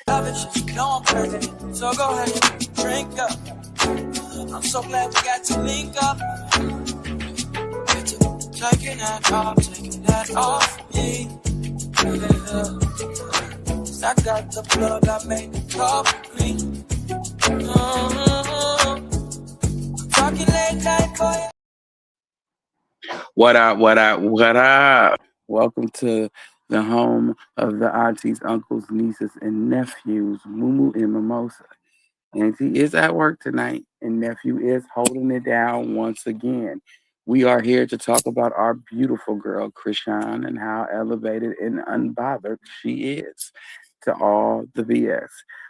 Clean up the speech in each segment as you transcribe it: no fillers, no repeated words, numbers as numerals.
Love it, you know I'm crazy. So go ahead and drink up. I'm so glad we got to link up. Taking that off me. I got the plug, I made the coffee green. Talking late night for you. What up, what up, what up? Welcome to the home of the aunties, uncles, nieces, and nephews, Mumu and Mimosa. Auntie is at work tonight, and nephew is holding it down once again. We are here to talk about our beautiful girl, Chrisean, and how elevated and unbothered she is to all the BS.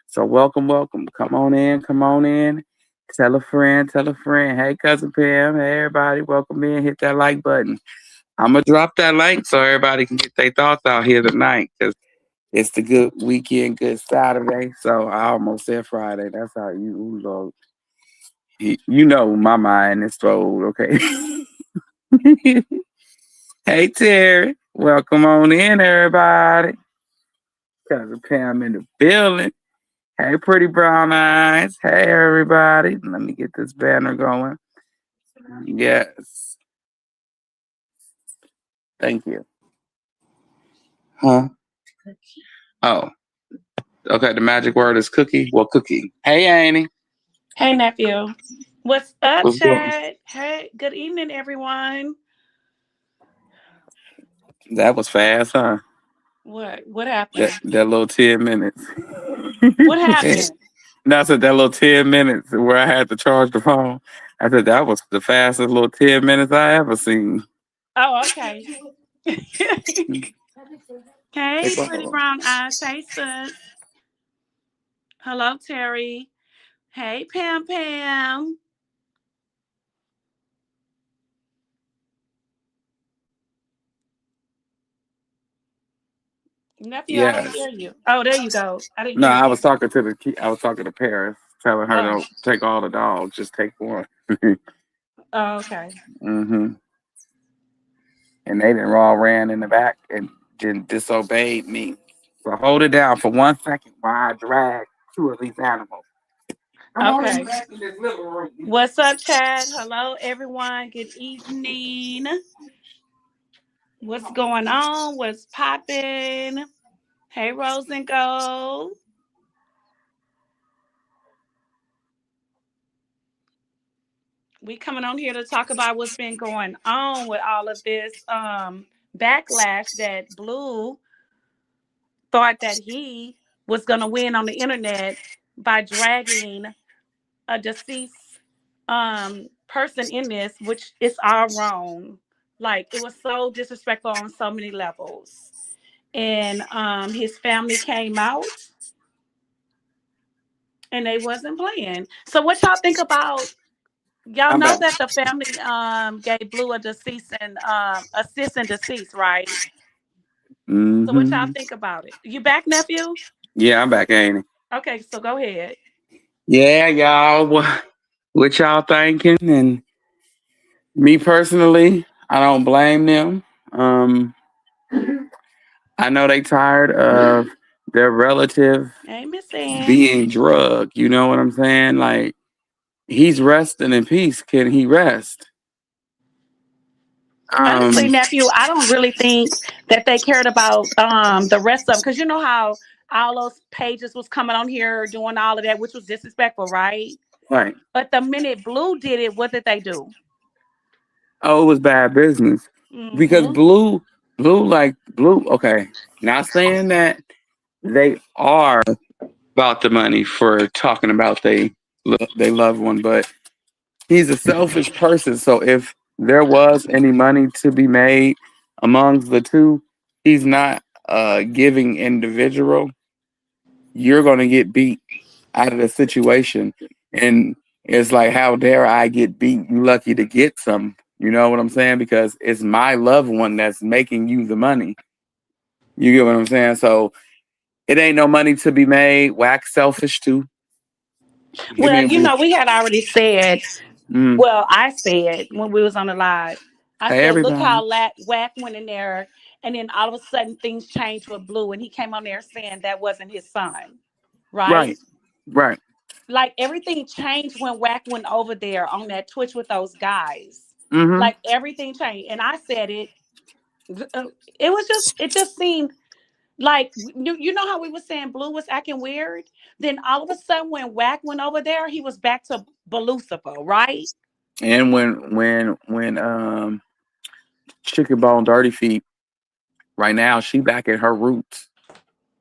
So, welcome, welcome. Come on in, come on in. Tell a friend, tell a friend. Hey, cousin Pam. Hey, everybody. Welcome in. Hit that like button. I'm going to drop that link so everybody can get their thoughts out here tonight because it's the good weekend, good Saturday. So I almost said Friday. That's how you know. You know my mind is rolled, okay? Hey, Terry. Welcome on in, everybody. Cousin Pam in the building. Hey, pretty brown eyes. Hey, everybody. Let me get this banner going. Yes. Thank you. Huh? Oh, okay. The magic word is cookie. Well, cookie. Hey, Annie. Hey, nephew. What's up, What's going? Chad? Hey, good evening, everyone. That was fast, huh? What That happened? that little 10 minutes. What happened? No, I said that little 10 minutes where I had to charge the phone. I said that was the fastest little 10 minutes I ever seen. Oh, okay. Hey, Hey, pretty Buffalo. brown eyes. Hey, sis. Hello, Terry. Hey, Pam Pam. Nephew, I don't Yes. hear you. Oh, there you go. I didn't No, hear I was you. talking to I was talking to Paris, telling her Oh, don't take all the dogs, just take one. oh okay. hmm And they didn't all ran in the back and then disobeyed me. So hold it down for 1 second while I drag two of these animals. Come on in Okay. back in this living room. What's up, Chad? Hello, everyone. Good evening. What's going on? What's popping? Hey, Rose and Gold. We coming on here to talk about what's been going on with all of this backlash that Blue thought that he was going to win on the internet by dragging a deceased person in this, which is all wrong. Like it was so disrespectful on so many levels. And his family came out and they wasn't playing. So what y'all think about? Y'all I'm know back. that the family gave Blue a deceased and assist and deceased, right? So what y'all hmm think about it? You back, nephew? Yeah, I'm back, ain't it? Okay, so go ahead. Yeah, y'all. What y'all thinking? And me personally, I don't blame them. Um, I know they tired of their relative Hey, Miss Ann. being drugged. You know what I'm saying? Like he's resting in peace. Can he rest? Honestly, Um, nephew, I don't really think that they cared about the rest of them because you know how all those pages was coming on here doing all of that, which was disrespectful, right? right. But the minute Blue did it, what did they do? Oh, it was bad business because Hmm. blue. Okay, not saying that they are about the money for talking about they loved one, but he's a selfish person. So if there was any money to be made amongst the two, he's not a giving individual. You're gonna get beat out of the situation, and it's like, how dare I get beat? You lucky to get some. You know what I'm saying? Because it's my loved one that's making you the money. You get what I'm saying? So it ain't no money to be made. Wax selfish too. Give me Well, a you boo. know, we had already said. Mm. Well, I said when we was on the live, I Hey said, look everybody. how Wack went in there, and then all of a sudden things changed with Blue, and he came on there saying that wasn't his son. right? Right. Right. Like everything changed when Wack went over there on that Twitch with those guys. Mm-hmm. Like everything changed, and I said it. It was just, it just seemed like, you know how we were saying Blue was acting weird. Then all of a sudden, when Wack went over there, he was back to Belucifer, right? And when Chicken Bone Dirty Feet, right now she back at her roots.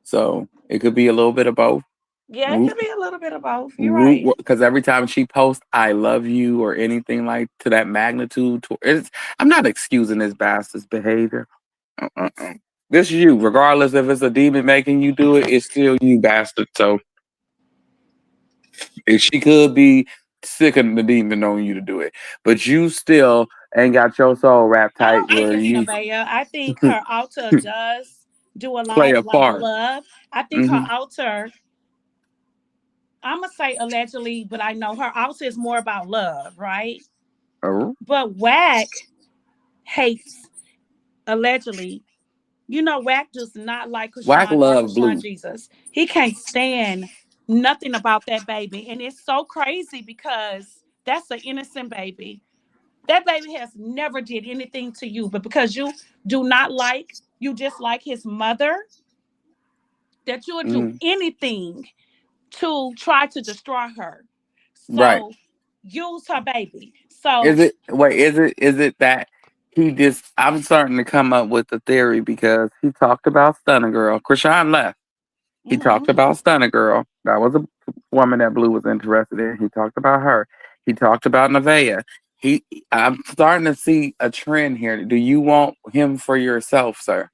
So it could be a little bit of both. Yeah, it Root, could be a little bit of both. You're root, right. because every time she posts "I love you" or anything like to that magnitude, I'm not excusing this bastard's behavior. Uh-uh. This is you, regardless if it's a demon making you do it. It's still you, bastard. So if she could be sick of the demon on you to do it, but you still ain't got your soul wrapped I tight don't think where it's you Nevaeh. I think her altar does do a play lot a like part. love. I think her Hmm. altar, I'm gonna say allegedly, but I know her altar is more about love, right? Oh, But Wack hates, allegedly. You know, Wack does not like Whack Chrisean or love Chrisean blue. Jesus. He can't stand nothing about that baby. And it's so crazy because that's an innocent baby. That baby has never did anything to you, but because you do not like, you just like his mother, that you would do Hmm. anything to try to destroy her. Right. So use her baby. So Is it wait? Is it that he just? I'm starting to come up with the theory because he talked about Stunner Girl. Krishan left. He mhm. talked about Stunner Girl. That was a woman that Blue was interested in. He talked about her. He talked about Nevaeh. He. I'm starting to see a trend here. Do you want him for yourself, sir?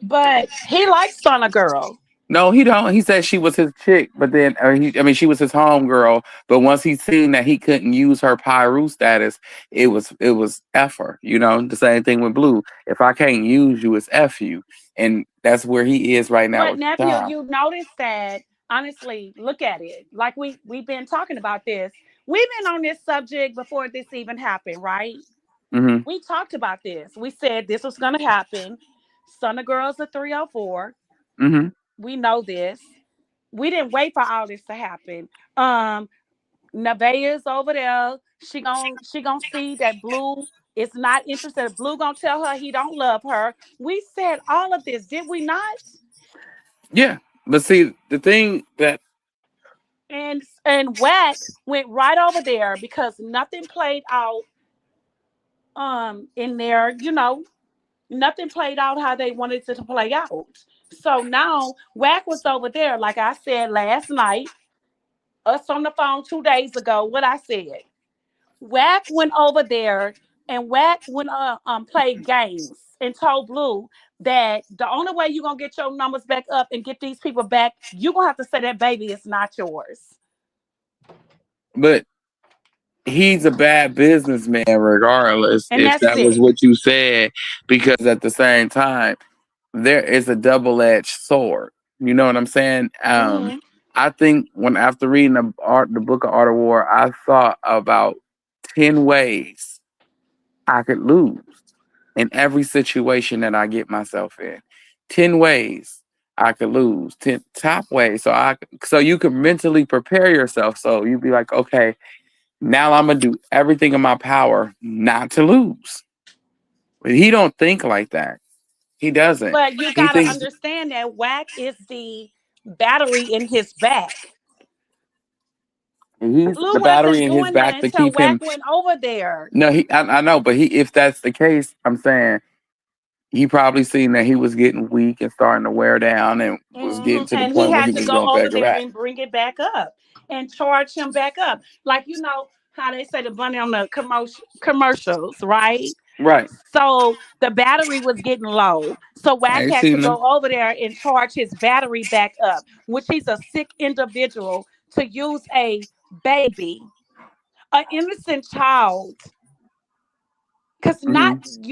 But he likes on a girl. No, he don't. He said she was his chick, but then, I mean, she was his homegirl. But once he seen that he couldn't use her Pyru status, it was F her. You know, the same thing with Blue. If I can't use you, it's F you, and that's where he is right now But with nephew, Sean. you notice that, honestly, look at it. Like we've been talking about this. We've been on this subject before this even happened, right? Hmm. We talked about this. We said this was gonna happen. Son of Girls are 304. Hmm. We know this. We didn't wait for all this to happen. Nevaeh's over there. She gonna see that Blue is not interested. Blue gonna tell her he don't love her. We said all of this, did we not? Yeah, but see, the thing that And Wack went right over there because nothing played out in there, nothing played out how they wanted it to play out. So now Wack was over there, like I said last night, us on the phone 2 days ago, what I said. Wack went over there and Wack went played games and told Blue that the only way you're gonna get your numbers back up and get these people back, you're gonna have to say that baby is not yours. but he's a bad businessman regardless And if that's that was it. what you said, because at the same time there is a double-edged sword. You know what I'm saying? Hmm. I think when after reading the book of Art of War, I thought about 10 ways I could lose in every situation that I get myself in. 10 ways I could lose. 10 top ways. So you can mentally prepare yourself. So you'd be like, okay, now I'm gonna do everything in my power not to lose. But he don't think like that. He doesn't. But you He gotta thinks understand that Wack is the battery in his back. he's Blue the wasn't battery in his doing that back to until keep Wack him. went over there. No, I know, but if that's the case, I'm saying he probably seen that he was getting weak and starting to wear down and was getting to the And he point where he had to was go going over back to there back. and bring it back up and charge him back up. Like, how they say the bunny on the commercials, right? Right. So the battery was getting low. So I Wack ain't had to seen them. go over there and charge his battery back up, which he's a sick individual to use a baby, an innocent child. Because Hmm.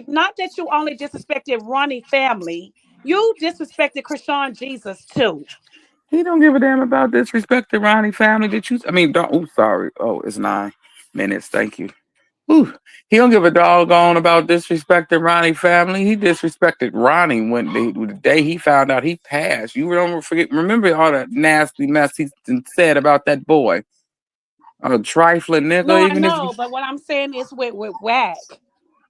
not that you only disrespected Ronnie family, you disrespected Krishan Jesus too. He don't give a damn about disrespect the Ronnie family that you. I mean, don't. Oh, sorry. Oh, it's 9 minutes. Thank you. Whew, he don't give a doggone about disrespecting Ronnie family. He disrespected Ronnie when the day he found out he passed. You don't forget. Remember all that nasty mess he said about that boy, a trifling No, nigga. I Even if know, but what I'm saying is with whack.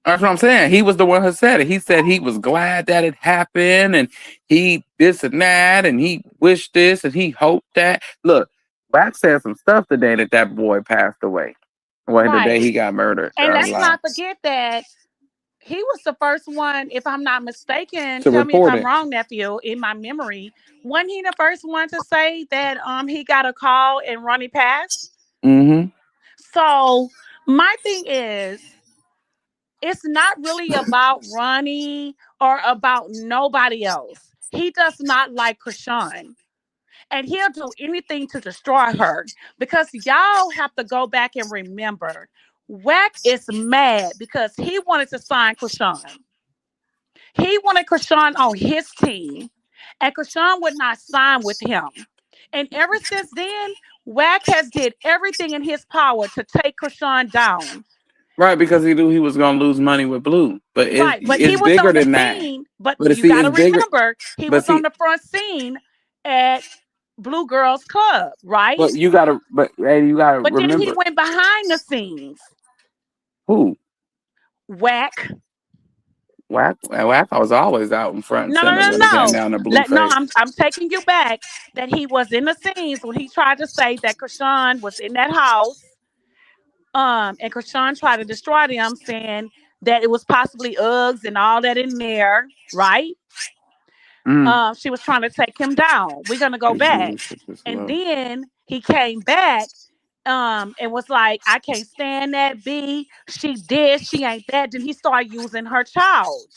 that's what I'm saying. He was the one who said it. He said he was glad that it happened, and he this and that, and he wished this, and he hoped that. Look, Wax said some stuff the day that that boy passed away. Well, the day Right. he got murdered. And let's Live not forget that he was the first one, if I'm not mistaken, to tell me if report I'm it. wrong, nephew, in my memory. Wasn't he the first one to say that he got a call and Ronnie passed? Mm-hmm. So my thing is, it's not really about Ronnie or about nobody else. He does not like Chrisean. And he'll do anything to destroy her because y'all have to go back and remember Wack is mad because he wanted to sign Chrisean. He wanted Chrisean on his team, and Chrisean would not sign with him. And ever since then, Wack has did everything in his power to take Chrisean down. Right, because he knew he was gonna lose money with Blue, but Right, but he it's was bigger on the than that. scene. But But you see, got to it's bigger. remember, he But was on see, the front scene at Blue Girls Club, right? but you gotta, but hey, you gotta But then he remember went behind the scenes. who Whack. Whack. Whack. I was always out in front No, no, center no, when it came no. down to Blueface. I'm taking you back. That he was in the scenes when he tried to say that Chrisean was in that house. And Chrisean tried to destroy them, saying that it was possibly Uggs and all that in there, right? Mm. She was trying to take him down. We're gonna go His back. viewership is And low. then he came back and was like, I can't stand that B. She did, she ain't that. Then he started using her child.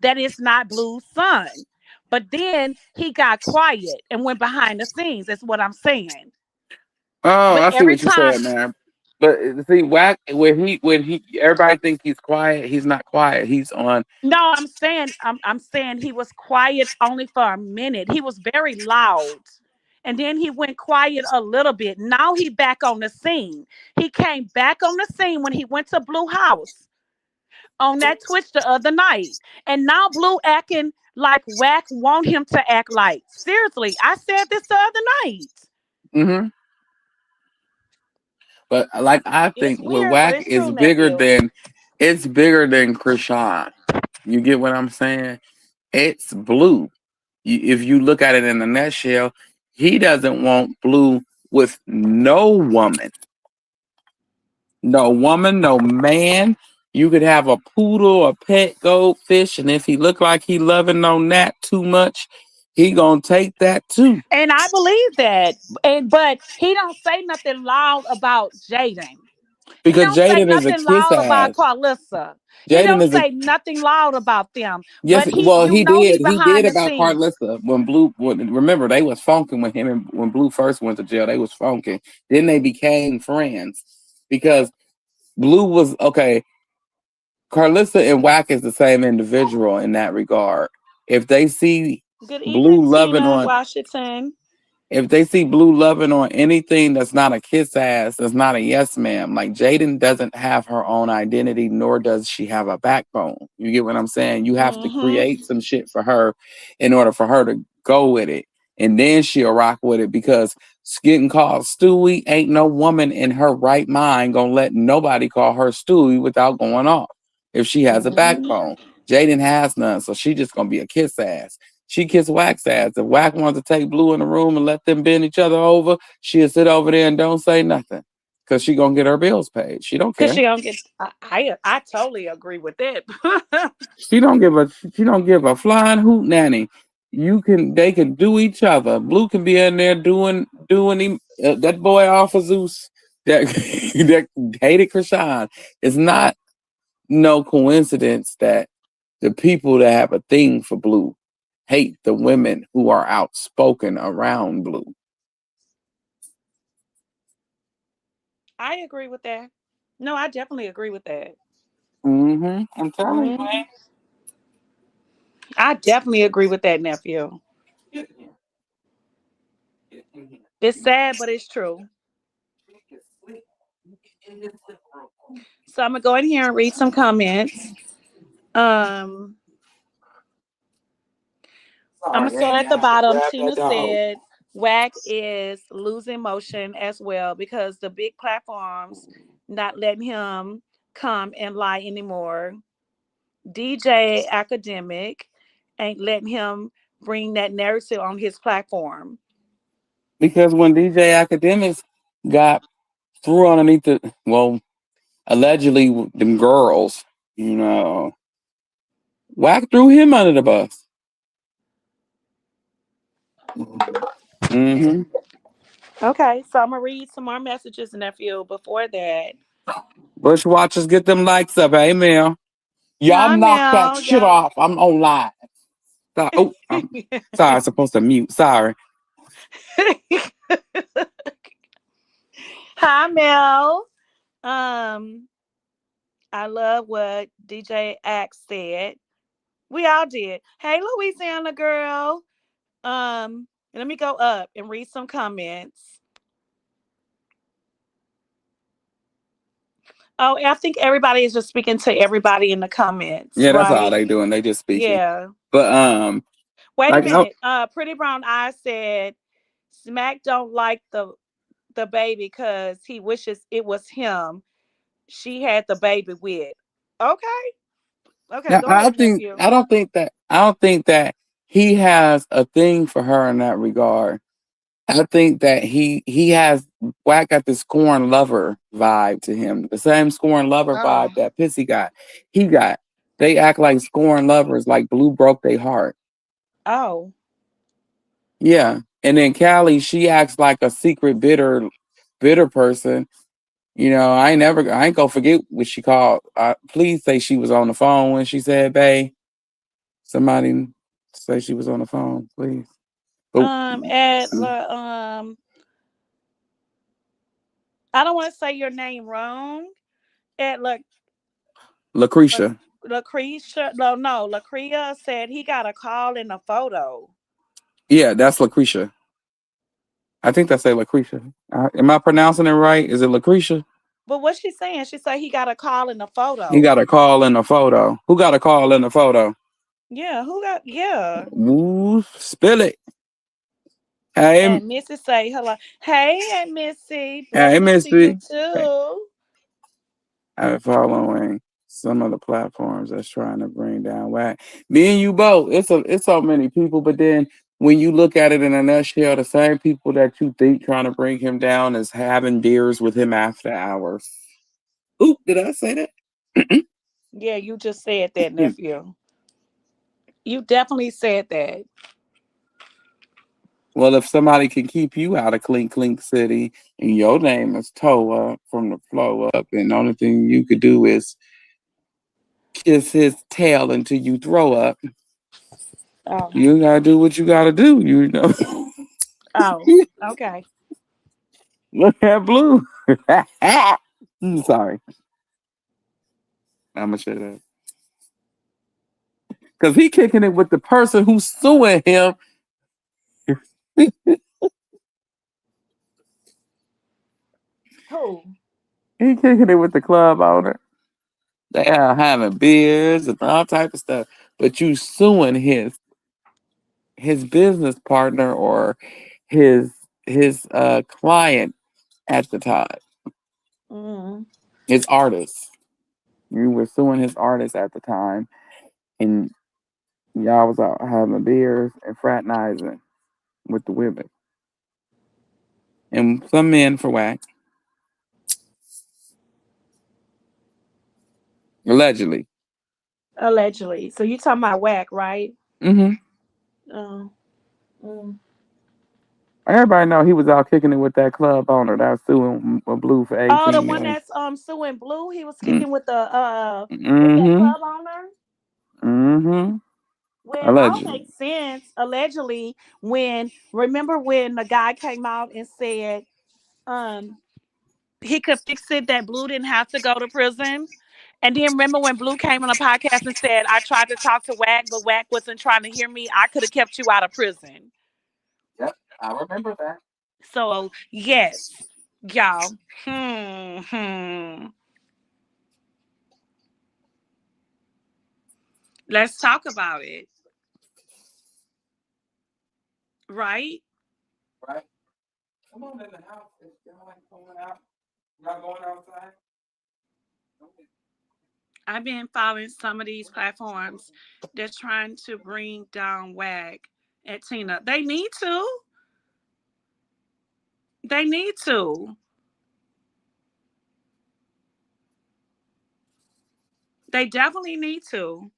That is not Blue's son. But then he got quiet and went behind the scenes. That's what I'm saying. Oh, But I see every what you're time, saying, man. But see, Whack when he everybody think he's quiet, he's not quiet. He's on. no, I'm saying he was quiet only for a minute. He was very loud. And then he went quiet a little bit. Now he back on the scene. He came back on the scene when he went to Blue House on that Twitch the other night. And now Blue acting like Whack want him to act like. Seriously, I said this the other night. Hmm. But like I It's think with weird, but Whack it's is true, bigger nephew. than it's bigger than Krishan. You get what I'm saying? It's Blue. If you look at it in a nutshell, he doesn't want Blue with no woman. No woman, no man. You could have a poodle, a pet goldfish, and if he look like he loving on that too much, he gonna take that too. And I believe that. And but he don't say nothing loud about Jaden. He Because don't say Jaden is a nothing kiss loud about ass. Carlissa. He Jaden don't is a say nothing loud about them. yes. But he, Well, you he know, he did. He did behind the about scenes. Carlissa when Blue. Remember, they was funking with him, and when Blue first went to jail, they was funking. Then they became friends because Blue was okay. Carlissa and Wack is the same individual in that regard. If they see Good evening, Blue loving Tina on, Washington. if they see Blue loving on anything that's not a kiss ass, that's not a yes ma'am. Like Jaden doesn't have her own identity, nor does she have a backbone. You get what I'm saying? You have to Mm-hmm. create some shit for her in order for her to go with it. And then she'll rock with it because getting called Stewie, ain't no woman in her right mind gonna let nobody call her Stewie without going off. If she has a Mm-hmm. backbone. Jaden has none, so she just gonna be a kiss ass. She kiss Wax ass. If Wax wants to take Blue in the room and let them bend each other over, she'll sit over there and don't say nothing. Cause she gonna get her bills paid. She don't Cause care. she don't get. I totally agree with that. She don't give a flying hoot nanny. They can do each other. Blue can be in there doing him that boy off of Zeus that that hated Krishan. It's not no coincidence that the people that have a thing for Blue hate the women who are outspoken around Blue. I agree with that. No, I definitely agree with that. I'm telling you. Mhm. I definitely agree with that, nephew. It's sad, but it's true. So I'm gonna go in here and read some comments. Um, I'm gonna Sorry, start at I the have to bottom. grab that Tina dog. said Whack is losing motion as well because the big platforms not letting him come and lie anymore. DJ Academic ain't letting him bring that narrative on his platform. Because when DJ Academics got threw underneath allegedly them girls, you know, Whack threw him under the bus. Mm-hmm. Okay, so I'm gonna read some more messages, nephew. Before that, Bush watchers get them likes up. Amen. Y'all hi knock that Mel, shit y'all. off. I'm on live. Oh, I'm sorry. I'm supposed to mute. Sorry. Hi Mel. Um, I love what DJ Axe said. We all did. Hey, Louisiana girl. Let me go up and read some comments. Oh, I think everybody is just speaking to everybody in the comments, Yeah, that's all right? they doing. They just speaking. Yeah. But Wait a like minute. Pretty Brown Eye said Smack don't like the baby because he wishes it was him she had the baby with. Okay. Okay, now, go ahead, nephew. I don't think that he has a thing for her in that regard. I think that he has Whack got this scorn lover vibe to him. The same scorn lover Oh. vibe that Pissy got. He got. They act like scorn lovers, like Blue broke their heart. Oh. Yeah. And then Callie, she acts like a secret bitter person. You know, I ain't gonna forget what she called. Please say she was on the phone when she said, "Babe." Somebody say she was on the phone, please. Oh, At I don't want to say your name wrong. At La, Lucretia. Lucretia, no, Lacrea said he got a call and a photo. Yeah, that's Lucretia. I think that's a Lucretia. Am I pronouncing it right? Is it Lucretia? But what's she saying? She said he got a call and a He photo. got a call in the photo. Who got a call in the photo? Yeah, who got? Yeah. Ooh, spill it. Hey, And Missy say hello. Hey, and Missy, hey, blessings to you Missy. too. I'm following some of the platforms that's trying to bring down Whack. Me and you both. It's so many people, but then when you look at it in a nutshell, the same people that you think trying to bring him down is having beers with him after hours. Oop, did I say that? Yeah, you just said that, nephew. You definitely said that. Well, if somebody can keep you out of Clink Clink City and your name is Toe Up from the flow up, and the only thing you could do is kiss his tail until you throw up, Oh, you gotta do what you gotta do, you know. oh, okay. Look at Blue. Sorry. I'm gonna shut up. Cause he kicking it with the person who's suing him. He Who? kicking it with the club owner. They are having beers and all type of stuff. But you suing his business partner or his his client at the time. Mm. His artist. You were suing his artist at the time and y'all was out having beers and fraternizing with the women. And some men for Whack. Allegedly. Allegedly. So you talking about whack, right? Mm-hmm. Oh. Mm. Everybody know he was out kicking it with that club owner that was suing Blue for Oh, the 18 one million. that's suing Blue. He was kicking with that Mm-hmm. club owner. Mm-hmm. Well, it all Allegedly. makes sense. Allegedly, when remember when the guy came out and said um he could fix it that Blue didn't have to go to prison. And then remember when Blue came on a podcast and said, I tried to talk to Wack, but Wack wasn't trying to hear me. I could have kept you out of prison. Yep, I remember that. So yes, y'all. Hmm. Let's talk about it. Right? Right? Come on in the house. If y'all ain't going out, y'all going outside? I've been following some of these platforms that's trying to bring down WAG and Tina. They need to. They need to. They definitely need to.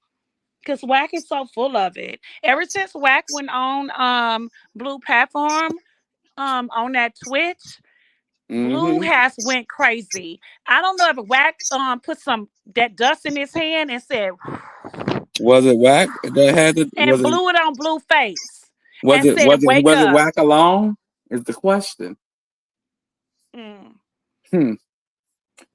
Because WAC is so full of it. Ever since WAC went on Blue platform, on that Twitch, Blue Mm-hmm. has went crazy. I don't know if WAC put some that dust in his hand and said Was it whack? That had to, and blew it on Blue face was and it said, was it "Wake was it up." whack alone? Is the question. Mm. Hmm.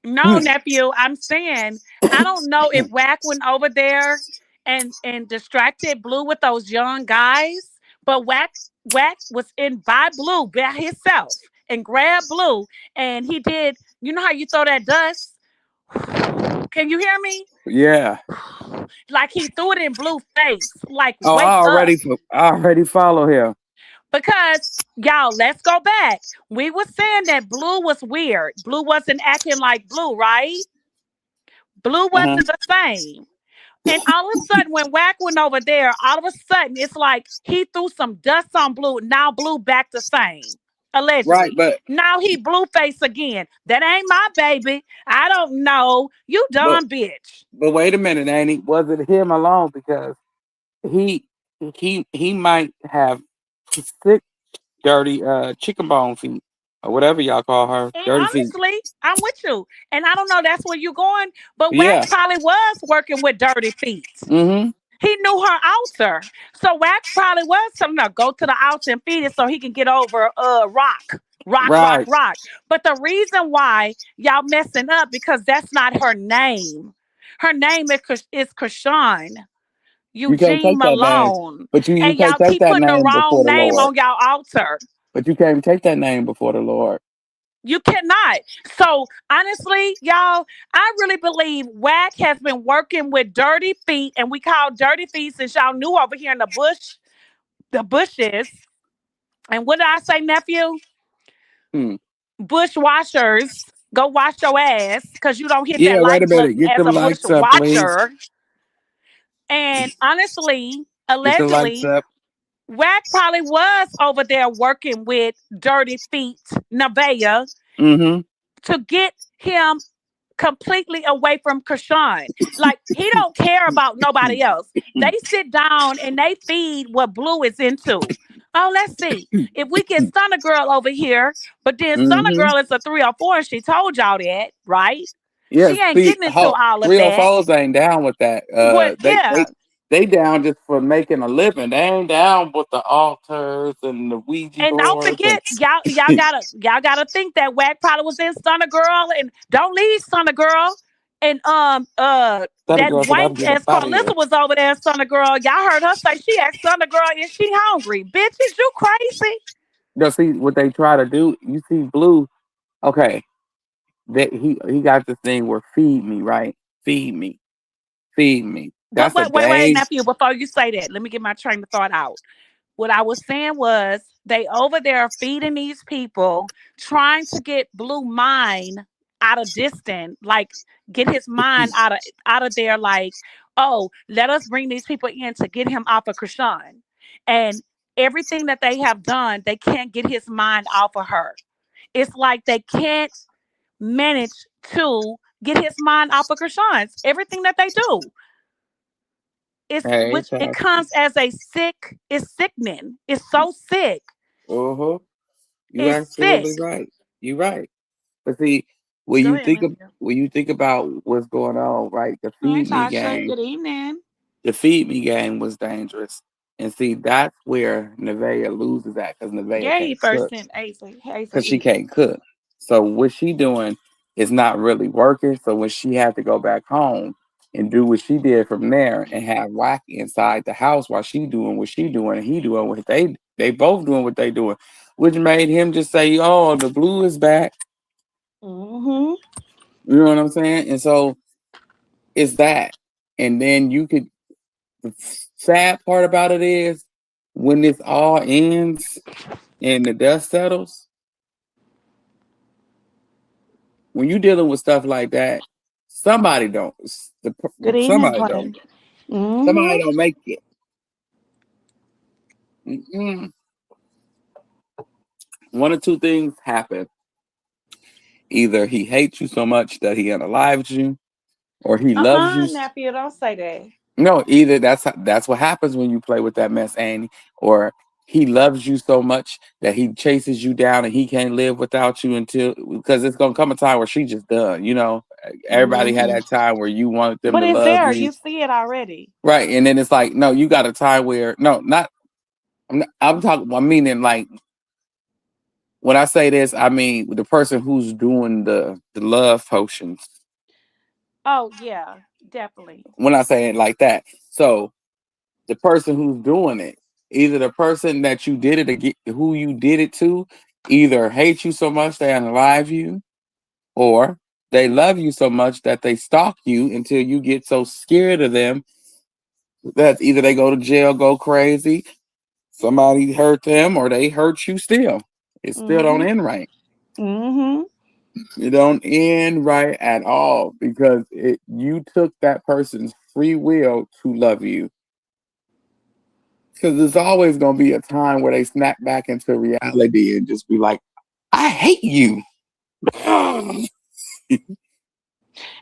No, Hmm. nephew, I'm saying I don't know if WAC went over there and distracted Blue with those young guys, but WAC was in by Blue by himself and grabbed Blue and he did. You know how you throw that dust? Can you hear me? Yeah. Like he threw it in Blue face. Like Oh, wake up. I already follow him. Because y'all, let's go back. We were saying that Blue was weird. Blue wasn't acting like Blue, right? Blue Uh-huh. wasn't the same. And all of a sudden, when Wack went over there, all of a sudden, it's like he threw some dust on Blue. Now Blue back the same, Right, allegedly. Now he blue face again. That ain't my baby. I don't know. You but dumb bitch. but wait a minute, Annie. Was it him alone? Because he he might have sick, dirty chicken bone feet or whatever y'all call her, And dirty feet. honestly, I'm with you. And I don't know that's where you're going, but Wack Yeah. probably was working with dirty feet. Mm-hmm. He knew her altar. So Wack probably was telling her, go to the altar and feed it so he can get over rock. Rock, rock, Right. rock. But the reason why y'all messing up because that's not her name. Her name is Chrisean. You can't Eugene take that name, Malone. but you And can't y'all take keep that putting the name before wrong the name Lord. on y'all altar. But you can't take that name before the Lord. You cannot. So honestly, y'all, I really believe Wack has been working with Dirty Feet, and we call Dirty Feet since y'all knew over here in the bushes. And what did I say, nephew? Hmm. Bush washers. Go wash your ass because you don't hit that Yeah. Wait a like minute. button Get as them a bush lights up, please. watcher. And honestly, Get the lights allegedly, up. Wack probably was over there working with Dirty Feet, Nevaeh, Mm-hmm. to get him completely away from Krishan. Like he don't care about nobody else. They sit down and they feed what Blue is into. Oh, let's see. If we get Stunner Girl over here, but then Stunner Mm-hmm. Girl is a 304 and she told y'all that, right? Yes. She ain't See, getting into all of that. 304s ain't down with that. What yeah. They down just for making a living. They ain't down with the altars and the Ouija And don't boards and forget, y'all gotta think that Wack probably was in Stunner Girl and don't leave Stunner Girl. And Stunner that Girl said, "I'm white getting up as out of here." Carlissa was over there, Stunner Girl. Y'all heard her say she asked Stunner Girl, is she hungry? Bitch, is you crazy? You see what they try to do. You see, Blue. Okay, that he got this thing where feed me, right? Feed me, feed me. But That's a wait, day. nephew, before you say that, let me get my train of thought out. What I was saying was they over there feeding these people, trying to get Blue mind out of distance, like get his mind out of there, like, oh, let us bring these people in to get him off of Krishan. And everything that they have done, they can't get his mind off of her. It's like they can't manage to get his mind off of Krishan's. Everything that they do. It's Hey, which it comes as it's sickening. It's so sick. uh-huh. You It's sick. absolutely right. You right. But see, Go ahead, nephew. when you think about what's going on, right? Hi, Tasha. Good evening. The feed me game was dangerous, and see that's where Nevaeh loses at because Nevaeh Yeah, he can't first cook sent Asa because she evening. can't cook. So what she doing is not really working. So when she had to go back home and do what she did from there and have Whack inside the house while she doing what she doing and he doing what they both doing what they doing, which made him just say, "Oh, the blue is back." Mm-hmm. You know what I'm saying? And so it's that. And then you could the sad part about it is when this all ends and the dust settles, when you're dealing with stuff like that, somebody don't. Good evening, Somebody don't. Quinn. Mm-hmm. Somebody don't make it. Mm-mm. One or two things happen. Either he hates you so much that he unalives you, or he loves you. Nephew, don't say that. No, either that's what happens when you play with that mess, Annie, or he loves you so much that he chases you down and he can't live without you until because it's gonna come a time where she just done. Everybody had Mm-hmm. that time where you wanted them But to it's love there. you, You see it already. right? And then it's like, no, you got a time where no, not. I'm talking. I'm meaning like when I say this, I mean the person who's doing the love potions. Oh yeah, definitely. When I say it like that, so the person who's doing it, either the person that you did it who you did it to, either hate you so much they unalive you, or they love you so much that they stalk you until you get so scared of them that either they go to jail, go crazy, somebody hurt them, or they hurt you still. It still don't Mm-hmm. end right. Mm-hmm. It don't end right at all because you took that person's free will to love you. Because there's always going to be a time where they snap back into reality and just be like, I hate you.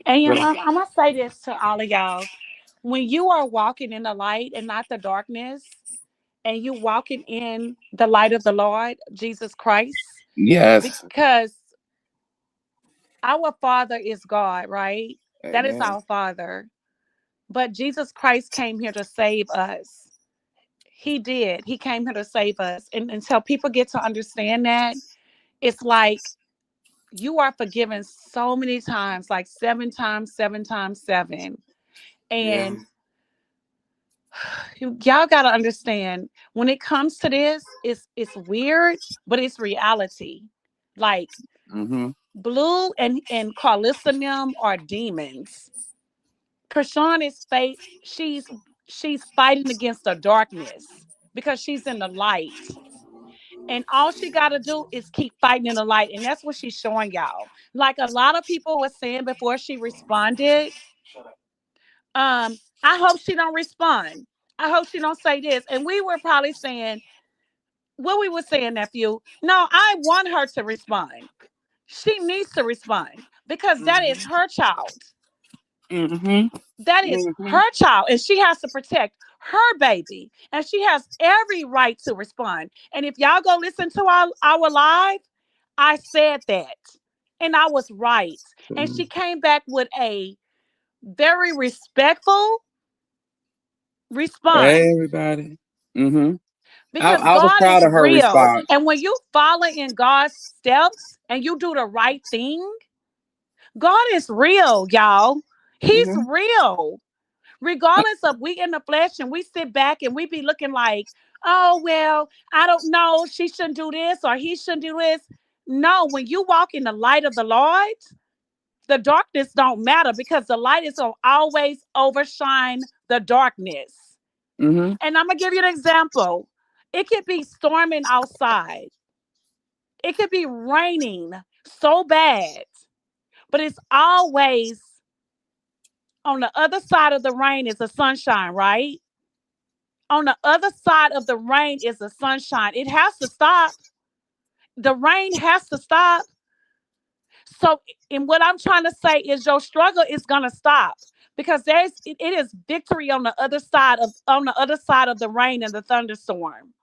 And But I'm gonna say this to all of y'all: when you are walking in the light and not the darkness, and you walking in the light of the Lord Jesus Christ, yes. because our Father is God, right? That is Amen. our Father. But Jesus Christ came here to save us. He did. He came here to save us. And until people get to understand that, it's like you are forgiven so many times, like seven times, seven times seven. Yeah. And y'all got to understand when it comes to this, it's weird, but it's reality. Like Mm-hmm. Blue and Carlissa and them are demons. Chrisean is fate. She's fighting against the darkness because she's in the light. And all she got to do is keep fighting in the light. And that's what she's showing y'all. Like a lot of people were saying before she responded, I hope she don't respond. I hope she don't say this. And we were probably saying, what we were saying, nephew, no, I want her to respond. She needs to respond because that is her child. Mm-hmm. That is Mm-hmm. her child, and she has to protect her baby, and she has every right to respond. And if y'all go listen to our live, I said that, and I was right. And she came back with a very respectful Hey, response everybody. Mm-hmm. because I was God proud is of her real. response. And when you follow in God's steps and you do the right thing, God is real, y'all. He's Mm-hmm. real. Regardless of we in the flesh and we sit back and we be looking like, oh, well, I don't know, she shouldn't do this or he shouldn't do this. No, when you walk in the light of the Lord, the darkness don't matter because the light is going to always overshine the darkness. Mm-hmm. And I'm going to give you an example. It could be storming outside. It could be raining so bad, but it's always on the other side of the rain is the sunshine, right? On the other side of the rain is the sunshine. It has to stop. The rain has to stop. So, and what I'm trying to say is your struggle is gonna stop because it is victory on the other side of the rain and the thunderstorm.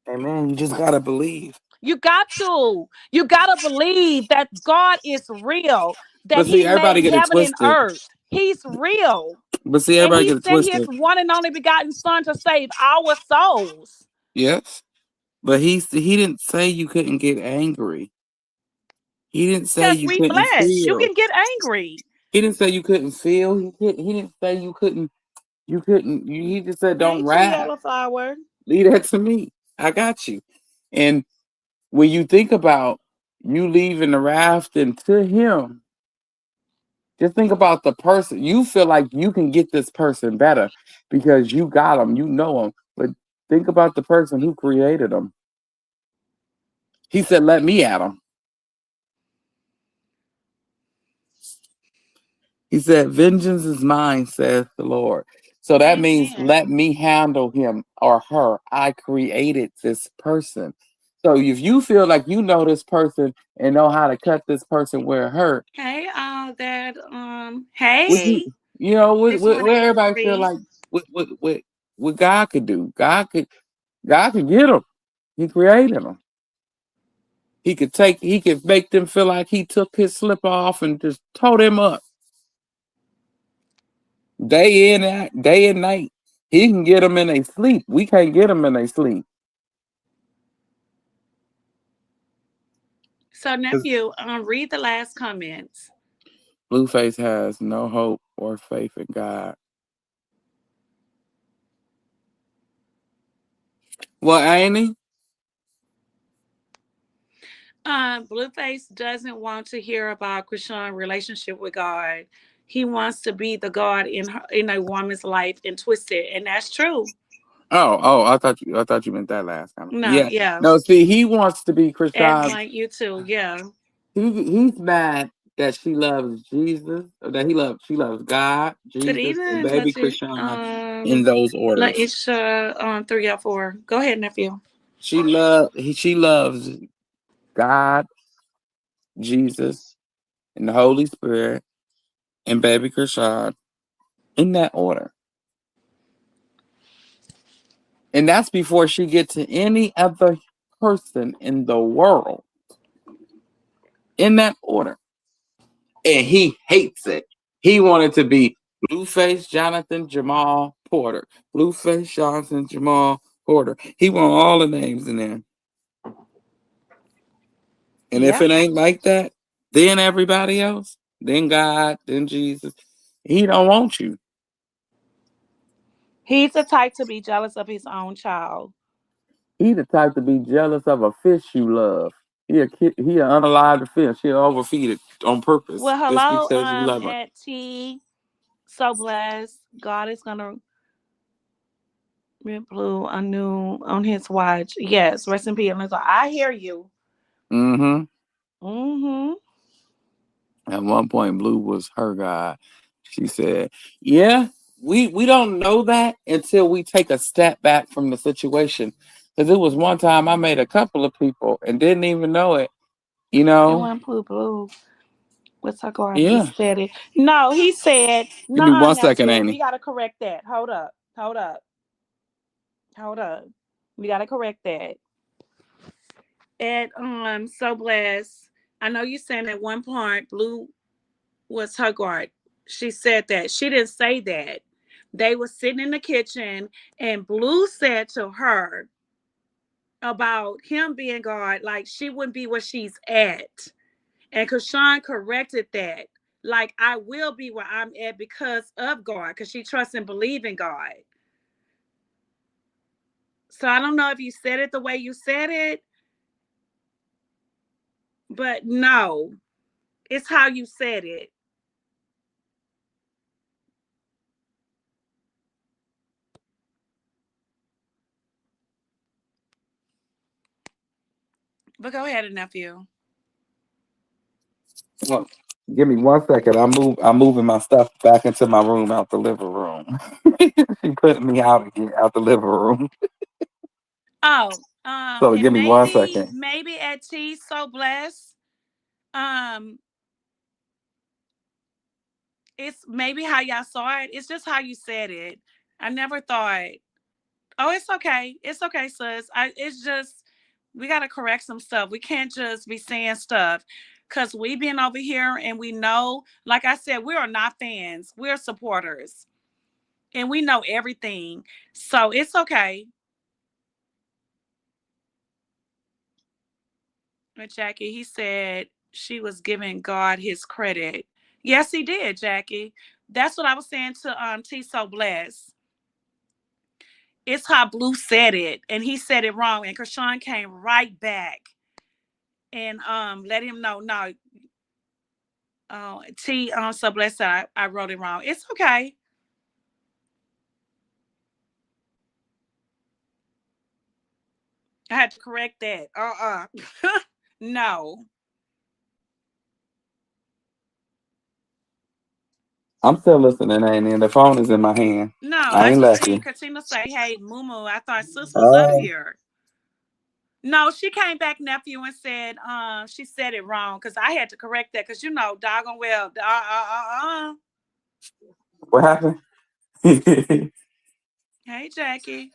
Amen. You just gotta believe. You gotta believe that God is real, that But see, He everybody made get it heaven and twisted. earth. He's real. But see, And everybody He get it sent His twisted. one and only begotten Son to save our souls. Yes. But he didn't say you couldn't get angry. He didn't say Because you we couldn't flesh. You feel. can get angry. He didn't say you couldn't feel. He didn't say you couldn't. You couldn't. He just said don't Thank you, rap. Yellow Flower. Leave that to me. I got you. And when you think about you leaving the raft and to him, just think about the person. You feel like you can get this person better. because you got them, you know them. But think about the person who created them. He said, "Let me at them." He said, "Vengeance is mine," says the Lord. So that means Amen. let me handle him or her. I created this person. So if you feel like you know this person and know how to cut this person where it hurt, Hey, that would you, hey, what everybody feel 61883. like what God could do? God could get them. He created them. He could make them feel like he took his slipper off and just tore them up day and night. He can get them in their sleep. We can't get them in their sleep. So 'Cause nephew, read the last comments. Blueface has no hope or faith in God. Well, ain't he? Blueface doesn't want to hear about Chrisean's relationship with God. He wants to be the God in a woman's life and twist it, and that's true. Oh, I thought you meant that last comment. No, Yeah. yeah, No, see, he wants to be and Christian. like you too, yeah. He's mad that she loves Jesus, or that she loves God, Good Jesus, and evening, baby Christian in um, those orders. Laisha, 304. Go ahead, nephew. She loves God, Jesus, and the Holy Spirit, and baby Christian in that order. And that's before she gets to any other person in the world in that order. And he hates it. He wanted to be Blueface Jonathan Jamal Porter. Blueface Jonathan Jamal Porter. He want all the names in there. And if Yeah, it ain't like that, then everybody else, then God, then Jesus, he don't want you. he's the type to be jealous of his own child. He the type to be jealous of a fish you love. He an unalived fish. He'll overfeed it on purpose Well, just hello, because you love it. at T. So blessed. God is gonna rip blue anew on his watch. Yes, rest in peace. So I hear you. Mm-hmm. Mm-hmm. At one point, Blue was her guy. She said, "Yeah, we don't know that until we take a step back from the situation." Because it was one time I made a couple of people and didn't even know it. You It know? wasn't blue. What's her guard? He Yeah. said it. No, he said, Give me "Nuh-uh, one second, nephew. We Amy. gotta correct that. Hold up. Hold up. Hold up. We gotta correct that." And so blessed. I know you saying at one point Blue was her guard. She said that. She didn't say that. They were sitting in the kitchen and Blue said to her about him being God, like she wouldn't be where she's at. And Kashawn corrected that. Like, I will be where I'm at because of God, because she trusts and believes in God. So I don't know if you said it the way you said it, but no, it's how you said it. But go ahead, nephew. Well, give me one second. I'm moving my stuff back into my room out the living room. She putting me out again out the living room. Oh, So and give me one second. maybe at T so blessed. Um, it's maybe how y'all saw it. It's just how you said it. I never thought, oh, it's okay. It's okay, sis. It's just we gotta correct some stuff. We can't just be saying stuff because we been over here and we know, like I said, we are not fans. We're supporters and we know everything. So it's okay. But Jackie, he said she was giving God his credit. Yes, he did, Jackie. That's what I was saying to T So Bless. It's how Blue said it, and he said it wrong. And Krishan came right back and let him know, no, T so Bless said I wrote it wrong. It's okay. I had to correct that. No. I'm still listening, ain't it? The phone is in my hand. No, I I ain't just left seen you. Katina say, "Hey, Mumu, I thought sis was up Oh. here." No, she came back, nephew, and said, she said it wrong because I had to correct that because doggone well, What happened? Hey, Hey, Jackie.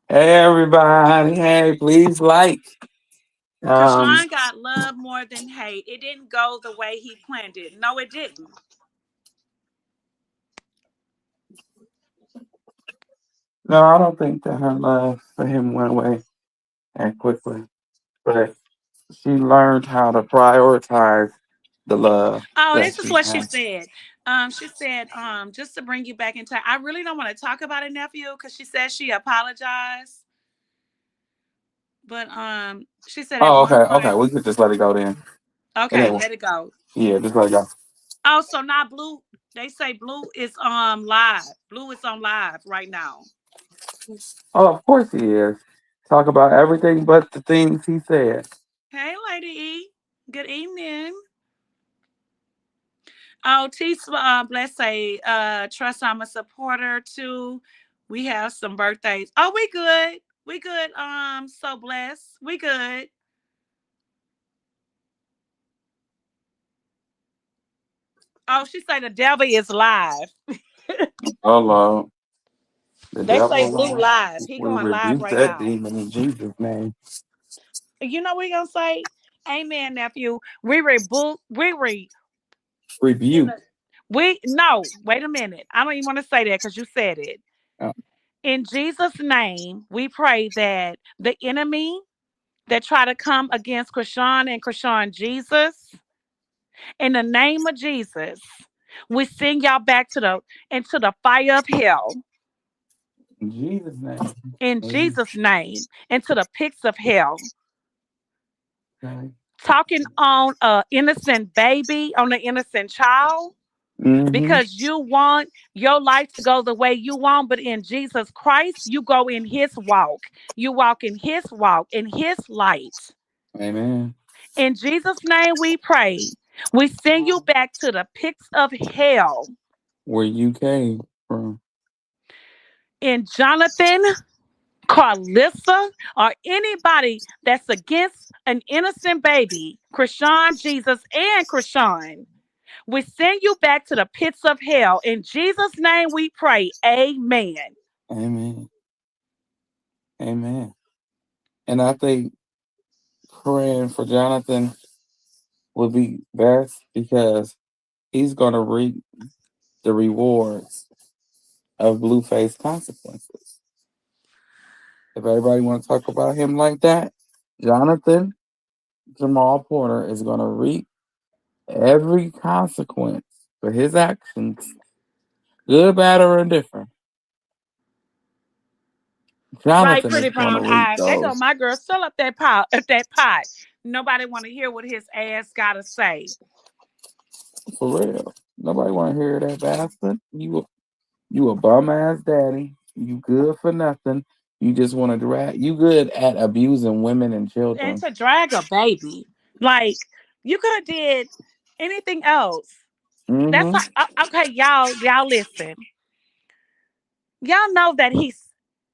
everybody. Hey, please like. Um, Krishan got love more than hate. It didn't go the way he planned it. No, it didn't. no, I don't think that her love for him went away that quickly. But she learned how to prioritize the love Oh, that this is she what she has. said. She said, just to bring you back in time. I really don't want to talk about it, nephew, because she said she apologized. But she said at Oh, one okay, okay. point, We could just let it go then. It okay, ain't. let it go. Yeah, just let it go. Oh, so now Blue, they say Blue is live. Blue is on live right now. Oh, of course he is. Talk about everything but the things he said. Hey, Lady E. Good evening. Oh, T bless say, trust I'm a supporter too. We have some birthdays. Oh, we good. We good. So blessed. We good. Oh, she say the devil is live. Oh Lord, the They say devil. Blue live. He We going live rebuke right that now. demon in Jesus' name. You know what we gonna say? Amen, nephew. We rebuke. In Rebuke. the we no. Wait a minute. I don't even want to say that because you said it. Uh, In Jesus' name, we pray that the enemy that try to come against Krishan and Krishan Jesus, in the name of Jesus, we send y'all back to the into the fire of hell. in Jesus' name. In Amen. Jesus' name, into the pits of hell. Okay. Talking on a innocent baby, on an innocent child, Mm-hmm. because you want your life to go the way you want, but in Jesus Christ, you go in his walk. You walk in his walk, in his light. Amen. In Jesus' name we pray. We send you back to the pits of hell. Where you came from. In Jonathan, Carlissa, or anybody that's against an innocent baby, Krishan, Jesus, and Krishan, we send you back to the pits of hell. In Jesus' name we pray. Amen. Amen. Amen. And I think praying for Jonathan would be best because he's going to reap the rewards of Blueface consequences. If everybody want to talk about him like that, Jonathan Jamal Porter is going to reap every consequence for his actions, good, bad, or indifferent. Right, Jonathan is pretty going to brown reap eyes. They go, those. my girl, fill up that pot. That pot. Nobody want to hear what his ass gotta say. For real. Nobody want to hear that bastard. You a bum ass daddy. You good for nothing. You just want to drag. You good at abusing women and And children. to drag a baby, like you could have did anything else. That's Mm-hmm. okay, y'all listen. Y'all know that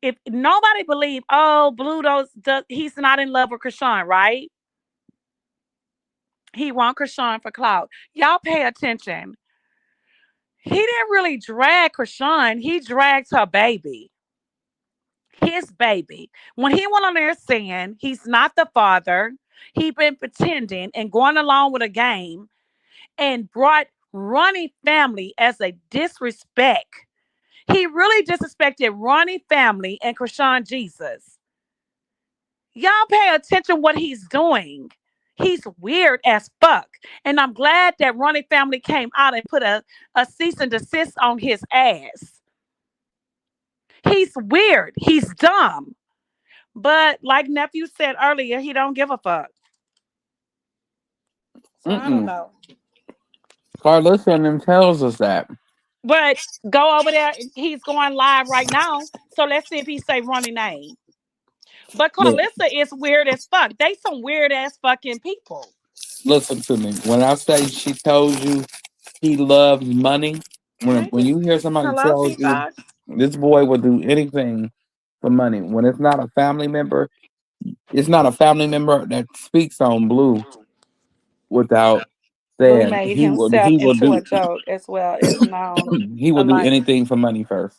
if nobody believe, oh, he's not in love with Krishan, right? He want Krishan for clout. Y'all pay attention. He didn't really drag Krishan. He dragged her baby. His baby. When he went on there saying he's not the father, he been pretending and going along with a game and brought Ronnie family as a disrespect. He really disrespected Ronnie family and Krishan Jesus. Y'all pay attention what he's doing. He's weird as fuck. And I'm glad that Ronnie family came out and put a cease and desist on his ass. He's weird. He's dumb. But like nephew said earlier, he don't give a fuck. So I don't Mm-mm. know. Carlos and them tells us that. But go over there. He's going live right now. So let's see if he say Ronnie name. But Look, Carlissa is weird as fuck. They some weird ass fucking people. listen to me. When I say she told you he loves money, Hey, when you hear somebody hello, tell you Peacock. this boy will do anything for money, when it's not a family member, it's not a family member that speaks on Blue without Blue saying made himself he will into a do joke as well. It's known he will a do liar. anything for money first.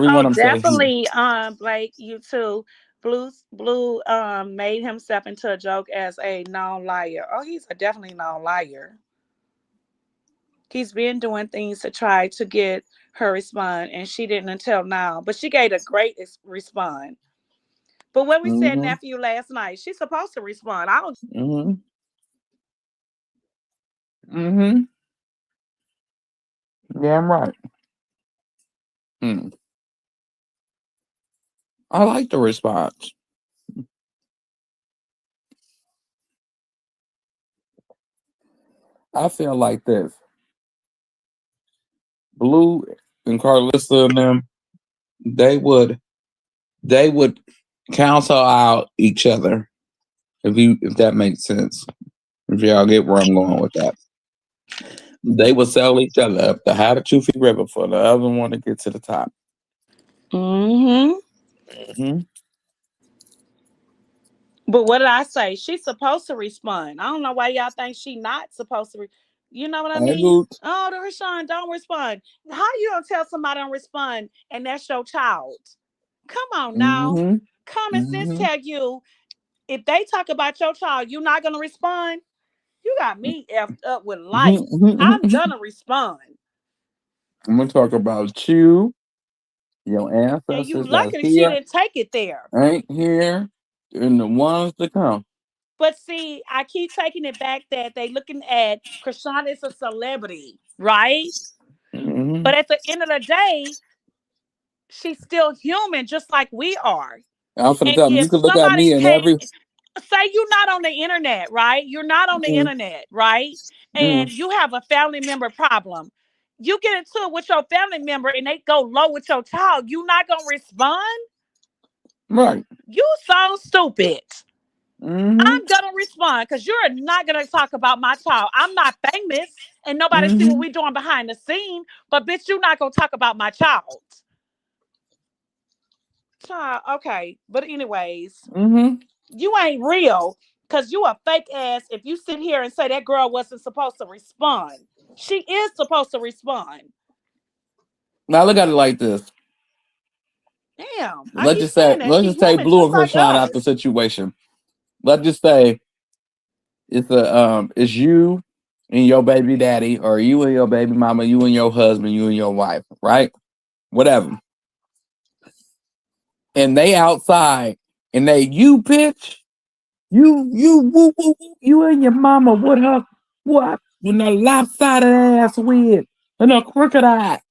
Oh, Everyone I'm saying he. definitely, Blake, you too. Blue made himself into a joke as a known liar. Oh, he's a definitely known liar. He's been doing things to try to get her respond, and she didn't until now. But she gave a great respond. But what we said, Mm-hmm. nephew, last night, she's supposed to respond. I don't. Mm-hmm. Mm-hmm. Damn right. Hmm. I like the response. I feel like this. Blue and Carlissa and them, they would they would cancel out each other if that makes sense. If y'all get where I'm going with that. They would sell each other up to hide the 2 feet river for the other one to get to the top. Mm-hmm. Hmm. But what did I say? She's supposed to respond. I don't know why y'all think she not supposed to. You know what I Hey, mean? Luke. Oh, the Rashawn don't respond. How you gonna tell somebody don't respond and that's your child? Come on now. Hmm. Common sense Hmm. tell you if they talk about your child, you're not gonna respond. You got me effed up with life. I'm I'm gonna respond. gonna talk about you, your And you ancestors that's lucky that she here, didn't take it there. ain't here, and the ones to come. But see, I keep taking it back that they looking at Chrisean is a celebrity, right? Hmm. But at the end of the day, she's still human, just like we are. I'm gonna And tell them you if can look at somebody me and came, every. say you're not on the internet, right? You're not on the Mm, internet, right? mm, And you have a family member problem. You get into it with your family member and they go low with your child. You not gonna respond? right. You sound stupid. Hmm. I'm gonna respond because you're not gonna talk about my child. I'm not famous and nobody see what Hmm. we doing behind the scene, but bitch, you're not gonna talk about my child. Child, okay. But anyways, Hmm. you ain't real because you a fake ass if you sit here and say that girl wasn't supposed to respond. She is supposed to respond. Now look at it like this. Damn, I keep saying that Let's she just say human Blue just and like Krishan out the us. situation. Let's just say it's you and your baby daddy, or you and your baby mama, you and your husband, you and your wife, right? Whatever. And they outside and they you bitch, you woo woo woo, you and your mama with her what? With a lopsided ass wig and a crooked eye,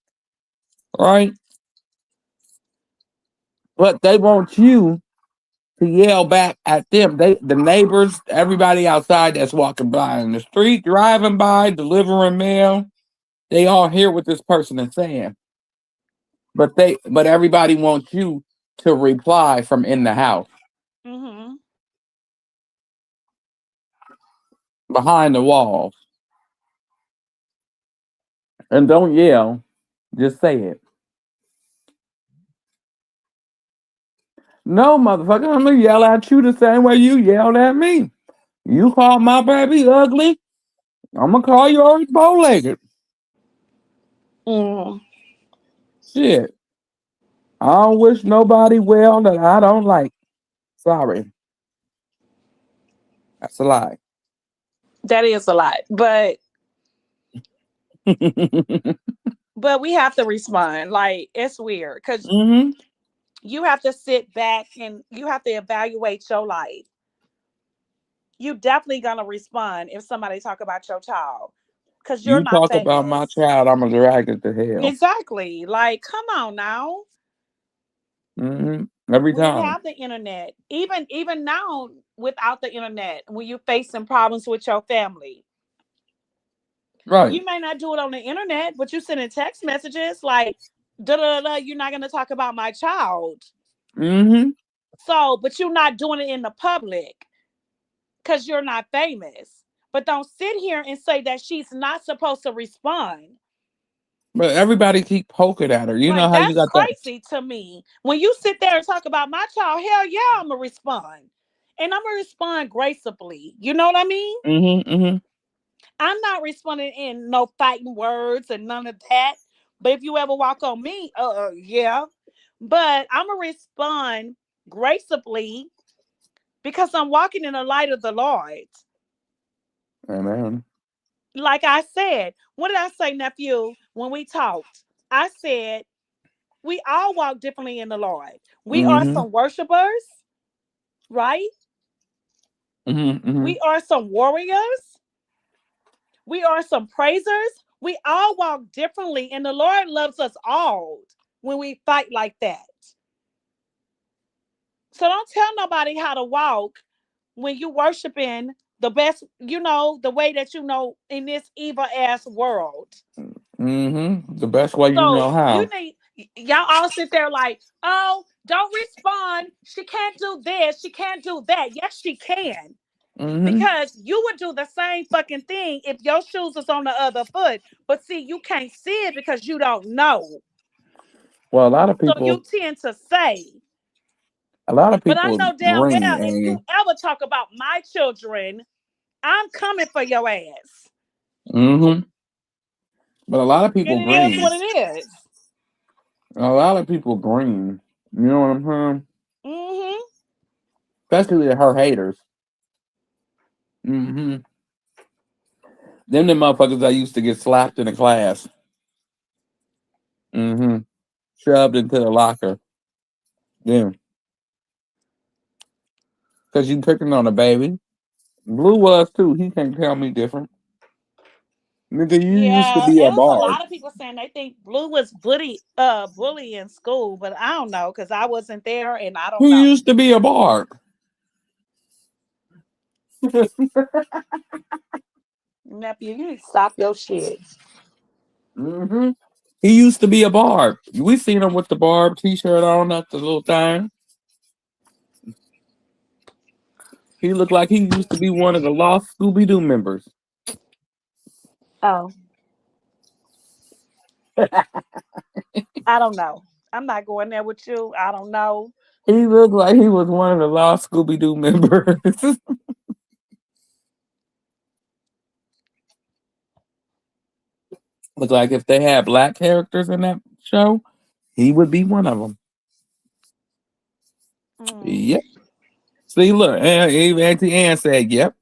right? But they want you to yell back at them. The neighbors, everybody outside that's walking by in the street, driving by, delivering mail, they all hear what this person is saying. But everybody wants you to reply from in the house, Mm-hmm. behind the walls. And don't yell, just say it. No, motherfucker, I'm gonna yell at you the same way you yelled at me. You call my baby ugly, I'm gonna call yours bow legged. Mm. Shit. I don't wish nobody well that I don't like. Sorry. That's a lie. That is a lot. Hmm. But we have to respond. Like it's weird because you have to sit back and you have to evaluate your life. You definitely gonna respond if somebody talk about your child because you're You not talk about my famous. child, I'm gonna drag it to hell. Exactly. Like, come on now. Every We time. have the internet. Even now, without the internet, when you're facing problems with your family, Right. you may not do it on the internet, but you sending text messages like, da da da. You're not gonna talk about my child. Hmm. So, but you're not doing it in the public because you're not famous. But don't sit here and say that she's not supposed to respond. But everybody keep poking at her. You know Like, how you that's got that. crazy to me. When you sit there and talk about my child, hell yeah, I'm going to respond. And I'm going to respond gracefully. You know what I mean? Mm-hmm. I'm not responding in no fighting words and none of that. But if you ever walk on me, yeah. But I'm going to respond gracefully because I'm walking in the light of the Lord. Amen. Like I said, what did I say, nephew, when we talked? I said, we all walk differently in the Lord. We are Mm-hmm. some worshipers, right? Mm-hmm. We are some warriors. We are some praisers. We all walk differently, and the Lord loves us all when we fight like that. So don't tell nobody how to walk when you worshiping the best, the way that you know in this evil ass world. Mm-hmm. The best way you So know you how. need y'all all sit there like, oh, don't respond. She can't do this. She can't do that. Yes, she can. Mm-hmm. Because you would do the same fucking thing if your shoes was on the other foot. But see, you can't see it because you don't know. Well, a lot of So you people, tend to say. a lot of But I people know damn green, well if you Amy. ever talk about my children, I'm coming for your ass. Mm-hmm. But a lot of And people it is green. what it is. A lot of people green. You know what I'm saying? Mm-hmm. Especially her haters. Mm-hmm. Them the motherfuckers that used to get slapped in the class. Mm-hmm. Shoved into the locker. Yeah. Because you picking on a baby. Blue was too. He can't tell me different. Nigga, you used to Yeah, be it a was a bard. lot of people saying they think Blue was bully in school, but I don't know because I wasn't there and I don't He know. used to be a bard. Nephew, you need to stop your shit. Mm-hmm. He used to be a barb. We seen him with the barb t-shirt on at the little time. He looked like he used to be one of the lost Scooby Doo members. Oh, I don't know. I'm not going there with you. I don't know. He looked like he was one of the lost Scooby Doo members. Look like if they had black characters in that show, he would be one of them. Mm. Yep. See, look, and Auntie Ann said, "Yep."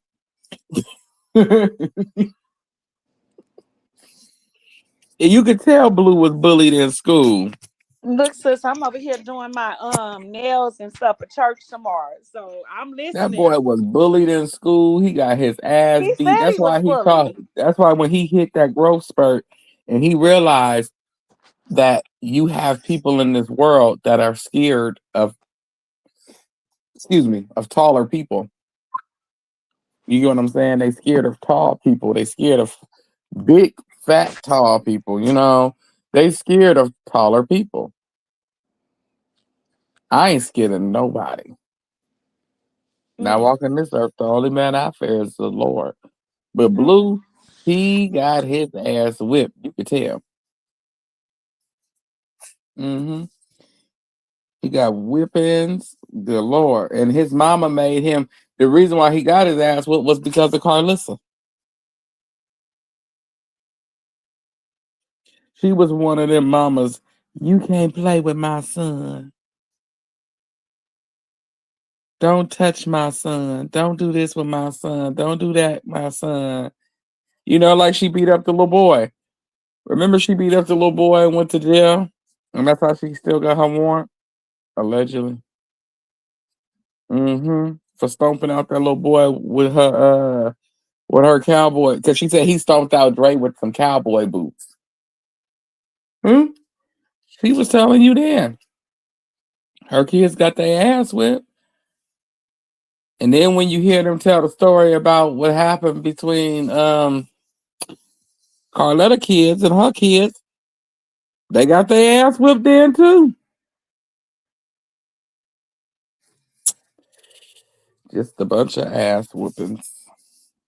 You could tell Blue was bullied in school. Look, sis, I'm over here doing my nails and stuff for church tomorrow, so I'm That listening. boy was bullied in school. He got his ass He beat. said That's he was why he caught. bullied. That's why when he hit that growth spurt, and he realized that you have people in this world that are scared of, excuse me, of taller people. You get what I'm saying? They scared of tall people. They scared of big, fat, tall people. You know, they scared of taller people. I ain't scared of nobody. Now Mm. walking this earth, the only man I fear is the Lord. But Mm. Blue, he got his ass whipped. You could tell. Hmm. He got whippings galore, and his mama made him. The reason why he got his ass whipped was because of Carlissa. She was one of them mamas. You can't play with my son. Don't touch my son. Don't do this with my son. Don't do that, my son. You know, like she beat up the little boy. Remember, she beat up the little boy and went to jail, and that's how she still got her warrant, allegedly. For stomping out that little boy with her cowboy, because she said he stomped out Dre with some cowboy boots. Hmm? She was telling you then. Her kids got their ass whipped. And then when you hear them tell the story about what happened between Carletta kids and her kids, they got their ass whipped then too. Just a bunch of ass whoopings.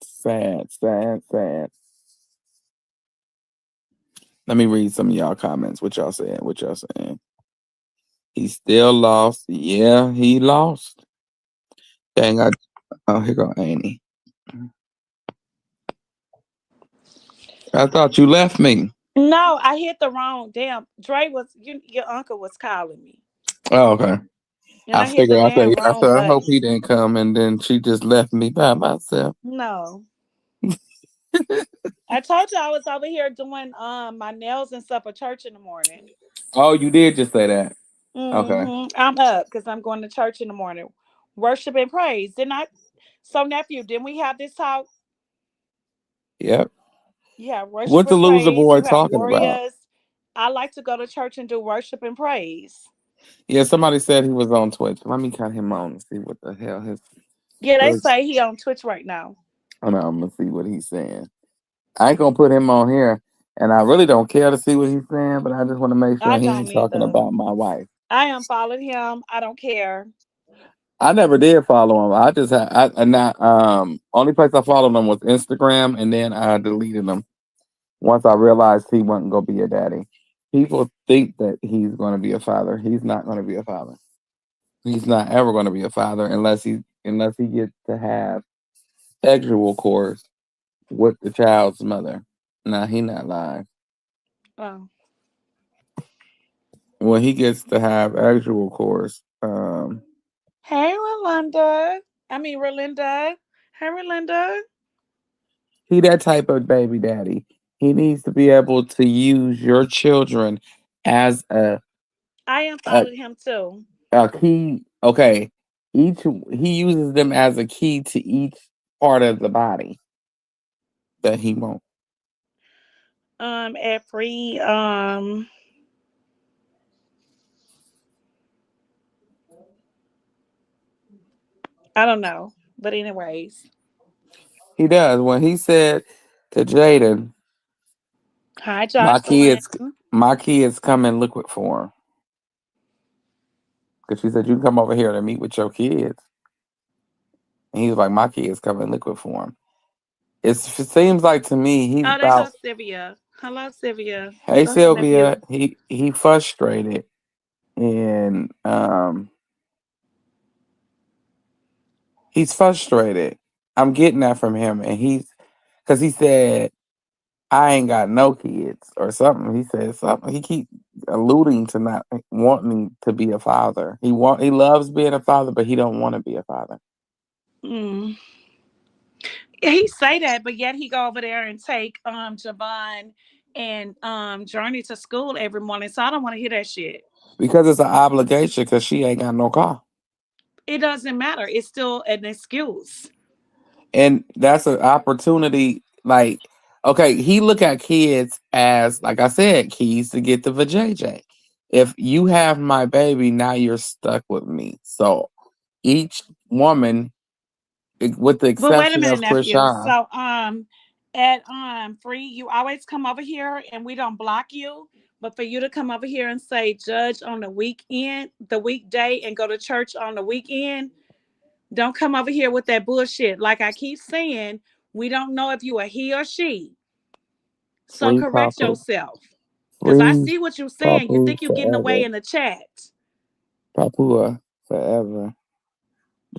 Sad, sad, sad. Let me read some of y'all comments. What y'all saying? What y'all saying? He still lost. Yeah, he lost. Dang, oh, here go Annie. I thought you left me. No, I hit the wrong. Damn, Dre was your uncle was calling me, Oh, okay. and I I hit the figured. damn I wrong said, I hope he button. didn't come, and then she just left me by myself. No, I told you I was over here doing my nails and stuff for church in the morning. Oh, you did just say that. Okay. I'm up because I'm going to church in the morning. Worship and praise. Didn't I? So nephew, didn't we have this talk? Yep. You have worship What's the and loser praise. boy You have talking about? warriors. I like to go to church and do worship and praise. Yeah, somebody said he was on Twitch. Let me cut him on and see what the hell his. Yeah, they His say he on Twitch right now. I'm gonna see what he's saying. I ain't gonna put him on here, and I really don't care to see what he's saying, but I just want to make sure I he ain't don't talking either. about my wife. I am following him. I don't care. I never did follow him. I just had I and not only place I followed him was Instagram, and then I deleted him once I realized he wasn't gonna be a daddy. People think that he's gonna be a father. He's not gonna be a father. He's not ever gonna be a father unless he gets to have sexual course with the child's mother. Nah, he not lying. Oh. When he gets to have actual course, Hey, Rolinda. I mean, Rolinda. Hey, Rolinda. he that type of baby daddy. He needs to be able to use your children as I am a, following him too. a key. Okay, each he uses them as a key to each part of the body that he won't. At free, I don't know. But anyways. He does. When he said to Jaden, Hi, "My Jocelyn. kids, my kids come in liquid form," because she said you can come over here to meet with your kids, and he was like, "My kids come in liquid form." It seems like to me he's Oh, there about. goes Sylvia. Hello, Sylvia. Hey Go ahead, Sylvia, nephew. he frustrated and he's frustrated. I'm getting that from him, and he's because he said I ain't got no kids or something. He said something. He keep alluding to not wanting to be a father. He loves being a father, but he don't want to be a father Mm. He say that, but yet he go over there and take Javon and Journey to school every morning. So I don't want to hear that shit. because it's an obligation. Because she ain't got no car. It doesn't matter. It's still an excuse. And that's an opportunity. Like, okay, he look at kids as, like I said, keys to get the vajayjay. If you have my baby, now you're stuck with me. So each woman, with the But wait a exception minute, of nephew. Krishan, So at free, you always come over here and we don't block you. But for you to come over here and say judge on the weekend, the weekday, and go to church on the weekend, don't come over here with that bullshit. Like I keep saying, we don't know if you are he or she. So free correct Papa, yourself. Because I free see what you're saying. You Papu think you're getting away forever, in the chat. Papua forever.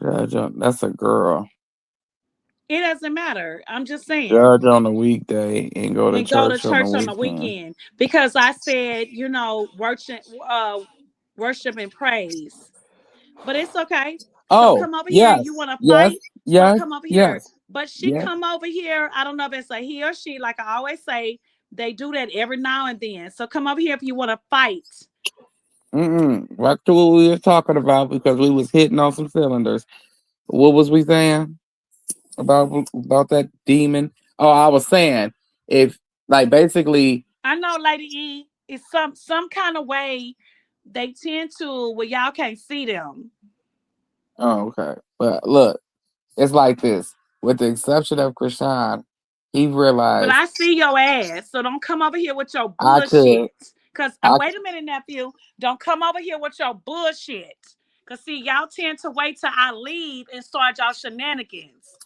That's a girl. It doesn't matter. I'm just saying. Judge on the weekday and go to And go to church on the church on the weekend. weekend. Because I said, worship and praise. But it's okay. So Oh come over here. You yes, want to yes, fight? So yes, come over here. yes, But she yes. come over here. I don't know if it's a he or she. Like I always say, they do that every now and then. So come over here if you want to fight. Back to what we were talking about because we was hitting on some cylinders. What was we saying about that demon? Oh, I was saying if like basically. I know Lady E is some kind of way they tend to where y'all can't see them. Oh, okay. But look, it's like this. With the exception of Krishan, he But realized I see your ass, so don't come over here with your I could. bullshit. Cause I wait a minute, nephew, don't come over here with your bullshit. Cause see, y'all tend to wait till I leave and start y'all shenanigans.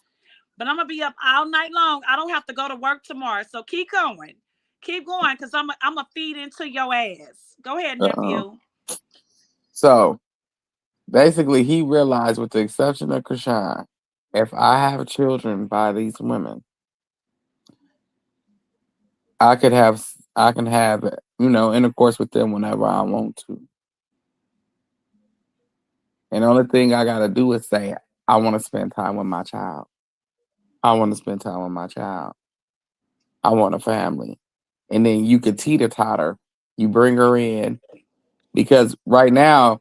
But I'm gonna be up all night long. I don't have to go to work tomorrow. So keep going. Keep going, because I'm gonna feed into your ass. Go ahead, Uh-uh. nephew. So basically, he realized, with the exception of Chrisean, if I have children by these women, I can have intercourse with them whenever I want to. And the only thing I gotta do is say, I want to spend time with my child. I want to spend time with my child. I want a family. And then you could teeter totter. You bring her in, because right now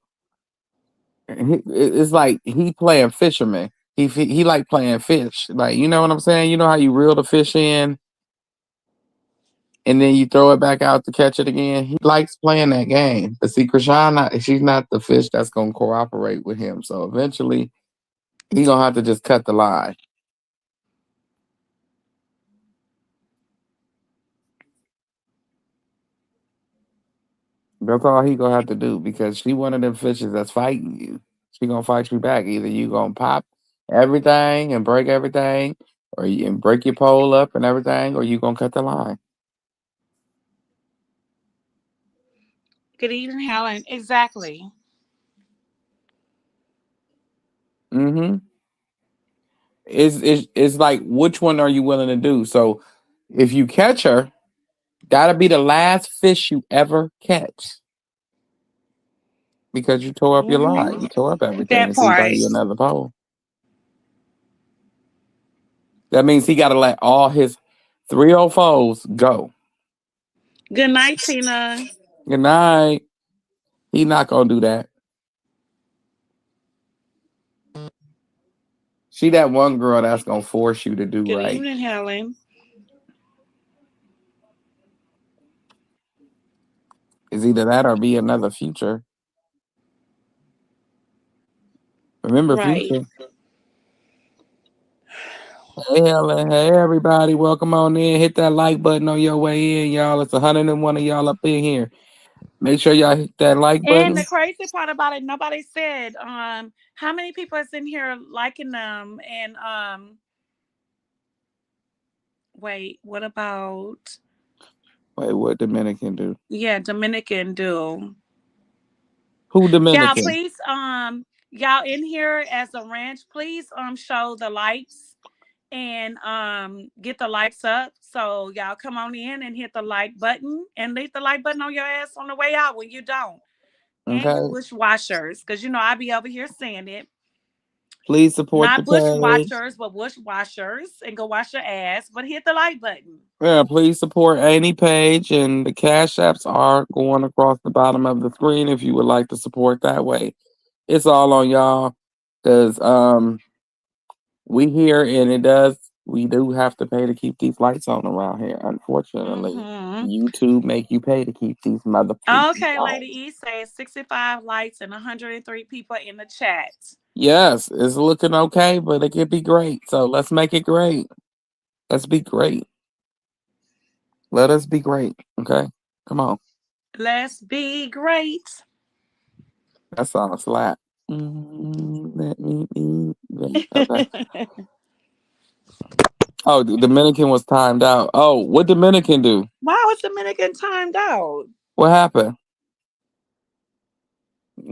it's like he playing fisherman. He like playing fish. Like, you know what I'm saying? You know how you reel the fish in and then you throw it back out to catch it again? He likes playing that game. But see, Krishan, she's not the fish that's gonna cooperate with him. So eventually he gonna have to just cut the line. That's all he gonna have to do, because she one of them fishes that's fighting you. She gonna fight you back. Either you gonna pop everything and break everything, or you and break your pole up and everything, or you gonna cut the line. Good evening, Helen. Exactly. Mm-hmm. It's like, which one are you willing to do? So if you catch her, gotta be the last fish you ever catch, because you tore up your line. You tore up everything. That So you buy part. you another pole. That means he gotta let all his 304s go. Good night, Tina. Good night. He not gonna do that. She that one girl that's gonna force you to do Good right. evening, Helen. It's either that or be another Future. Remember Right. Future? Hey Helen, hey everybody, welcome on in. Hit that like button on your way in, y'all. It's 101 of y'all up in here. Make sure y'all hit that like And button. the crazy part about it, nobody said how many people is in here liking them. And wait, what about, Wait, what Dominican do? yeah, Dominican do. Who Y'all, Dominican? please, y'all in here as a ranch, please show the likes and get the likes up. So y'all come on in and hit the like button, and leave the like button on your ass on the way out when you don't. And you Okay. bushwashers, because you know I be over here saying it. Please support the Not page. bushwatchers, but bushwashers, and go wash your ass. But hit the like button. Yeah, please support Amy Page, and the cash apps are going across the bottom of the screen if you would like to support that way. It's all on y'all, because we here, and we do have to pay to keep these lights on around here. Unfortunately, Mm-hmm. YouTube make you pay to keep these mother freaking Okay, on. Lady E says 65 likes and 103 people in the chat. Yes, it's looking okay, but it could be great. So let's make it great. Let's be great. Let us be great. Okay, come on. Let's be great. That song slap. Let me be great. Okay. Oh, the Dominican was timed out. Oh, what Dominican do? Why was Dominican timed out? What happened?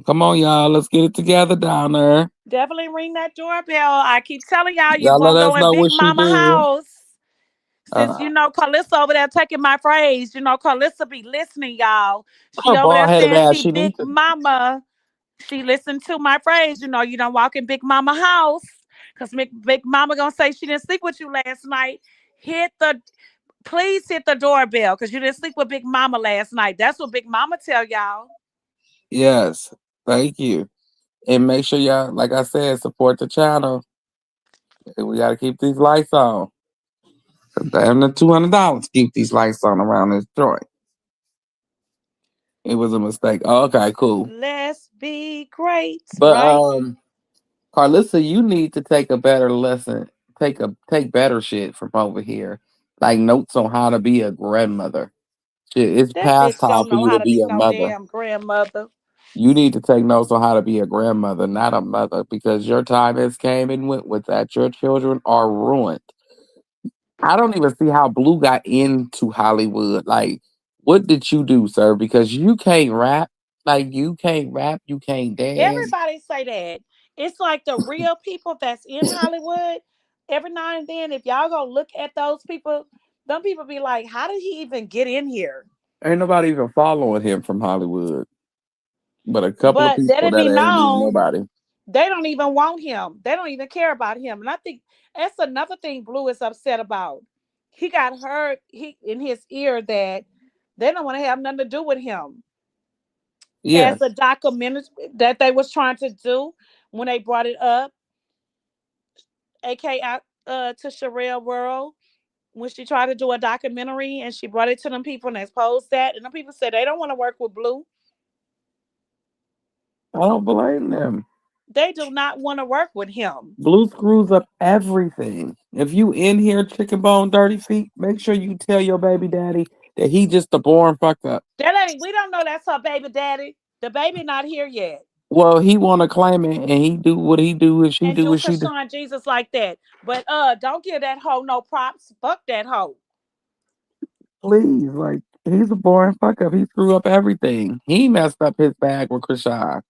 Come on, y'all. Let's get it together down there. Definitely ring that doorbell. I keep telling y'all, you Y'all let won't us go in know Big what she Mama did. house. Since Uh, you know Carlissa over there taking my phrase, you know Carlissa be listening, y'all. She her over there bald headed saying ass, she she Big needs to. Mama. She listened to my phrase. You don't walk in Big Mama house, because Big Mama gonna say she didn't sleep with you last night. Please hit the doorbell, because you didn't sleep with Big Mama last night. That's what Big Mama tell y'all. Yes, thank you. And make sure y'all, like I said, support the channel. We got to keep these lights on. Damn the $200 to keep these lights on around this joint. It was a mistake. Oh, okay, cool. Let's be great, But right? Carlissa, you need to take a better lesson. Take better shit from over here. Like notes on how to be a grandmother. Shit, it's That past bitch time don't for know you how to to be be a no mother. damn grandmother. You need to take notes on how to be a grandmother, not a mother, because your time has came and went with that. Your children are ruined. I don't even see how Blue got into Hollywood. Like, what did you do, sir? Because you can't rap. Like, you can't rap. You can't dance. Everybody say that. It's like the real people that's in Hollywood. Every now and then, if y'all go look at those people, them people be like, "How did he even get in here?" Ain't nobody even following him from Hollywood, but a couple of But let people it that be ain't even known, nobody. they don't even want him. They don't even care about him. And I think that's another thing Blue is upset about. He got heard in his ear that they don't want to have nothing to do with him. Yeah, As a documentary that they was trying to do when they brought it up, aka to Sherelle World, when she tried to do a documentary and she brought it to them people and exposed that, and the people said they don't want to work with Blue. I don't blame them. They do not want to work with him. Blue screws up everything. If you in here chicken bone dirty feet, make sure you tell your baby daddy that he just a born fuck up. That ain't, we don't know that's her baby daddy. The baby not here yet. Well, he want to claim it, and he do what he do, and she And do do what she do. Chrisean Jesus like that. But don't give that hoe no props. Fuck that hoe. Please, like he's a boring fuck up. He screw up everything. He messed up his bag with Krishan.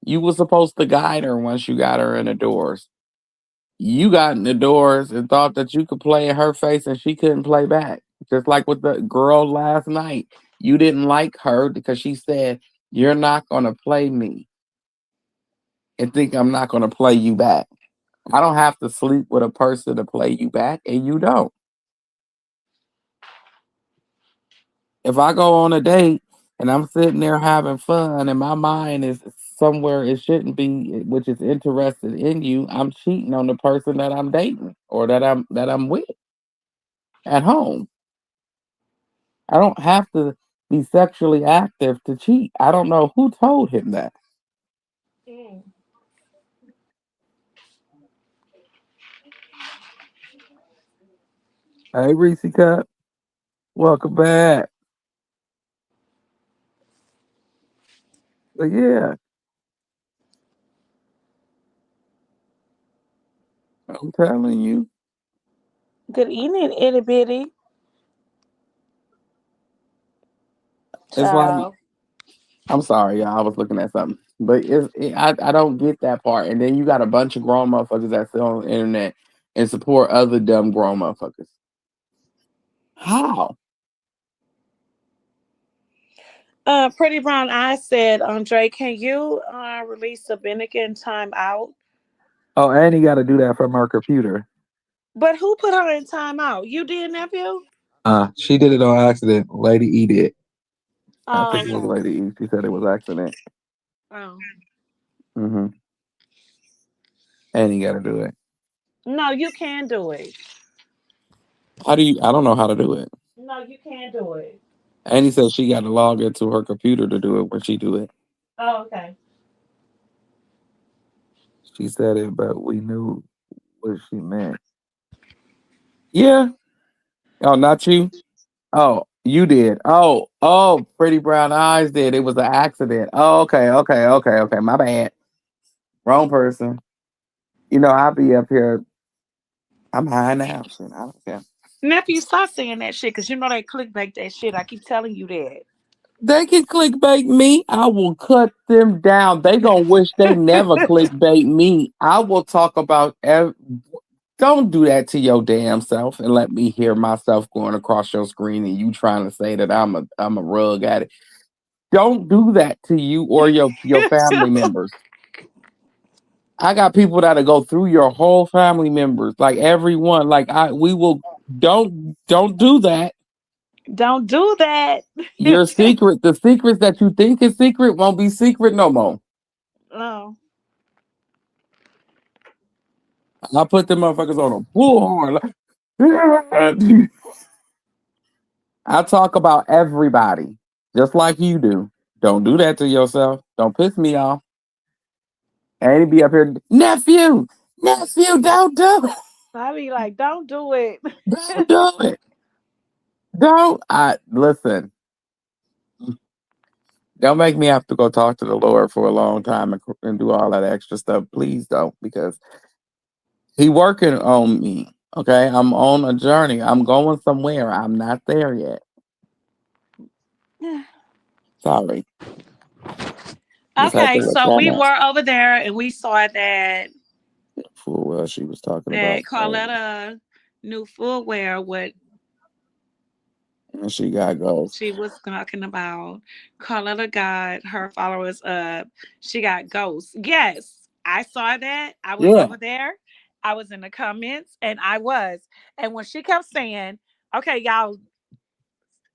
You was supposed to guide her once you got her in the doors. You got in the doors and thought that you could play in her face and she couldn't play back. Just like with the girl last night. You didn't like her because she said, "You're not gonna play me," and think I'm not gonna play you back. I don't have to sleep with a person to play you back, and you don't. If I go on a date and I'm sitting there having fun and my mind is somewhere it shouldn't be, which is interested in you, I'm cheating on the person that I'm dating or that I'm with at home. I don't have to be sexually active to cheat. I don't know who told him that. Mm. Hey, Reese Cup, welcome back. But yeah, I'm telling you, Good evening, itty bitty it's like child. I'm sorry, y'all. I was looking at something, but I don't get that part. And then you got a bunch of grown motherfuckers that sit on the internet and support other dumb grown motherfuckers. How? Pretty Brown Eyes said, Andre, can you release the Bennigan time out? Oh, and he got to do that from our computer. But who put her in time out? You did, nephew? She did it on accident. Lady E did. I Oh, think it was okay. Lady E. She said it was accident. Oh. Hmm. And he got to do it. No, you can do it. How do you? I don't know how to do it. No, you can do it. And he said she got to log into her computer to do it when she do it. Oh, okay. She said it, but we knew what she meant. Yeah. Oh, not you. Oh, you did. Oh, Pretty Brown Eyes did. It was an accident. Oh, okay. My bad. Wrong person. You know, I'll be up here. I'm high now. Shit, I don't care. Nephew, stop saying that shit because you know they clickbait that shit. I keep telling you They can clickbait me. I will cut them down. They gonna wish they never that. clickbait me. I will talk about. Don't do that to your damn self and let me hear myself going across your screen and you trying to say that I'm a rug addict. Don't do that to you or your family members. I got people that'll go through your whole family members, like everyone. Like we will don't do that. Don't do that. Your secret, the secrets that you think is secret won't be secret no more. Oh. I put them motherfuckers on a bullhorn. Like, I talk about everybody, just like you do. Don't do that to yourself. Don't piss me off. And he be up here, nephew, don't do it. I be like, don't do it. Don't do it. Don't. I listen. Don't make me have to go talk to the Lord for a long time and do all that extra stuff. Please don't, because He working on me. Okay, I'm on a journey. I'm going somewhere. I'm not there yet. Sorry, just had to Okay, let so that we out. were over there and we saw Full well, she was talking that about things, Carletta knew full well what and she got ghosts. she was talking about. Carletta got her followers up. She got ghosts. Yes, I saw that. I was Yeah. over there. I was in the comments and I was. And when she kept saying, okay, y'all,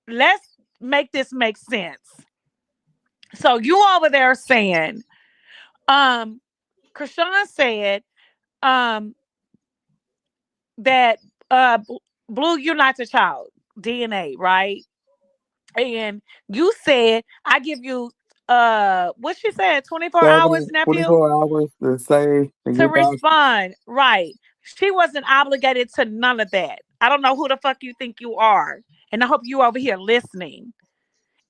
let's make this make sense. So you over there saying, um, Chrisean said, um, that Blue, you're not your child. DNA, right? And you said, I give you what she said, 24 hours, nephew, 24 hours to say to to get back. respond. Right. She wasn't obligated to none of that. I don't know who the fuck you think you are. And I hope you over here listening.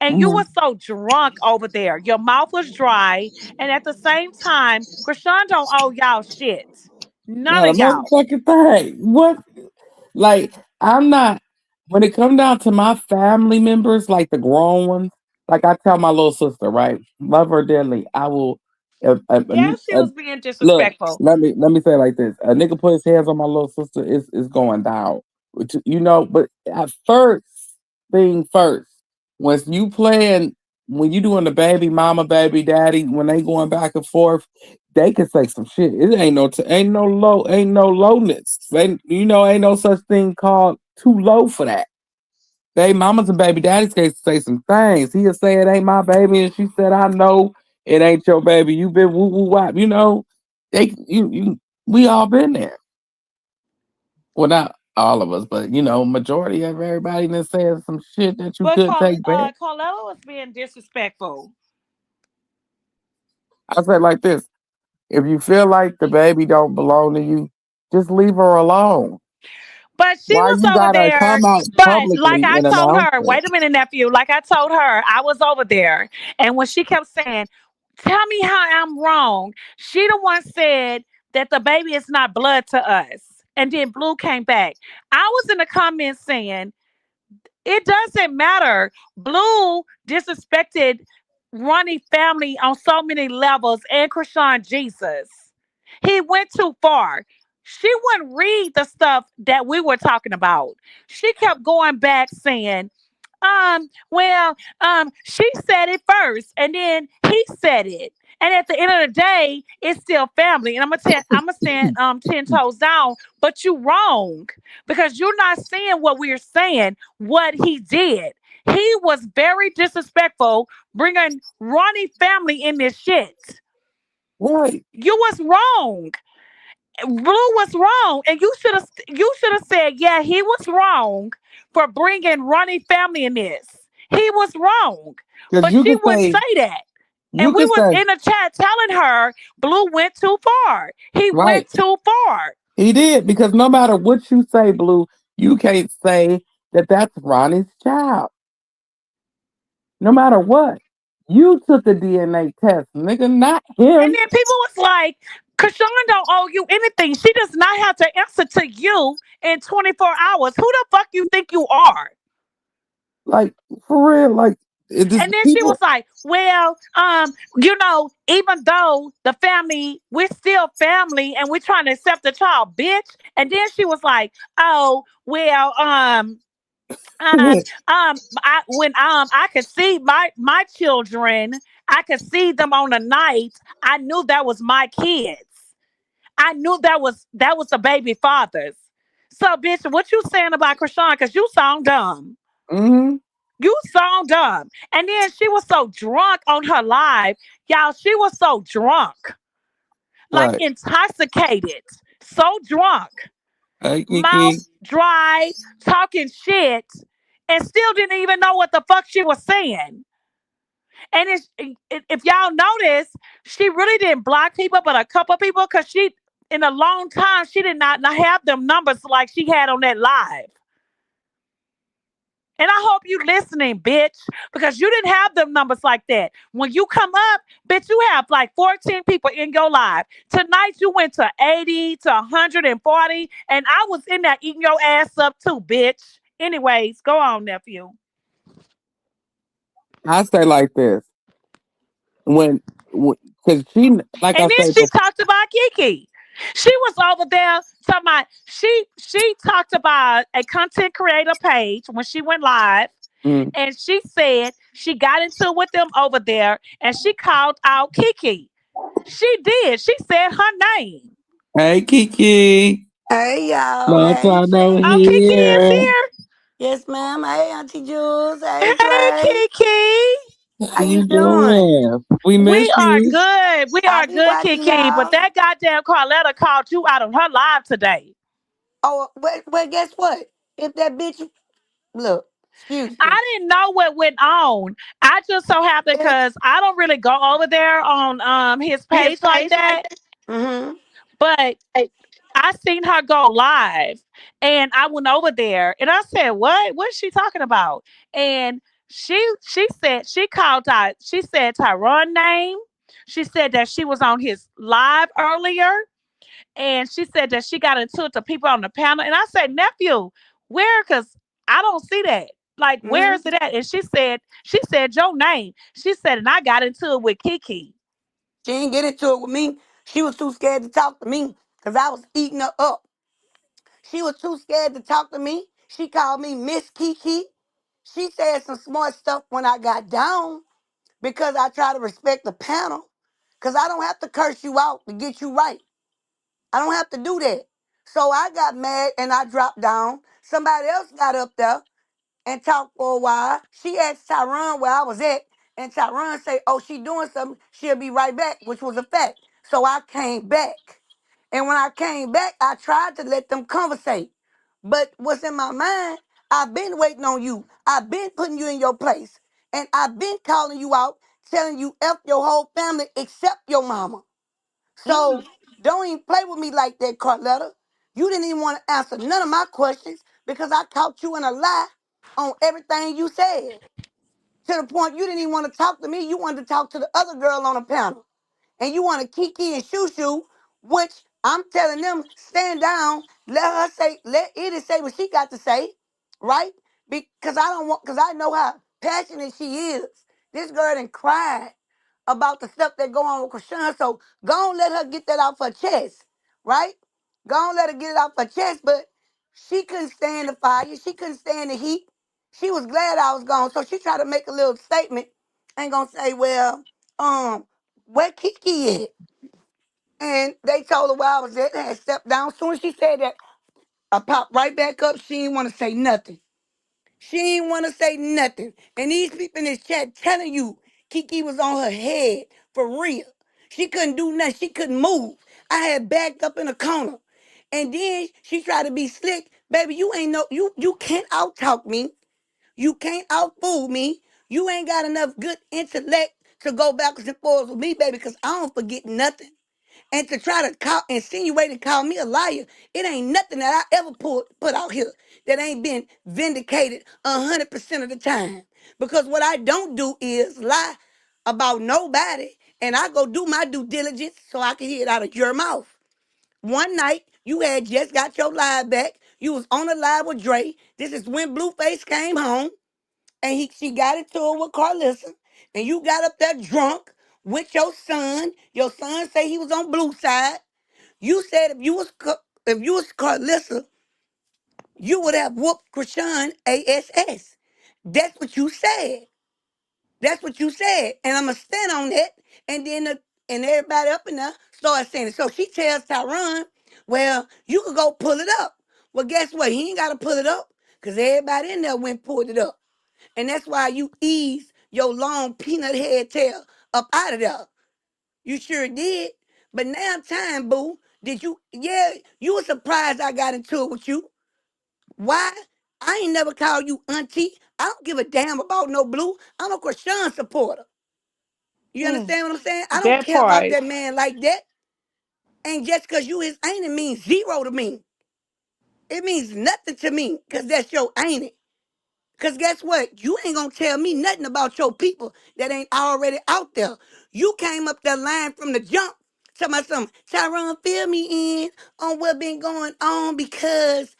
And you Hmm. were so drunk over there. Your mouth was dry. And at the same time, Chrisean don't owe y'all shit. None Not a of y'all. motherfucking thing. What? Like, I'm not. When it come down to my family members, like the grown ones, like I tell my little sister, right, love her dearly. I will. If, if, Yeah, she if, was being look, disrespectful. let me say it like this: a nigga put his hands on my little sister, is going down. But at first, thing first, once you playing, when you doing the baby mama, baby daddy, when they going back and forth, they can say some shit. It ain't no lowness. Ain't no such thing called too low for that. They mamas and baby daddies can say some things. He'll say it ain't my baby, and she said, I know it ain't your baby. You been woo woo wop. They we all been there. Well, not all of us, but majority of everybody that said some shit that you But couldn't take back. Carlella was being disrespectful. I said like this: if you feel like the baby don't belong to you, just leave her alone. But she Why was you over gotta there. come out But like publicly I and told announce her, it? wait a minute, nephew. Like I told her, I was over there. And when she kept saying, tell me how I'm wrong, she the one said that the baby is not blood to us. And then Blue came back. I was in the comments saying, it doesn't matter. Blue disrespected Ronnie family on so many levels and Chrisean Jesus. He went too far. She wouldn't read the stuff that we were talking about. She kept going back saying, she said it first and then he said it. And at the end of the day, it's still family. And I'm gonna stand 10 toes down, but you wrong because you're not saying what we're saying, what he did. He was very disrespectful, bringing Ronnie family in this shit. Right. You was wrong. Blue was wrong, and you should have said, yeah, he was wrong for bringing Ronnie family in this. He was wrong, Because but she wouldn't say that. you And we could was say, in the chat telling her Blue went too far. He right. went too far. He did, because no matter what you say, Blue, you can't say that that's Ronnie's child. No matter what. You took the DNA test, nigga, not And him. then people was like, Krishan don't owe you anything. She does not have to answer to you in 24 hours. Who the fuck you think you are? Like, for real, like, it just And then she was people. like, well, even though the family, we're still family and we're trying to accept the child, bitch. And then she was like, oh, well, I could see my children, I could see them on the night. I knew that was my kids. I knew that was the baby fathers. So, bitch, what you saying about Krishan? Because you sound dumb. Hmm. You sound dumb. And then she was so drunk on her live. Y'all, she was so drunk, like Right. intoxicated, so drunk, Hey, mouth Kiki. dry, talking shit, and still didn't even know what the fuck she was saying. And if y'all notice, she really didn't block people, but a couple people, because in a long time, she did not have them numbers like she had on that live. And I hope you listening, bitch, because you didn't have them numbers like that. When you come up, bitch, you have like 14 people in your live. Tonight you went to 80 to 140, and I was in there eating your ass up too, bitch. Anyways, go on, nephew. I say like this when, because she, like I And then say, she talked about Kiki. She was over there talking about she talked about a content creator page when she went live, mm, and she said she got into it with them over there, and she called out Kiki. She did. She said her name. hey Kiki, Hey y'all, long hey time no Oh, Kiki Shay. is hear. here. Yes, ma'am. Hey, Auntie Jules. Hey, Hey, Dre. Kiki. How How you you doing? doing? We We miss are you. good. We I are be good, watching Kiki. But y'all. that goddamn Carletta called you out on her live today. Oh, well, guess what? If that bitch, look, excuse me. I didn't know what went on. I just so happened If because I don't really go over there on his his page like page like that. that. Mm-hmm. But I seen her go live, and I went over there and I said, "What? What's she talking about?" And she said she called out. She said Tyron name. She said that she was on his live earlier, and she said that she got into it to people on the panel. And I said, "Nephew, where? Because I don't see that. Like, where Mm-hmm. is it at?" And she said your name. She said, and I got into it with Kiki. She didn't get into it with me. She was too scared to talk to me because I was eating her up. She was too scared to talk to me. She called me Miss Kiki. She said some smart stuff when I got down, because I try to respect the panel. Because I don't have to curse you out to get you right. I don't have to do that. So I got mad and I dropped down. Somebody else got up there and talked for a while. She asked Tyron where I was at, and Tyron said, "Oh, she doing something. She'll be right back," which was a fact. So I came back. And when I came back, I tried to let them conversate. But what's in my mind, I've been waiting on you. I've been putting you in your place. And I've been calling you out, telling you F your whole family except your mama. So Mm, don't even play with me like that, Carletta. You didn't even want to answer none of my questions because I caught you in a lie on everything you said. To the point you didn't even want to talk to me. You wanted to talk to the other girl on the panel. And you want to Kiki and Shoo Shoo, which I'm telling them, stand down, let Edith say what she got to say, right? Because because I know how passionate she is. This girl done cried about the stuff that go on with Chrisean. So go on, let her get that off her chest, right? Go on, let her get it off her chest. But she couldn't stand the fire. She couldn't stand the heat. She was glad I was gone. So she tried to make a little statement and gonna say, well, where Kiki at? And they told her where I was at. I had stepped down. As soon as she said that, I popped right back up. She didn't want to say nothing. She didn't want to say nothing. And these people in this chat telling you Kiki was on her head for real. She couldn't do nothing. She couldn't move. I had backed up in a corner. And then she tried to be slick. Baby, you ain't no, you can't out talk me. You can't out fool me. You ain't got enough good intellect to go backwards and forwards with me, baby, because I don't forget nothing. And to try to insinuate and call me a liar, it ain't nothing that I ever put out here that ain't been vindicated 100% of the time. Because what I don't do is lie about nobody, and I go do my due diligence so I can hear it out of your mouth. One night, you had just got your live back. You was on the live with Dre. This is when Blueface came home, and she got into it with Carlissa, and you got up there drunk with your son. Your son say he was on Blue side. You said if you was Carlissa, you would have whooped Krishan ass. That's what you said. That's what you said, and I'ma stand on that. And then and everybody up in there started saying it. So she tells Tyron, "Well, you could go pull it up." Well, guess what? He ain't got to pull it up because everybody in there went and pulled it up. And that's why you ease your long peanut head tail up out of there. You sure did. But now time, boo. Did you? Yeah, you were surprised I got into it with you. Why? I ain't never called you auntie. I don't give a damn about no blue. I'm a Krishan supporter. You mm, understand what I'm saying? I don't that care about part. that man like that. And just because you his ain't, it means zero to me. It means nothing to me because that's your ain't it. Cause guess what? You ain't gonna tell me nothing about your people that ain't already out there. You came up that line from the jump. Tell me something. Tyrone, fill me in on what been going on because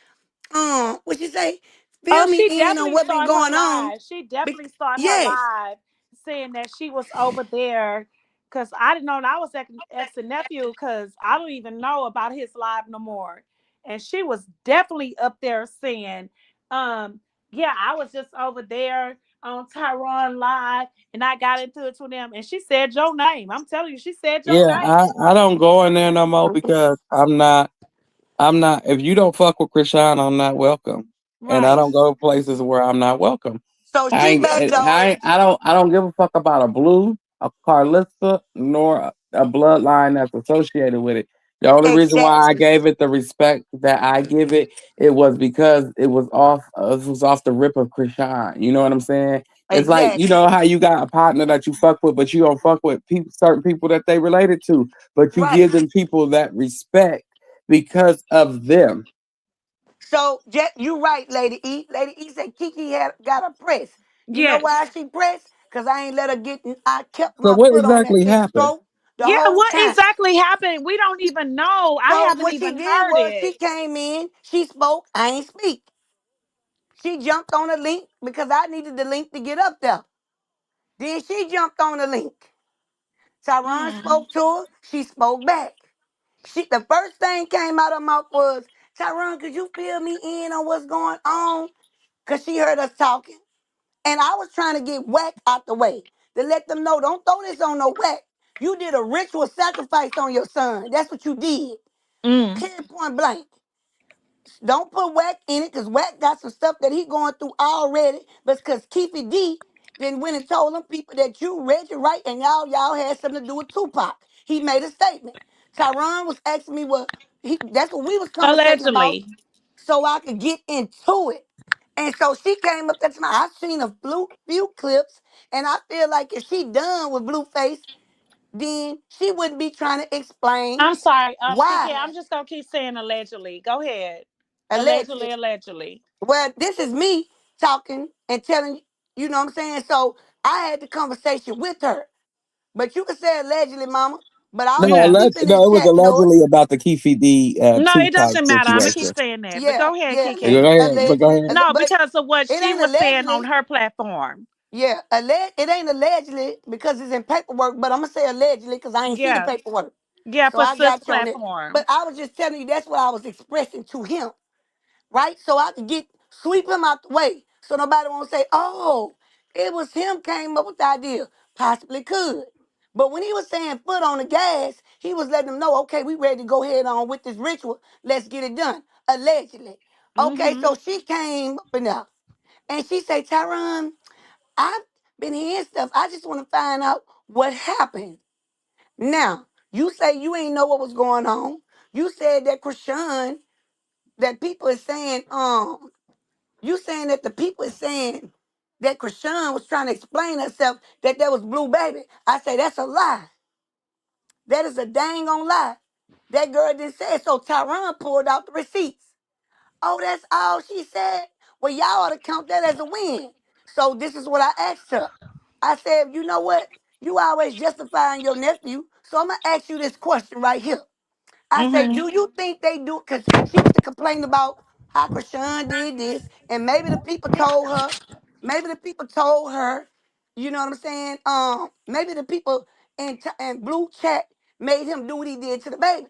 what you say? Fill Oh, me she in on definitely what been started her going on. live. She definitely started her Yes, live saying that she was over there because I didn't know I was exing nephew because I don't even know about his live no more. And she was definitely up there saying, um, yeah, I was just over there on Tyrone live and I got into it with them. And she said your name. I'm telling you, she said your Yeah, name. I don't go in there no more because I'm not. If you don't fuck with Chrisean, I'm not welcome, and I Right. don't go places where I'm not welcome. so I she aing- must I go. ain't- I don't give a fuck about a blue, a Carlissa, nor a bloodline that's associated with it. The only reason why I Exactly. gave it the respect that I give it, it was because it was off the rip of Krishan. You know what I'm saying? It's like you Exactly. know how you got a partner that you fuck with, but you don't fuck with people, certain people that they related to, but you Right. give them people that respect because of them. So you right, Lady E. Lady E said Kiki had got a press. You know Yes. why she pressed? Cause I ain't let her get. I kept So my what foot on that exactly pig's happened? throat the Yeah, whole what time. exactly happened? We don't even know. I So haven't what she even did heard was she it. came in, she spoke, I ain't speak. She jumped on the link because I needed the link to get up there. Then she jumped on the link. Tyron Mm. spoke to her, she spoke back. The first thing came out of her mouth was, Tyron, could you fill me in on what's going on? Cause she heard us talking. And I was trying to get whack out the way to let them know, don't throw this on no whack. You did a ritual sacrifice on your son. That's what you did. Mm. Period, point blank. Don't put whack in it because whack got some stuff that he going through already. But because Keefy D then went and told them people that you read your right and y'all had something to do with Tupac. He made a statement. Tyron was asking me what that's what we was conversating about Allegedly. so I could get into it. And so she came up. That's my. I've seen a few clips, and I feel like if she done with Blueface, then she wouldn't be trying to explain I'm sorry. Kiki, why I'm just gonna keep saying allegedly. Go ahead. allegedly. Allegedly, allegedly. Well, this is me talking and telling you. You know what I'm saying? So I had the conversation with her, but you can say allegedly, Mama. But all No, you Yeah. people in no, this it was chat know it. allegedly about the Keefe D No, it Tupac doesn't matter. I'm gonna keep situation. saying that. But Yeah, go ahead, yeah, Go Kiki. ahead, but go allegedly. ahead. No, But because of what it she ain't was saying on allegedly. her platform. Yeah, it ain't allegedly because it's in paperwork, but I'm gonna say allegedly because I ain't see the Yeah. paperwork. Yeah, So for I sis got you on it. But platform. I was just telling you that's what I was expressing to him, right? So I could get sweep him out the way. So nobody won't say, oh, it was him came up with the idea. Possibly could. But when he was saying foot on the gas, he was letting them know, okay, we ready to go ahead on with this ritual. Let's get it done. Allegedly. Okay, Mm-hmm. so she came up enough. And she said, Tyron, I've been hearing stuff. I just want to find out what happened. Now, you say you ain't know what was going on. You said that Krishan, that people is saying, you saying that the people is saying that Krishan was trying to explain herself that there was blue baby. I say that's a lie. That is a dang on lie. That girl didn't say it. So Tyron pulled out the receipts. Oh, that's all she said. Well, y'all ought to count that as a win. So this is what I asked her. I said, you know what? You always justifying your nephew. So I'm gonna ask you this question right here. I say, Mm-hmm. do you think they do? Because she used to complain about how Krishan did this, and maybe the people told her, maybe the people told her, you know what I'm saying? Maybe the people in Blue Chat made him do what he did to the baby.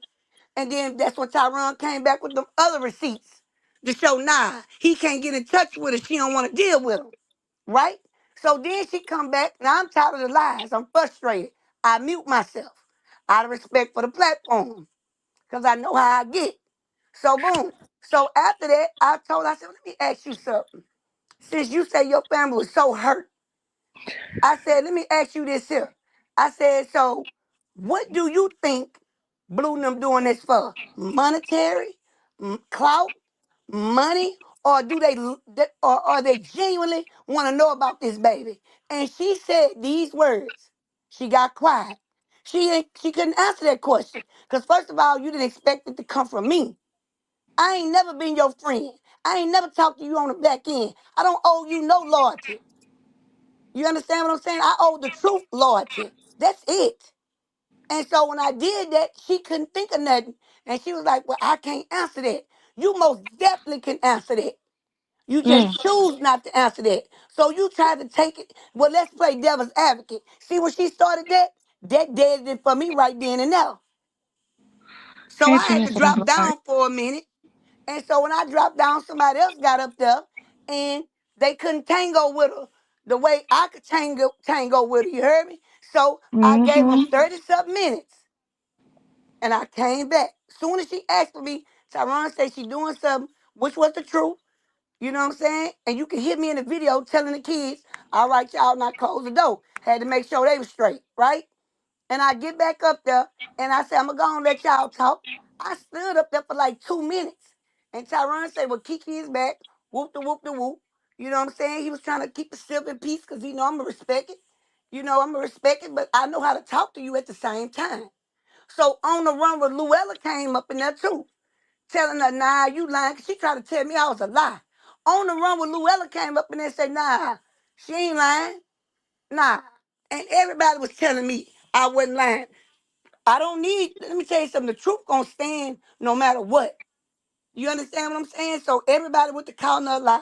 And then that's when Tyron came back with the other receipts to show, nah, he can't get in touch with her. She don't want to deal with him, right? So then she come back. Now I'm tired of the lies. I'm frustrated. I mute myself out of respect for the platform because I know how I get. So boom. So after that, I said, let me ask you something. Since you say your family was so hurt, I said, let me ask you this here. I said, so what do you think Blue and them doing this for? Monetary, clout, money, or or are they genuinely want to know about this baby? And she said these words. She got quiet. She couldn't answer that question because first of all, you didn't expect it to come from me. I ain't never been your friend. I ain't never talked to you on the back end. I don't owe you no loyalty. You understand what I'm saying? I owe the truth loyalty. That's it. And so when I did that, she couldn't think of nothing. And she was like, well, I can't answer that. You most definitely can answer that. You just Mm. choose not to answer that. So you try to take it. Well, let's play devil's advocate. See, when she started that, that did it for me right then and there. So I had to Adrian said I'm drop blocked. down for a minute. And so when I dropped down, somebody else got up there and they couldn't tango with her the way I could tango with her. You heard me? So I gave her Mm-hmm. 30 something minutes and I came back. Soon as she asked for me, Tyron said she doing something, which was the truth. You know what I'm saying? And you can hear me in the video telling the kids, all right, y'all, not close the door. Had to make sure they were straight, right? And I get back up there and I said, I'm gonna go and let y'all talk. I stood up there for like 2 minutes. And Tyron said, well, Kiki is back. Whoop the whoop the whoop. You know what I'm saying? He was trying to keep the civil peace because he know I'm gonna respect it. You know, I'm gonna respect it, but I know how to talk to you at the same time. So on the run with Luella came up in there too, telling her, nah, you lying. 'Cause she tried to tell me I was a lie. On the run with Luella came up in there and said, nah, she ain't lying. Nah. And everybody was telling me I wasn't lying. I don't need, let me tell you something, the truth gonna stand no matter what. You understand what I'm saying? So everybody went to calling her a lie.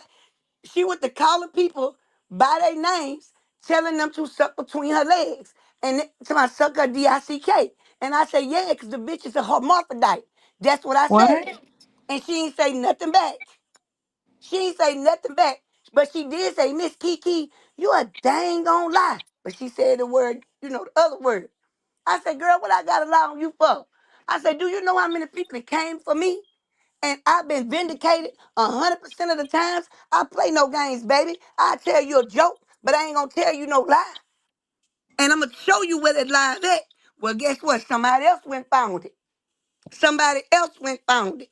She went to calling people by their names, telling them to suck between her legs. And to my sucker D-I-C-K. And I say, yeah, because the bitch is a hermaphrodite. That's what I What? said. And she ain't say nothing back. She ain't say nothing back. But she did say, Miss Kiki, you a dang on lie. But she said the word, the other word. I said, girl, what I got to lie on you for? I said, do you know how many people that came for me? And I've been vindicated 100% of the times. I play no games, baby. I tell you a joke, but I ain't gonna tell you no lie. And I'm gonna show you where that lie is at. Well, guess what? Somebody else went found it. Somebody else went found it.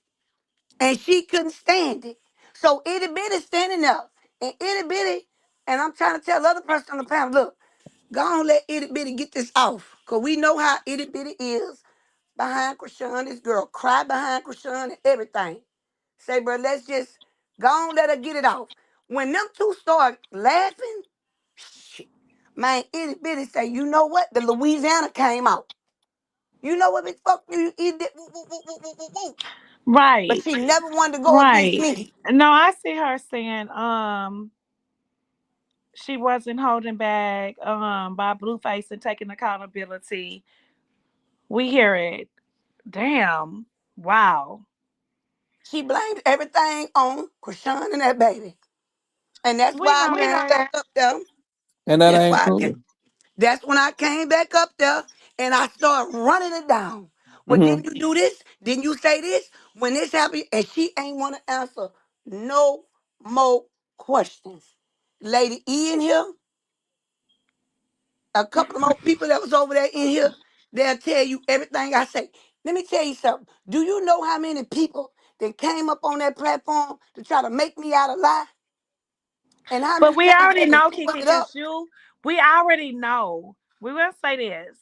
And she couldn't stand it. So itty bitty standing up. And itty bitty, and I'm trying to tell the other person on the panel, look, go on let itty bitty get this off. Cause we know how itty bitty is behind Chrisean. This girl cry behind Chrisean and everything. Say, bro, let's just go on, let her get it off. When them two start laughing, shit, man, itty bitty say, you know what? The Louisiana came out. You know what the fuck you eat it, woo, woo, woo, woo, woo, woo, woo. But Right. she never wanted to go against Right. me. No, I see her saying she wasn't holding back by Blueface and taking accountability. We hear it. Damn. Wow. She blamed everything on Chrisean and that baby. And that's We why I know came that. back up there. And that That's ain't why I cool. came. That's when I came back up there and I started running it down. Well, Hmm. didn't you do this? Didn't you say this? When this happened, and she ain't want to answer no more questions. Lady E in here, a couple of more people that was over there in here, they'll tell you everything I say. Let me tell you something. Do you know how many people that came up on that platform to try to make me out a lie? And how But many we times I already had to know, cover Kiki, it up? because we already know. We will say this.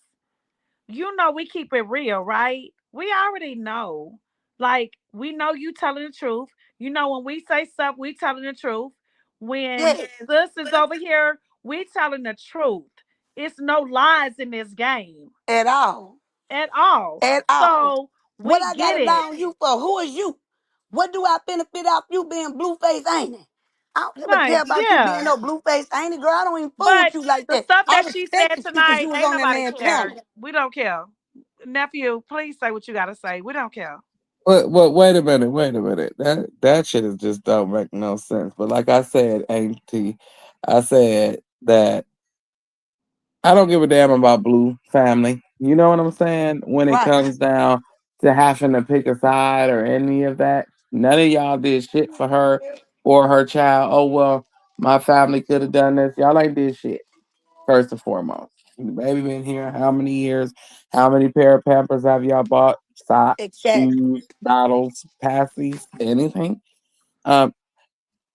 You know, we keep it real, right? We already know. Like, we know you telling the truth. You know, when we say stuff, we telling the truth. When Yes, sis is over here, we telling the truth. It's no lies in this game at all. at all. At all. So What we I get gotta it. lie on you for? Who is you? What do I benefit off you being Blueface, ain't it? I don't ever care Right, about you being yeah. no Blueface, ain't it, girl? I don't even fool But with you like the that. stuff I that she said respected you because tonight, you was ain't on that nobody man care. panel. We don't care. Nephew, please say what you gotta say. We don't care. But wait a minute, wait a minute. That shit is just don't make no sense. But like I said, Auntie, I said that I don't give a damn about Blue family. You know what I'm saying? When it Right. comes down to having to pick a side or any of that, none of y'all did shit for her or her child. Oh well, my family could have done this. Y'all ain't did shit. First and foremost, the baby been here how many years? How many pair of Pampers have y'all bought? Socks, Exactly. shoes, bottles, passies, anything? Um,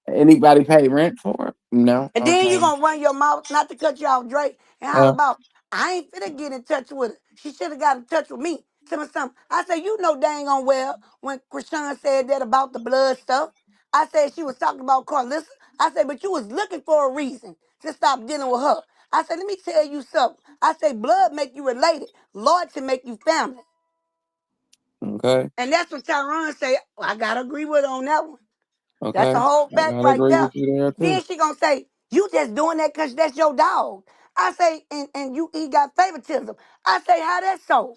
anybody pay rent for it? No. And then you Okay. gonna run your mouth, not to cut you off, Drake, and holler Uh, about, I ain't finna get in touch with her. She should have got in touch with me. Tell me something. I say, you know dang on well when Krishan said that about the blood stuff. I said she was talking about Carlissa. I said, but you was looking for a reason to stop dealing with her. I said, let me tell you something. I say, blood make you related. Lord to make you family. Okay. And that's what Tyron say. I gotta agree with her on that one. That's a Okay. whole I fact gotta right agree there. with you there too. Then she gonna say, you just doing that because that's your dog. I say, and you he got favoritism. I say, how that so?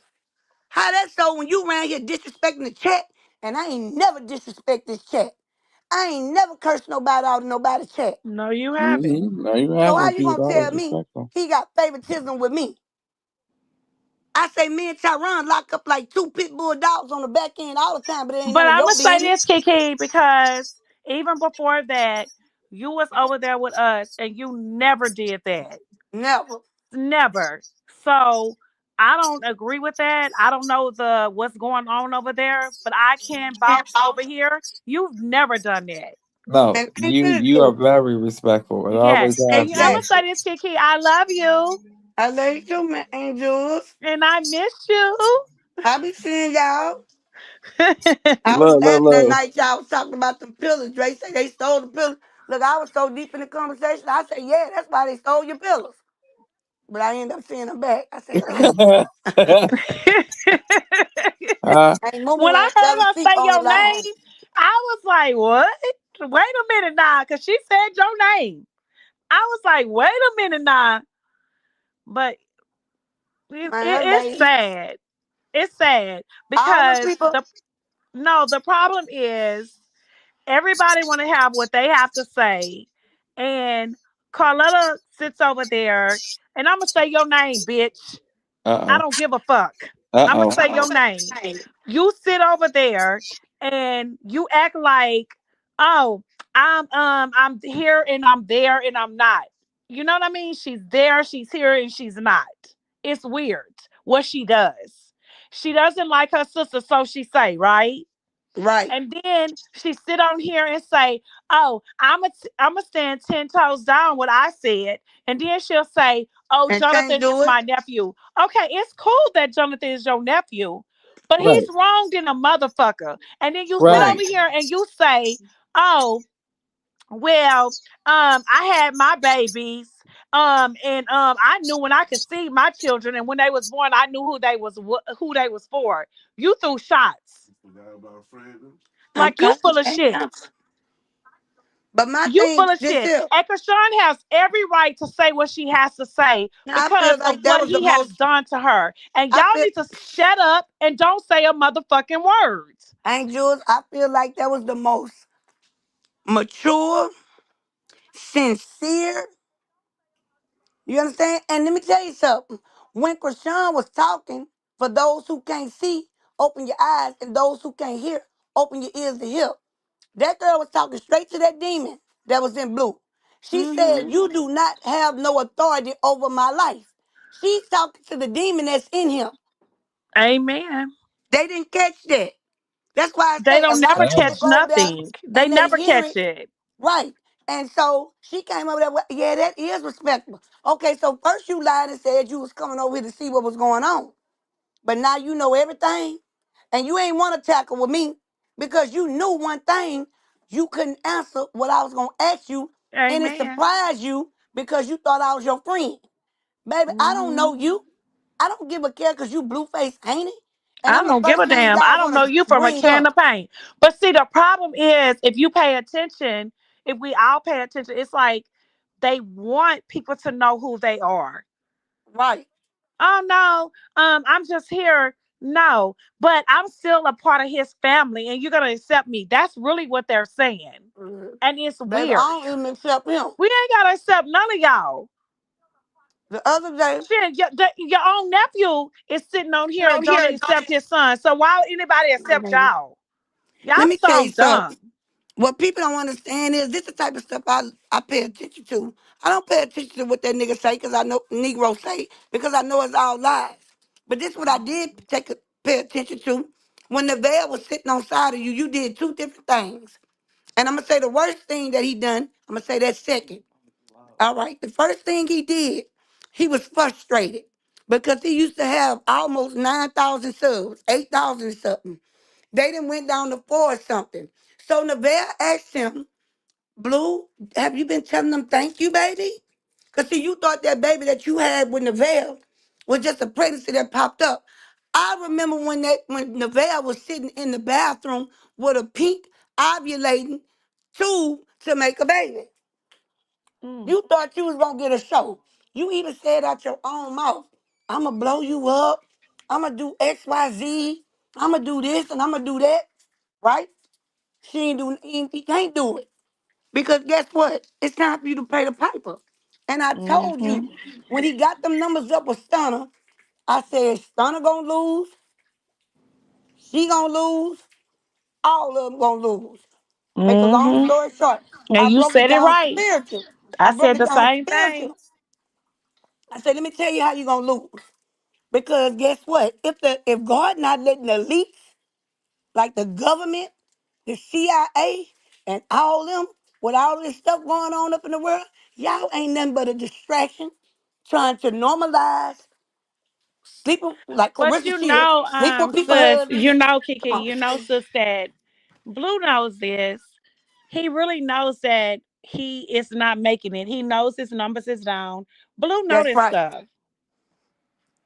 How that so when you around here disrespecting the chat? And I ain't never disrespect this chat. I ain't never cursed nobody out in nobody's chat. No, you haven't. No, you So how haven't. you You was gonna always tell me respectful. he got favoritism with me? I say me and Tyron lock up like two pit bull dogs on the back end all the time, but it ain't But none of I'm your gonna say business. this, Kiki, because even before that, you was over there with us, and you never did that. Never. Never. So I don't agree with that. I don't know the what's going on over there, but I can vouch over here. You've never done that. No, And ain't you finna you do are it. very respectful. It Yes, always and has I'm gonna been. say Exactly. this, Kiki. I love you, I love you too, man, Angels. and I miss you. I be seeing y'all. I was Look, look, laughing that look. night y'all was talking about them pillars. Dre say they stole the pillars. Look, I was so deep in the conversation. I said, yeah, that's why they stole your pillars. But I ended up seeing them back. I said, damn. uh, Ain't Moo When I had heard 7 her feet say on the your line. name, I was like, "What? Wait a minute now," because she said your name. I was like, "Wait a minute now," but Man, that it's lady. sad. It's sad All them because people. the problem is everybody want to have what they have to say, and Carletta sits over there, and I'm gonna say your name, bitch. I uh-oh. don't give a fuck. I'm gonna Uh-oh. say your name. You sit over there and you act like, oh, I'm here and I'm there and I'm not. You know what I mean? She's there, she's here, and she's not. It's weird what she does. She doesn't like her sister, so she say, right? Right. And then she sit on here and say, "Oh, I'm a stand 10 toes down what I said." And then she'll say, "Oh, And can't Jonathan do is it. my nephew." Okay, it's cool that Jonathan is your nephew, but he's Right. wronged in a motherfucker. And then you sit Right. over Right. here and you say, "Oh, well, I had my babies." And I knew when I could see my children, and when they was born, I knew who they was for. You threw shots. Like you Okay. full of shit. But my You thing, full of this shit. here. And Krishan has every right to say what she has to say I because feel of like that what was the he has most. done to her. And I y'all feel, need to shut up and don't say a motherfucking word. Angels. I feel like that was the most mature, sincere. You understand? And let me tell you something. When Krishan was talking, for those who can't see, open your eyes, and those who can't hear, open your ears to hear. That girl was talking straight to that demon that was in blue. She said, Hmm. you do not have no authority over my life. She's talking to the demon that's in him. Amen. They didn't catch that. That's why I They say a don't lot never of people Damn. catch go over there nothing. They and they never hear catch it it. right. And so she came over there with, yeah, that is respectable. Okay, so first you lied and said you was coming over here to see what was going on. But now you know everything. And you ain't want to tackle with me because you knew one thing. You couldn't answer what I was going to ask you. And it Amen. surprised you because you thought I was your friend. Baby, I don't Hmm. know you. I don't give a care because you blue face, ain't it? And I I'm the don't give first a thing damn. I y'all don't want know to you from a bring can up. of paint. But see, the problem is if you pay attention, if we all pay attention, it's like they want people to know who they are. Right. Oh no, I'm just here. No, but I'm still a part of his family, and you're gonna accept me. That's really what they're saying, and it's Baby, I weird. don't even accept him. We ain't gotta accept none of y'all. The other day, Shit, your own nephew is sitting on here and don't accept his son. So why would anybody accept y'all? Y'all let me tell so you dumb. something. What people don't understand is this the type of stuff I pay attention to. I don't pay attention to what that nigga say because I know Negro say because I know it's all lies. But this what I did pay attention to. When the veil was sitting on side of you, you did two different things. And I'm gonna say the worst thing that he done. I'm gonna say that second. All right. The first thing he did, he was frustrated because he used to have almost 9,000 subs, 8,000 something. They done went down to 4 or something. So Nevaeh asked him, Blue, have you been telling them thank you, baby? Because see, you thought that baby that you had with Nevaeh was just a pregnancy that popped up. I remember when Nevaeh was sitting in the bathroom with a pink ovulating tube to make a baby. Mm. You thought you was gonna get a show. You even said out your own mouth, I'ma blow you up. I'ma do XYZ. I'ma do this and I'ma do that. Right? He can't do it. Because guess what? It's time for you to pay the piper. And I told Mm-hmm. you, when he got them numbers up with Stunner, I said, Stunner gonna lose, she gonna lose, all of them gonna lose. Make a long Mm-hmm. story short, And I you broke it said it down right. spiritual. I I broke said it the down same thing. spiritual. I said, let me tell you how you gonna lose. Because guess what? If God not letting the elites, like the government, the CIA, and all them, with all this stuff going on up in the world, y'all ain't nothing but a distraction trying to normalize sleeping, like But Clarissa said, sleep with people sis, husbands. Kiki, Come on. sis, that Blue knows this. He really knows that he is not making it. He knows his numbers is down. Blue know That's this right. stuff.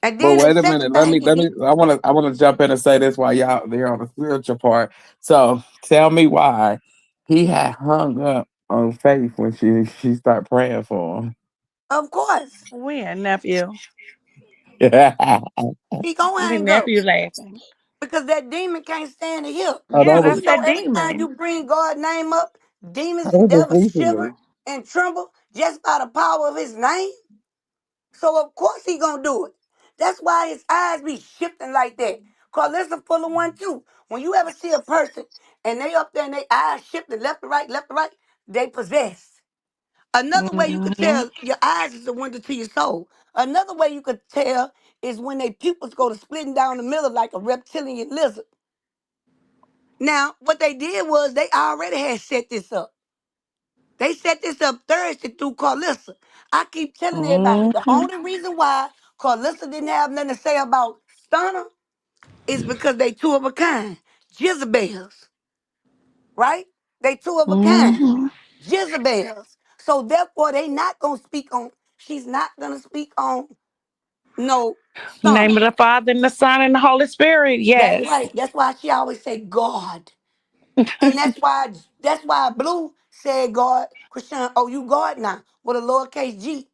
And But then the wait a second minute. Let thing me let is, me I wanna jump in and say this while y'all there on the spiritual part. So tell me why he had hung up on Faith when she started praying for of course, When, nephew? him. he gonna The hang up nephew laughing. because that demon can't stand to hear. Oh, Yeah, that Do was that's you know that every time demon. you bring God's name up, demons that and was just devils shiver recently. and tremble just by the power of his name? So of course he gonna do it. That's why his eyes be shifting like that. Cause there's a full of one too. When you ever see a person and they up there and they eyes shifting left to right, they possessed. Another way you could Mm-hmm. tell your eyes is a window to your soul. Another way you could tell is when their pupils go to splitting down the middle like a reptilian lizard. Now, what they did was they already had set this up. They set this up Thursday through Carlissa. I keep telling everybody the Mm-hmm. only reason why Carlissa didn't have nothing to say about Stunner is because they two of a kind. Jezebels, right? They two of a kind. Mm-hmm. Jezebels. So therefore they not gonna speak on, she's not gonna speak on no Name Stunner. of the Father and the Son and the Holy Spirit. That's Yes. right. That's why she always say God. And that's why Blue said God, Chrisean, oh you God now with a lowercase G.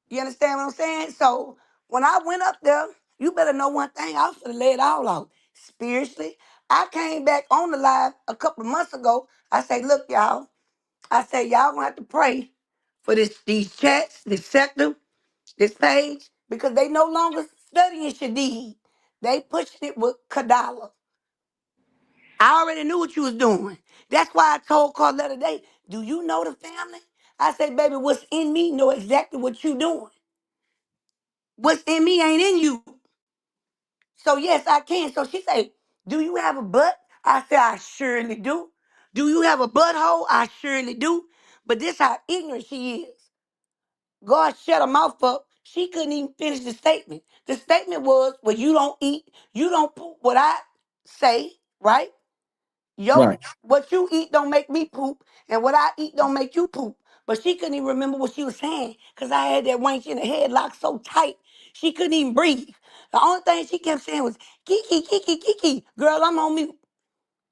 You understand what I'm saying? So when I went up there, you better know one thing. I was gonna lay it all out spiritually. I came back on the live a couple of months ago. I say, look, y'all. I say, y'all gonna have to pray for these chats, this sector, this page, because they no longer studying Shadid. They pushing it with Kadala. I already knew what you was doing. That's why I told Carletta today, do you know the family? I said, baby, what's in me know exactly what you doing. What's in me ain't in you. So yes, I can. So she say, do you have a butt? I said, I surely do. Do you have a butthole? I surely do. But this how ignorant she is. God shut her mouth up. She couldn't even finish the statement. The statement was, well, you don't eat, you don't poop what I say, right? Right. What you eat don't make me poop, and what I eat don't make you poop. But she couldn't even remember what she was saying because I had that wench in the headlock so tight she couldn't even breathe. The only thing she kept saying was Kiki, Kiki, Kiki. Girl, I'm on mute.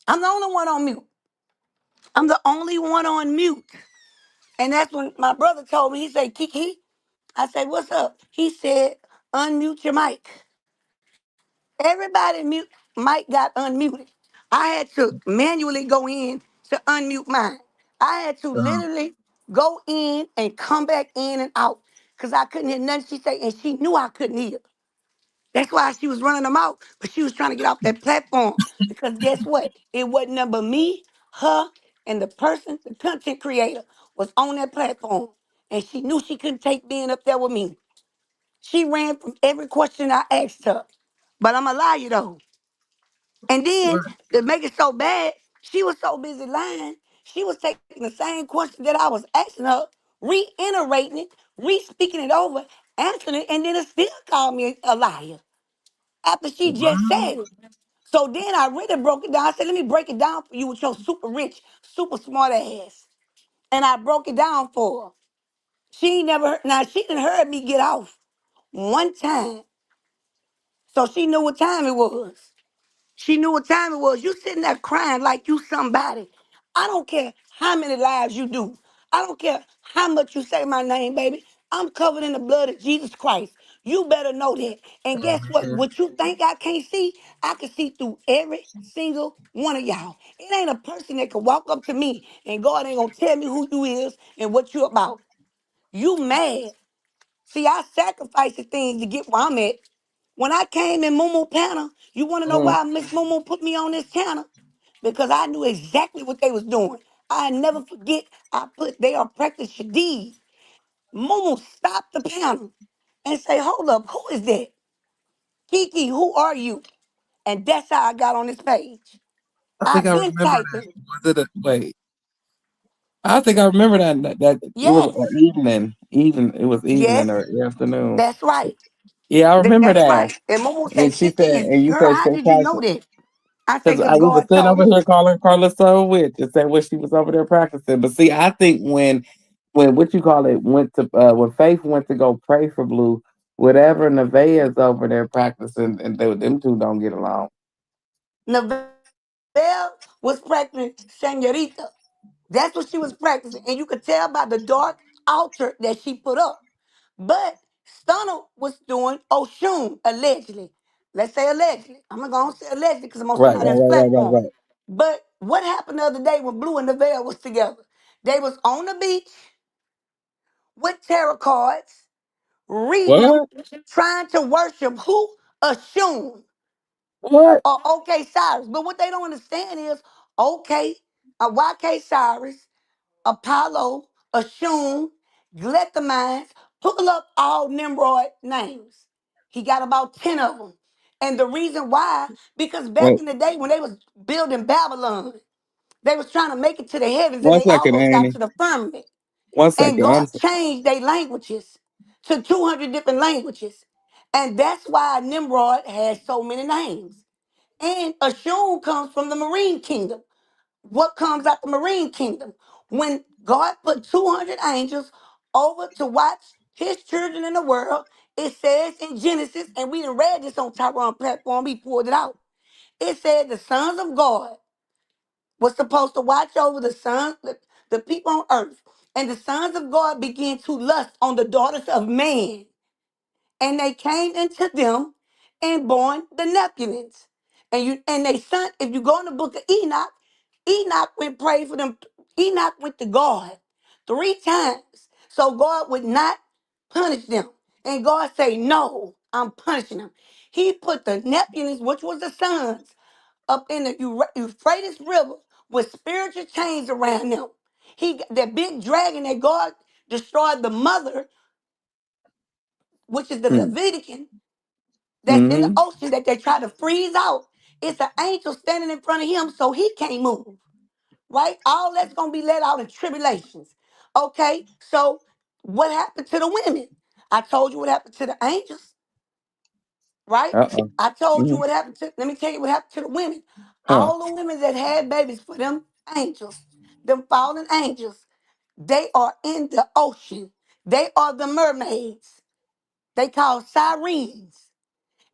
I'm the only one on mute. I'm the only one on mute. And that's when my brother told me, he said, Kiki. I said, what's up? He said, unmute your mic. Everybody mute mic got unmuted. I had to manually go in to unmute mine. I had to literally go in and come back in and out because I couldn't hear nothing she said, and she knew I couldn't hear. That's why she was running them out, but she was trying to get off that platform because guess what? It wasn't nothing but me, her, and the person, the content creator, was on that platform, and she knew she couldn't take being up there with me. She ran from every question I asked her. But I'm going to lie you though. And then to make it so bad, she was so busy lying, she was taking the same question that I was asking her, reiterating it, re-speaking it over, answering it, and then it still called me a liar after she just said it. So then I really broke it down. I said, let me break it down for you with your super rich, super smart ass. And I broke it down for her. She ain't never heard, now she didn't heard me get off one time. So she knew what time it was. She knew what time it was. You sitting there crying like you somebody. I don't care how many lives you do. I don't care how much you say my name, baby. I'm covered in the blood of Jesus Christ. You better know that. And guess what? What you think I can't see, I can see through every single one of y'all. It ain't a person that can walk up to me and God ain't gonna tell me who you is and what you about. You mad. See, I sacrificed the things to get where I'm at. When I came in Moo panel, you want to know Mm. why Miss Moo put me on this channel? Because I knew exactly what they was doing. I never forget. I put they are practice Shadid. Moo stopped the panel and say, "Hold up, who is that? Kiki, who are you?" And that's how I got on this page. I think I've I been remember that. typing. Was it a wait? I think I remember that it was Yes, an evening. Even it was evening yes, or afternoon. that's right. Yeah, I remember That's that. right. And Moo say, And she "Kiki said, is and you her. said How stay did you know practicing. that?" I say, Because "Cause we were God sitting told over me." here calling Carla so witch and said what she was over there practicing. But see, I think when what you call it went to when Faith went to go pray for Blue, whatever Nevaeh's over there practicing, and them two don't get along. Neville was practicing senorita. That's what she was practicing. And you could tell by the dark altar that she put up. But Stunner was doing Oshun, allegedly. Let's say allegedly. I'm not going to say allegedly because I'm going to Right, stand on right, this right, right, right, platform. right. But what happened the other day when Blue and Neville was together? They was on the beach with tarot cards, reading them, What? trying to worship who? Oshun. What? Or OK Cyrus. But what they don't understand is OK, YK Cyrus, Apollo, Ashun, Glethamines, pull up all Nimrod names. He got about 10 of them. And the reason why, because back Wait, in the day when they was building Babylon, they was trying to make it to the heavens and one they second, almost got Annie. to the firmament. One And second. God changed their languages to 200 different languages. And that's why Nimrod has so many names. And Ashun comes from the marine kingdom. What comes out the marine kingdom? When God put 200 angels over to watch his children in the world, it says in Genesis, and we done read this on Tyrone platform, we pulled it out. It said the sons of God was supposed to watch over the people on earth. And the sons of God began to lust on the daughters of man, and they came into them and born the Nephilim. And they son, if you go in the book of Enoch, Enoch went pray for them. Enoch went to God 3 times. So God would not punish them. And God say, no, I'm punishing them. He put the Nephilim, which was the sons, up in the Euphrates River with spiritual chains around them. That big dragon that God destroyed the mother, which is the Hmm. Levitican, that's in the Mm-hmm. ocean that they try to freeze out. It's an angel standing in front of him so he can't move. Right? All that's gonna be let out in tribulations. Okay, so what happened to the women? I told you what happened to the angels, right? Uh-oh. I told you Mm-hmm. what happened to, let me tell you what happened to the women. Huh. All the women that had babies for them angels, them fallen angels, they are in the ocean. They are the mermaids. They call sirens.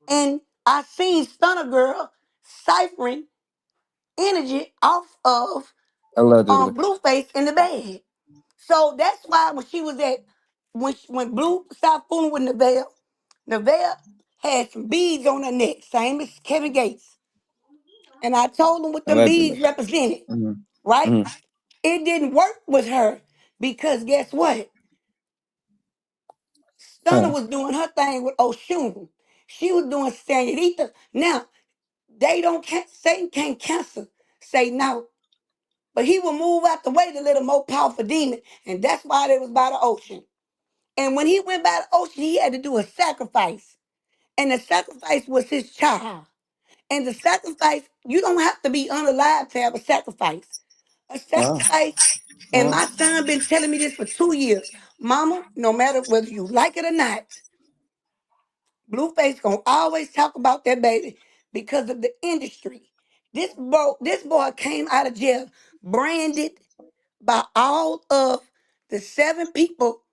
And I seen Stunner Girl ciphering energy off of Allegedly. Blueface in the bed. So that's why when she was at when Blue stopped fooling with Nevaeh had some beads on her neck, same as Kevin Gates. And I told him what them Allegedly. beads represented, Mm-hmm. right? Mm-hmm. It didn't work with her because guess what? Stunner Huh. was doing her thing with Oshun. She was doing Senorita. Now, they don't Satan can't cancel. Say no. But he will move out the way to let a more powerful demon. And that's why they was by the ocean. And when he went by the ocean, he had to do a sacrifice. And the sacrifice was his child. And the sacrifice, you don't have to be unalive to have a sacrifice. A Wow. sacrifice, and Wow. my son been telling me this for 2 years. Mama, no matter whether you like it or not, Blueface gonna always talk about that baby. because of the industry. This boy came out of jail branded by all of the 7 people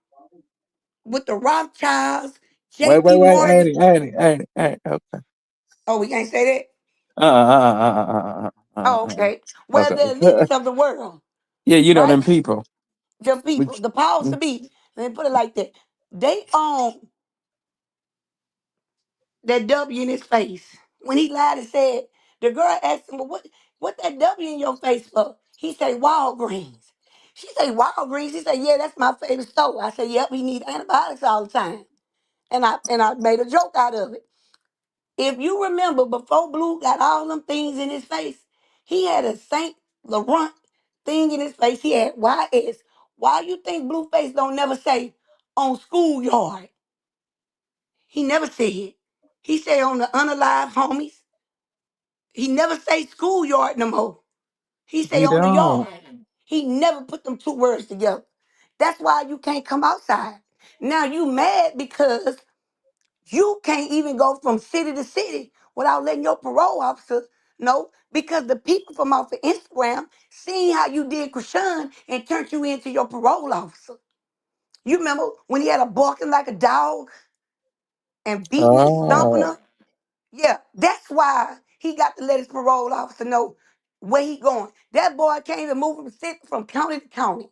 with the Rothschilds, J.P. Wait, Morgan. Annie. Okay. Oh, we can't say that? Oh, okay. Well, the Okay. elites of the world, Yeah, you know right? them people. The We, people, the powers to be. Let me put it like that. They own that W in his face. When he lied and said, the girl asked him, well, what that W in your face for? He said, Walgreens. She said, Walgreens? He said, yeah, that's my favorite store. I said, yep, he need antibiotics all the time. And I made a joke out of it. If you remember, before Blue got all them things in his face, he had a Saint Laurent thing in his face. He had YS. Why you think Blueface don't never say on schoolyard? He never said it. He say on the unalive homies. He never say schoolyard no more. He say he on the don't. yard. He never put them 2 words together. That's why you can't come outside. Now you mad because you can't even go from city to city without letting your parole officer know, because the people from off of Instagram seen how you did Chrisean and turned you into your parole officer. You remember when he had a barking like a dog and beating and stomping Oh, her? Yeah, that's why he got to let his parole officer know where he going. That boy can't even move from county to county.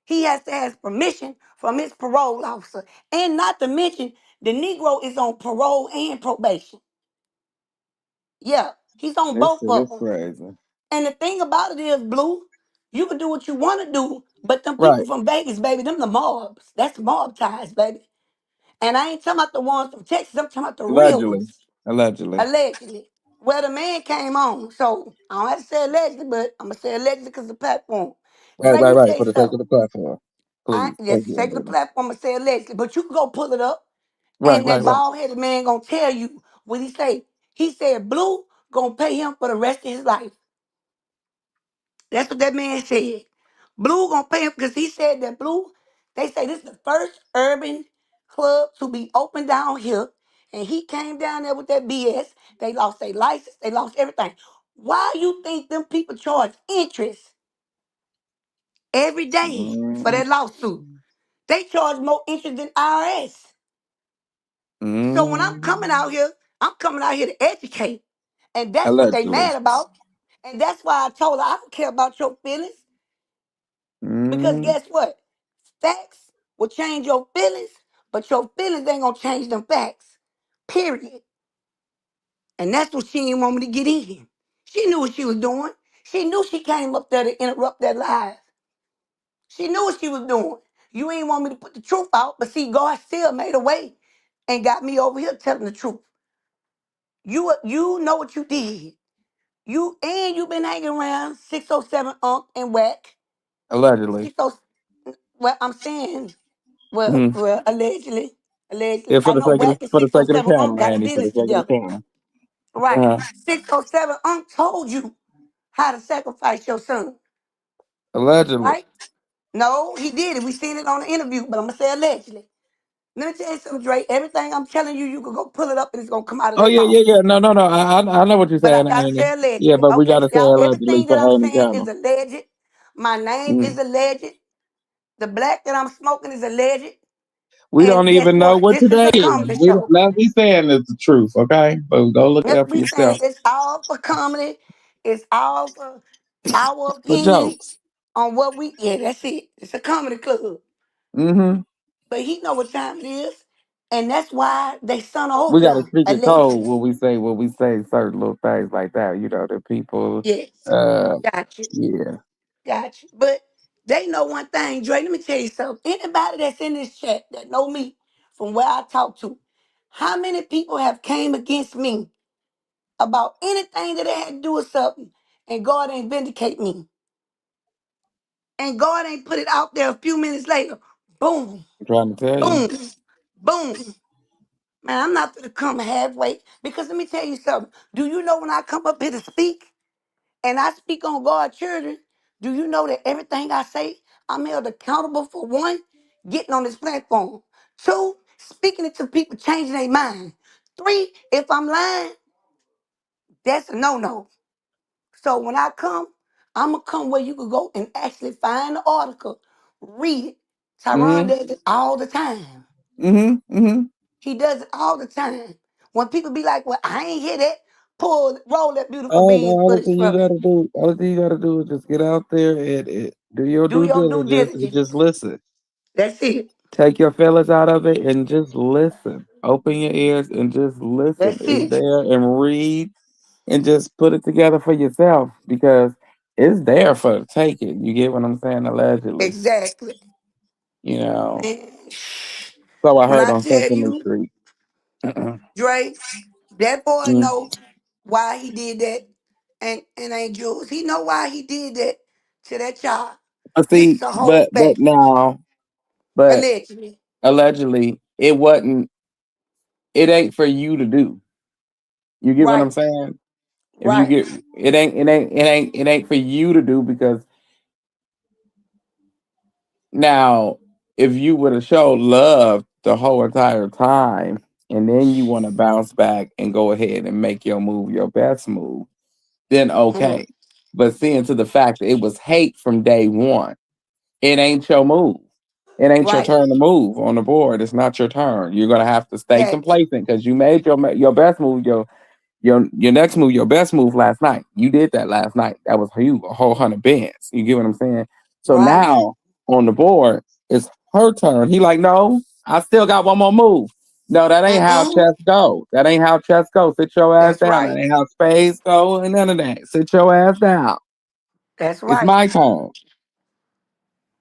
He has to ask permission from his parole officer. And not to mention, the Negro is on parole and probation. Yeah, he's on this both shit of is them. crazy. And the thing about it is, Blue, you can do what you want to do, but them people Right. from Vegas, baby, them the mobs. That's mob ties, baby. And I ain't talking about the ones from Texas. I'm talking about the real Allegedly. ones. Allegedly. Allegedly. Well, the man came on, so I don't have to say allegedly, but I'm gonna say allegedly because the platform. Dre, let me Right. tell For you the sake of something. the platform. I Please. Thank just you, take the Alina. platform and say allegedly, but you can go pull it up, and that Right. bald headed man gonna tell you what he say. He said Blue gonna pay him for the rest of his life. That's what that man said. Blue gonna pay him because he said that Blue. They say this is the first urban club to be open down here, and he came down there with that BS. They lost their license. They lost everything. Why you think them people charge interest every day for Mm, that lawsuit? They charge more interest than IRS. So when mm, I'm coming out here to educate, and that's what they allegedly. mad about. And that's why I told her I don't care about your feelings because Mm, guess what? Facts will change your feelings, but your feelings ain't gonna change them facts. Period. And that's what she didn't want me to get in. She knew what she was doing. She knew she came up there to interrupt that live. She knew what she was doing. You ain't want me to put the truth out, but see, God still made a way and got me over here telling the truth. You know what you did. You been hanging around 607 and whack. allegedly. 60 well, I'm saying, Mm-hmm. allegedly. Allegedly. Yeah, I know whack and for the sake of the 607 camera, got the Annie, for the business sake of the together. camera. Right. Uh, 607 told you how to sacrifice your son. allegedly. Right? No, he did it. We seen it on the interview, but I'm gonna say allegedly. Let me tell you something, Dre. Everything I'm telling you, you can go pull it up and it's gonna come out of Oh their yeah, mouth. No, I know what you're But I saying, gotta Annie. say Yeah, allegedly. but we Okay, gotta say y'all, allegedly everything that for I'm Annie saying camera. is alleged. My name Mm. is alleged. The black that I'm smoking is alleged. We don't And guess even know what? what This is today a is. comedy We show. not be saying it's the truth, okay? But go look it Let's up for be saying yourself. it's all for comedy. It's all for our For opinion jokes. on what we. Yeah, that's it. It's a comedy club. Mm-hmm. But he know what time it is, and that's why they son of We gotta him speak in code allegedly. when we say certain little things like that. You know, the people. Yes, Uh, got you, yeah. got you. But they know one thing, Dre. Let me tell you something. Anybody that's in this chat that know me from where I talk to, how many people have came against me about anything that they had to do with something, and God ain't vindicate me, and God ain't put it out there a few minutes later. Boom, I'm trying to tell you. boom, boom. Man, I'm not gonna come halfway because let me tell you something. Do you know when I come up here to speak and I speak on God's children, do you know that everything I say, I'm held accountable for one, getting on this platform. Two, speaking it to people, changing their mind. Three, if I'm lying, That's a no-no. So when I come, I'm gonna come where you could go and actually find the article, read it. Tyron Mm-hmm. does it all the time. Mm-hmm. Mm-hmm. He does it all the time. When people be like, "Well, I ain't hear that," roll that beautiful Oh, the bean only footage thing you for me. gotta do, only thing you gotta do is just get out there and do your Do due your due diligence and diligence. just listen. That's it. Take your feelings out of it and just listen. Open your ears and just listen. That's It's it. there and read and just put it together for yourself because it's there for the taking. You get what I'm saying? Allegedly, Exactly. you know. Man, So I when heard I on tell Sesame you, Street. Dre, that boy Mm. know why he did that, and ain't Jules. He know why he did that to that child. But This is see, a whole but fact, now, but allegedly. allegedly, it wasn't. It ain't for you to do. You get what I'm Right, saying? If you right. get it ain't for you to do because now if you would have showed love the whole entire time and then you want to bounce back and go ahead and make your move your best move, then Mhm. okay. But seeing to the fact that it was hate from day one, it ain't your move. It ain't your Right. turn to move on the board. It's not your turn. You're gonna have to stay Facts. complacent because you made your best move, your next move, your best move last night. You did that last night. That was you a whole 100 bands. You get what I'm saying? So Right. now on the board, it's her turn. He like, no, I still got one more move. No, that ain't how Mm-mm. chess go. That ain't how chess go. Sit your ass That's down. That right. ain't how spades go and none of that. Sit your ass down. That's It's right. my turn.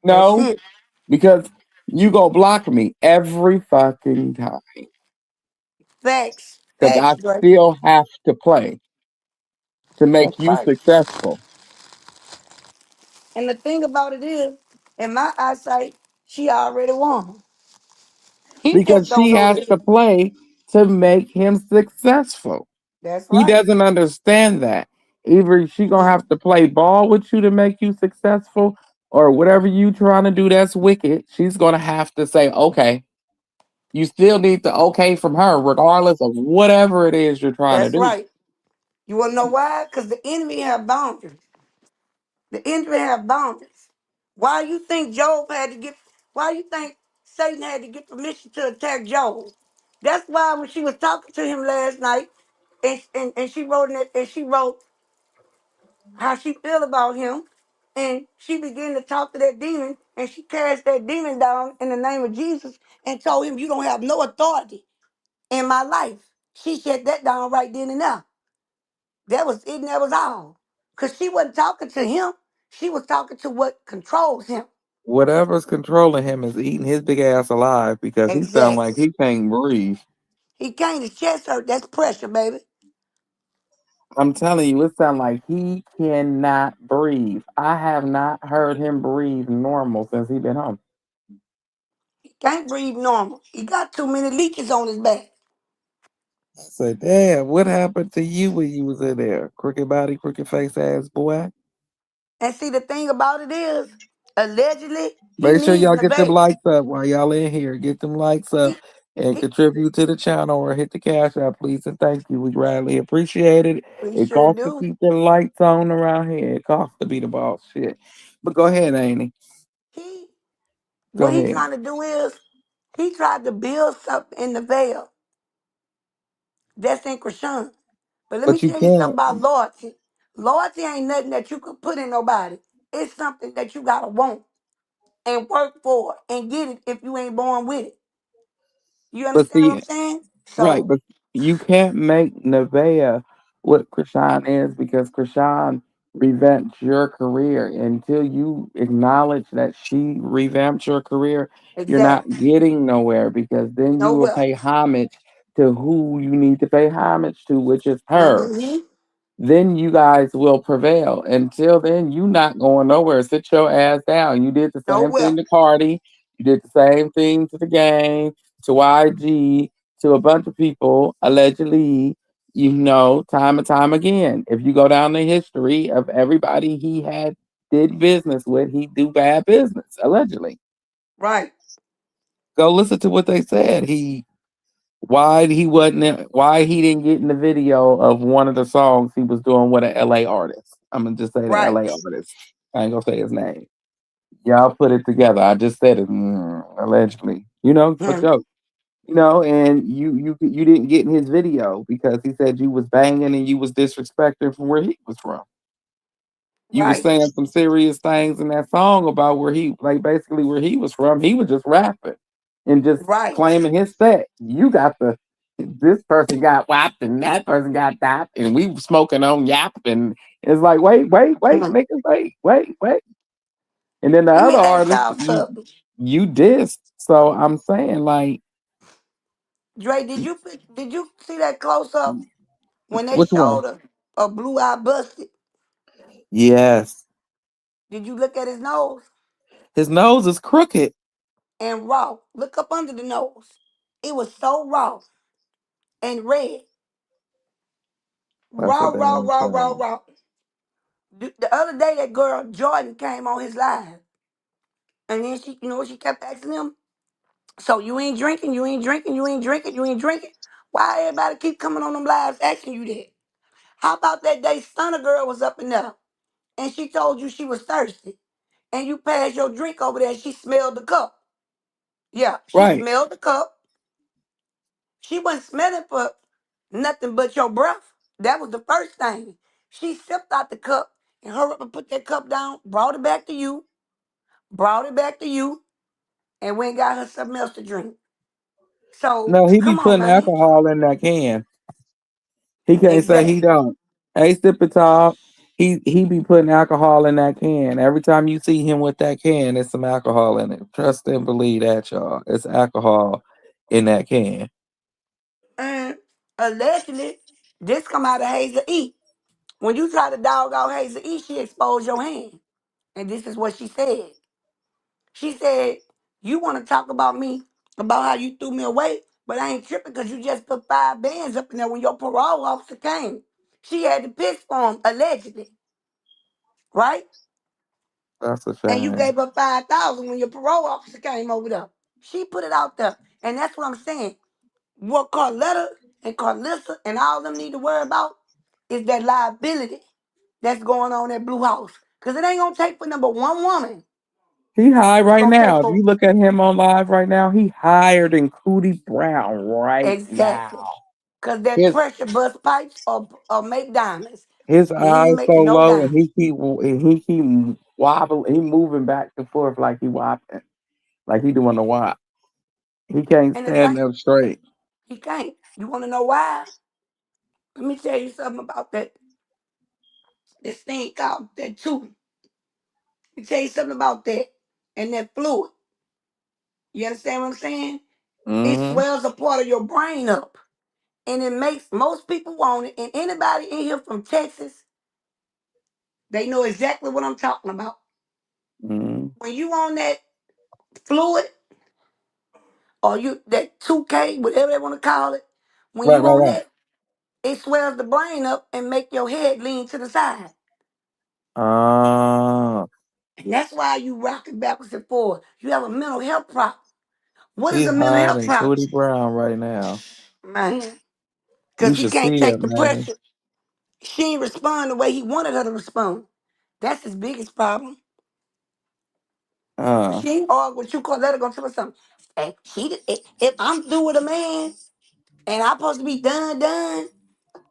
That's No, it. because you gonna block me every fucking time. Facts. Because Facts, I Dre. still have to play to make That's you right. successful. And the thing about it is, in my eyesight, she already won. He Because just don't she know has that. to play to make him successful. That's He right. doesn't understand that. Either she gonna Mm. have to play ball with you to make you successful, or whatever you trying to do that's wicked. She's gonna have to say, okay. You still need the okay from her, regardless of whatever it is you're trying to That's do. right. You want to know why? Because the enemy have boundaries. The enemy have boundaries. Why you think Job had to get? Why you think Satan had to get permission to attack Job? That's why when she was talking to him last night, and she wrote in it, and she wrote how she feel about him, and she began to talk to that demon, and she cast that demon down in the name of Jesus, and told him, "You don't have no authority in my life." She shut that down right then and there. That was it, and that was all. Because she wasn't talking to him. She was talking to what controls him. Whatever's controlling him is eating his big ass alive because he sound like Exactly. he can't breathe. He came to chest hurt. That's pressure, baby. I'm telling you, it sounds like he cannot breathe. I have not heard him breathe normal since he been home. He can't breathe normal. He got too many leeches on his back. I said, damn, what happened to you when you was in there? Crooked body, crooked face ass boy. And see, the thing about it is, allegedly, he Make sure needs y'all get them Nevaeh. likes up while y'all in here. Get them likes up He, and he, contribute to the channel or hit the cash app, please and thank you. We greatly appreciate it. we It sure costs to do. keep the lights on around here. It costs to be the boss shit. But go ahead, Amy. He, Go what he ahead. trying to do is, he tried to build something in the veil. That's in Chrisean. But let me But you tell you something can't. about loyalty. Loyalty ain't nothing that you can put in nobody. It's something that you gotta want and work for and get it if you ain't born with it. You But understand what see, I'm saying? right, So but you can't make Nevaeh what Chrisean is because Chrisean revamped your career. Until you acknowledge that she revamped your career, you're not exactly. getting nowhere because then you will Nowhere. pay homage to who you need to pay homage to, which is her. Mm-hmm. Then you guys will prevail. Until then, you not going nowhere. Sit your ass down. You did the same Nowhere. thing to Cardi. You did the same thing to the game, to YG, to a bunch of people, allegedly, time and time again. If you go down the history of everybody he had did business with, he do bad business, allegedly. Right. Go listen to what they said. why he didn't get in the video of one of the songs he was doing with an LA artist. I'm gonna just say the Right. LA artist. I ain't gonna say his name. Y'all put it together. I just said it allegedly. For Hmm. joke. And you didn't get in his video because he said you was banging and you was disrespecting from where he was from. You was Right. saying some serious things in that song about where he, like, basically where he was from. He was just rapping and just Right. claiming his set. You got this person got whapped and that person got dapped and we were smoking on yap and it's like, wait, Hmm. niggas, wait. And then the Let me other ask artist, y'all something. you dissed. So I'm saying, like, Dre, did you see that close up when they which one? showed a blue eye busted? Yes. Did you look at his nose? His nose is crooked. And raw. Look up under the nose. It was so raw and red. That's a Raw, raw, damn raw, raw, shame. raw. The other day, that girl Jordan came on his live, and then she kept asking him, "So you ain't drinking, you ain't drinking, you ain't drinking, you ain't drinking? Why everybody keep coming on them lives asking you that? How about that day Stunner Girl was up in there, and she told you she was thirsty, and you passed your drink over there, and she smelled the cup. Yeah, she Right. smelled the cup. She wasn't smelling for nothing but your breath. That was the first thing. She sipped out the cup and hurried up and put that cup down, brought it back to you, and went and got her something else to drink. So No, he be come on, putting man. alcohol in that can. He can't say he Exactly. don't. Hey, Sip it top. He be putting alcohol in that can. Every time you see him with that can, there's some alcohol in it. Trust and believe that, y'all. It's alcohol in that can. And allegedly, this come out of Hazel E. When you try to dog out Hazel E, she exposed your hand. And this is what she said. She said, "You want to talk about me, about how you threw me away, but I ain't tripping because you just put 5 bands up in there when your parole officer came. She had the piss for him, allegedly, right? That's a And you shame. gave her 5,000 when your parole officer came over there. She put it out there. And that's what I'm saying. What Carletta and Carlissa and all them need to worry about is that liability that's going on at Blue House. Because it ain't going to take for number one woman. He high It's right going to take now. If for you look at him on live right now, he higher than Cootie Brown right exactly. now. Because that His pressure bust pipes or make diamonds. his And he ain't eyes so making no low, and diamonds. he keep wobbling. He moving back and forth like he wobbling, like he doing the wop. He can't And the thing, stand up straight. he can't. You want to know why? Let me tell you something about this thing called that tooth. Let me tell you something about that. And that fluid. You understand what I'm saying? It Mm-hmm. swells a part of your brain up. And it makes most people want it. And anybody in here from Texas, they know exactly what I'm talking about. Mm-hmm. When you on that fluid or you that 2K, whatever they want to call it, when Right, you right, on right. that, it swells the brain up and make your head lean to the side. Ah, And that's why you rocking backwards and forwards. You have a mental health problem. What is he a mental health hiding problem? Cootie Brown right now. Man, You because he should can't see it, take the man. pressure. She ain't respond the way he wanted her to respond. That's his biggest problem. Uh, She ain't all what you call let her go tell her something. And if I'm through with a man and I'm supposed to be done,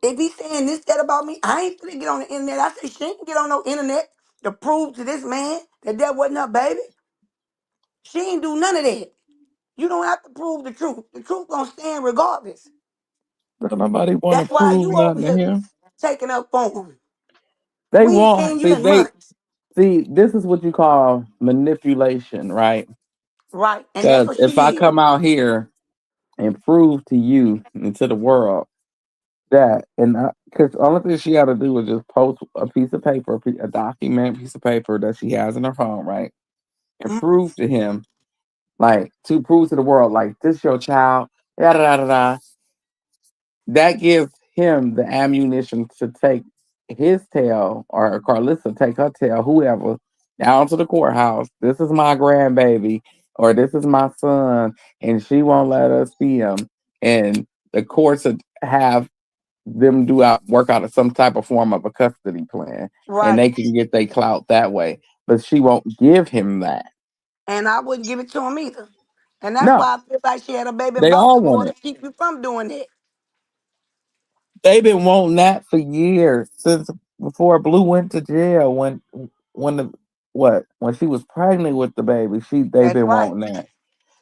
if he's saying this, that about me, I ain't gonna get on the internet. I say she ain't get on no internet to prove to this man that wasn't her baby. She ain't do none of that. You don't have to prove the truth. The truth gonna stand regardless. don't nobody want to That's why prove you over nothing to here him. taking up for him. They We ain't want seen you see in they months. see this is what you call manipulation, right? Right. And that's Because what if I she is. come out here and prove to you and to the world that, and because only thing she got to do is just post a piece of paper, a document piece of paper that she has in her phone, right, and Mhm. prove to him, like, to prove to the world, like, this your child, da da da da da. That gives him the ammunition to take his tail, or Carlissa take her tail, whoever, down to the courthouse. This is my grandbaby, or this is my son, and she won't let us see him. and the courts have them do out work out of some type of form of a custody plan, and Right. they can get their clout that way. But she won't give him that. And I wouldn't give it to him either. And that's No, why I feel like she had a baby in they all want Baltimore it. to keep you from doing it. They've been wanting that for years since before Blue went to jail. When the what when she was pregnant with the baby, they've That's been right. wanting that.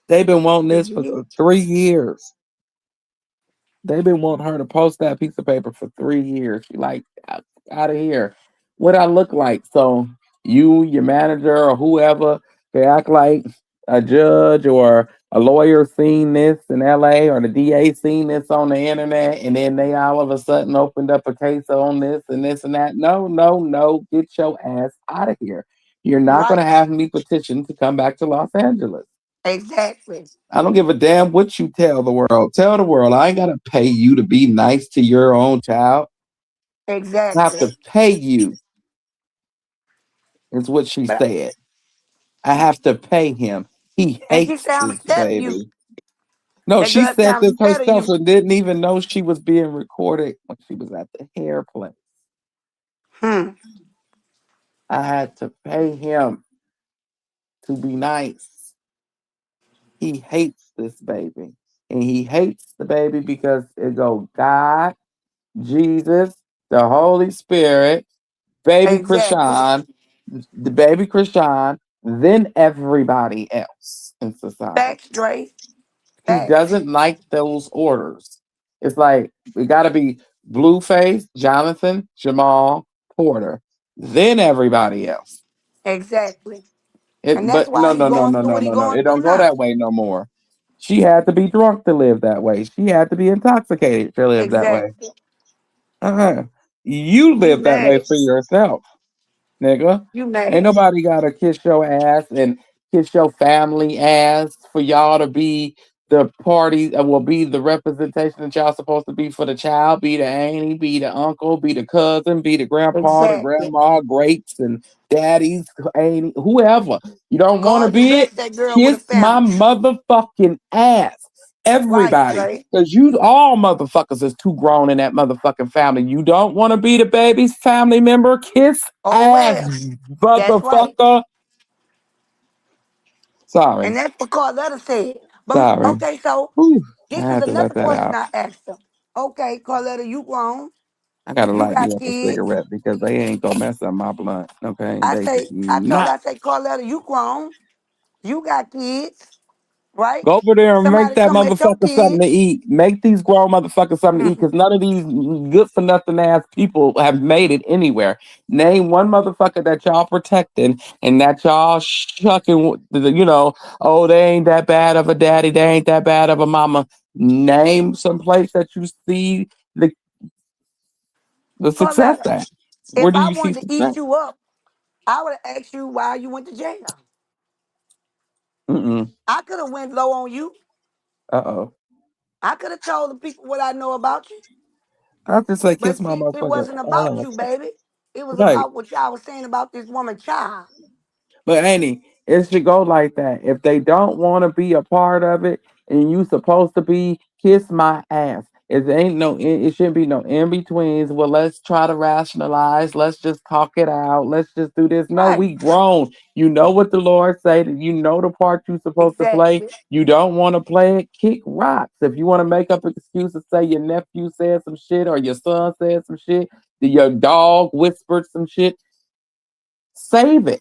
They've been wanting For this for years. 3 years. They've been wanting her to post that piece of paper for 3 years. She like out of here. What I look like? So you, your manager, or whoever, they act like a judge or a lawyer seen this in LA, or the DA seen this on the internet, and then they all of a sudden opened up a case on this and that. No, no, no. Get your ass out of here. You're not going Right. to have me petition to come back to Los Angeles. Exactly. I don't give a damn what you tell the world. Tell the world I ain't gotta pay you to be nice to your own child. I have Exactly. to pay you, is what she But said. I have to pay him. He and she hates said I'm this scared of you. baby. No, That she girl said said I'm this scared of herself you. and didn't even know she was being recorded when she was at the hair place. Hmm. I had to pay him to be nice. He hates this baby. And he hates the baby because it go God, Jesus, the Holy Spirit, baby Exactly. Chrisean, the baby Chrisean, then everybody else in society. Facts straight. He Facts. doesn't like those orders. It's like we got to be Blueface, Jonathan, Jamal, Porter, then everybody else. Exactly. And that's But no, why he no, no, going no, through no, what he no, no. going It through don't go now. that way no more. She had to be drunk to live that way. She had to be intoxicated to live that way. Exactly. Uh-huh. You You live that way mad. for yourself, nigga. You Ain't mad. nobody gotta kiss your ass and kiss your family ass for y'all to be the party, will be the representation that y'all supposed to be for the child, be the auntie, be the uncle, be the cousin, be the grandpa, the Exactly. grandma, greats and daddies, auntie, whoever. You don't want to God be it? bless that girl with a Kiss my family. motherfucking ass. Right, Everybody. Dre. Because you all motherfuckers is too grown in that motherfucking family. You don't want to be the baby's family member? Kiss Oh ass, well. That's right. motherfucker. And Sorry. that's what Carletta said. But Sorry. okay, so Whew. I this is had to let another that question out. I asked her. Okay, Carletta, you grown. I gotta You light me got up a kids. cigarette because they ain't gonna mess up my blunt. Okay, they I told her, not. I say, Carletta, you grown. You got kids, right? Go over there and make Somebody that coming at your motherfucker something to kids. eat. Make these grown motherfuckers something to eat because none of these good for nothing ass people have made it anywhere. Name one motherfucker that y'all protecting and that y'all shucking, oh, they ain't that bad of a daddy. They ain't that bad of a mama. Name some place that you see the, the success Carletta, at. Where if do I you see wanted to eat success? you up, I would have asked you why you went to jail. Mm-mm. I could have went low on you. Uh-oh. I could have told the people what I know about you. I just like kiss But my see, it motherfucking wasn't about you, ass. baby. It was Right. about what y'all was saying about this woman child. But Annie, it should go like that. If they don't want to be a part of it, and you supposed to be, kiss my ass. It shouldn't be no in betweens. Well, let's try to rationalize. Let's just talk it out. Let's just do this. No, Right. we grown. You know what the Lord say. That you know the part you supposed to play. Exactly. You don't want to play it. Kick rocks. If you want to make up excuses, say your nephew said some shit or your son said some shit, your dog whispered some shit. Save it.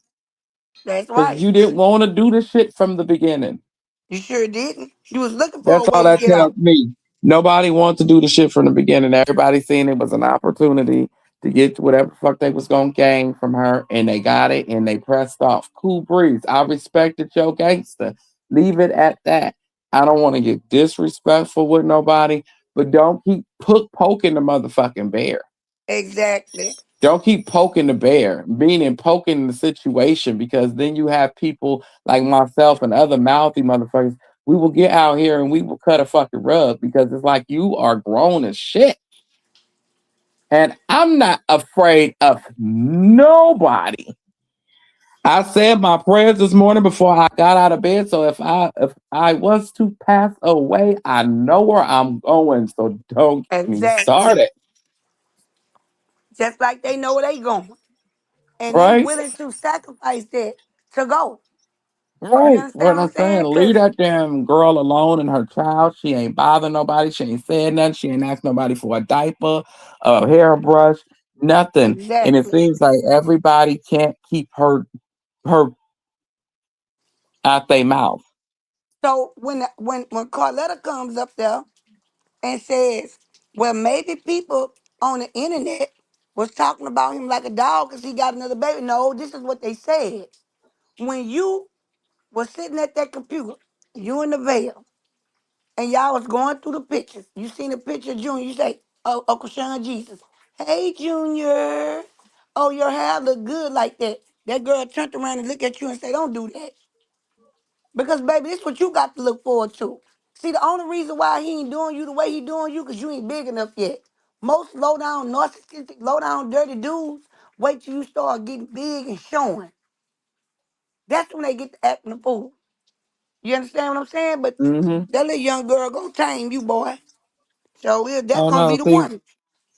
That's Because right. you didn't want to do the shit from the beginning. You sure didn't. You was looking for That's a all way to that get tells out. me. Nobody wanted to do the shit from the beginning. Everybody seen it was an opportunity to get whatever fuck they was gonna gain from her, and they got it, and they pressed off. Cool breeze. I respected your gangster. Leave it at that. I don't want to get disrespectful with nobody, but don't keep poking the motherfucking bear. Exactly. Don't keep poking the bear, meaning poking the situation, because then you have people like myself and other mouthy motherfuckers. We will get out here and we will cut a fucking rug because it's like you are grown as shit. And I'm not afraid of nobody. I said my prayers this morning before I got out of bed. So if I was to pass away, I know where I'm going. So don't get me Exactly. started. Just like they know where they going. And they Right? willing to sacrifice that to go. You Right. understand What what I'm I'm saying, saying? leave Cause that damn girl alone and her child. She ain't bothering nobody. She ain't saying nothing. She ain't asked nobody for a diaper, a hairbrush, nothing. And it exactly. seems like everybody can't keep her out their mouth. So when Carletta comes up there and says, well, maybe people on the internet was talking about him like a dog because he got another baby. No, this is what they said. When you was sitting at that computer, you in the veil, and y'all was going through the pictures. You seen a picture of Junior. You say, "Oh, Uncle Sean Jesus. Hey, Junior. Oh, your hair look good like that." That girl turned around and looked at you and said, "Don't do that." Because, baby, this what you got to look forward to. See, the only reason why he ain't doing you the way he doing you, because you ain't big enough yet. Most low-down, narcissistic, low-down, dirty dudes wait till you start getting big and showing. That's when they get to acting a fool. You understand what I'm saying? But Mm-hmm. that little young girl gonna tame you, boy. So that's Oh gonna no, be the one.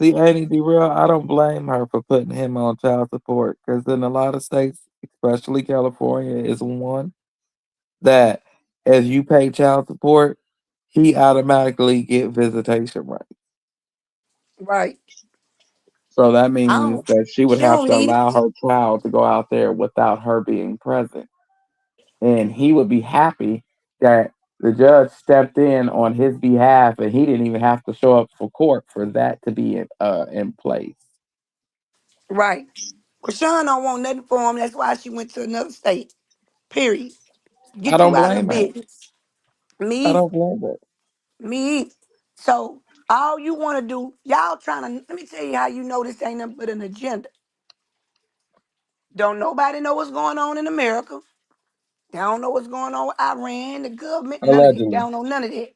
see, Annie, be real. I don't blame her for putting him on child support because in a lot of states, especially California, is one that as you pay child support, he automatically get visitation rights. Right. So that I means don't. that she would She have don't to need it. allow her child to go out there without her being present. And he would be happy that the judge stepped in on his behalf and he didn't even have to show up for court for that to be in place. Right. Krishan don't want nothing for him. That's why she went to another state. Period. I Get don't you out of the blame her. business. I Me, don't blame her. me. So all you want to do, y'all trying to. Let me tell you how you know this ain't nothing but an agenda. Don't nobody know what's going on in America. They don't know what's going on with Iran, the government, none of that. They Allegedly. don't know none of that.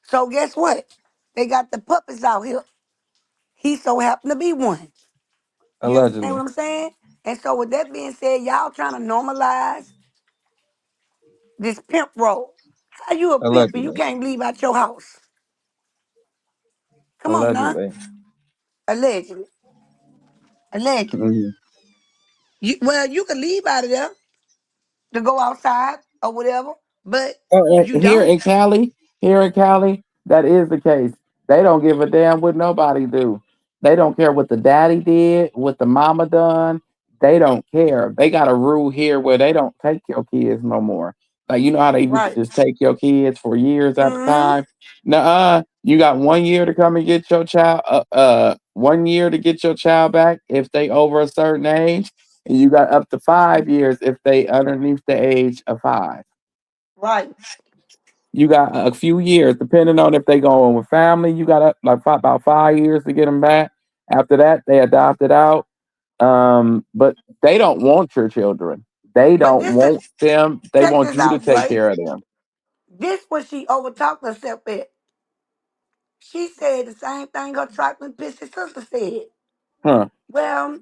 So guess what? They got the puppets out here. He so happened to be one. You understand what Allegedly. I'm saying? And so with that being said, y'all trying to normalize this pimp role. How you a pimp and you Allegedly. can't leave out your house? Come on now. Allegedly. Allegedly. Allegedly. Mhm. Well, you can leave out of there to go outside or whatever, but Oh, you and here don't. in Cali, that is the case. They don't give a damn what nobody do. They don't care what the daddy did, what the mama done. They don't care. They got a rule here where they don't take your kids no more. Like you know how they used to Right. just take your kids for years at a Mm-hmm. time. Nuh-uh. You got 1 year to come and get your child. 1 year to get your child back if they over a certain age, and you got up to 5 years if they underneath the age of 5. Right. You got a few years, depending on if they going with family. You got about 5 years to get them back. After that, they adopt it out. But they don't want your children. They But don't want them. They check want this you to out, take Slay. care of them. This what she overtalked herself at. She said the same thing her trifling pissy sister said. Huh? Well,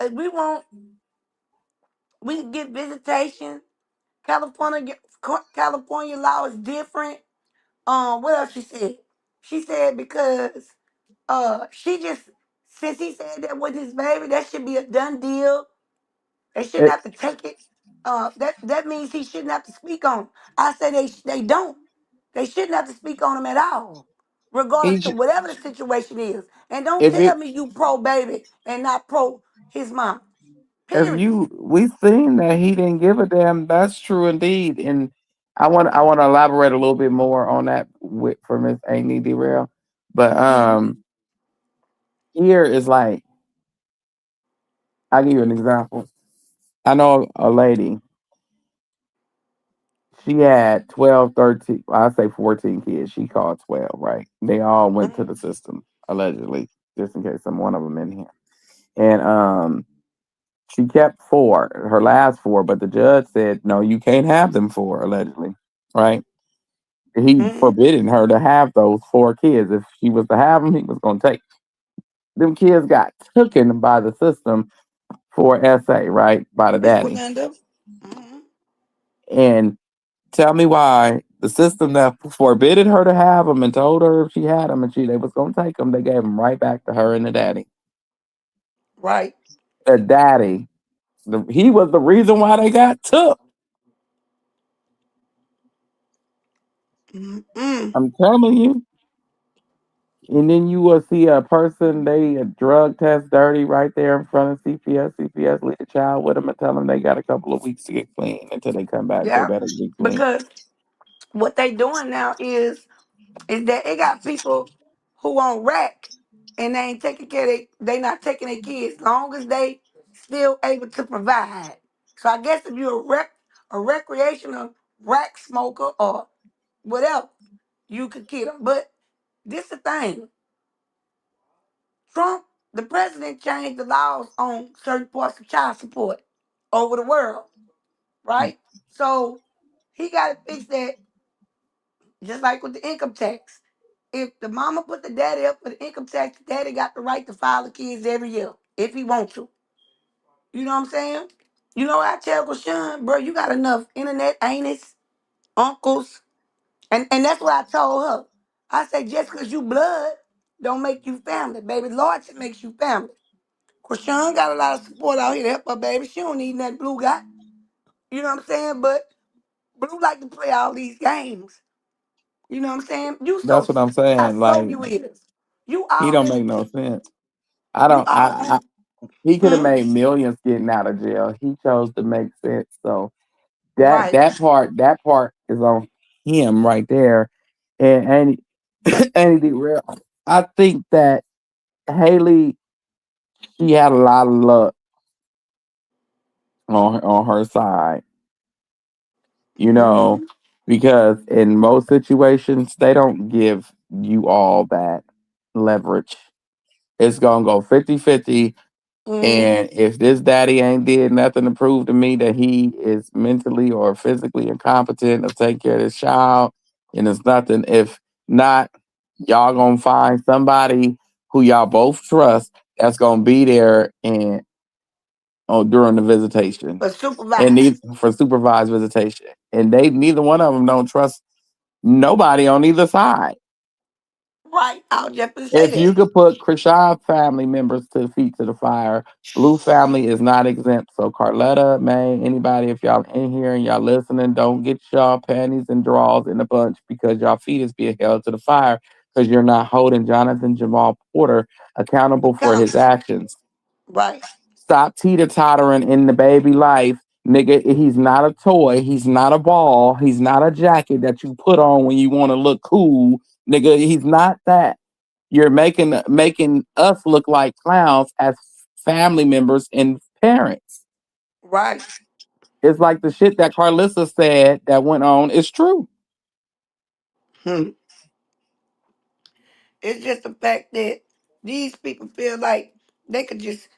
if we can get visitation. California law is different. What else she said? She said because she just since he said that with his baby, that should be a done deal. They shouldn't It, have to take it. That means he shouldn't have to speak on 'em. I say they don't. They shouldn't have to speak on him at all, regardless to he, whatever the situation is. And don't if tell it, me you pro baby and not pro his mom. if Period. you, we seen that he didn't give a damn. That's true indeed. And I want to elaborate a little bit more on that for Miss Amy Derail. But Hmm. here is like I'll give you an example. I know a lady. She had 12, 13, I say 14 kids. She called 12, right? They all went to the system, allegedly, just in case I'm one of them in here. And she kept four, her last four, but the judge said, no, you can't have them four, allegedly, right? He Hmm. forbidden her to have those four kids. If she was to have them, he was going to take them kids got taken by the system for SA, right? By the Miss daddy. Melinda. Hmm. And tell me why the system that forbidded her to have them and told her if she had them and they was gonna take them, they gave them right back to her and the daddy. Right. The daddy, he was the reason why they got took. Mm-mm. I'm telling you. And then you will see a person, they a drug test dirty right there in front of CPS. CPS leave the child with them and tell them they got a couple of weeks to get clean. Until they come back, they Yeah. better get clean. Because what they doing now is that it got people who on rack and they ain't taking care of they not taking their kids long as they still able to provide. So I guess if you're a recreational rack smoker or whatever, you could get them. But this the thing. Trump, the president, changed the laws on certain parts of child support over the world, right? So he got to fix that, just like with the income tax. If the mama put the daddy up for the income tax, the daddy got the right to file the kids every year if he wants to. You know what I'm saying? You know what I tell Chrisean, bro, you got enough internet aunts, uncles, and that's what I told her. I said, just because you blood don't make you family, baby. Lordship makes you family. Chrisean got a lot of support out here to help her, baby. She don't need that Blue guy. You know what I'm saying? But Blue like to play all these games. You know what I'm saying? That's what I'm How saying. slow Like you is. You he don't already make no sense. I you don't. already He could have hmm? made millions getting out of jail. He chose to make sense. So that Right. that part is on him right there. And he did real. I think that Haley, she had a lot of luck on her side, you know, Mm-hmm. because in most situations they don't give you all that leverage. It's gonna go 50-50. Mm-hmm. And if this daddy ain't did nothing to prove to me that he is mentally or physically incompetent to take care of this child, and it's nothing. If not, y'all gonna find somebody who y'all both trust that's gonna be there and during the visitation But and supervise. need for supervised visitation. And they neither one of them don't trust nobody on either side. Right. I was just gonna say If you that. could put Krishan family members to the feet to the fire, Blue family is not exempt. So Carletta, May, anybody, if y'all in here and y'all listening, don't get y'all panties and draws in a bunch because y'all feet is being held to the fire because you're not holding Jonathan Jamal Porter accountable for his Accountable. actions. Right. Stop teeter tottering in the baby life. Nigga, he's not a toy. He's not a ball. He's not a jacket that you put on when you want to look cool. Nigga, he's not that. You're making us look like clowns as family members and parents. Right. It's like the shit that Carlissa said that went on is true. Hmm. It's just the fact that these people feel like they could just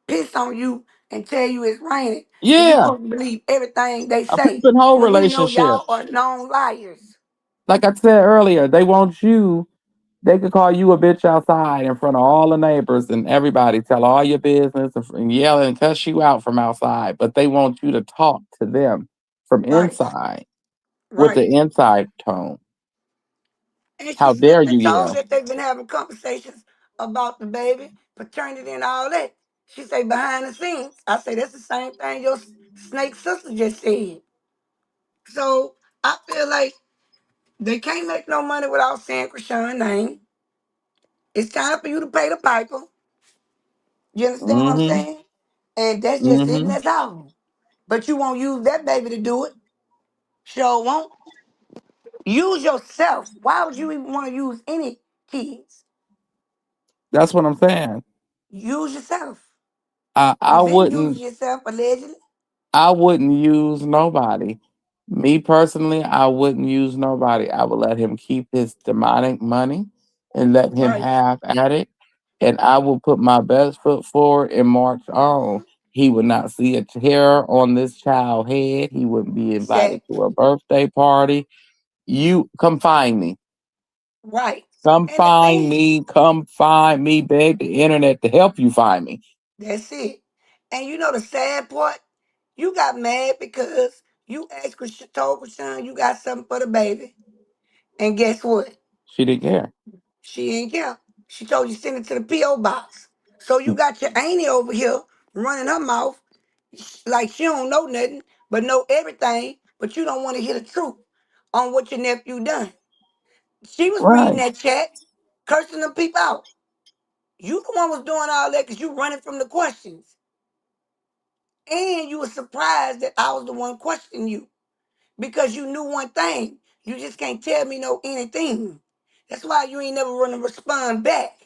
piss on you and tell you it's raining. And you Yeah, supposed to believe everything they a say. peep and hoe When we know relationship. y'all are known liars. Like I said earlier, they want you. They could call you a bitch outside in front of all the neighbors and everybody, tell all your business and yell and cuss you out from outside. But they want you to talk to them from Right. inside with Right. the inside tone. And she How dare slipped and you told yell? that they've been having conversations about the baby, paternity, and all that. She say behind the scenes. I say that's the same thing your snake sister just said. So I feel like they can't make no money without saying Krishan's name. It's time for you to pay the piper. You understand what I'm Mm-hmm. saying? And that's just it, and Mm-hmm. that's all. But you won't use that baby to do it. Sure won't. Use yourself. Why would you even want to use any kids? That's what I'm saying. Use yourself. I, I You've been using wouldn't yourself allegedly. I wouldn't use nobody. Me personally, I wouldn't use nobody. I would let him keep his demonic money and let him Right. have at it. And I will put my best foot forward and march on. He would not see a tear on this child's head. He wouldn't be invited Exactly. to a birthday party. You come find me. Right. Come And the find thing, me. Come find me. Beg the internet to help you find me. that's it. And you know the sad part? You got mad because you told Chrisean you got something for the baby. And guess what? She didn't care. She ain't care. She told you send it to the P.O. box. So you got your auntie over here running her mouth like she don't know nothing, but know everything, but you don't want to hear the truth on what your nephew done. She was reading Right. that chat, cursing them people out. You the one was doing all that because you running from the questions. And you were surprised that I was the one questioning you because you knew one thing. You just can't tell me no anything. That's why you ain't never gonna respond back.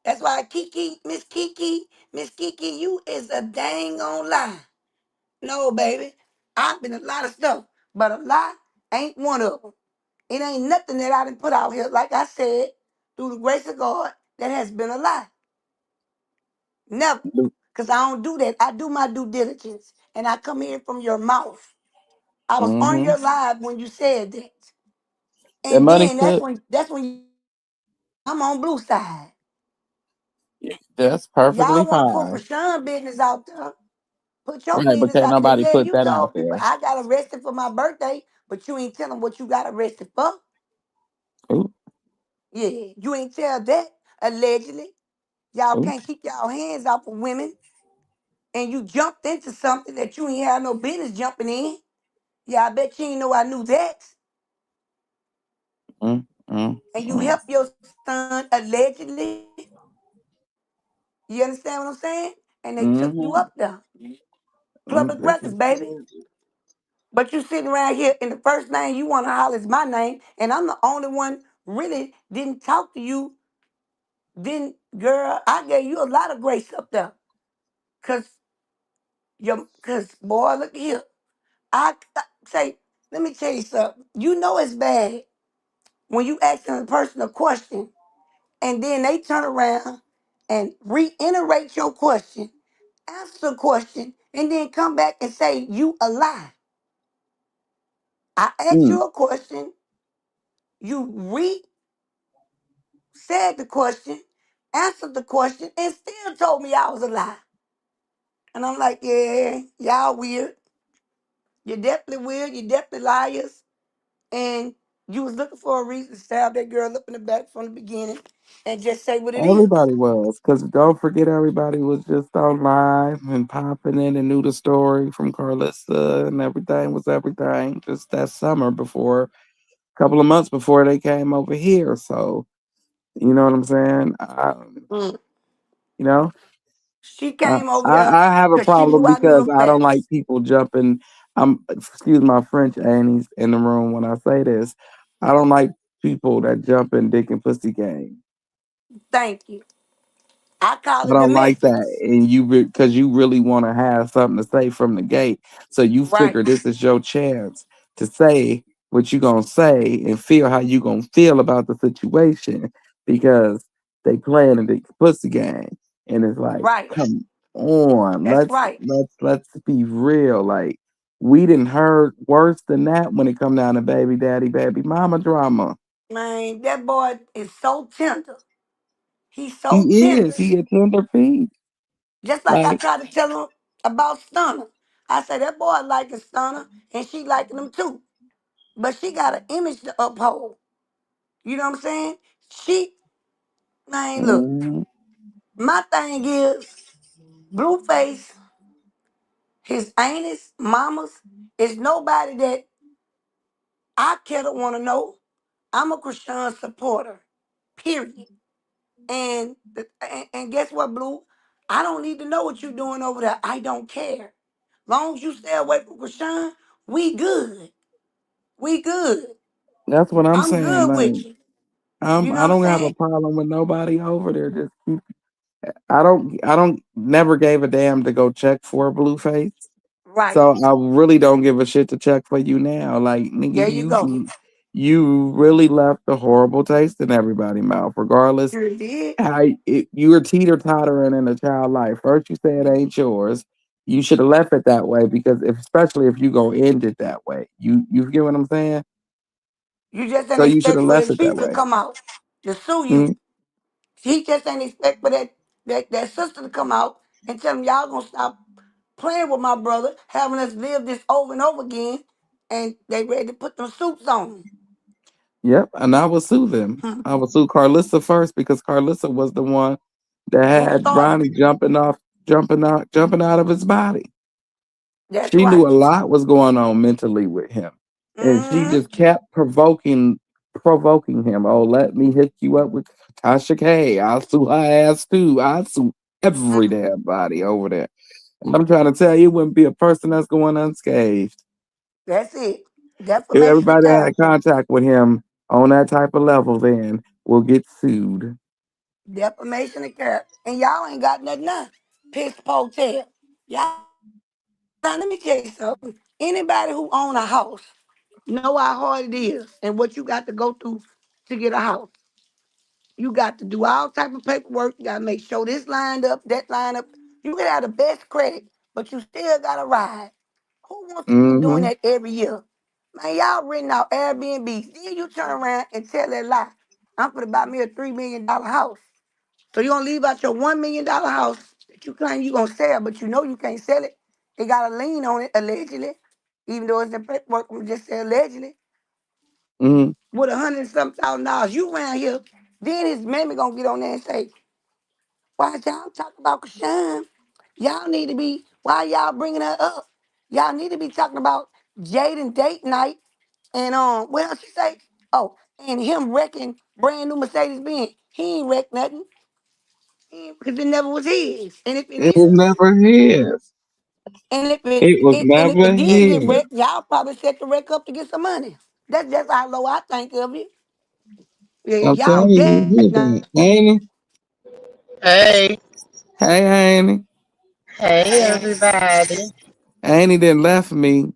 That's why Miss Kiki, you is a dang on lie. No, baby. I've been a lot of stuff, but a lie ain't one of them. It ain't nothing that I done put out here, like I said, through the grace of God, that has been a lie. Never. Because I don't do that. I do my due diligence. And I come here from your mouth. I was on Mm-hmm. your live when you said that. And And money then could. that's when I'm on blue side. That's perfectly Y'all want to put fine. Chrisean business out there. Put your Right, but business can't out there. nobody Yeah, put you that out told people there. I got arrested for my birthday, but you ain't telling what you got arrested for. Ooh, Yeah, you ain't tell that, allegedly. Y'all ooh. can't keep y'all hands off of women. And you jumped into something that you ain't had no business jumping in. Yeah, I bet you ain't know I knew that. Mm, mm, And you mm. helped your son allegedly. You understand what I'm saying? And they took you up Mm-hmm. there. Public This records, is baby. crazy. But you sitting around here and the first name you want to holler is my name, and I'm the only one really didn't talk to you. Then, girl, I gave you a lot of grace up there. Cause boy, look here. I say, let me tell you something. You know it's bad when you asking a person a question and then they turn around and reiterate your question, answer the question, and then come back and say you a lie. I asked Mm. you a question, you said the question, answered the question, and still told me I was a lie. And I'm like, yeah, y'all weird. You're definitely weird. You're definitely liars. And you was looking for a reason to stab that girl up in the back from the beginning and just say what it is. Everybody was, because don't forget, everybody was just on live and popping in and knew the story from Carlissa, and everything was everything just that summer before, a couple of months before they came over here. So, you know what I'm saying? Mm. You know, She I, came over I here I have a because she problem knew I knew because the I don't like facts. people jumping. Excuse my French, Annie's in the room when I say this. I don't like people that jump in dick and pussy game. Thank you. I call I it don't like that, domestics. and you because you really want to have something to say from the gate, so you Right, figure this is your chance to say what you gonna say and feel how you gonna feel about the situation because they playing a big pussy game, and it's like, right. come on, That's right. let's be real. Like we didn't heard worse than that when it come down to baby daddy, baby mama drama. Man, that boy is so tender. He's so He is. tender. He a tender feet. Just like I Like, tried to tell him about Stunner. I said that boy liking Stunner and she liking him too. But she got an image to uphold. You know what I'm saying? She, man, look, mhm. my thing is Blueface, his aunties, mamas, is nobody that I care to want to know. I'm a Chrisean supporter, period. And guess what, Blue? I don't need to know what you're doing over there. I don't care. Long as you stay away from Chrisean, we good. We good. That's what I'm I'm saying. good Like, with you. You know I what I'm don't have a saying? problem with nobody over there. Just keep. I don't never gave a damn to go check for a blue face. Right. So I really don't give a shit to check for you now. Like nigga, There you go. you really left a horrible taste in everybody's mouth, regardless Sure did. you were teeter tottering in a child life. First you say it ain't yours. You should have left it that way because especially if you gonna end it that way. You get what I'm saying? You just didn't So you should expect have for left that it that sister to way. come out to sue you. Mhm. He just ain't expect for that sister to come out and tell them y'all gonna stop playing with my brother, having us live this over and over again, and they ready to put them suits on. Yep, and I would sue them. Hmm. I would sue Carlissa first because Carlissa was the one that Who had started Ronnie it? jumping out of his body. That's She knew right. a lot was going on mentally with him, and she Mm-hmm. just kept provoking him. Oh, let me hook you up with Tasha K. I'll sue her ass too. I'll sue every Mm. damn body over there. And I'm trying to tell you, it wouldn't be a person that's going unscathed. That's it. Defamation of Everybody that had character. contact with him on that type of level then will get sued. Defamation of character. And y'all ain't got nothing done. Piss po tail. Y'all, now let me tell you something. Anybody who own a house know how hard it is and what you got to go through to get a house. You got to do all type of paperwork. You got to make sure this lined up, that lined up. You can have the best credit, but you still got to ride. Who wants to keep doing Mm-hmm. that every year? Man, y'all renting out Airbnbs. Then you turn around and tell that lie. I'm going to buy me a $3 million house. So you going to leave out your $1 million house that you claim you going to sell, but you know you can't sell it. They got a lien on it, allegedly. Even though it's the paperwork, we just say allegedly. Mm-hmm. With $100,000. You around here, then his mammy going to get on there and say, why y'all talk about Chrisean? Y'all need to be, why y'all bringing her up? Y'all need to be talking about Jaden date night and what else she say? Oh, and him wrecking brand new Mercedes Benz. He ain't wrecked nothing because it never was his. And if it It was is, never his. It was and if never it did get his. wrecked, y'all probably set the wreck up to get some money. That's just how low I think of it. Yeah, I'm y'all telling you, dead he now. did. Ain't he? Hey, Hey, Annie. hey, everybody. Annie didn't left me.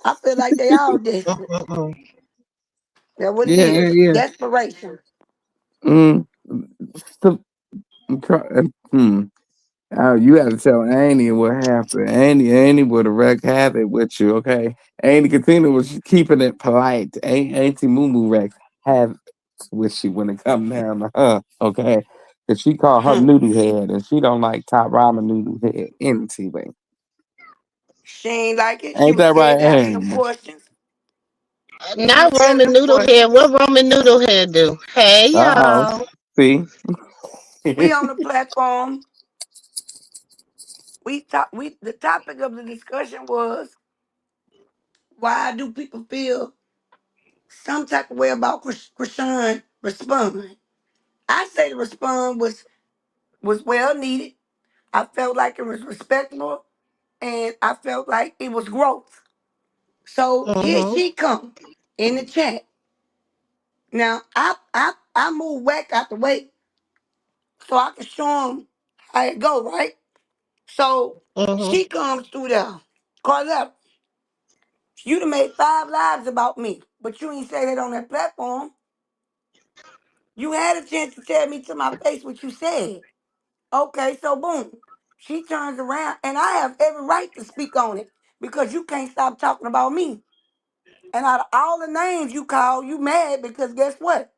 I feel like they all desperate. Mm-mm-mm. That's what it Yeah, is. yeah. Desperation. Mm. So, hmm. Oh, you have to tell Annie what happened. Annie would have wrecked havoc with you, okay? Annie Katina was keeping it polite. Auntie Moo wrecked havoc with you when it come down to her, okay? Cause she called her Hmm. noodle head, and she don't like top ramen noodle head anyway. She ain't like it. She Ain't was that right, scared to answer them Annie? questions. She was Not scared of Roman them Noodlehead. questions. What Roman Noodlehead do? Hey, Uh oh. y'all. See. We on the platform. We the topic of the discussion was why do people feel some type of way about Chrisean respond? I say the respond was well needed. I felt like it was respectable and I felt like it was growth. So here Mm-hmm. she come in the chat. Now I move Wack out the way so I can show him how it go, right? So Mm-hmm. she comes through there. Carletta, you done made 5 lives about me, but you ain't say that on that platform. You had a chance to tell me to my face what you said. Okay, so boom. She turns around and I have every right to speak on it because you can't stop talking about me. And out of all the names you call, you mad because guess what?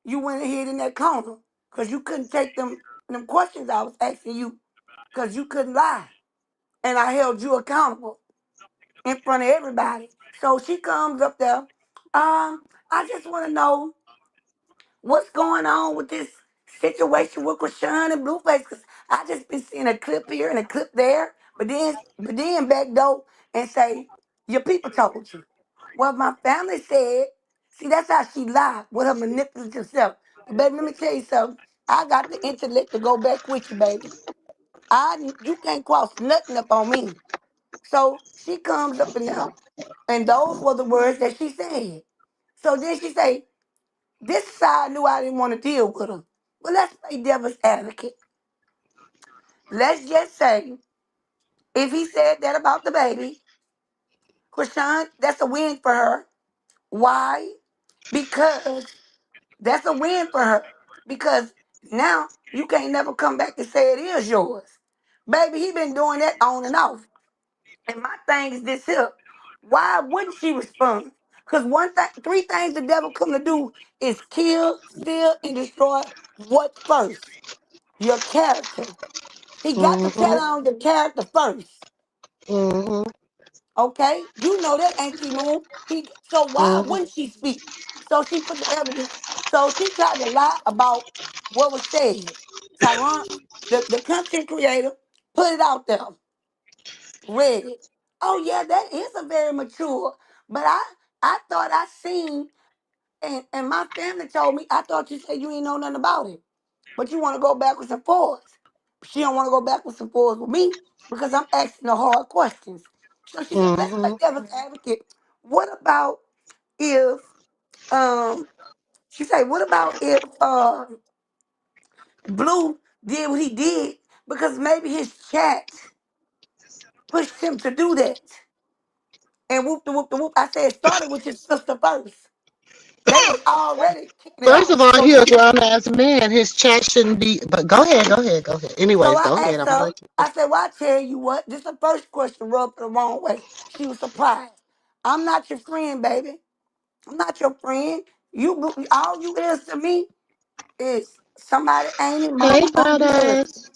You went ahead in that corner because you couldn't take them questions I was asking you because you couldn't lie. And I held you accountable in front of everybody. So she comes up there. I just want to know what's going on with this situation with Chrisean and Blueface. Cause I just been seeing a clip here and a clip there, but then back door and say your people told you. Well, my family said. See, that's how she lied with her manipulative self. But baby, let me tell you something. I got the intellect to go back with you, baby. You can't cross nothing up on me. So she comes up in there, and those were the words that she said. So then she say, this side knew I didn't want to deal with him. Well, let's play devil's advocate. Let's just say, if he said that about the baby, Krishan, that's a win for her. Why? Because that's a win for her. Because now you can't never come back and say it is yours. Baby, he been doing that on and off. And my thing is this here. Why wouldn't she respond? Because one thing, three things the devil come to do is kill, steal, and destroy. What first? Your character. He got to tear Mhm. down the character first. Mhm. Okay, you know that, Auntie Moon. So why Mhm. wouldn't she speak? So she put the evidence. So she tried to lie about what was said. Tyron, the content creator, put it out there, read it. Oh yeah, that is a very mature. But I thought I seen, and my family told me, I thought you said you ain't know nothing about it. But you want to go backwards and forwards. She don't want to go backwards and forwards with me because I'm asking the hard questions. So she said, let's play Mhm. devil's advocate. What about if she said, what about if Blue did what he did because maybe his chat pushed him to do that. And whoop the whoop the whoop. I said it started with his sister first. They was already kicking it First off. of all, he a grown ass man. His chat shouldn't be. But go ahead, go ahead, go ahead. So Anyways, I go ahead. asked I'm gonna her, let you. I said, well, I tell you what, this is the first question rubbed her the wrong way. She was surprised. I'm not your friend, baby. I'm not your friend. All you is to me is somebody ain't it, Hey, mama, uncle, cousin. badass.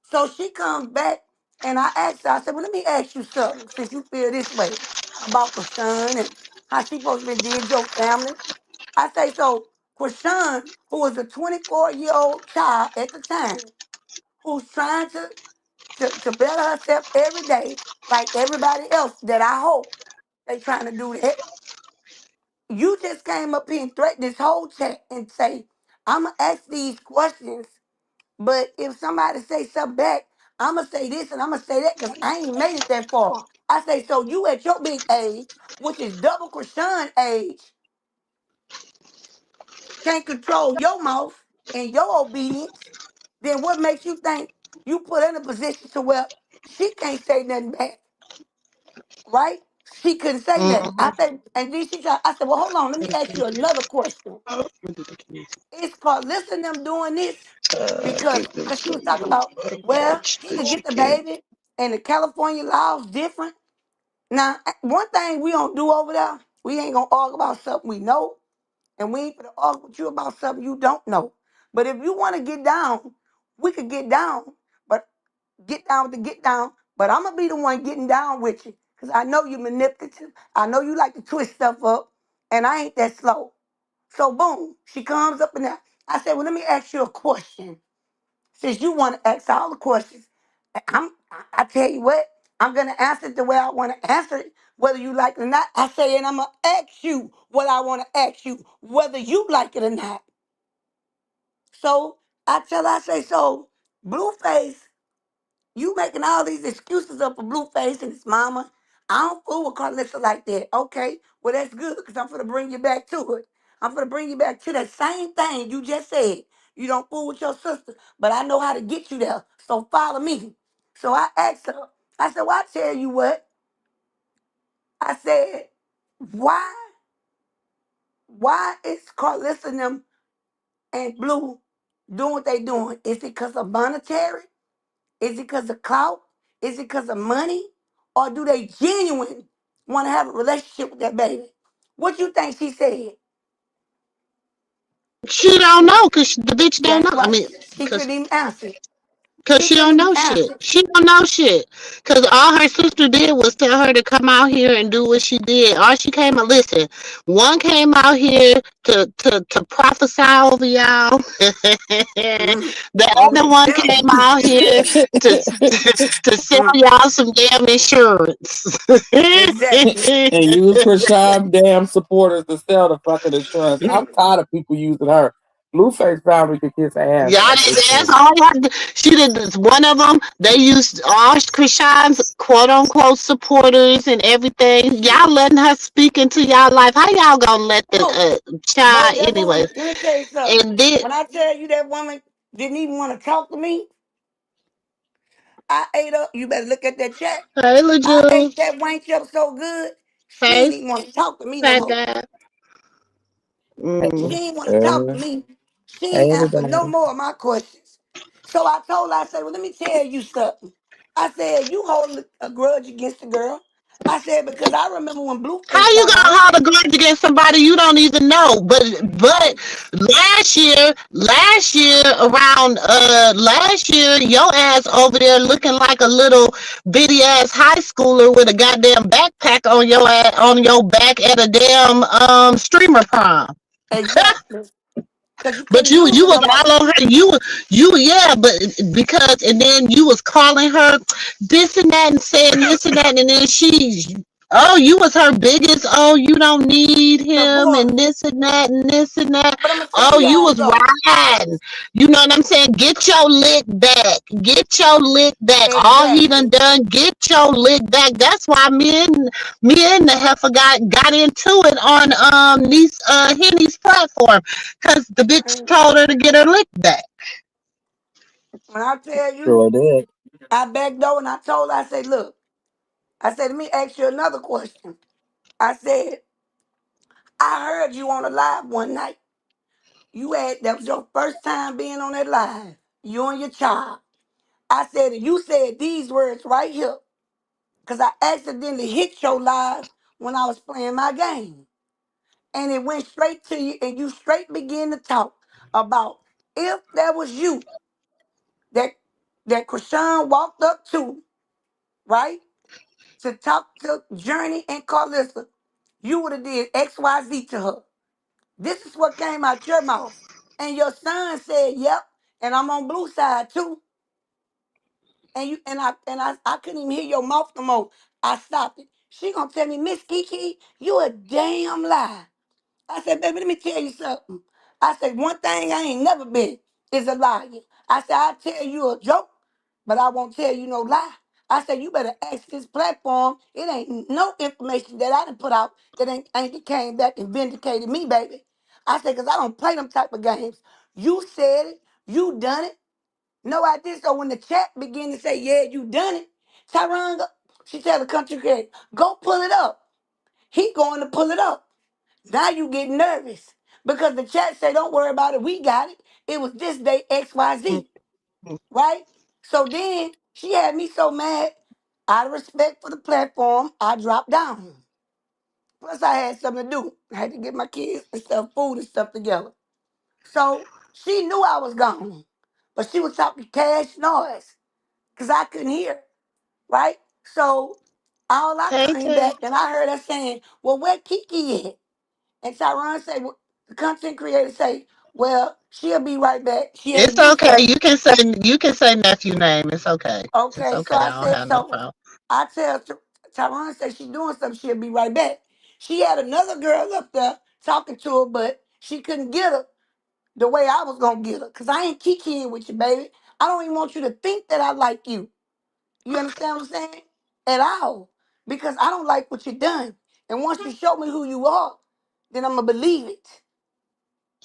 So she comes back and I asked her, I said, well, let me ask you something since you feel this way about Chrisean and how she supposed to be did your family. I say, so Chrisean, who was a 24-year-old child at the time, who's trying to better herself every day, like everybody else that I hope they trying to do that. You just came up here and threatened this whole chat and say, I'ma ask these questions, but if somebody say something back, I'ma say this and I'ma say that because I ain't made it that far. I say, so you at your big age, which is double Krishan age, can't control your mouth and your obedience, then what makes you think you put her in a position to where she can't say nothing back? Right? She couldn't say nothing. I Mhm. said, and then she tried, I said, well, hold on, let me ask you another question. It's called listen them doing this because she was talking about, well, he could get the baby and the California law is different. Now, one thing we don't do over there, we ain't gonna argue about something we know, and we ain't gonna argue with you about something you don't know. But if you want to get down, we could get down, but get down with the get down. But I'm gonna be the one getting down with you because I know you manipulative. I know you like to twist stuff up, and I ain't that slow. So boom, she comes up in there. I said, well, let me ask you a question. Since you want to ask all the questions, I tell you what, I'm gonna answer it the way I want to answer it, whether you like it or not. I say, and I'm gonna ask you what I want to ask you, whether you like it or not. So I say, so Blueface, you making all these excuses up for Blueface and his mama. I don't fool with Carlissa like that. Okay, well that's good because I'm gonna bring you back to it. I'm gonna bring you back to that same thing you just said. You don't fool with your sister, but I know how to get you there. So follow me. So I asked her. I said, well, I tell you what. I said, why? Why is Carlissa and them and Blue doing what they doing? Is it because of monetary? Is it because of clout? Is it because of money? Or do they genuine want to have a relationship with that baby? What you think she said? She don't know because the bitch don't That's know. I why mean, she couldn't even answer. cause She she couldn't don't even know shit. answer. She don't know shit. Cause all her sister did was tell her to come out here and do what she did. All she came and listen. One came out here to prophesy over y'all. Mm. The Over other the one devil. came out here to to sell Mm. y'all some damn insurance. Exactly. And use Krishan damn supporters to sell the fucking insurance. I'm tired of people using her. Blueface family could kiss ass Y'all, at this that's point. all. She did this. One of them, they used all Krishan's quote unquote supporters and everything. Y'all letting her speak into y'all life. How y'all gonna let Oh, the child baby, that anyway? woman, let me tell you something. And then, When I tell you that woman didn't even want to talk to me, I ate up. You better look at that chat. hey, I LaJew. ate that wank up so good, she Hey, ain't even want to talk to me no fat more. guy. She Mm. ain't want to talk to Uh, me. She hey ain't answer no everybody. more of my questions. So I told her, I said, well, let me tell you something. I said, you holding a grudge against the girl. I said, because I remember when How Blueface you got gonna on. hold a grudge against somebody you don't even know? But Right. last year around last year, your ass over there looking like a little bitty ass high schooler with a goddamn backpack on your ass, on your back at a damn streamer prom. Exactly. Because you But couldn't use you it was no more. all on her. You yeah, but because and then you was calling her this and that and saying this and that, and then oh, you was her biggest. Oh, you don't need him Support. and this and that and this and that. But I'm going to tell Oh, you you how it was go. riding. You know what I'm saying? Get your lick back. Get your lick back. All he Exactly. done. Get your lick back. That's why me and the heifer got into it on Henny's platform because the bitch And told her to get her lick back. when I tell you, Sure did. I backed door and I told her, I said, look, I said, let me ask you another question. I said, I heard you on a live one night. That was your first time being on that live. You and your child. I said, and you said these words right here. Because I accidentally hit your live when I was playing my game. And it went straight to you, and you straight began to talk about if that was you that Chrisean walked up to, right? To talk to Journey and Carlissa, you would have did XYZ to her. This is what came out your mouth. And your son said, yep, and I'm on blue side too. And I couldn't even hear your mouth no more. I stopped it. She gonna tell me, Miss Kiki, you a damn lie. I said, baby, let me tell you something. I said, one thing I ain't never been is a liar. I said, I'll tell you a joke, but I won't tell you no lie. I said, you better ask this platform. It ain't no information that I done put out that ain't came back and vindicated me, baby. I said, because I don't play them type of games. You said it. You done it. No, I did. So when the chat began to say, yeah, you done it, Tyron, she tell the country kid, go pull it up. He going to pull it up. Now you get nervous because the chat say, don't worry about it. We got it. It was this day XYZ, right? So then she had me so mad. Out of respect for the platform, I dropped down. Plus, I had something to do. I had to get my kids and stuff, food and stuff together. So she knew I was gone, but she was talking cash noise because I couldn't hear, right? So all I Hey, came Tay. back and I heard her saying, well, where Kiki at? And Tyron say, well, the content creator say, well, she'll be right back. She had to It's do okay. something. You can say nephew name. It's okay. It's Okay, so okay. I I don't said, have no so problem. I tell Tyron say she doing something, she'll be right back. She had another girl up there talking to her, but she couldn't get her the way I was gonna get her. Cause I ain't kikiing with you, baby. I don't even want you to think that I like you. You understand what I'm saying? At all. Because I don't like what you done. And once you show me who you are, then I'm gonna believe it.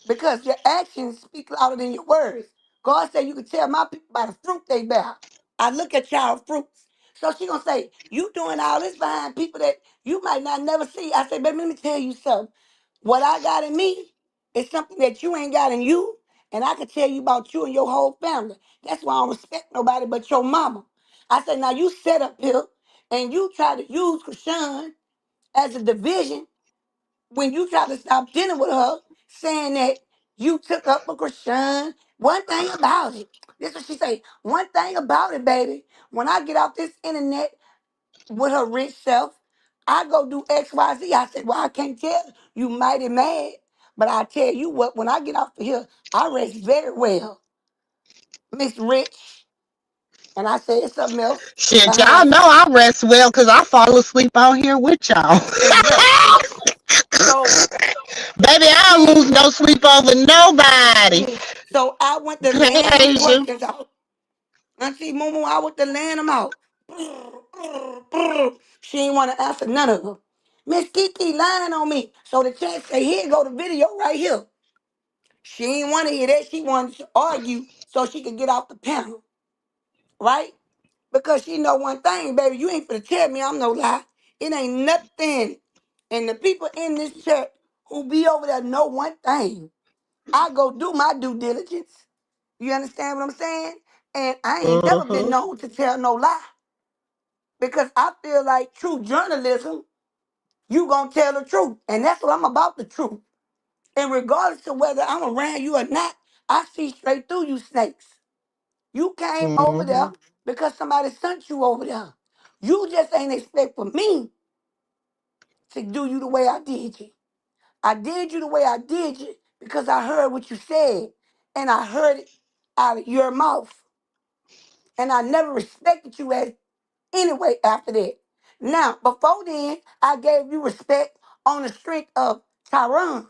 Because your actions speak louder than your words. God said you can tell my people by the fruit they bear. I look at y'all fruits. So she gonna say, you doing all this behind people that you might not never see. I say, baby, let me tell you something. What I got in me is something that you ain't got in you. And I can tell you about you and your whole family. That's why I don't respect nobody but your mama. I said, now you set up here and you try to use Krishan as a division when you try to stop dealing with her, saying that you took up for Krishan. One thing about it, this is what she say. One thing about it, baby. When I get off this internet with her rich self, I go do X, Y, Z. I said, well, I can't tell you mighty mad, but I tell you what, when I get off of here, I rest very well, Miss Rich. And I said something else Shit, y'all behind know it. I rest well because I fall asleep on here with y'all. Exactly. So Baby, I don't lose then, no sleep over nobody. so I went to Hey, laying them Asia. questions out. Auntie Moo, I went to laying them out. She ain't want to answer none of them. Miss Kiki lying on me. So the chat say, here go the video right here. She ain't want to hear that. She wanted to argue so she could get off the panel, right? Because she know one thing, baby. You ain't finna tell me I'm no lie. It ain't nothing. And the people in this chat who be over there know one thing. I go do my due diligence. You understand what I'm saying? And I ain't never been Mm-hmm. known to tell no lie. because I feel like true journalism, you gonna tell the truth. And that's what I'm about, the truth. And regardless of whether I'm around you or not, I see straight through you snakes. You came over Mm-hmm. there because somebody sent you over there. You just ain't expect for me to do you the way I did you. I did you the way I did you because I heard what you said. And I heard it out of your mouth. And I never respected you as anyway after that. Now, before then, I gave you respect on the strength of Tyron,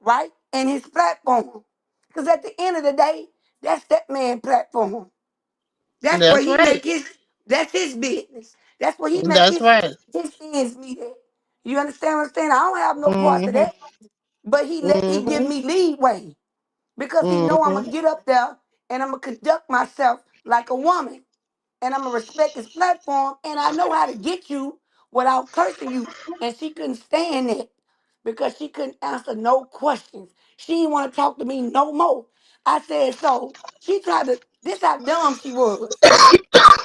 right? And his platform. Because at the end of the day, that's that man platform. That's where That's he right. make his, that's his business. That's where he make That's right. his ends meet at. You understand what I'm saying? I don't have no parts of Mm-hmm. that. But he give Mm-hmm. me leeway because he know I'm Mm-hmm. gonna get up there and I'm gonna conduct myself like a woman and I'm gonna respect his platform and I know how to get you without cursing you. And she couldn't stand it because she couldn't answer no questions. She didn't want to talk to me no more. I said, so she tried to, this how dumb she was.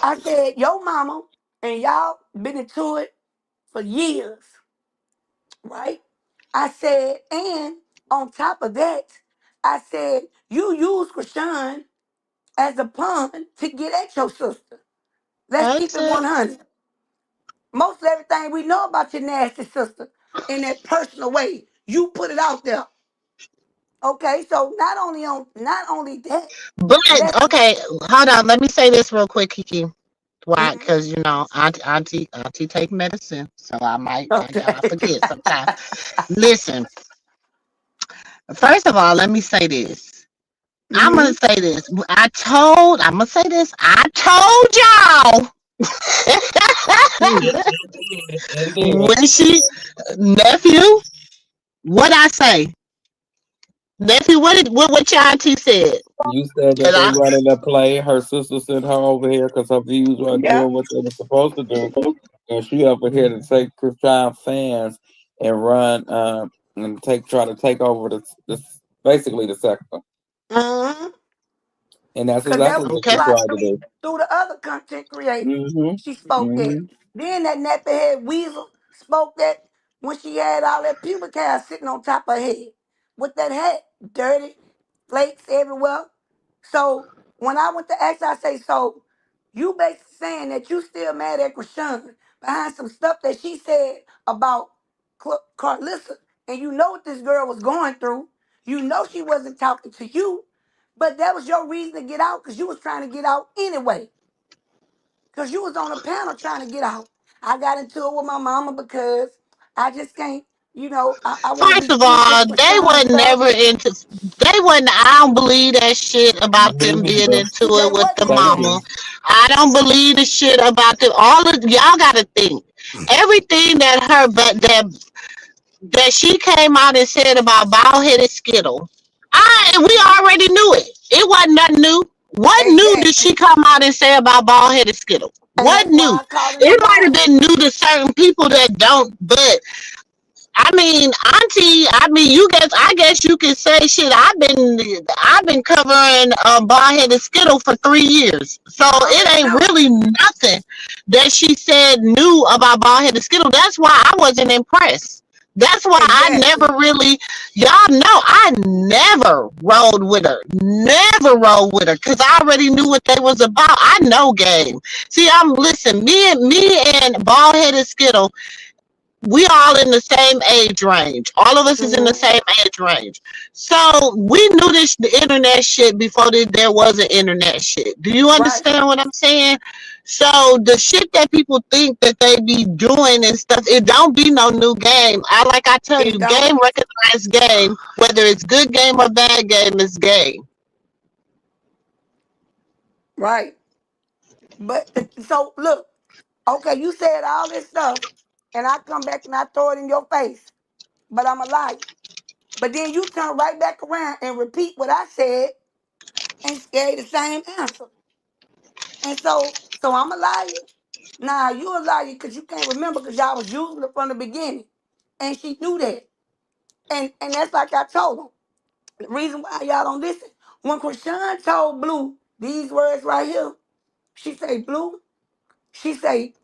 I said, your mama and y'all been into it for years, right? I said, and on top of that, I said, you use Chrisean as a pawn to get at your sister. Let's keep That's it it. 100. Most of everything we know about your nasty sister in that personal way, you put it out there. Okay, so not only that, But let's okay, hold on. Let me say this real quick, Kiki. Why? mhm. Because auntie take medicine, so I Okay. forget sometimes. Listen, first of all, let me say this. I'm gonna hmm say this. I'm gonna say this. I told y'all And then when she nephew. What I say, nephew? What your auntie said? you said that And they I running a play. Her sister sent her over here because her views weren't Yeah. doing what they were supposed to do, and she over here to take Christian fans and run and try to take over the basically the sector, hmm and that's Because that exactly was what a okay. she plot tried to do. through the other content creators. Mhm. She spoke that. Mhm. Then that nappy head weasel spoke that when she had all that pubic hair sitting on top of her head with that hat, dirty, flakes everywhere. So when I went to ask her, I say, so you basically saying that you still mad at Krishan behind some stuff that she said about Carlissa, and you know what this girl was going through. You know she wasn't talking to you, but that was your reason to get out because you was trying to get out anyway. Because you was on a panel trying to get out. I got into it with my mama because I just can't, I want to First be of friends with all, they Krishan were stuff. never into. They wasn't. I don't believe that shit about Me them being neither. into They it with the wasn't Thank into it. mama. you. I don't believe the shit about them. All of y'all got to think. Everything that her but that she came out and said about bald headed Skittle. We Mhm. already knew it. It wasn't nothing new. What new did Exactly. she come out and say about bald headed Skittle? And What that's why new? I called him It your might bald have head. been new to certain people that don't, but I mean, Auntie, I guess you could say shit. I've been covering bald headed Skittle for 3 years, so I it already ain't know. really nothing that she said new about bald headed Skittle. That's why I wasn't impressed. That's why I Exactly. never really, y'all know, I never rode with her, never rode with her, cause I already knew what they was about. I know game. See, listen, me and bald headed Skittle, we all in the same age range. All of us is in the hmm same age range. So we knew the internet shit before there was an internet shit. Do you Right. understand what I'm saying? So the shit that people think that they be doing and stuff, it don't be no new game. I tell It you, don't. game recognized game, whether it's good game or bad game, is game. Right. But so look, okay, you said all this stuff, and I come back and I throw it in your face, but I'm a liar. But then you turn right back around and repeat what I said and gave the same answer. And so I'm a liar. Nah, you a liar because you can't remember because y'all was using it from the beginning. And she knew that. And that's like I told them. The reason why y'all don't listen. When Krishan told Blue these words right here, she say, Blue, She say,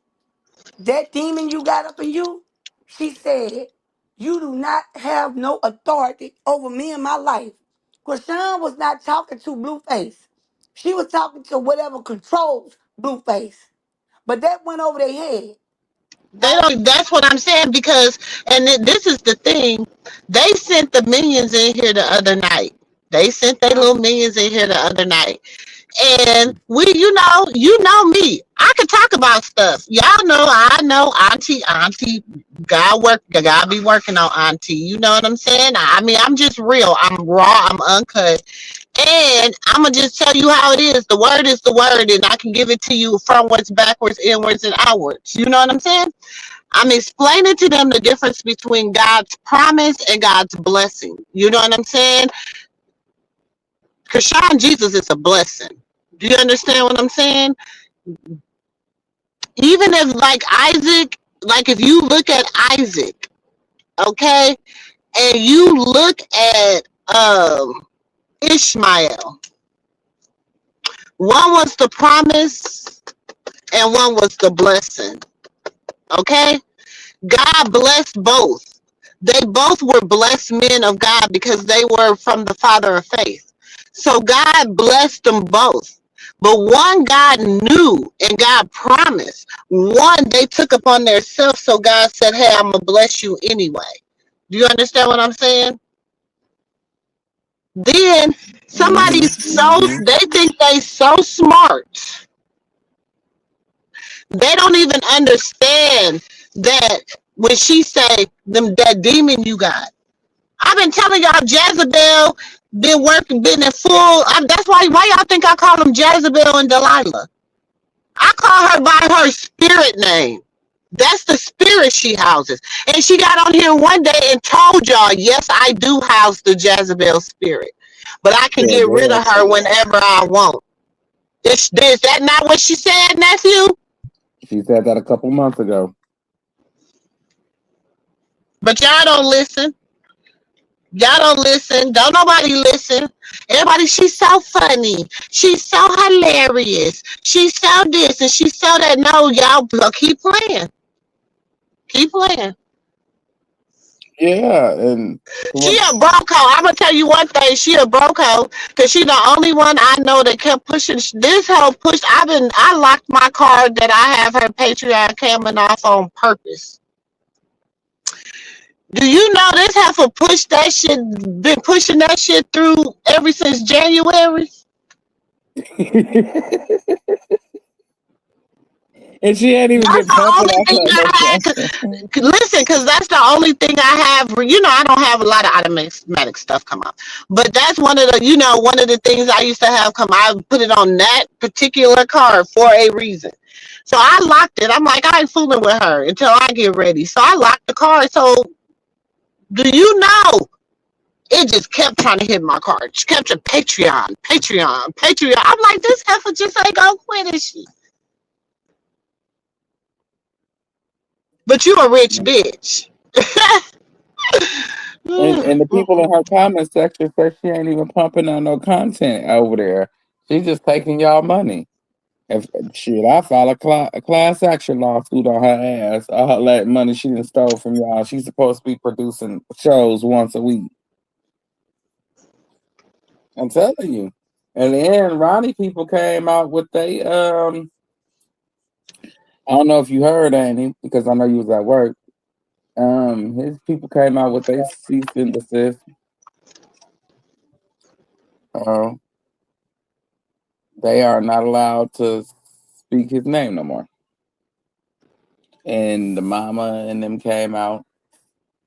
that demon you got up in you, she said, you do not have no authority over me and my life. Chrisean was not talking to Blueface. She was talking to whatever controls Blueface. But that went over their head, They right? don't. That's what I'm saying because, and this is the thing. They sent the minions in here the other night. They sent their Uh, little minions in here the other night, and you know me. I can talk about stuff. Y'all know, I know, Auntie. God be working on Auntie. You know what I'm saying? I mean, I'm just real. I'm raw. I'm uncut. And I'm gonna just tell you how it is. The word is the word, and I can give it to you frontwards, backwards, inwards, and outwards. You know what I'm saying? I'm explaining to them the difference between God's promise and God's blessing. You know what I'm saying? Chrisean Jesus is a blessing. Do you understand what I'm saying? Even if like Isaac, like if you look at Isaac, okay, and you look at Ishmael, one was the promise and one was the blessing. Okay? God blessed both. They both were blessed men of God because they were from the father of faith. So God blessed them both. But one God knew and God promised. One they took upon themselves. So God said, hey, I'm going to bless you anyway. Do you understand what I'm saying? Then Mm-hmm. Mm-hmm. they think they so smart. They don't even understand that when she say them that demon you got. I've been telling y'all Jezebel been in full. That's why y'all think I call them Jezebel and Delilah. I call her by her spirit name. That's the spirit she houses. And she got on here one day and told y'all, yes, I do house the Jezebel spirit. But I can Yeah, get rid yeah. of her whenever I want. Is that not what she said, nephew? She said that a couple months ago. But y'all don't listen. Y'all don't listen. Don't nobody listen. Everybody, she's so funny. She's so hilarious. She's so this and she's so that. No, y'all keep playing. Keep playing. Yeah, and She what? a broke hoe. I'm gonna tell you one thing. She a broke hoe because she the only one I know that kept pushing. This hoe pushed. I locked my car that I have her Patreon coming off on purpose. Do you know this heifer pushed that shit? Been pushing that shit through ever since January. And she ain't even That's been the pumping only off thing her no I had. content. Listen, because that's the only thing I have. I don't have a lot of automatic stuff come up, but that's one of the things I used to have come. I put it on that particular car for a reason. So I locked it. I'm like, I ain't fooling with her until I get ready. So I locked the car. So do you know? It just kept trying to hit my car. It just kept to Patreon. I'm like, this heifer just ain't gonna quit, is she? But you a rich bitch. And the people in her comment section say she ain't even pumping on no content over there. She's just taking y'all money. If shit, I file a class action lawsuit on her ass. All that money she done stole from y'all. She's supposed to be producing shows once a week. I'm telling you. And then Ronnie people came out with I don't know if you heard Annie, because I know you was at work. His people came out with their cease and desist. Uh, they are not allowed to speak his name no more. And the mama and them came out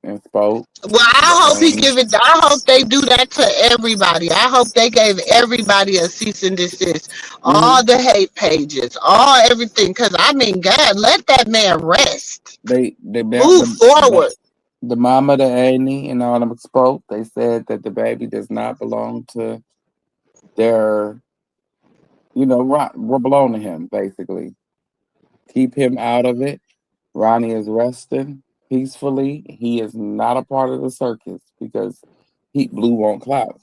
and spoke. Well, I hope he And give it. I hope they do that to everybody. I hope they gave everybody a cease and desist. mhm, All the hate pages, all everything. Because I mean, God, let that man rest. they Move forward. the mama, the Annie, and all of them spoke. They said that the baby does not belong to their, belong to him, basically. Keep him out of it. Ronnie is resting peacefully. He is not a part of the circus because Blue won't clout.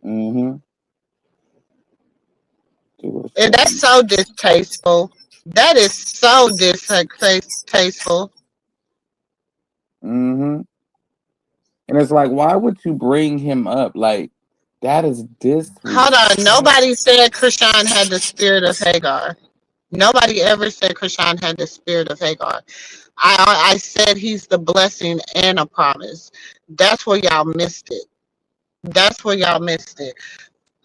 Hmm And that's so distasteful. That is so distasteful. Mm-hmm. And it's like, why would you bring him up? Like, that is Hold on. disrespect. Nobody said Chrisean had the spirit of Hagar. Nobody ever said Chrisean had the spirit of Hagar. I said he's the blessing and a promise. That's where y'all missed it. That's where y'all missed it.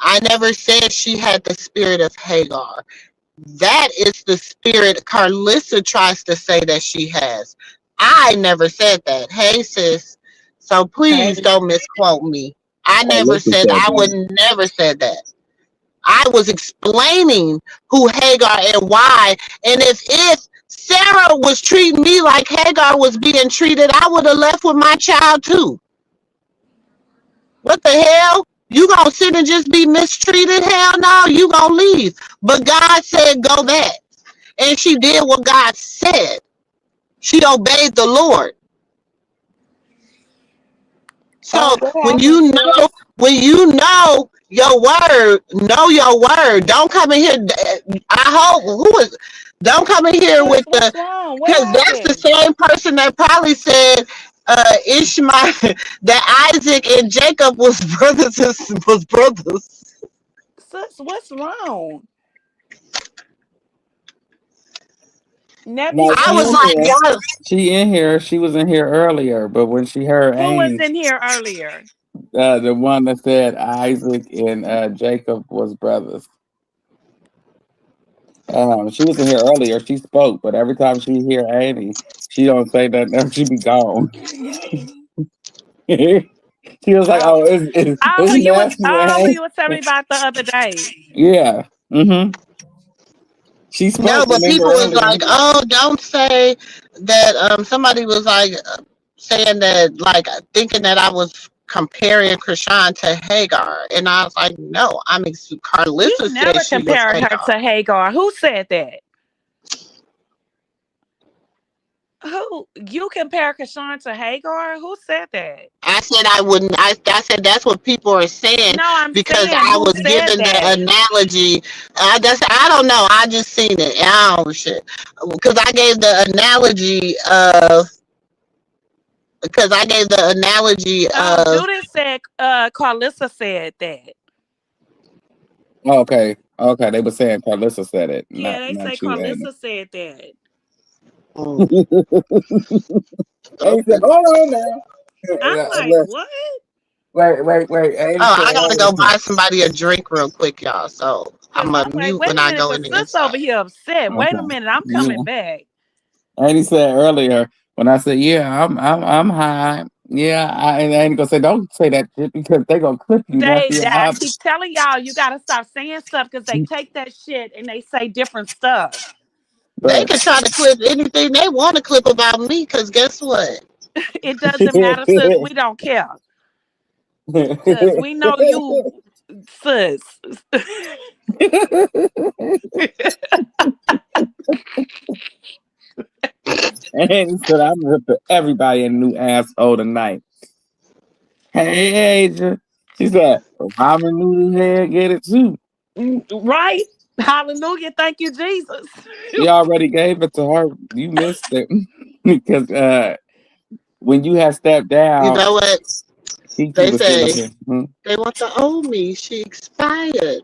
I never said she had the spirit of Hagar. That is the spirit Carlissa tries to say that she has. I never said that. Hey, sis. So please Hey, don't misquote me. I never Alyssa said, said I would that. never said that. I was explaining who Hagar and why. And if Sarah was treating me like Hagar was being treated, I would have left with my child too. What the hell? You gonna sit and just be mistreated? Hell no, you gonna leave. But God said go back. And she did what God said. She obeyed the Lord. So Oh, what happened? when you know your word. Don't come in here. I hope don't come in here Sis, with what's wrong? What because that's the happened? same person that probably said Ishmael that Isaac and Jacob was brothers. Sis, what's wrong? Nephew, No, I what's she was in like, wrong? here. God, She in here. She was in here earlier, but when she heard Who was Amy, in here earlier? the one that said Isaac and Jacob was brothers. She was in here earlier. She spoke, but every time she hear Amy, she don't say nothing. She be gone. She was like, Oh, "Oh, it's nephew and who Amy." you was telling me about the other day. Yeah. Mm-hmm. She no, spoke in but here people was earlier. like, oh, don't say that. Somebody was like saying that, like thinking that I was comparing Krishan to Hagar, and I was like, no, You Carlissa said never she was compared her Hagar. to Hagar. Who said that? Who you compare Kashawn to Hagar? Who said that? I said I wouldn't. I said that's what people are saying No, I'm because saying I who was said given the that. analogy. I don't know. I just seen it. I don't shit because I gave the analogy of Oh, Judith said Carlissa said that. Okay. Okay. They were saying Carlissa said it, Yeah, they say not you, Amy. Carlissa said that. mm, Amy said, okay. "Hold on now." I'm like, Look, what? wait. Amy Oh, said, I gotta "Hold go on." buy somebody a drink real quick, y'all. So Cause I'm gonna I'm like, mute wait when a I minute, go cause in the sis over inside. here upset. Wait a Okay. minute, I'm coming Yeah. back. Amy said earlier when I said, "Yeah, I'm high." Yeah, and I ain't gonna say don't say that shit because they gonna clip you, nephew. I keep telling y'all, you gotta stop saying stuff because they take that shit and they say different stuff. They But can try to clip anything they want to clip about me, cause guess what? It doesn't matter, sis. We don't care. Cause we know you, sis. and he said, "I'm ripping everybody a new asshole tonight." Hey, Asia. She said, "Ramen noodle head get it too." Right? Hallelujah. Thank you, Jesus. You already gave it to her. You missed it because when you had stepped You down, know what? Kiki They was sitting up say there. Hmm? they want to owe me. She expired.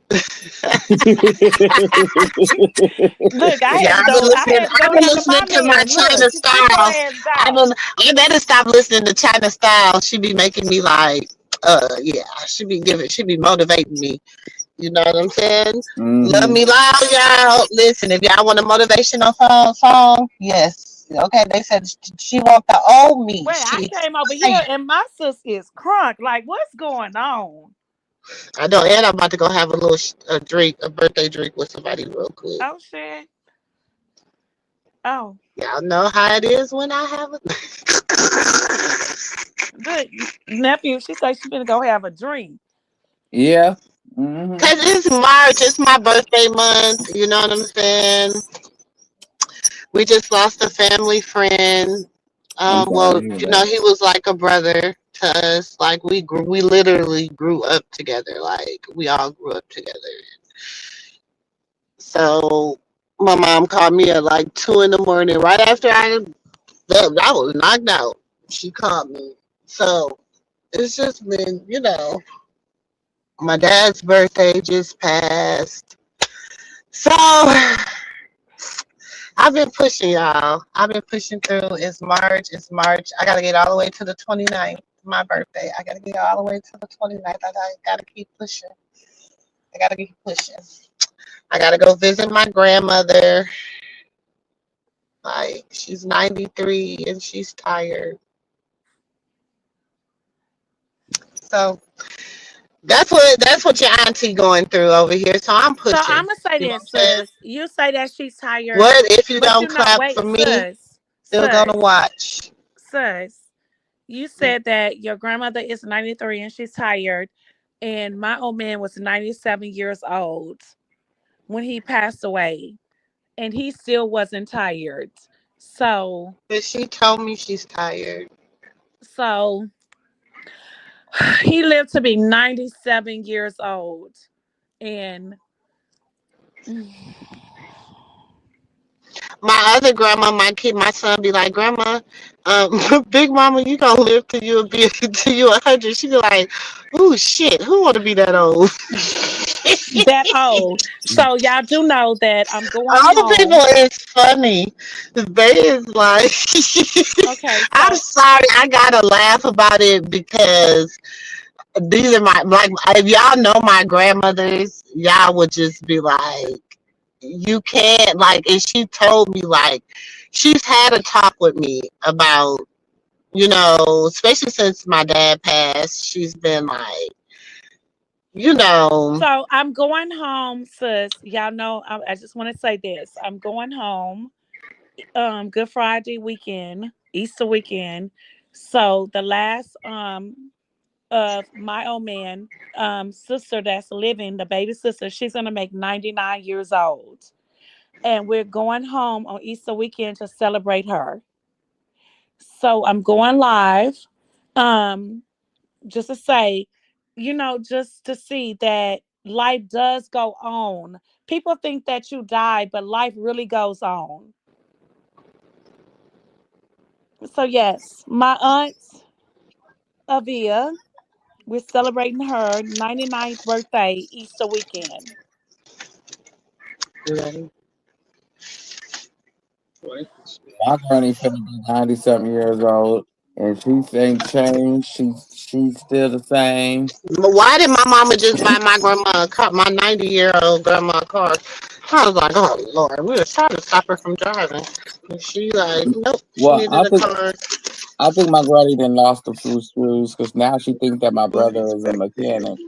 Look, Yeah, I've been I listening. had to go I've been handle my listening to my man. Look, China sit your Style. ass I've down. been. I better stop listening to China Style. She be making me like, yeah. She be motivating me. You know what I'm saying? Love Hmm. me loud, y'all. Listen, if y'all want a motivational song, yes. Okay, they said she want to owe me. Wait, I She came over here expired. and my sis is crunk. Like, what's going on? I know, and I'm about to go have a little a birthday drink with somebody real quick. Oh shit. Oh, Y'all know how it is when I have a. look, nephew. She said she's gonna go have a drink. Yeah. Hmm. Cause it's March, it's my birthday month. You know what I'm saying? We just lost a family friend. I'm sorry to Well, hear you know, that. he was like a brother to us. Like we literally grew up together. Like we all grew up together. So my mom called me at like 2 in the morning, right after I was knocked out. She called me. So it's just been, my dad's birthday just passed. So I've been pushing, y'all. I've been pushing through. It's March. It's March. I got to get all the way to the 29th, my birthday. I got to get all the way to the 29th. I got to keep pushing. I got to keep pushing. I got to go visit my grandmother. Like, she's 93 and she's tired. So that's what your auntie going through over here. So I'm So I'm pushing. gonna say You know what this, I'm saying? sis. You say that she's tired, What if you but don't you know, clap for wait, me? sis, Still gonna sis, watch. sis. You said that your grandmother is 93 and she's tired, and my old man was 97 years old when he passed away, and he still wasn't tired. So, But she told me she's tired. so he lived to be 97 years old, and My other grandma, my son be like, Grandma, Big Mama, you gonna live till you be till you 100. She be like, "Ooh, shit, who want to be that old?" that old. So y'all do know that I'm going Old people home. is funny. They is like, Okay, I'm so sorry, I gotta laugh about it because these are my like if y'all know my grandmothers, y'all would just be like, you can't like. And she told me like she's had a talk with me about especially since my dad passed. She's been like, you know, so I'm going home, sis. Y'all know I just want to say this. I'm going home Good Friday weekend, Easter weekend. So the last of my old man sister that's living, the baby sister, she's gonna make 99 years old. And we're going home on Easter weekend to celebrate her. So I'm going live. Um just to say, just to see that life does go on. People think that you die, but life really goes on. So yes, my aunt Avia, we're celebrating her 99th birthday Easter weekend. My granny finna be 90 something years old, and she ain't changed. She's still the same. why did my mama just buy my grandma a car, my 90-year-old grandma a car? I was like, oh Lord, we were trying to stop her from driving, and she like, nope, she Well, needed a car. I think my granny then lost a few screws because now she thinks that my brother is a mechanic.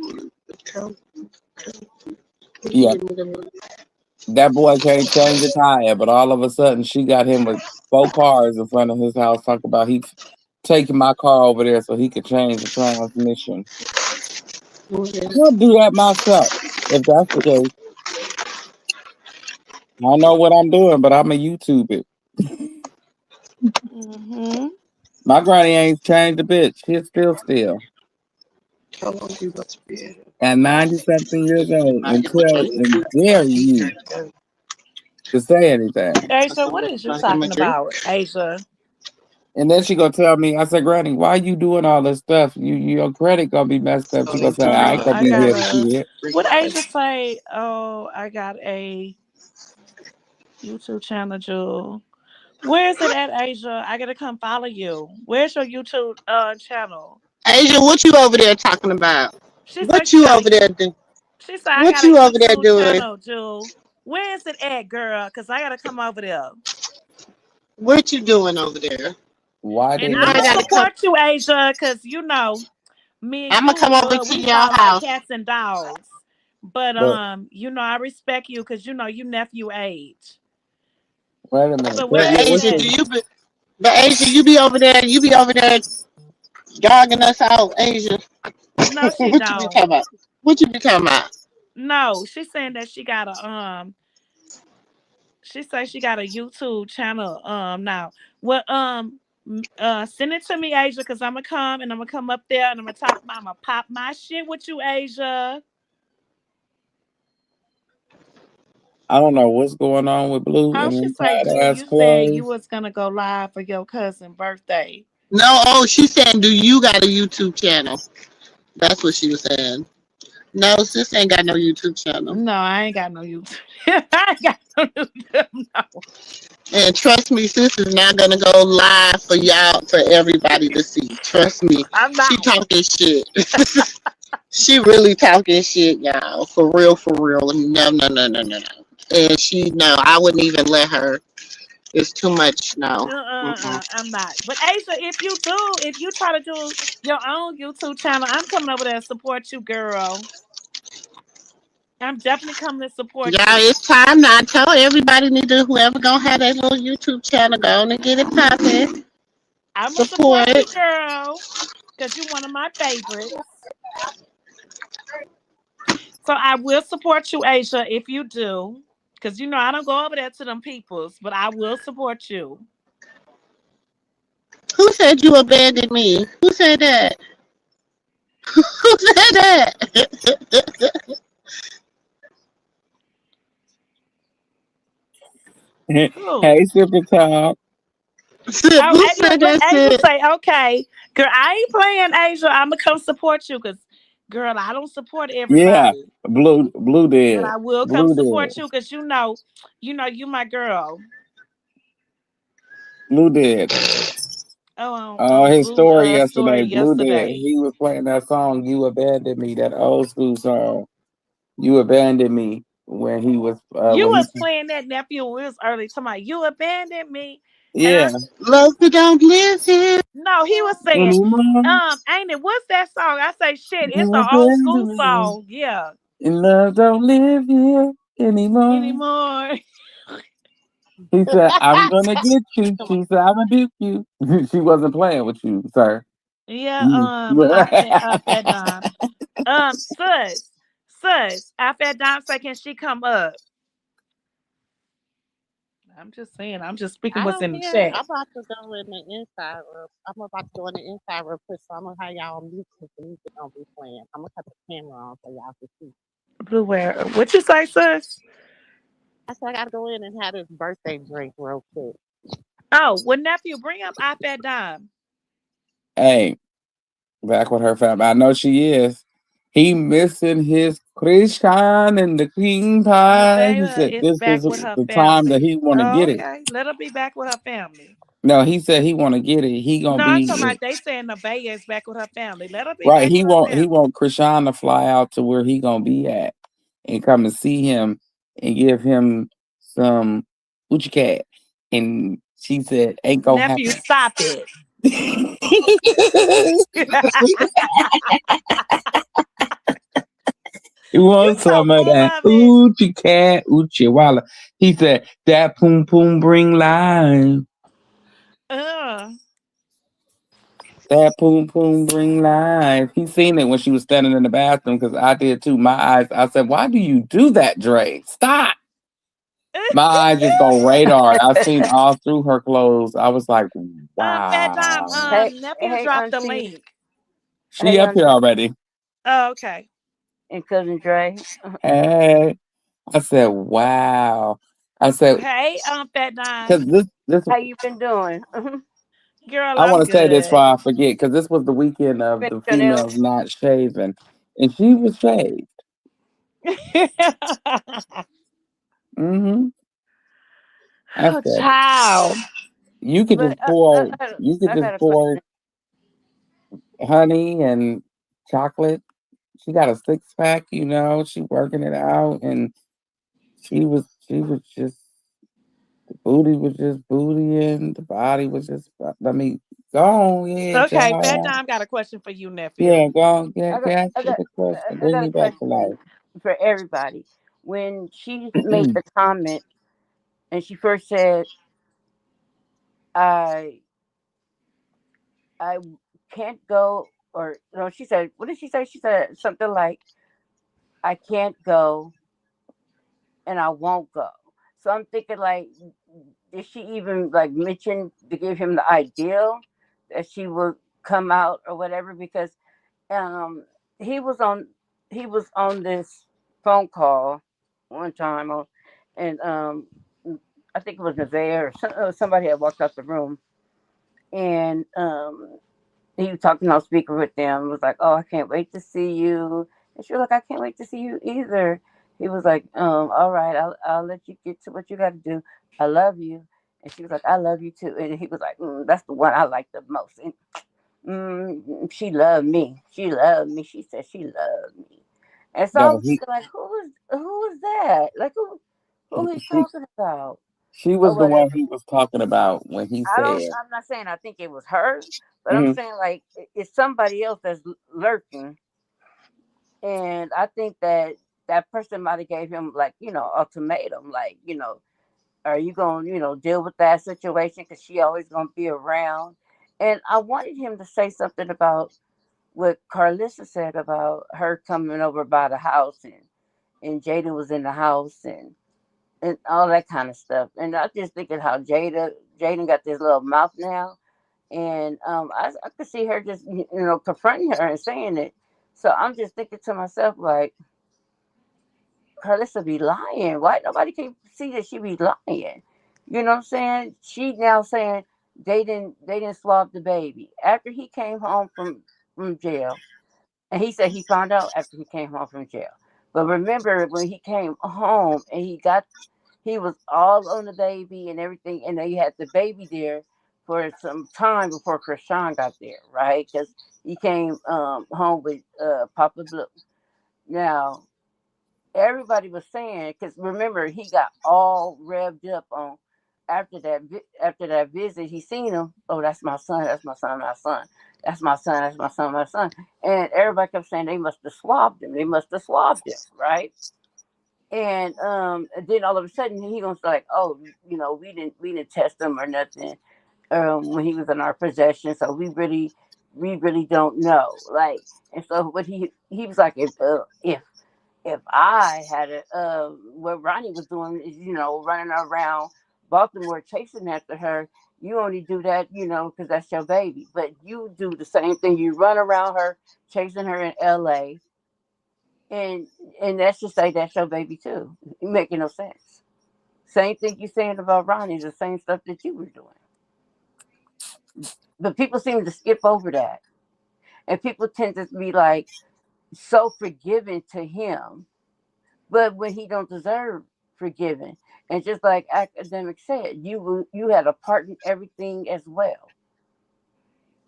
Yeah, that boy can't change a tire, but all of a sudden she got him with 4 cars in front of his house. Talk about he taking my car over there so he could change the transmission. I'll do that myself if that's the case. I don't know what I'm doing, but I'm a YouTube it. Hmm. My granny ain't changed a bit. She's still. How long you about to be? At 90 something years old and dare you to say anything. Asia, what is you talking about, Asia? And then she gonna tell me, I said, Granny, why you doing all this stuff? Your credit gonna be messed up. She gonna say, I ain't gonna I be here to gotta. see it. What Asia say? Oh, I got a YouTube channel, Jewel. Where is it at, Asia? I gotta come follow you. Where's your YouTube channel? Asia, what you over there talking about? She said What she you got a. over there do? She said I What got a you over there YouTube doing? channel, Jewel. Where is it at, girl? Cause I gotta come over there. What you doing over there? Why And You did know I'm I gonna gotta come. support you, Asia, cause me and I'm gonna you, come over to we your fall like house. cats and dogs. But but I respect you because you nephew age. wait a minute. So Tell where But me is it what's Asia, at? the but Asia, you be over there dogging us out, Asia. No, she What you be don't. talking about? What you be talking about? No, she's saying that she says she got a YouTube channel now. Well send it to me, Asia, because I'm gonna come and I'm gonna come up there and I'm gonna pop my shit with you, Asia. I don't know what's going on with Blue Oh, and she them say, tight Blue, ass you said you clothes. was gonna go live for your cousin's birthday. No, oh, she's saying, do you got a YouTube channel? That's what she was saying. No, sis ain't got no YouTube channel. No, I ain't got no YouTube. I ain't got no YouTube. No. And trust me, sis is not gonna go live for y'all, for everybody to see. Trust me. I'm She not. talking shit. She really talking shit, y'all. For real, for real. No, no, no, no, no, no. And she, no, I wouldn't even let her. It's too much. No. Mm-mm. I'm not. But Asia, if you try to do your own YouTube channel, I'm coming over there to support you, girl. I'm definitely coming to support Y'all, you. it's time now. I tell everybody need to, whoever gonna have that little YouTube channel, go on and get it popping. I'm gonna support Support. you, girl, because you're one of my favorites. So I will support you, Asia, if you do. Because you know I don't go over there to them peoples, but I will support you. Who said you abandoned me? Who said that? Who said that? Who? Hey, Super Top. Oh, Who said look, that Asia shit? say, okay, girl, I ain't playing Asia. I'm gonna come support you because, girl, I don't support Yeah, everybody, Blue but did. I will come Blue support did. you because you my girl. Blue did. Oh, on His Blue story story yesterday, Blue did. yesterday. He was playing that song, You Abandoned Me, that old school song. You Abandoned Me when he was You when he was playing that nephew. It was early. Talking about you abandoned me, and yeah. Love who don't live here. no, he was saying, Anymore. ain't it? What's that song? I say, shit, it's You an old abandoned school me. song. Yeah, And love don't live here anymore. anymore. He said, I'm gonna get you. Come on. She said, I'm gonna duke you. She wasn't playing with you, sir. Yeah, You. I fed Don. Sus, I fed Don say, can she come up? I'm just saying, I'm just speaking I what's don't in the care. chat. I'm about to go in the inside room. I'm about to go in the inside room, put some of how y'all music, the music gonna be playing. I'm gonna cut the camera on so y'all can see. Blue where? What you say, sus? I said I gotta go in and have this birthday drink real quick. Oh, well, nephew, bring up I fed Don. Hey, back with her family. I know she is. He missing his Chrisean and the cream He pie. say He said it's this back is with her the time that family. he want to Oh, get it. okay, let her be back with her family. No, he said he want to get it. He gonna No, I'm talking be about they saying the Bay is back with her family. Let her be right. back He with her want he family. want Chrisean to fly out to where he gonna be at and come and see him and give him some Uchi cat. And she said, "Ain't gonna Nephew, happen." stop it. He You wants so some of full that of it. Uchi cat, Uchi walla. He said, "That poom poom bring life. Uh, That poom poom bring life." He seen it when she was standing in the bathroom because I did too. My eyes. I said, "Why do you do that, Dre? Stop." My eyes just go radar. I seen all through her clothes. I was like, Fat Dime, wow. Hey, nephew hey, dropped the Auntie. link. She Hey, up here Auntie, already. Oh, okay. and cousin Dre. Hey. I said, wow. I said, Hey, Fat Dime. because this How you been doing? Girl, I I'm want to say this before good. I forget, because this was the weekend of Finish the your nails? females not shaving, and she was shaved. hmm I Oh, said, child. you could But just pour, you could I just got a pour question. honey and chocolate. She got a six pack, she working it out, and she was just the booty was just bootying, the body was just. I mean, go on, yeah, Okay, Fat child. Dime got a question for you, Yeah, nephew. go on, I got, get I you got, the question, I bring got a me back to question for everybody. When she made life. the comment and she first said, "I, I can't go," or no, she said, "What did she say?" She said something like, "I can't go and I won't go." So I'm thinking, like, did she even like mention to give him the ideal that she would come out or whatever? Because um, he was on he was on this phone call one time, and I think it was Nevaeh or somebody had walked out the room, and he was talking on speaker with them. Was like, "Oh, I can't wait to see you." And she was like, "I can't wait to see you either." He was like, all right, I'll let you get to what you got to do. I love you." And she was like, "I love you too." And he was like, "That's the one I like the most." And she loved me. She loved me. She said she loved me. And so No, I'm thinking, like, who is that? Like, who he's she talking about she or was the one whatever. he was talking about when he I don't. said, I'm not saying I think it was her, but I'm mhm, saying like it's somebody else that's lurking, and I think that that person might have gave him like ultimatum, like are you going to deal with that situation because she always going to be around. And I wanted him to say something about what Carlissa said about her coming over by the house, and Jada was in the house, and all that kind of stuff. And I just thinking how Jaden got this little mouth now, and I could see her just confronting her and saying it. So I'm just thinking to myself like, Carlissa be lying. Why nobody can see that she be lying? You know what I'm saying? She now saying they didn't swab the baby after he came home from jail, and he said he found out after he came home from jail. But remember when he came home and he was all on the baby and everything, and they had the baby there for some time before Chrisean got there, right? Because he came home with Papa Blue. Now everybody was saying, because remember he got all revved up on after that visit. He seen him. Oh, that's my son. That's my son. My son. That's my son. That's my son. My son. And everybody kept saying they must have swabbed him. They must have swabbed him, right? And then all of a sudden he was like, "Oh, we didn't test him or nothing when he was in our possession, so we really don't know." Like, and so what he was like, if I had it, what Ronnie was doing is, running around Baltimore chasing after her. You only do that, because that's your baby. But you do the same thing. You run around her, chasing her in L.A. and that's just say that's your baby too. It making no sense. Same thing you saying about Ronnie, the same stuff that you were doing. But people seem to skip over that, and people tend to be like so forgiving to him, but when he don't deserve forgiving. And just like academic said, you had a part in everything as well.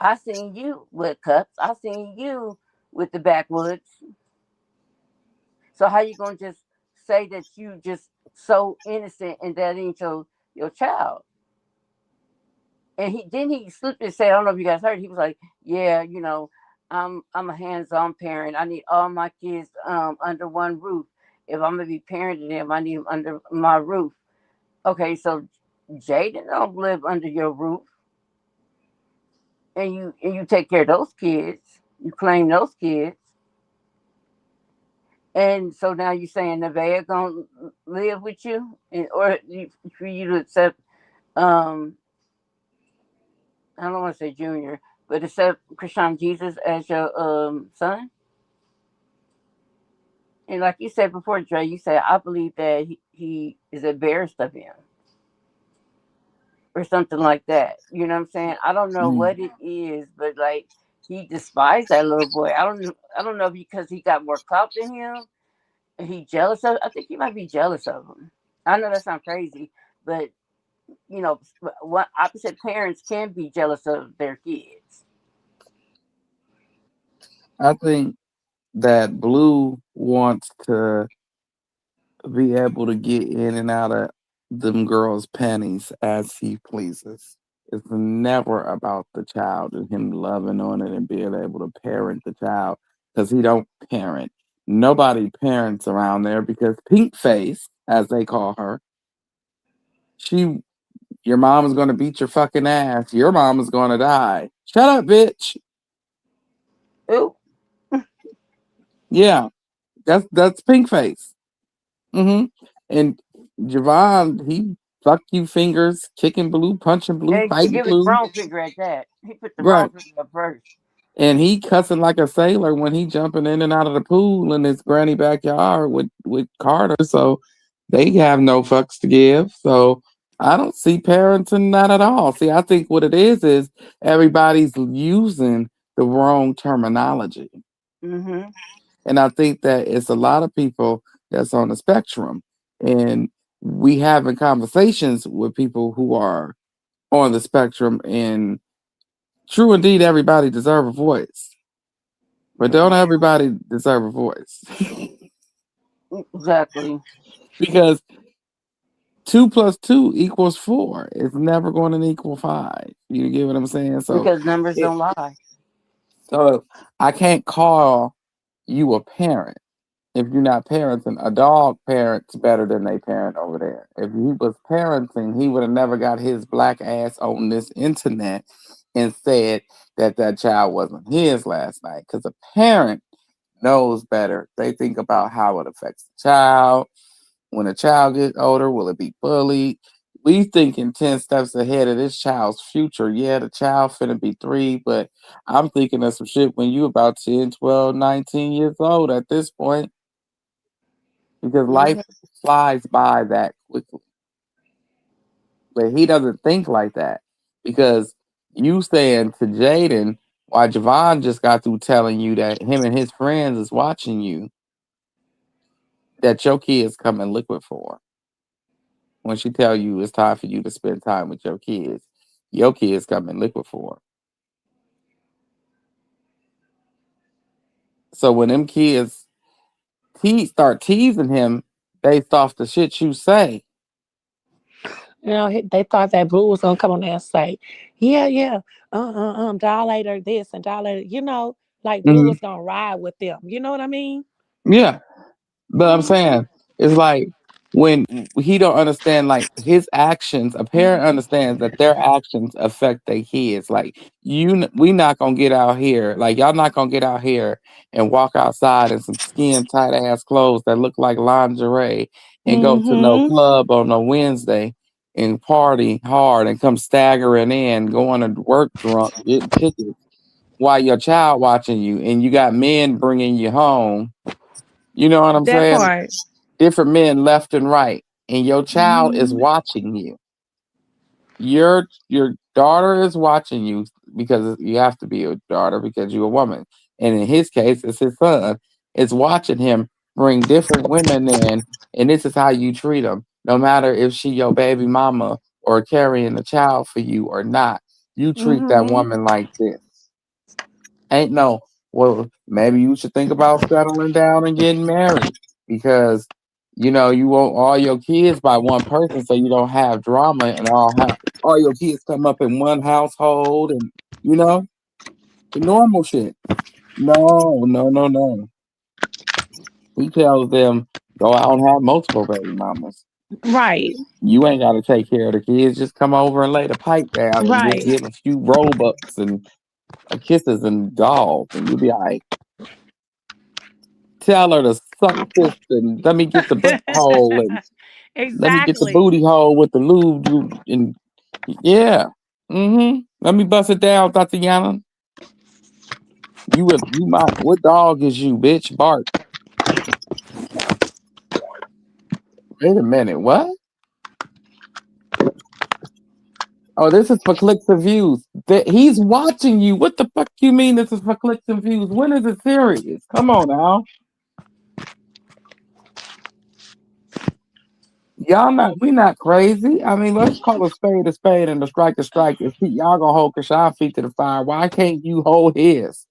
I seen you with cups. I seen you with the backwoods. So how you gonna just say that you just so innocent and that ain't your child? And he slipped and said, I don't know if you guys heard. He was like, yeah, I'm a hands-on parent. I need all my kids under one roof. If I'm gonna be parenting them, I need them under my roof. Okay, so Jaden don't live under your roof, and you take care of those kids. You claim those kids, and so now you're saying Nevaeh gonna live with you, for you to accept. Um, I don't want to say Junior, but accept Chrisean Jesus as your son. And like you said before, Dre, you said I believe that he is embarrassed of him or something like that. You know what I'm saying? I don't know mhm. what it is, but like he despised that little boy. I don't know because he got more clout than him and he jealous of. I think he might be jealous of him. I know that sounds crazy, but what opposite parents can be jealous of their kids. I think that Blue wants to be able to get in and out of them girls' panties as he pleases. It's never about the child and him loving on it and being able to parent the child because he don't parent. Nobody parents around there because Pink Face, as they call her, she your mom is gonna beat your fucking ass. Your mom is gonna die. Shut up, bitch. Ooh, Yeah, that's Pink Face. Mm-hmm. And Javon, he fuck you fingers, kicking Blue, punching Blue, and fighting give his Blue. wrong finger at that. He put the wrong Right. finger up first. And he cussing like a sailor when he jumping in and out of the pool in his granny backyard with Carter. So They have no fucks to give. So I don't see parenting that at all. See, I think what it is everybody's using the wrong terminology. Mhm. And I think that it's a lot of people that's on the spectrum. And we having conversations with people who are on the spectrum. And true indeed, everybody deserve a voice. But don't Mhm. everybody deserve a voice? Exactly. Because 2 plus 2 equals 4. It's never going to equal 5. You get what I'm saying? Because numbers It, don't lie. so I can't call you a parent if you're not parenting. A dog parents better than they parent over there. If he was parenting, he would have never got his black ass on this internet and said that that child wasn't his last night. Because a parent knows better. They think about how it affects the child. When a child gets older, will it be bullied? We thinking 10 steps ahead of this child's future. Yeah, the child finna be 3, but I'm thinking of some shit when you about 10, 12, 19 years old at this point, because life Mhm. flies by that quickly. But he doesn't think like that, because you saying to Jaden, why Javon just got through telling you that him and his friends is watching you, that your kids coming liquid for. When she tell you it's time for you to spend time with your kids come in liquid form. So when them kids start teasing him based off the shit you say, They thought that Blue was gonna come on there and say, "Yeah, yeah, dilator this and dilator," like Blue mhm, was gonna ride with them. You know what I mean? yeah. But I'm Mhm. saying it's like when he don't understand like his actions. A parent understands that their actions affect their kids. Like we not gonna get out here. Like y'all not gonna get out here and walk outside in some skin tight ass clothes that look like lingerie and go to no Mm-hmm. club on a Wednesday and party hard and come staggering in, going to work drunk, getting tickets while your child watching you, and you got men bringing you home. You know what I'm That saying? part. Different men left and right, and your child is Mm-hmm. watching you. Your daughter is watching you, because you have to be a daughter because you're a woman. And in his case, it's his son. It's watching him bring different women in, and this is how you treat them. No matter if she your baby mama or carrying a child for you or not, you treat that Mm-hmm. woman like this. Ain't no, well, maybe you should think about settling down and getting married, because you want all your kids by one person so you don't have drama and all your kids come up in one household, and you know the normal shit. No, no, no, no. He tells them go out and have multiple baby mamas. Right. You ain't got to take care of the kids. Just come over and lay the pipe down and just Right. give a few roll ups and kisses and dolls, and you'll be all right. Tell her to suck this and let me get the butthole and let me get the Exactly. booty hole with the lube and yeah. Let me bust it down, Tatiana. You might what dog is you, bitch? Bark. Wait a minute, what? Oh, this is for clicks and views. He's watching you. What the fuck you mean this is for clicks and views? When is it serious? Come on now. We not crazy. I mean, let's call a spade and a strike. If y'all gonna hold Krishan feet to the fire, why can't you hold his?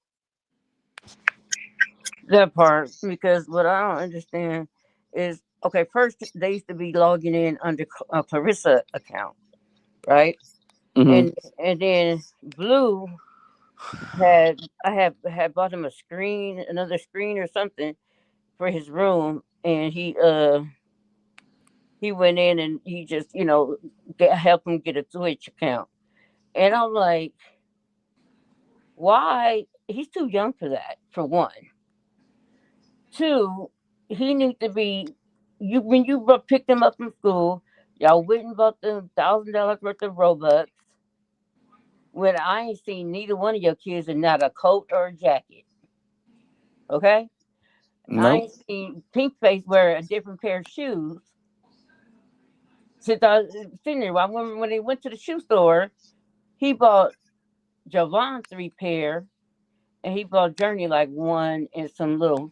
That part, because what I don't understand is, okay. First, they used to be logging in under a Clarissa account, right? Mm-hmm. And then Blue had bought him a screen, another screen or something for his room, and he went in and he just helped him get a Twitch account, and I'm like, why? He's too young for that. For one, two, he need to be you when you picked him up from school. Y'all went and bought the $1,000 worth of Robux. When I ain't seen neither one of your kids in not a coat or a jacket. Okay, I Nope. ain't seen Pink Face wear a different pair of shoes. since I was sitting there, I remember when they went to the shoe store, he bought Javon 3 pair, and he bought Journey like one and some little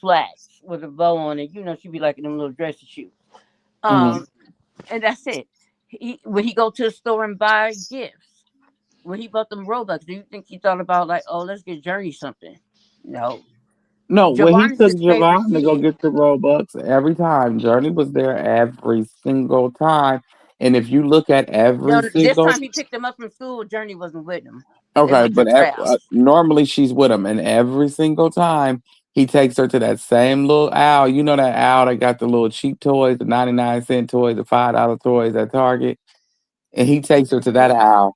flats with a bow on it. You know, she'd be like in them little dressy shoes. Hmm. Um, and that's it. He when he go to the store and buy gifts. When he bought them Robux, do you think he thought about like, oh, let's get Journey something? No. No, when he Javon is took his favorite Javon to go kid. get the Robux, every time Journey was there every single time. And if you look at No, every this single time he picked him up from school. Journey wasn't with him. It okay, was but just Ralph. normally she's with him, and every single time he takes her to that same little owl. You know that owl that got the little cheap toys, the 99-cent toys, the $5 toys at Target, and he takes her to that owl.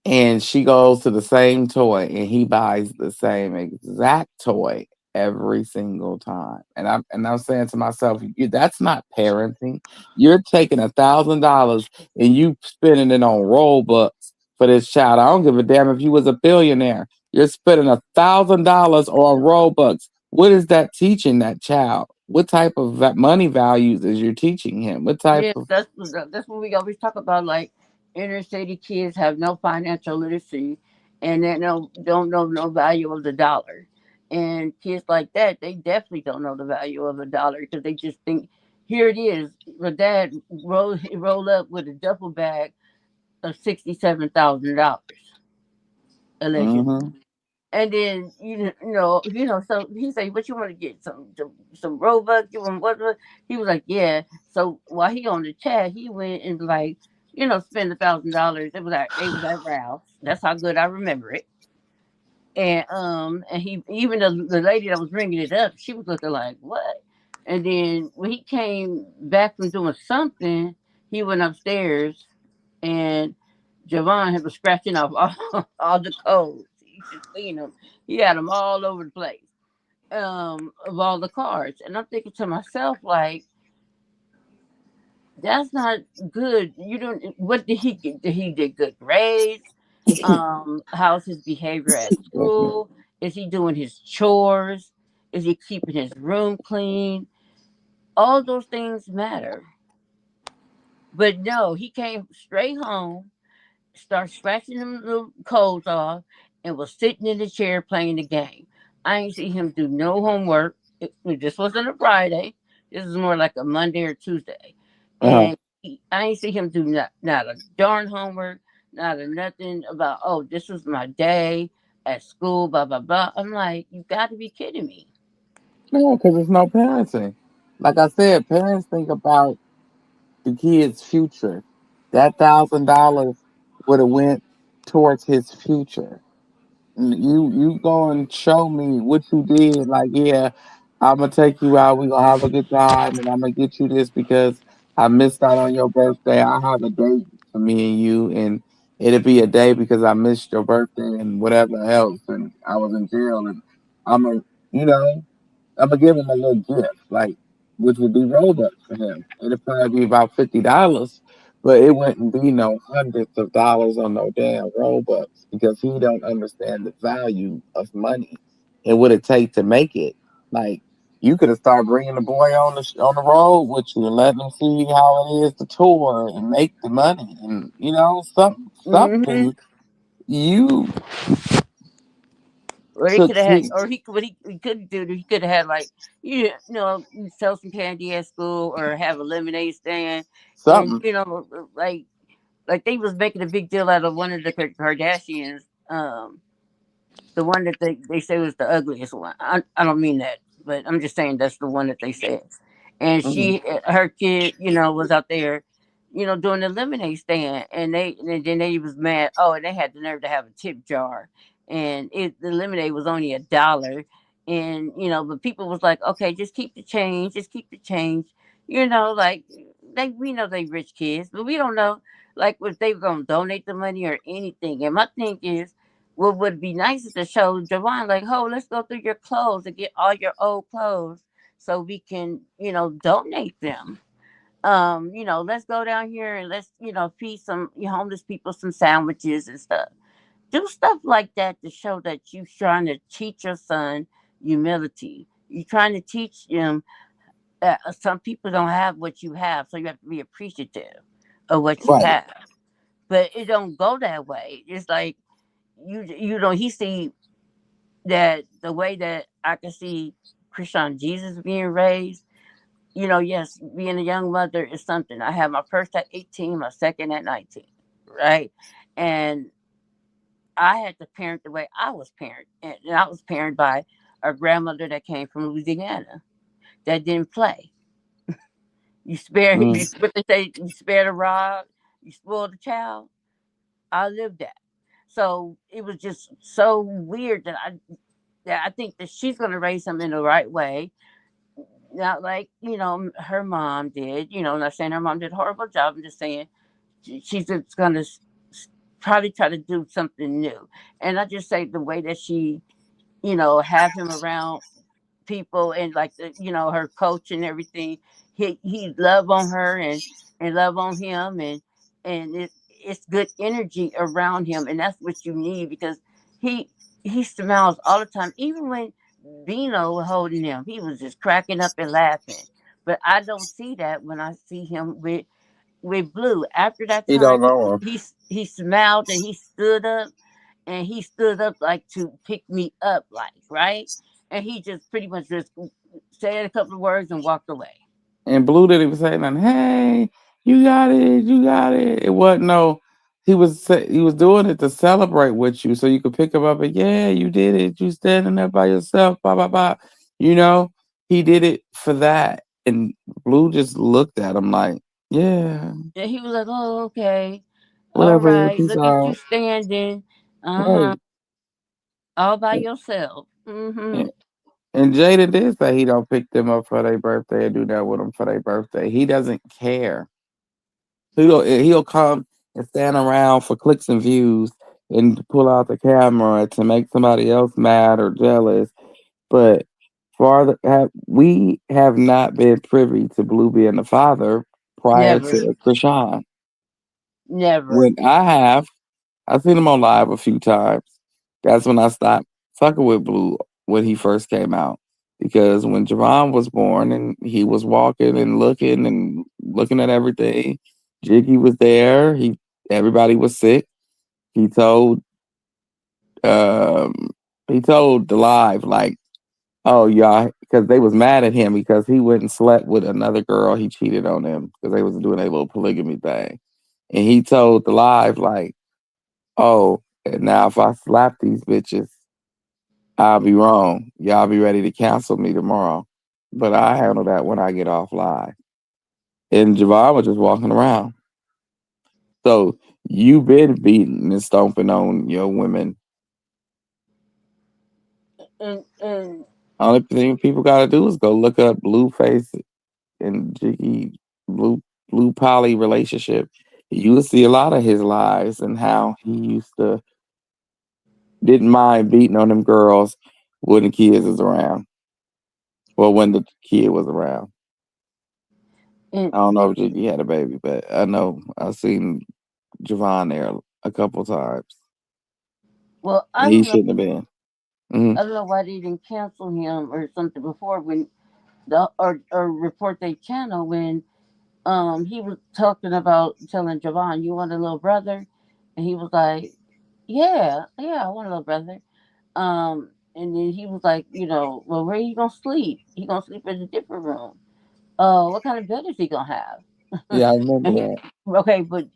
And she goes to the same toy and he buys the same exact toy every single time. And I'm saying to myself, that's not parenting. You're taking $1,000 and you spending it on Robux for this child. I don't give a damn if you was a billionaire. You're spending $1,000 on Robux. What is that teaching that child? What type of money values is you teaching him? What type Yeah, of that's what we always talk about. Like inner city kids have no financial literacy, and they don't know no value of the dollar. And kids like that, they definitely don't know the value of a dollar because they just think, here it is. My dad roll up with a duffel bag of $67,000 allegedly. hmm And then so he said, "What you want to get? Some Robux? You want what?" He was like, "Yeah." So while he on the chat, he went and like, spend $1,000. It was at Ralph's. That's how good I remember it. And he even the lady that was bringing it up, she was looking like what? And then when he came back from doing something, he went upstairs and Javon had was scratching off all the codes. You should seen him. He had them all over the place of all the cards. And I'm thinking to myself, like, that's not good. You don't. What did he get? Did he get good grades? How's his behavior at school? Is he doing his chores? Is he keeping his room clean? All those things matter. But no, he came straight home, started scratching them little codes off, and was sitting in the chair playing the game. I ain't see him do no homework. This wasn't a Friday. This is more like a Monday or Tuesday. uh And I ain't see him do not a darn homework, not a nothing about, oh, this was my day at school, blah, blah, blah. I'm like, you got to be kidding me. No, because there's no parenting. Like I said, parents think about the kid's future. That $1,000 would have went towards his future. You go and show me what you did. Like, yeah, I'm gonna take you out. We gonna have a good time, and I'm gonna get you this because I missed out on your birthday. I have a date for me and you, and it'll be a day because I missed your birthday and whatever else, and I was in jail, and I'm a, you know. I'm gonna give him a little gift, like which would be Robux for him. It'd probably be about $50, but it wouldn't be no hundreds of dollars on no damn Robux because he don't understand the value of money and what it takes to make it. Like you could have started bringing the boy on the road with you and letting him see how it is to tour and make the money, and Hmm. something you Or he to could have had, teach or he could do, he could have had like, sell some candy at school or have a lemonade stand. And, something. like they was making a big deal out of one of the Kardashians. The one that they say was the ugliest one. I don't mean that, but I'm just saying that's the one that they said. And Mhm. her kid, was out there, doing the lemonade stand, and then they was mad. Oh, and they had the nerve to have a tip jar, and the lemonade was only $1, and but people was like, okay, just keep the change, just keep the change, like we know they rich kids, but we don't know like if they were gonna donate the money or anything. And my thing is what would be nice is to show Javon, like, oh, let's go through your clothes and get all your old clothes so we can, donate them. Let's go down here and let's, feed some homeless people some sandwiches and stuff. Do stuff like that to show that you're trying to teach your son humility. You're trying to teach him some people don't have what you have, so you have to be appreciative of what you Right. have. But it don't go that way. It's like he see that the way that I can see Christian Jesus being raised. Yes, being a young mother is something. I had my first at 18, my second at 19, right? And I had to parent the way I was parent, and I was parented by a grandmother that came from Louisiana that didn't play. You spare Mm. what they say, you spare the rod, you spoil the child. I lived that. So it was just so weird that I think that she's gonna raise him in the right way. Not like, her mom did, not saying her mom did a horrible job. I'm just saying she's just gonna probably try to do something new. And I just say the way that she, have him around people, and like her coach and everything, he love on her and love on him, and it's good energy around him, and that's what you need, because he he smiles all the time. Even when Bino was holding him, he was just cracking up and laughing. But I don't see that when I see him with Blue. After that He time, don't know him. he smiled and he stood up, and he stood up like to pick me up, like, right, and he just pretty much just said a couple of words and walked away. And Blue didn't even say nothing. Hey, you got it, you got it. It wasn't no. He was doing it to celebrate with you, so you could pick him up and yeah, you did it. You standing there by yourself. Blah blah blah. You know, he did it for that. And Blue just looked at him like, yeah, And he was like, "Oh, okay, all whatever. right. Peace Look at you out. standing, Right. all by yourself." Mm-hmm. And, and Jada did say he don't pick them up for their birthday and do that with them for their birthday. He doesn't care. He'll come and stand around for clicks and views and pull out the camera to make somebody else mad or jealous. But we have not been privy to Blue being the father prior Never, to Krishan. never. When I've seen him on live a few times. That's when I stopped fucking with Blue when he first came out. Because when Javon was born and he was walking and looking at everything, Jiggy was there. Everybody was sick. He told um he told the live like, oh y'all, because they was mad at him because he went and slept with another girl. He cheated on them because they was doing a little polygamy thing. And he told the live like, oh, and now if I slap these bitches, I'll be wrong. Y'all be ready to cancel me tomorrow. But I handle that when I get off live. And Javon was just walking around. So you been beating and stomping on your women. And Only thing people gotta do is go look up Blueface and Jiggy Blue Poly relationship. You will see a lot of his lives and how he used to didn't mind beating on them girls when the kids was around. Well, when the kid was around. and I don't know if Jiggy had a baby, but I know I've seen Javon there a couple times. well, And he shouldn't have been. Hmm. I don't know why they didn't cancel him or something before, when or report their channel, when he was talking about telling Javon, "You want a little brother?" And he was like, "Yeah, yeah, I want a little brother." And then he was like, "Well, where you gonna sleep? He gonna sleep in a different room. What kind of bed is he gonna have?" Yeah, I remember And he, that. okay, but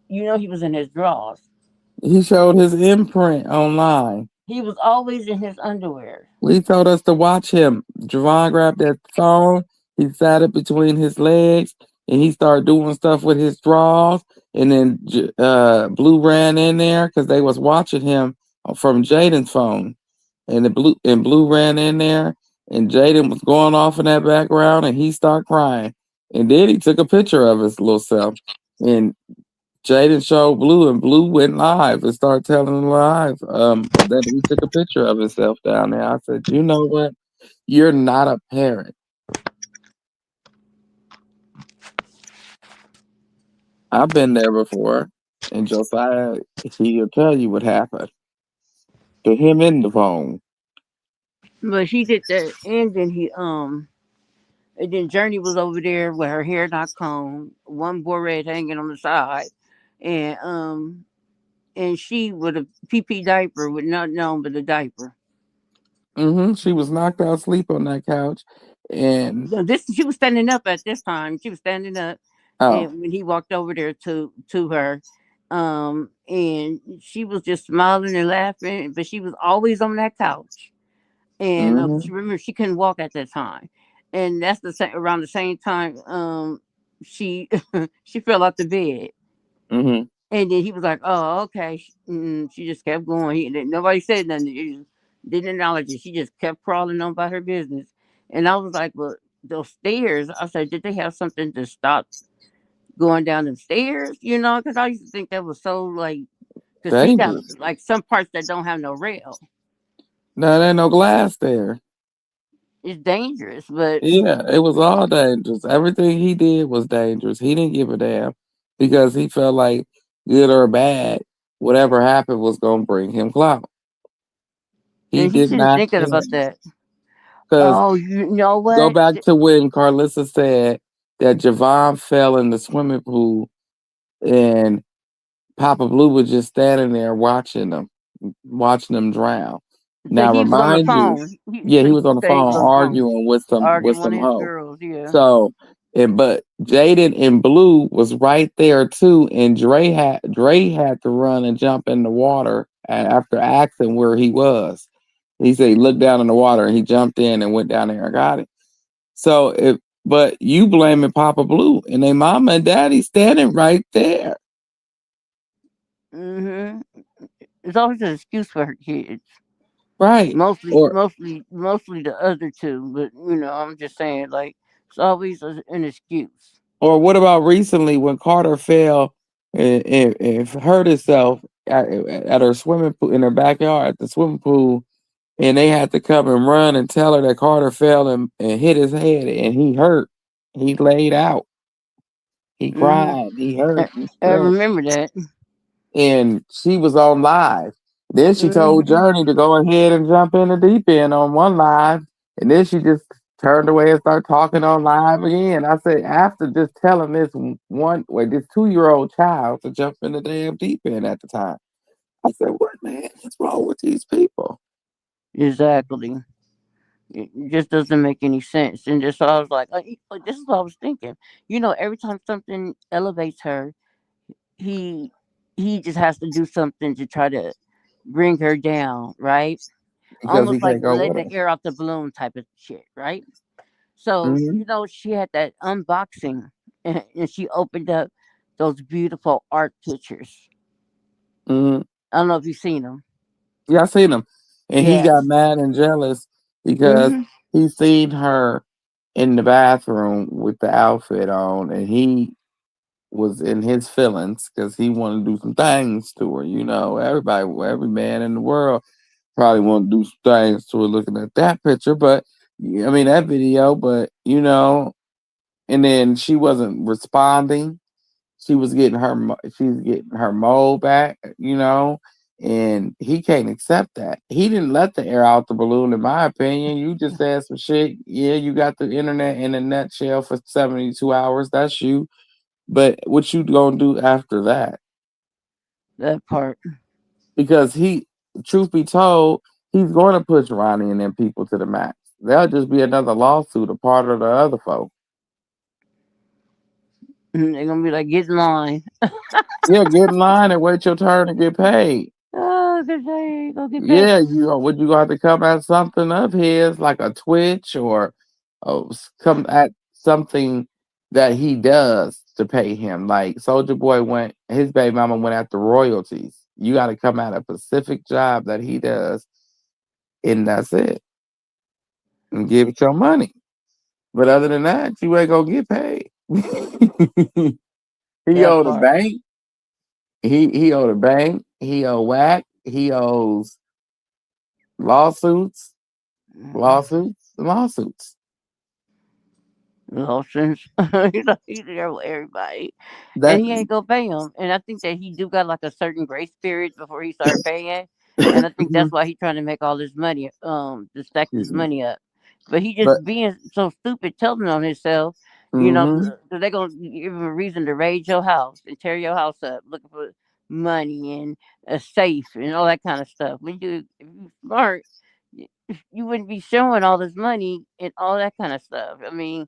he was in his drawers. He showed his imprint online. He was always in his underwear. He told us to watch him. Javon grabbed that phone. He sat it between his legs, and he started doing stuff with his drawers. And then Blue ran in there because they was watching him from Jaden's phone. And Blue ran in there, and Jaden was going off in that background, and he started crying. And then he took a picture of his little self. And Jaden showed Blue, and Blue went live and started telling him live that he took a picture of himself down there. I said, you know what? You're not a parent. I've been there before, and Josiah, he'll tell you what happened to him in the phone. But he did that, and then And then Journey was over there with her hair not combed, one bored hanging on the side, and she with a PP diaper with nothing on but a diaper. She was knocked out asleep on that couch, and No, this she was standing up at this time. She was standing up, oh, and when he walked over there to her, and she was just smiling and laughing, but she was always on that couch. And mm-hmm, she remember she couldn't walk at that time, and that's the same around the same time. She she fell out the bed, mm-hmm. and then he was like, "Oh, okay." She just kept going. Nobody said nothing. He just didn't acknowledge it. She just kept crawling on about her business, and I was like, "Well, those stairs." I said, "Did they have something to stop going down them stairs?" You know, because I used to think that was so like, because he got Dangerous. like some parts that don't have no rail. No, there ain't no glass there. It's dangerous, but Yeah, it was all dangerous. Everything he did was dangerous. He didn't give a damn because he felt like good or bad, whatever happened was gonna bring him clout. He and he did shouldn't not think care. about that. Because Oh, you know go what? back to when Carlissa said that Javon fell in the swimming pool and Papa Blue was just standing there watching them drown. Say Now he was on the remind you, phone. yeah, So he he was on the say he phone was on the phone arguing with arguing with one some of his hoe. girls. Yeah. So but Jaden and Blue was right there too, and Dre had to run and jump in the water after asking where he was. He said he looked down in the water and he jumped in and went down there and got it. So but you blaming Papa Blue and they mama and daddy standing right there. Hmm. It's always an excuse for her kids. Right. Or Mostly the other two. But I'm just saying, like, it's always an excuse. what about recently when Carter fell and hurt himself at her swimming pool in her backyard at the swimming pool, and they had to come and run and tell her that Carter fell and hit his head and he hurt. He laid out. He Hmm. cried. He hurt. He I stressed. remember that. And she was on live. Then she told Hmm. Journey to go ahead and jump in the deep end on one live. And then she just turned away and started talking on live again. I said, after just telling this 2-year old child to jump in the damn deep end at the time. I said, what man is wrong with these people? Exactly. It just doesn't make any sense. And just so I was like, this is what I was thinking. Every time something elevates her, he he just has to do something to try to bring her down, right? Because he Almost like can't go with letting the her. air out the balloon type of shit, right? So, Hmm. she had that unboxing and she opened up those beautiful art pictures. Hmm. I don't know if you've seen them. Yeah, I seen him. And he got Yes. mad and jealous because Hmm. he seen her in the bathroom with the outfit on and he was in his feelings because he wanted to do some things to her. Every man in the world probably want to do some things to her looking at that picture, but I mean that video. But and then she wasn't responding. She's getting her mole back. And he can't accept that. He didn't let the air out the balloon, in my opinion. You just said some shit. Yeah, you got the internet in a nutshell for 72 hours. That's you. But what you gonna do after that? That part. Because truth be told, he's going to push Ronnie and them people to the max. There'll just be another lawsuit, a part of the other folk. They're gonna be like, get in line. Yeah, get in line and wait your turn to get paid. Oh, good day. Go get paid. Yeah, would you have to come at something of his like a Twitch or come at something that he does to pay him? Like Soldier Boy his baby mama went after royalties. You got to come at a specific job that he does, and that's it, and give it your money. But other than that, you ain't gonna get paid. He That owed a part. bank. He owed a bank. He owed whack. He owes lawsuits, Mhm. lawsuits, lawsuits. Lawsuits. He's there with everybody. And That he ain't gonna pay him. And I think that he do got like a certain grace period before he start paying. And I think that's Mhm. why he trying to make all this money, to stack this Excuse me. money up. But he But just being so stupid, telling on himself, mm-hmm. so they're gonna give him a reason to raid your house and tear your house up, looking for money and a safe and all that kind of stuff. When you, if you smart, y- you wouldn't be showing all this money and all that kind of stuff. I mean,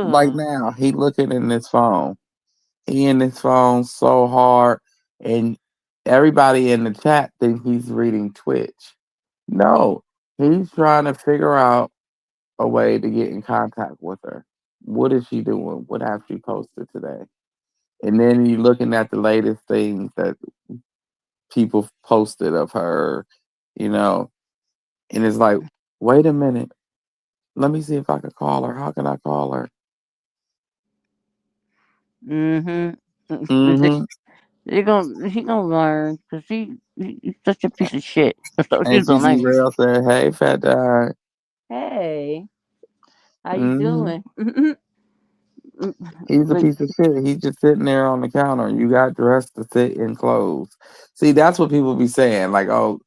Like huh. now, he looking in his phone. He in his phone so hard, and everybody in the chat think he's reading Twitch. No, he's trying to figure out a way to get in contact with her. What is she doing? What have she posted today? And then you looking at the latest things that people posted of her, you know, and it's like, wait a minute, let me see if I can call her. How can I call her? Mm-hmm. Mm-hmm. He gonna learn because he's such a piece of shit. And Excuse my TG language. Rail said, "Hey, fat guy." Hey, how you Mm-hmm. doing? He's a But piece of shit. He's just sitting there on the counter. You got dressed to sit in clothes. See, that's what people be saying. Like, oh,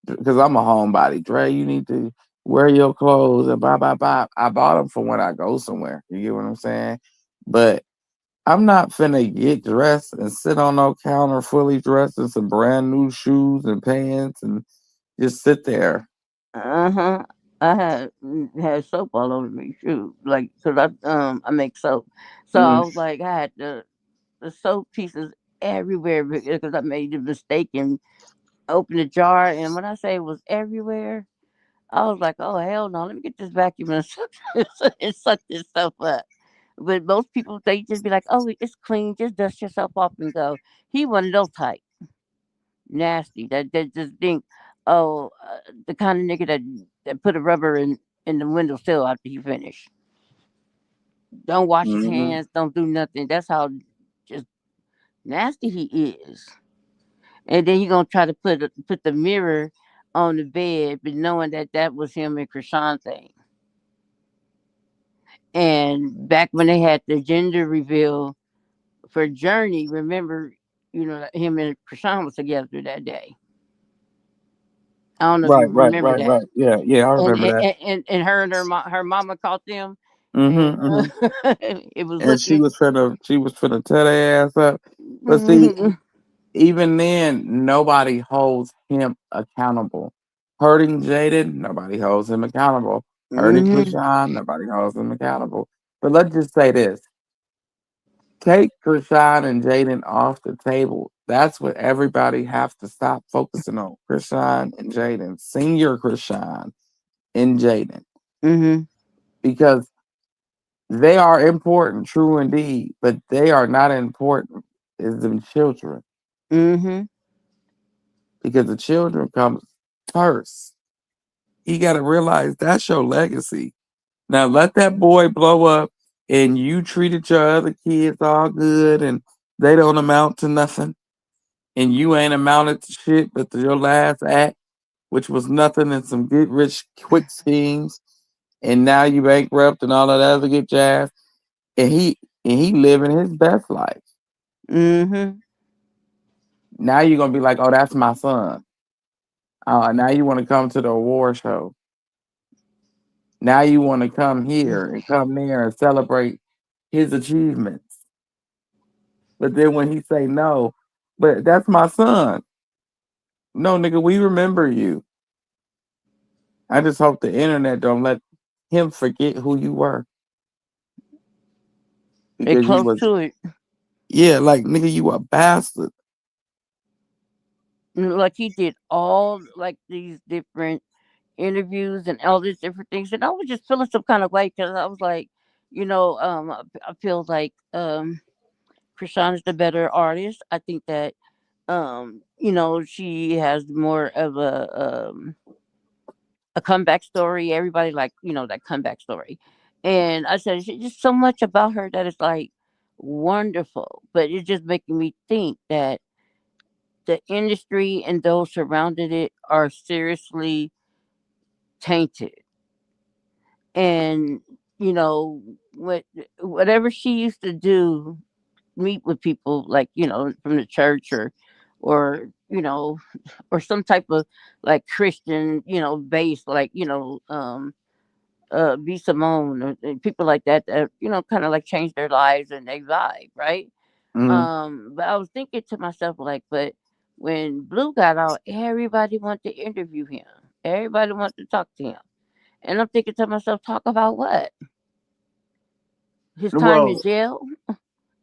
because I'm a homebody. Dre, you need to wear your clothes and blah, blah, blah. I bought them for when I go somewhere. You get what I'm saying? But I'm not finna get dressed and sit on no counter fully dressed in some brand new shoes and pants and just sit there. uh-huh. I had soap all over me too, like because I make soap, so I Mm, was like I had the soap pieces everywhere because I made the mistake and opened the jar, and when I say it was everywhere, I was like, oh hell no, let me get this vacuum and suck, and suck this stuff up. But most people they just be like, oh it's clean, just dust yourself off and go. He one of those type. Nasty. That just think, oh, the kind of nigga that put a rubber in the windowsill after he finished. Don't wash his mm-hmm. hands. Don't do nothing. That's how just nasty he is. And then he gonna try to put the mirror on the bed, but knowing that that was him and Krishan thing. And back when they had the gender reveal for Journey, remember, him and Krishan was together that day. I don't know if you Right, right, remember right, that. right. Yeah, yeah, I and remember that. and her and her mama caught them, and Mm-hmm, mm-hmm. it was And looking. she was finna tear their ass up. But see, Mhm. even then, nobody holds him accountable. Hurting Jaden, nobody holds him accountable. Hurting Mhm. Krishan, nobody holds him accountable. But let's just say this. Take Krishan and Jaden off the table. That's what everybody has to stop focusing on. Krishan and Jaden. Senior Krishan and Jaden. Mhm. Because they are important, true indeed, but they are not important as them children. Mhm. Because the children comes first. You got to realize that's your legacy. Now let that boy blow up and you treated your other kids all good and they don't amount to nothing and you ain't amounted to shit but to your last act, which was nothing and some get rich quick schemes, and now you bankrupt and all of that other good jazz. And he living his best life. Mhm. Now you're gonna be like, oh, that's my son. Now you want to come to the award show. Now you want to come here and come there and celebrate his achievements. But then when he say no, but that's my son. No, nigga, we remember you. I just hope the internet don't let him forget who you were They because you close was to it. yeah, like nigga, you a bastard. Like he did all like these different interviews and all these different things, and I was just feeling some kind of way because I was like, I feel like Krishan is the better artist. I think that she has more of a comeback story. Everybody like that comeback story, and I said it's just so much about her that is like wonderful. But it's just making me think that the industry and those surrounded it are seriously tainted, and whatever she used to do, meet with people like from the church or or some type of like Christian base like B Simone, or people like that that kind of like change their lives and they vibe, right? Mm. But I was thinking to myself like, but when Blue got out, everybody wanted to interview him. Everybody wanted to talk to him, and I'm thinking to myself, talk about what? His time in Well, jail,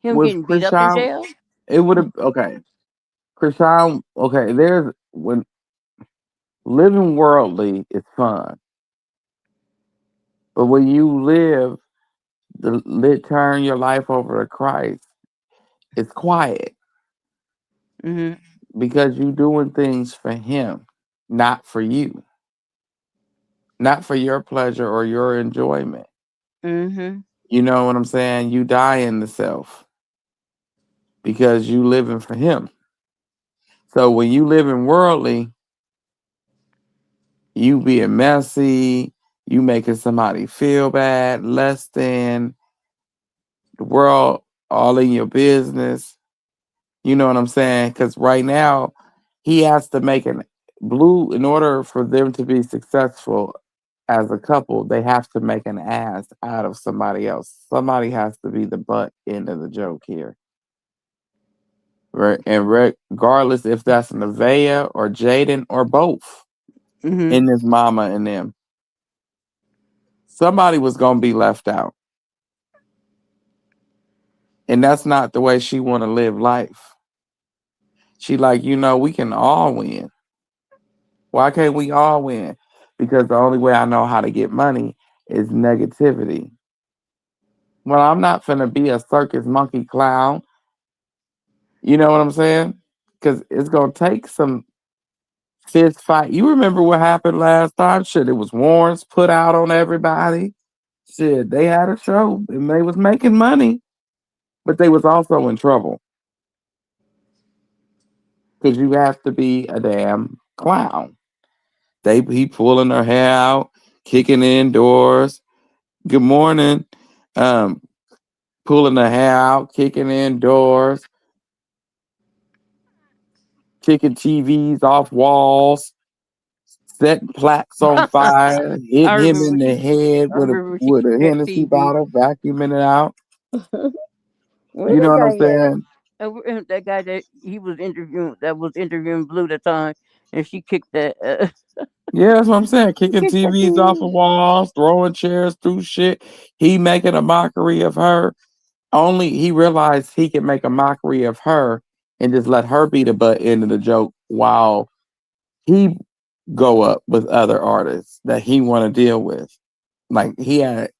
him with getting beat up in Chrisean, jail. it would have okay. Chrisean, okay. There's when living worldly is fun, but when you turn your life over to Christ, it's quiet Mhm. because you're doing things for Him, not for you, not for your pleasure or your enjoyment. Mhm. You know what I'm saying? You die in the self because you living for Him. So when you live in worldly, you being messy, you making somebody feel bad, less than the world, all in your business. You know what I'm saying? Because right now, he has to make an Blue in order for them to be successful as a couple. They have to make an ass out of somebody else. Somebody has to be the butt end of the joke here, right? And regardless if that's Nevaeh or Jaden or both Mhm. in this mama and them, somebody was gonna be left out, and that's not the way she want to live life. She like, we can all win. Why can't we all win? Because the only way I know how to get money is negativity. Well, I'm not finna be a circus monkey clown. You know what I'm saying? Because it's gonna take some fist fight. You remember what happened last time? Shit, it was warrants put out on everybody. Shit, they had a show and they was making money, but they was also in trouble because you have to be a damn clown. He pulling her hair out, kicking indoors. Good morning. Um, Pulling her hair out, kicking indoors, kicking TVs off walls, setting plaques on fire, I hitting him remember in the she. head I with a remember she with kicked a that Hennessy TV. bottle, vacuuming it out. Where You know that what I'm guy at? saying? That guy that he was interviewing, that was interviewing Blue that time, and she kicked that. Yeah, that's what I'm saying. She Kicking kicked that TVs off of TV. walls, throwing chairs through shit. He making a mockery of her. Only he realized he could make a mockery of her and just let her be the butt end of the joke while he go up with other artists that he want to deal with. Like he had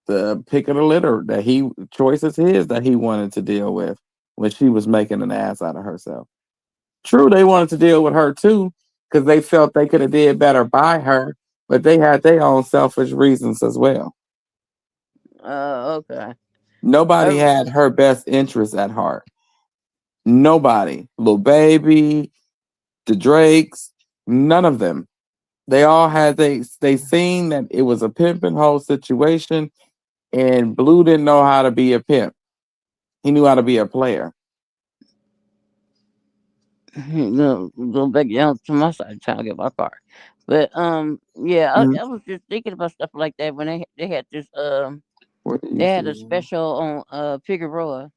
the pick of the litter that he choices his that he wanted to deal with when she was making an ass out of herself. True, they wanted to deal with her too because they felt they could have did better by her, but they had their own selfish reasons as well. Okay. Nobody Uh, had her best interest at heart. Nobody, Lil Baby, the Drakes, none of them. They all had they seen that it was a pimp and hoe situation, and Blue didn't know how to be a pimp. He knew how to be a player. go back down to my side trying to get my car. But yeah, Mhm. I was just thinking about stuff like that when they had this What do you they had see? a special on Figueroa,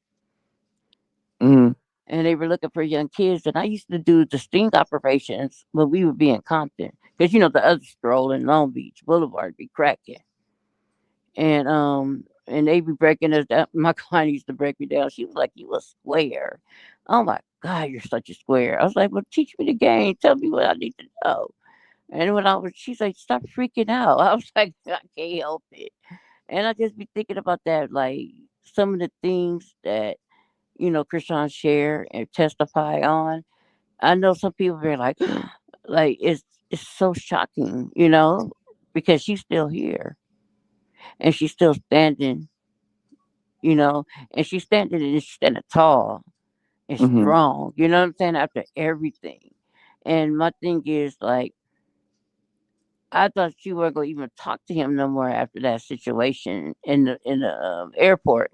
Mm-hmm. and they were looking for young kids. And I used to do the sting operations when we would be in Compton, because the other stroll in Long Beach Boulevard be cracking, and they be breaking us down. My client used to break me down. She was like, "You a square." Oh my God, you're such a square. I was like, "Well, teach me the game. Tell me what I need to know." And she's like, "Stop freaking out." I was like, "I can't help it." And I just be thinking about that, like some of the things that Chrisean share and testify on. I know some people are like, like it's so shocking, because she's still here and she's still standing, you know, and she's standing tall and Mm-hmm. strong. You know what I'm saying? After everything, and my thing is like, I thought she wasn't gonna even talk to him no more after that situation in the airport.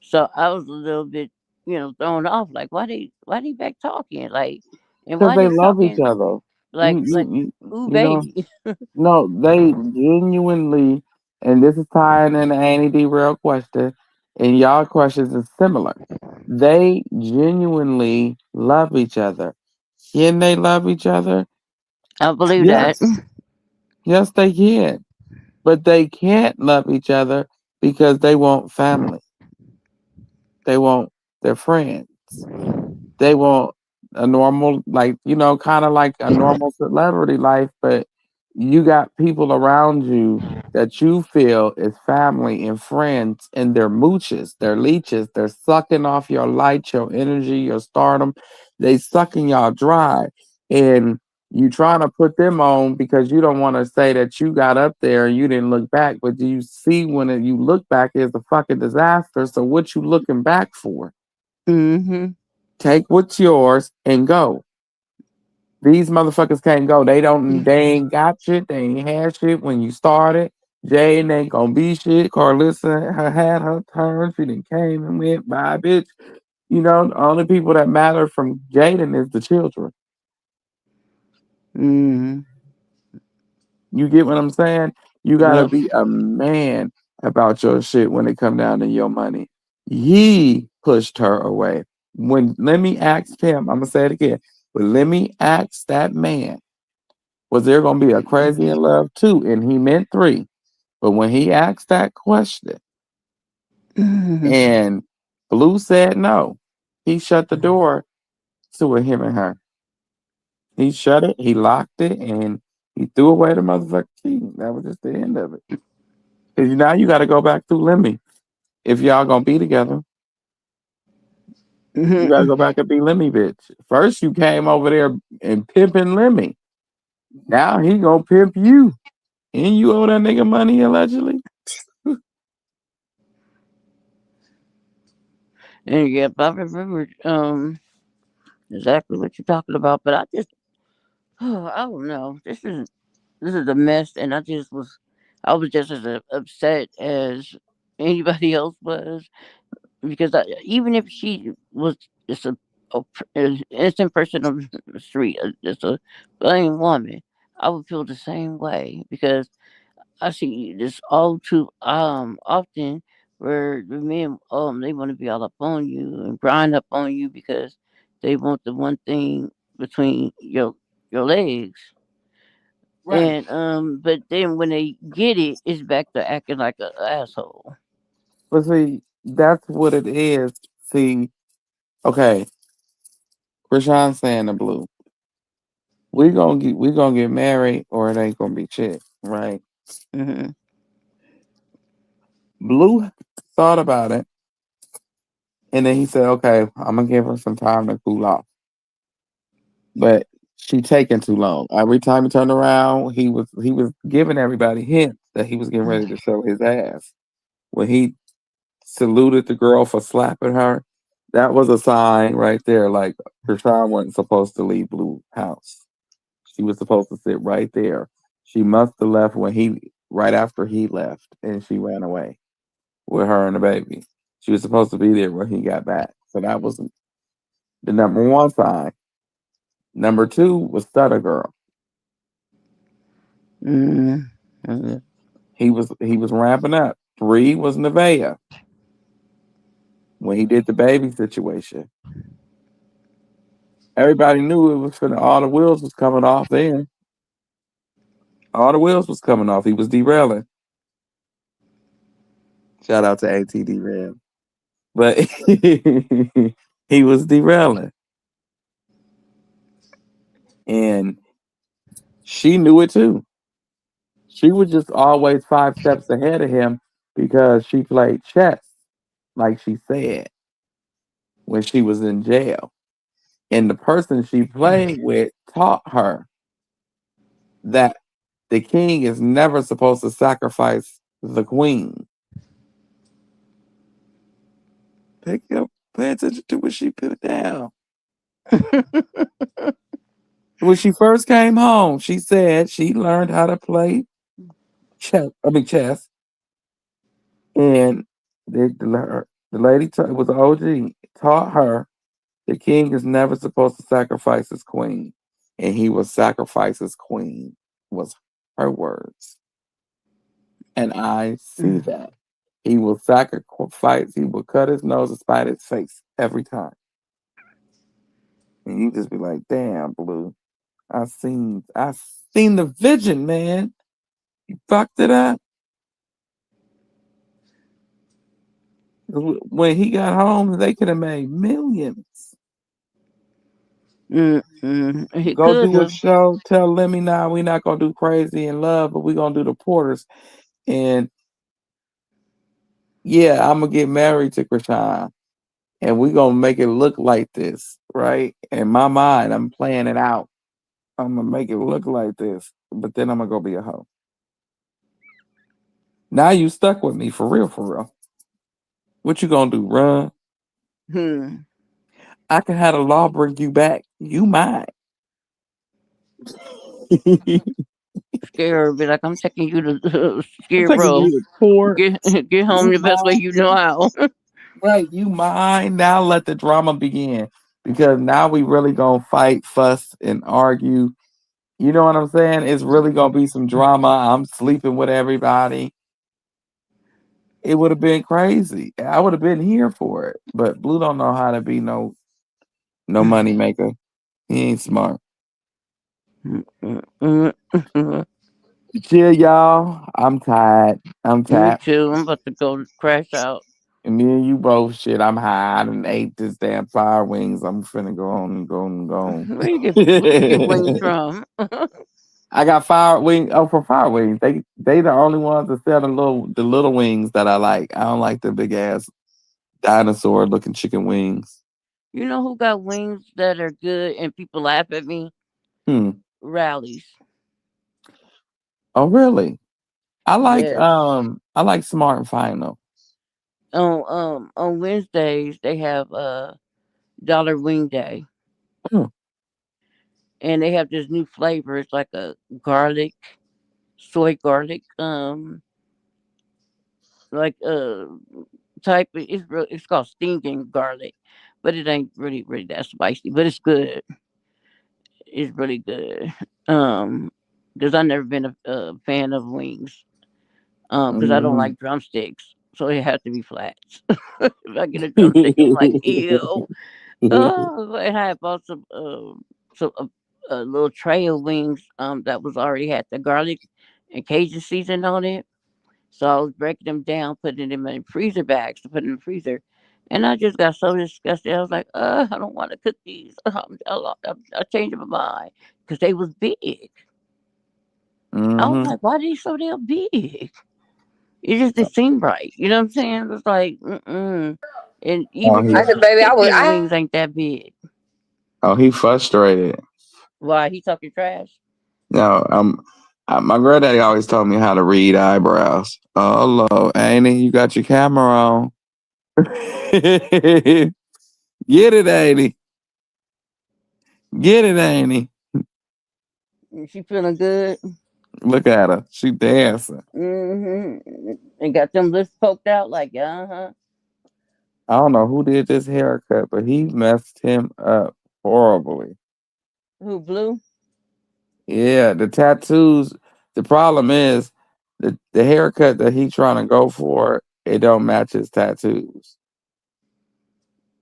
So I was a little bit, thrown off. Like, why they back talking? Like, and Because why they they love each talking other. like You ooh know. baby? No, they genuinely. and this is tying in the Annie D real question, and y'all questions is similar. They genuinely love each other. Can they love each other? I believe that. Yes. Yes, they can. But they can't love each other because they want family. They want their friends. They want a normal, like, kind of like a normal celebrity life, but you got people around you that you feel is family and friends, and they're mooches, they're leeches, they're sucking off your light, your energy, your stardom. They sucking y'all dry. And you trying to put them on because you don't want to say that you got up there and you didn't look back, but do you see when you look back is a fucking disaster? So what you looking back for? Mm-hmm. Take what's yours and go. These motherfuckers can't go. They ain't got shit. They ain't had shit when you started. Jade ain't gonna be shit. Carlissa had her turn. She done came and went. Bye, bitch. The only people that matter from Jaden is the children. Mm-hmm. You get what I'm saying? You gotta Yep. be a man about your shit when it come down to your money. He pushed her away. Let me ask him, I'm gonna say it again, but let me ask that man, was there gonna be a crazy in love 2? And he meant 3. But when he asked that question Mm-hmm. and Blue said no, he shut the door to a him and her. He shut it, he locked it, and he threw away the motherfucking key. That was just the end of it. Because now you got to go back through Lemmy. If y'all gonna be together, you gotta go back and be Lemmy, bitch. First you came over there and pimping Lemmy. Now he gonna pimp you. And you owe that nigga money allegedly. And yep, I remember exactly what you're talking about, but I just I don't know. This is a mess, and I was just as upset as anybody else was because even if she was just an innocent person on the street, just a plain woman, I would feel the same way because I see this all too often where the men they want to be all up on you and grind up on you because they want the one thing between your legs. Right. And but then when they get it, it's back to acting like an asshole. But see, that's what it is. See, okay, Chrisean saying the Blue. We gonna get married or it ain't gonna be shit, right? Hmm. Blue thought about it and then he said, okay, I'm gonna give her some time to cool off. But she taking too long. Every time he turned around, he was giving everybody hints that he was getting ready to show his ass. When he saluted the girl for slapping her, that was a sign right there. Like Krishan wasn't supposed to leave Blue house. She was supposed to sit right there. She must have left right after he left, and she ran away with her and the baby. She was supposed to be there when he got back. So that was the number one sign. Number two was Stutter Girl. Hmm. He was ramping up. 3 was Nevaeh when he did the baby situation. Everybody knew it was finna, all the wheels was coming off then. All the wheels was coming off. He was derailing. Shout out to ATD Ram. But he was derailing. And she knew it too. She was just always 5 steps ahead of him because she played chess, like she said, when she was in jail. And the person she played with taught her that the king is never supposed to sacrifice the queen. Pay attention to what she put down. When she first came home, she said she learned how to play chess. And the lady was an OG, taught her the king is never supposed to sacrifice his queen. And he will sacrifice his queen, was her words. And I see that. He will sacrifice, he will cut his nose to spite his face every time. And you just be like, damn, Blue. I seen the vision, man. You fucked it up. When he got home, they could have made millions. He Go could do a have. show. Tell Lemmy now we not gonna do Crazy in Love, but we gonna do the Porters. And yeah, I'm gonna get married to Chrisean, and we gonna make it look like this, right? In my mind, I'm playing it out. I'm gonna make it look like this, but then I'm gonna go be a hoe. Now you stuck with me for real, for real. What you gonna do? Run? Hmm. I can have the law bring you back. You mine. I'm Scare her, be like, I'm taking you to scare taking bro. you to court. Get home You the best way mine. you know how. Right, you mine. Now let the drama begin. Because now we really gonna fight, fuss, and argue. You know what I'm saying? It's really gonna be some drama. I'm sleeping with everybody. It would have been crazy. I would have been here for it. But Blue don't know how to be no money maker. He ain't smart. Chill, y'all. I'm tired. I'm Me tapped. too. I'm about to go crash out. And me and you both shit. I'm high. I done ate this damn fire wings. I'm finna go on and go and go. Where you get wings from? I got fire wings. Oh, for fire wings. They the only ones that sell the little wings that I like. I don't like the big ass dinosaur looking chicken wings. You know who got wings that are good and people laugh at me? Hmm. Rallies. Oh really? Yes. I like Smart and Final. On Wednesdays they have Dollar Wing Day, Hmm. and they have this new flavor. It's like a garlic, soy garlic, like type. It's called stinging garlic, but it ain't really that spicy. But it's good. It's really good. Because I've never been a fan of wings. Because I don't Mm-hmm. like drumsticks, so it has to be flats. If I get a drumstick, I'm like, ew. Oh, and I bought some a little tray of wings that was already had the garlic and Cajun season on it. So I was breaking them down, putting them in freezer bags to put in the freezer. And I just got so disgusted. I was like, I don't want to cook these. I changed my mind because they was big. I was Mm-hmm. like, why are they so damn big? It just didn't seem right. You know what I'm saying? It was like, mm-mm. And Oh, even he, Chris's chicken wings ain't that big. he frustrated. Why? He talking trash? No, my granddaddy always told me how to read eyebrows. Oh, hello, Annie, you got your camera on. Get it, Annie. Get it, Annie. Is she feeling good? Look at her. She dancing. And got them lips poked out like, uh-huh. I don't know who did this haircut, but he messed him up horribly. Who, Blue? Yeah, the tattoos. The problem is the haircut that he trying to go for, it don't match his tattoos.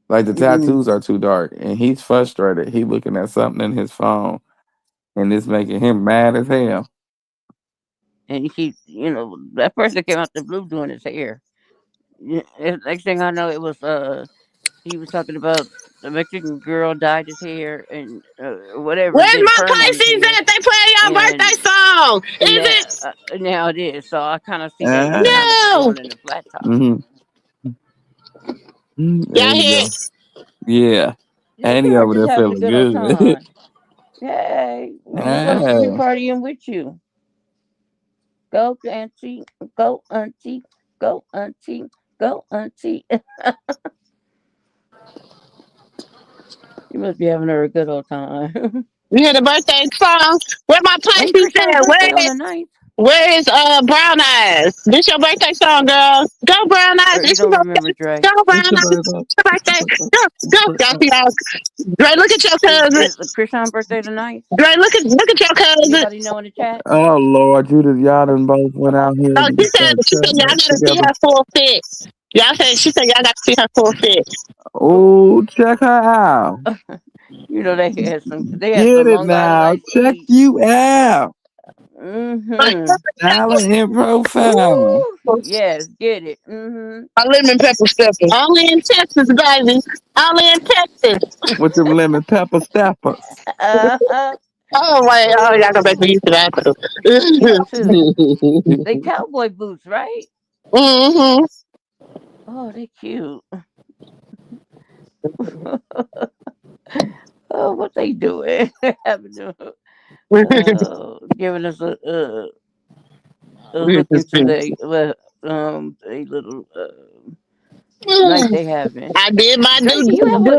Like the Mm. tattoos are too dark, and he's frustrated. He looking at something in his phone, and it's making him mad as hell. And that person came out the blue doing his hair. Yeah, next thing I know, it was he was talking about the Mexican girl dyed his hair and whatever, Where's did a my perm on his Pisces hair, at? They playing your and birthday song. Is now, it? now it is. So I kind of see that he's Uh-huh. kind of No. going in a flat top. Mm-hmm. There Y'all you hear go. Yeah, Yeah, and he sure, over just there having a feeling good old good. time. Yay! I'm supposed to be Hey. partying with you. Go auntie, go auntie, go auntie, go auntie. You must be having a good old time. You hear the birthday song? Where my Ain't Pisces Chrisean's at? Where birthday on it? the ninth? Where is Brown Eyes? This your birthday song, girl. Go Brown Eyes. You It's your don't remember birthday. Dre? Go Brown It's your Eyes. birthday. It's your birthday. Go, It's go. your Y'all birthday. see y'all. Dre, look at your cousin. Is Chrisean birthday tonight? Dre, look at your cousin. Anybody know in the chat? Oh Lord, y'all done both went out here Oh, and started she said cutting y'all up gotta see together. her full fit. She said y'all gotta see her full fit. Oh, check her out. You know they had Get some it Long Island now. iced Check tea. you out. Mm-hmm. Island and profile. Ooh, yes, get it. Mm-hmm. A lemon pepper stepper. Only in Texas, baby. Only in Texas. With them lemon pepper steppers. Uh-huh. Oh wait, oh y'all go back Ooh, to you to that cute too. too. They cowboy boots, right? Mm-hmm. Oh, they cute. Oh, what they doing? Having to, giving us a look into a little night they having. I did my Dre,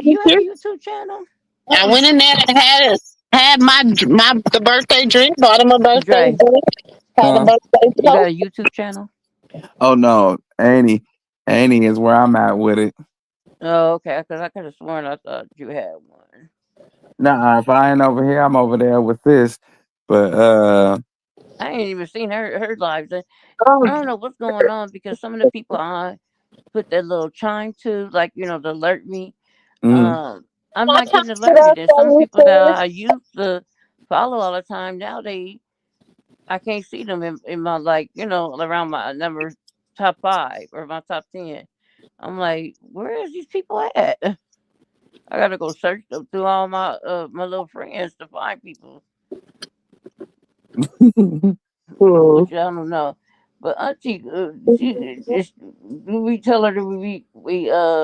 do you have a due. YouTube channel? I went in there and had my the birthday drink, bought him a birthday Dre, drink, had a Huh? birthday you got toast. a YouTube channel? Oh no, Annie is where I'm at with it. Oh, okay. Because I could have sworn I thought you had one. Nah, if I ain't over here, I'm over there with this. But I ain't even seen her lives. Oh, I don't know what's going on because some of the people I put that little chime to, like to alert me. mm, I'm what not time getting did I alerted, and some say people that I used to follow all the time now I can't see them in my around my number top 5 or my top 10. I'm like, where is these people at? I gotta go search them through all my little friends to find people, Hmm. which I don't know. But Auntie, we tell her that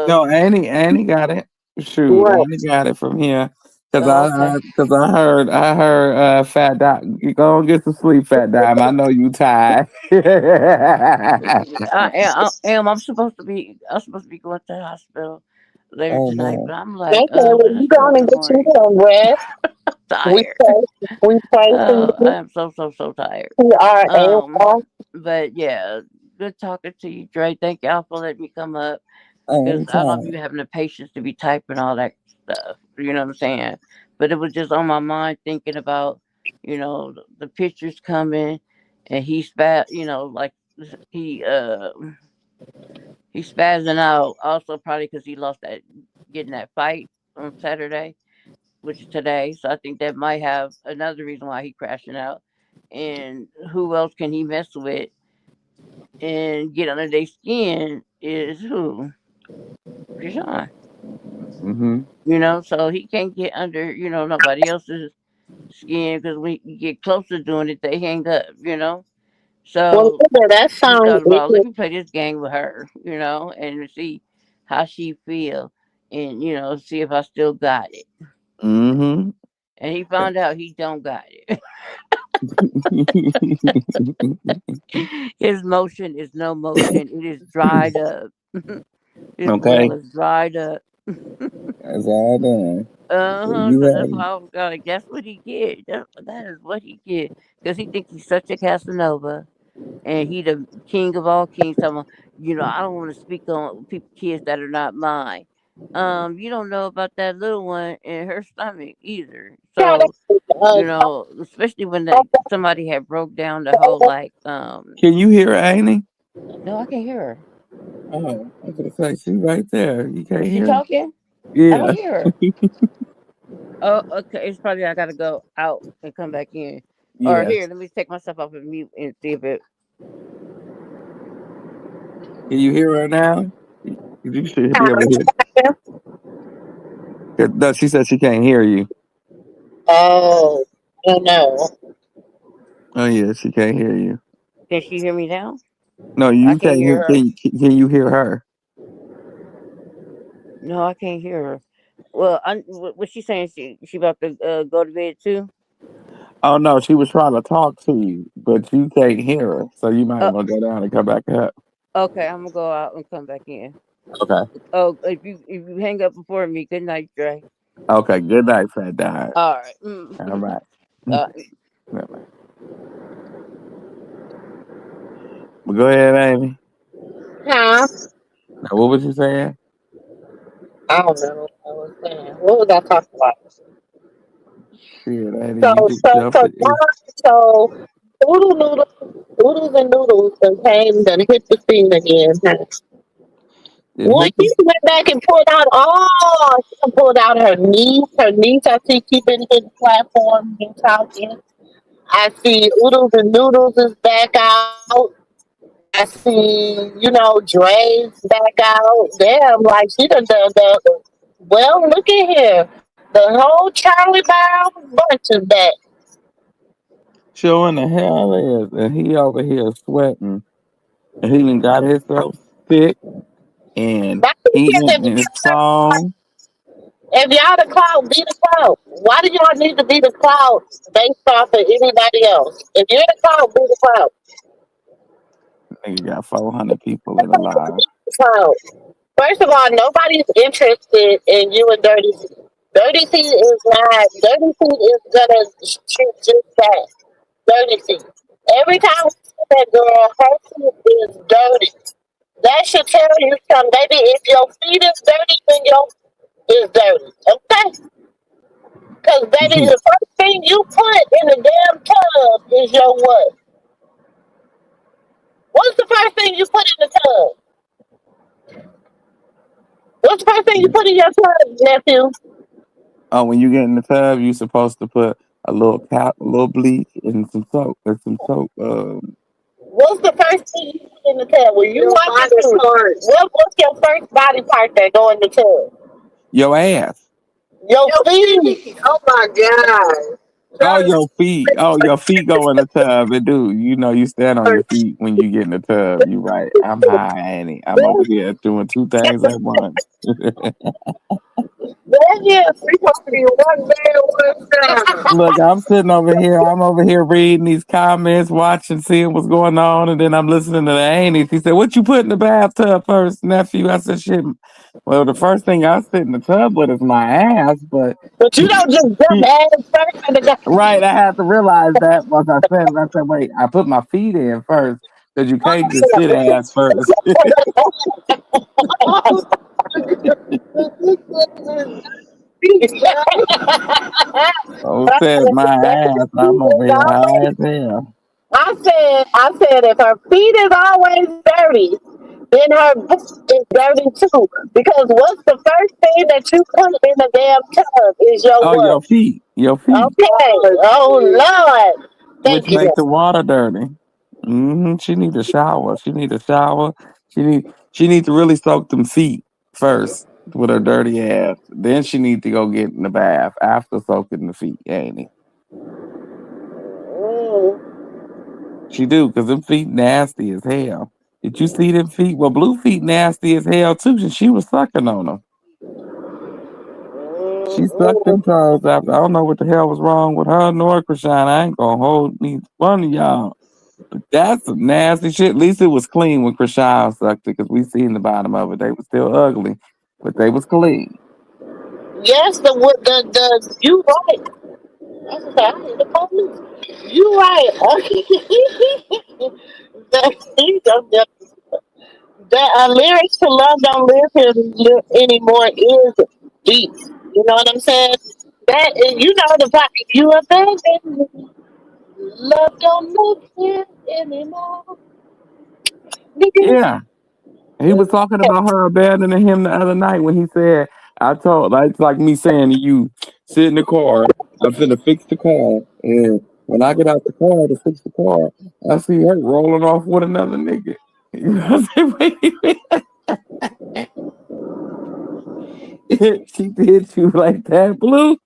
no, Annie got it. Shoot, What? Annie got it from here. Cause oh, okay. I heard Fat Dime. You go and get some sleep, Fat Dime. I know you tired. I'm supposed to be going to the hospital later Oh tonight, but no. I'm like, Okay, well you let's go do on it in and the get you morning. some rest. We Tired. pray, we pray for I you. am so tired. We are Um, a but yeah, good talking to you, Dre. Thank y'all for letting me come up because I don't know if Anytime. you having the patience to be typing all that stuff. You know what I'm saying? But it was just on my mind thinking about the pictures coming, and like he uh he's spazzing out also probably because he lost that getting that fight on Saturday, which is today. So I think that might have another reason why he crashing out. And who else can he mess with and get under their skin is who? Chrisean. Mm-hmm. So he can't get under, nobody else's skin because when you get close to doing it, they hang up. well, So nigga, that he song thought about let is me play this game with her, and see how she feel and see if I still got it. Mm-hmm. And he found out he don't got it. His motion is no motion. It is dried up. His well Okay. is dried up. That's all done. Uh-huh. You So that's had why I was like, that's what he get. That is what he get. Because he thinks he's such a Casanova. And he the king of all kings. Talking about, I don't want to speak on people, kids that are not mine. You don't know about that little one in her stomach either. So, uh, especially when somebody had broke down the whole Can you hear Annie? no, I can't hear her. Oh, I was gonna say she's right there. You can't Is she hear her? talking? I don't Yeah. hear her. Oh, okay. It's probably I gotta go out and come back in. Or Yeah. here, let me take myself off of mute and see if it. Can you hear her now? You should be able to hear. No, she said she can't hear you. oh, I don't know. Oh yeah, she can't hear you. Can she hear me now? No, I you can't can't hear hear. her. Can you hear her? No, I can't hear her. Well, what she saying? She about to go to bed too? Oh no, she was trying to talk to you, but you can't hear her. So you might Uh, want to go down and come back up. okay, I'm gonna go out and come back in. Okay. Oh, if you hang up before me, good night, Dre. Okay. Good night, Fat Dime. All right. All right. Uh, Bye-bye. But go ahead, Amy. Huh? Now, what was you saying? I don't know what I was saying. What was I talking about? Shit, Amy, So, you just so, jumped so, it. so, noodles and noodles and came and hit the scene again. Huh? It Well, hit she the. went back and pulled out. Oh, she done pulled out her niece. Her niece, I see, keeping his platform and talking. I see oodles and noodles is back out. I see, Dre's back out. Damn, like she done. Well, look at here. The whole Charlie Brown bunch is back. Showing the hell is, and he over here sweating, and he even got himself sick, and My thing he is, in his song. if y'all the cloud, be the cloud. Why do y'all need to be the cloud based off of anybody else? If you're the cloud, be the cloud. Nigga got 400 people in the live. Cloud. First of all, nobody's interested in you and Dirty C. Dirty C is not. Dirty C is gonna shoot just that. Dirty C. Every time we see that girl, her feet is dirty. That should tell you something, baby. If your feet is dirty, then your is dirty. Okay? Because, baby, the first thing you put in the damn tub is your what? What's the first thing you put in the tub? What's the first thing you put in your tub, nephew? Oh, when you get in the tub, you supposed to put a little cap, a little bleach, and some soap. And some soap. What's the first thing you put in the tub? When you walk into what's your first body part that go in the tub? Your ass. Your feet. Oh, my God. Oh, your feet. Oh, your feet go in the tub. And dude, you know you stand on your feet when you get in the tub. You right. I'm high, Annie. I'm over here doing two things at once. That is supposed to be one man, one time. Look, I'm sitting over here. I'm over here reading these comments, watching, seeing what's going on, and then I'm listening to the Annie. He said, "What you put in the bathtub first, nephew?" I said, "Shit. Well, the first thing I sit in the tub with is my ass, but." But you don't just jump ass first in the guy. Right, I had to realize that once I said it. I said, wait, I put my feet in first because you can't just sit ass first. So said my ass, I'm over here high as hell. I said, if her feet is always dirty, then her butt is dirty too. Because what's the first thing that you put in the damn tub is your Oh, what? your feet, your feet, Okay. Oh Lord. which Thank you. make the water dirty. She need to shower. She need to shower. She need to really soak them feet first with her dirty ass. Then she need to go get in the bath after soaking the feet, ain't it? Mm, She do, cause them feet nasty as hell. Did you see them feet? Well, Blue feet nasty as hell too. And she was sucking on them. She sucked mm. them toes after. I don't know what the hell was wrong with her nor Chrisean. I ain't gonna hold neither one of y'all. But that's some nasty shit. At least it was clean when Chrisean sucked it, cause we seen the bottom of it. They was still ugly, but they was clean. Yes, the you right. I was like, I need the police. You right. the, the lyrics to Love Don't Live Here anymore is deep. You know what I'm saying? That is, the part. You abandoned me. Love don't live here anymore. Nigga. Yeah. He was talking about her abandoning him the other night when he said, I told, like, it's like me saying to you, sit in the car, I'm finna fix the car. And when I get out the car to fix the car, I see her rolling off with another nigga. You know what I'm saying? Wait a minute. She did you like that, Blue?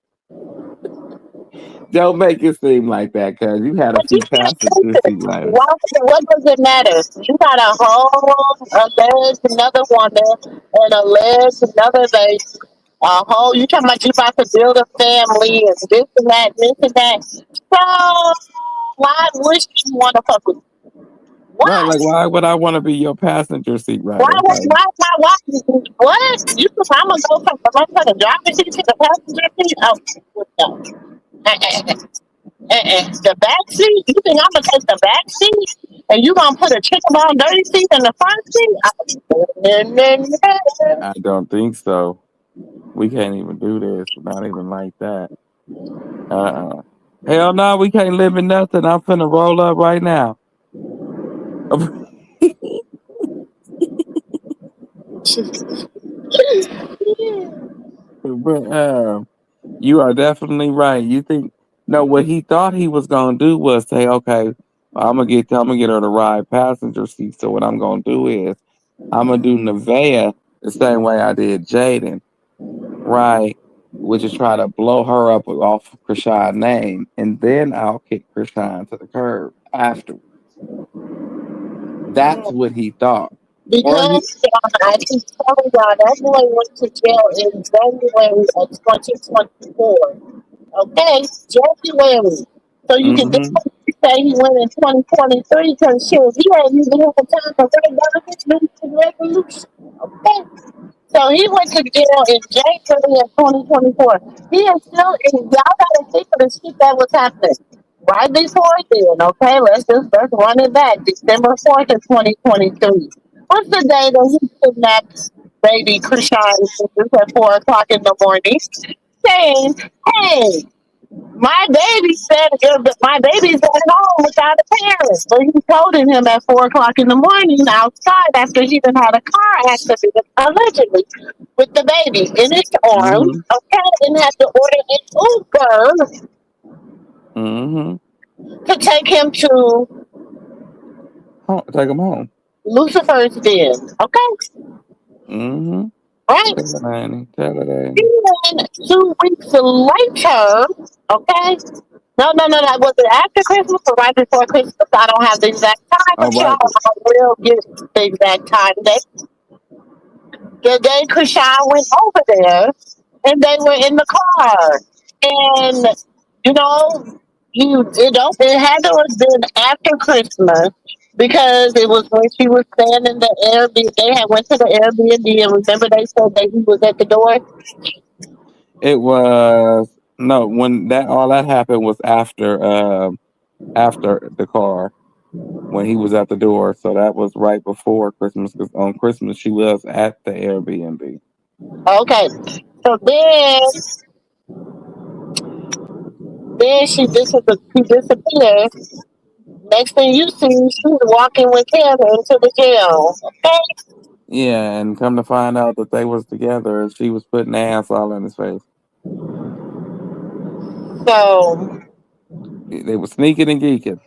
Don't make it seem like that, cuz you had a But you few can't passes fix this it. week later. Why, what does it matter? You got a whole alleged another woman and alleged another baby. A whole you talking about you about to build a family and this and that. So why would you want to fuck with me? Right, Why? like why would I want to be your passenger seat Why? right Why? okay? Why? What? You think I'm gonna go from the driver's seat to the passenger seat? Oh, no. The back seat? You think I'm gonna take the back seat? And you gonna put a chicken bone dirty seat in the front seat? I don't think so. We can't even do this. Not even like that. Uh-uh. Hell no, we can't live in nothing. I'm finna roll up right now. But you are definitely right. You think no? What he thought he was gonna do was say, "Okay, I'm gonna get her to ride passenger seat." So what I'm gonna do is I'm gonna do Nevaeh the same way I did Jaden, right? Which is try to blow her up off Chrisean's name, and then I'll kick Chrisean to the curb afterwards. That's what he thought, or he. Because I keep telling y'all that boy went to jail in January of 2024. Okay, January. So you can Mm-hmm. definitely say he went in 2023 because shit, he ain't even had the time to write down his New Year's resolution. Okay. So he went to jail in January of 2024. He is still in, y'all gotta think of the shit that was happening. Right before then, okay, let's run it back. December 4th of 2023. What's the day that he kidnapped baby Chrisean at 4 o'clock in the morning? Saying, hey, my baby said my baby's at home without a parent. But he told him at 4 o'clock in the morning outside after he even had a car accident, allegedly, with the baby in his arms, Mm-hmm. okay, and had to order an Uber Mm-hmm. to take him to Take him home. Lucifer's den, okay? Mm-hmm. Right? Tell it, Annie. Tell it, Annie. Then 2 weeks later, okay? No. Was it after Christmas or right before Christmas? I don't have the exact time, All but y'all, right. I will get the exact time. The day Krishan went over there, and they were in the car, and you know, it had to have been after Christmas because it was when she was staying in the Airbnb. They had went to the Airbnb, and remember they said that he was at the door. It was no when that all that happened was after the car when he was at the door. So that was right before Christmas. Because on Christmas she was at the Airbnb. Okay, so then she disappeared. Next thing you see, she's walking with him into the jail. Okay, Yeah, and come to find out that they was together, and she was putting ass all in his face. so They were sneaking and geeking.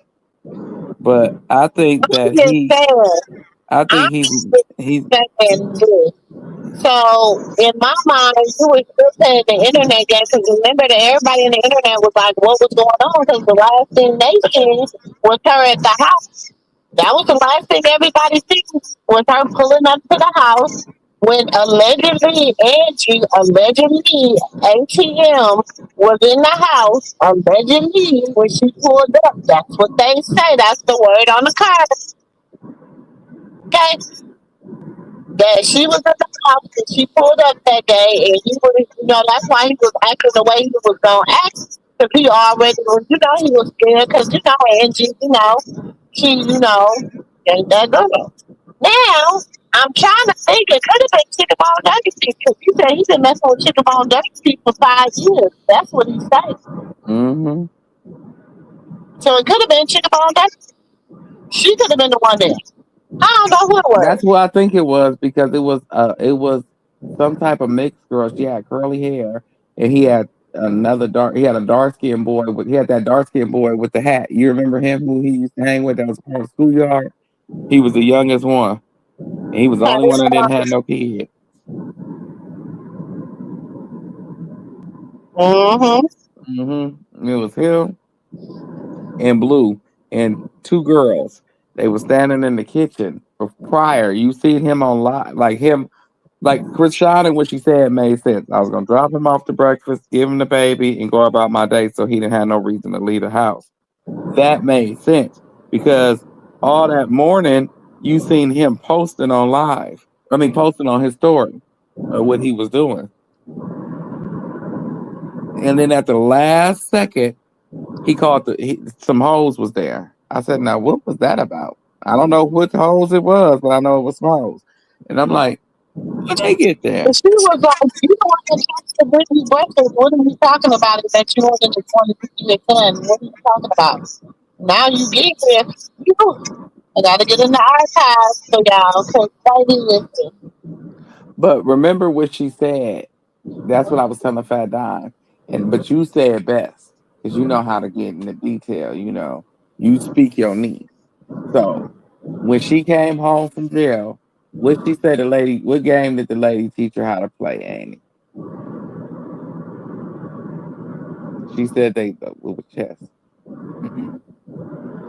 But I think I'm that just saying, I I'm think he. just saying this. So in my mind, you were still saying the internet game because remember that everybody in the internet was like, "What was going on?" Because the last thing they seen was her at the house. That was the last thing everybody seen was her pulling up to the house when allegedly Angie, allegedly ATM was in the house. Allegedly, when she pulled up, that's what they say. That's the word on the card. Okay, that she was in the house and she pulled up that day, and he was, that's why he was acting the way he was gonna act. Because he already was, he was scared. Because Angie, she, ain't that girl. Now I'm trying to think. It could have been Chicken Bone Dirty Feet because he said he been messing with Chicken Bone Dirty Feet for 5 years. That's what he said. Mm-hmm. So it could have been Chicken Bone Dirty. She could have been the one there. I don't know who it was. That's what I think it was because it was some type of mixed girl. She had curly hair, and he had another dark. He had a dark skinned boy. He had that dark skinned boy with the hat. You remember him? Who he used to hang with? That was part of the schoolyard. He was the youngest one, and he was the only one that didn't have no kids. Mm-hmm. It was him and Blue and two girls. They were standing in the kitchen. Prior, you seen him on live, like him. Like Chris and what she said made sense. I was gonna drop him off to breakfast, give him the baby, and go about my day so he didn't have no reason to leave the house. That made sense because all that morning you seen him posting on live. I mean posting on his story of what he was doing. And then at the last second, he called some hoes was there. I said, now what was that about? I don't know which holes it was, but I know it was smalls. And I'm like, how'd they get And there? she was like, "You the one that text to bring you breakfast. What are you talking about? It that you wanted to want to see your son? What are you talking about? Now you get here. You, I gotta get in the archives for y'all. Cause baby, listen. But remember what she said. That's what I was telling Fat Don. And but you said best because you know how to get in the detail. You know, you speak your niece. So when she came home from jail, what she said the lady, what game did the lady teach her how to play, Amy? She said they it was chess.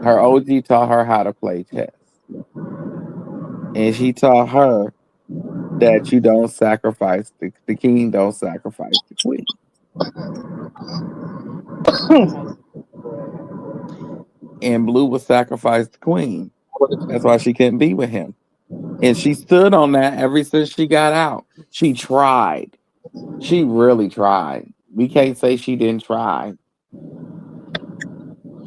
Her OG taught her how to play chess, and she taught her that you don't sacrifice the king, don't sacrifice the queen, and Blue was sacrificed the queen. That's why she couldn't be with him, and she stood on that ever since she got out. She tried. She really tried. We can't say she didn't try.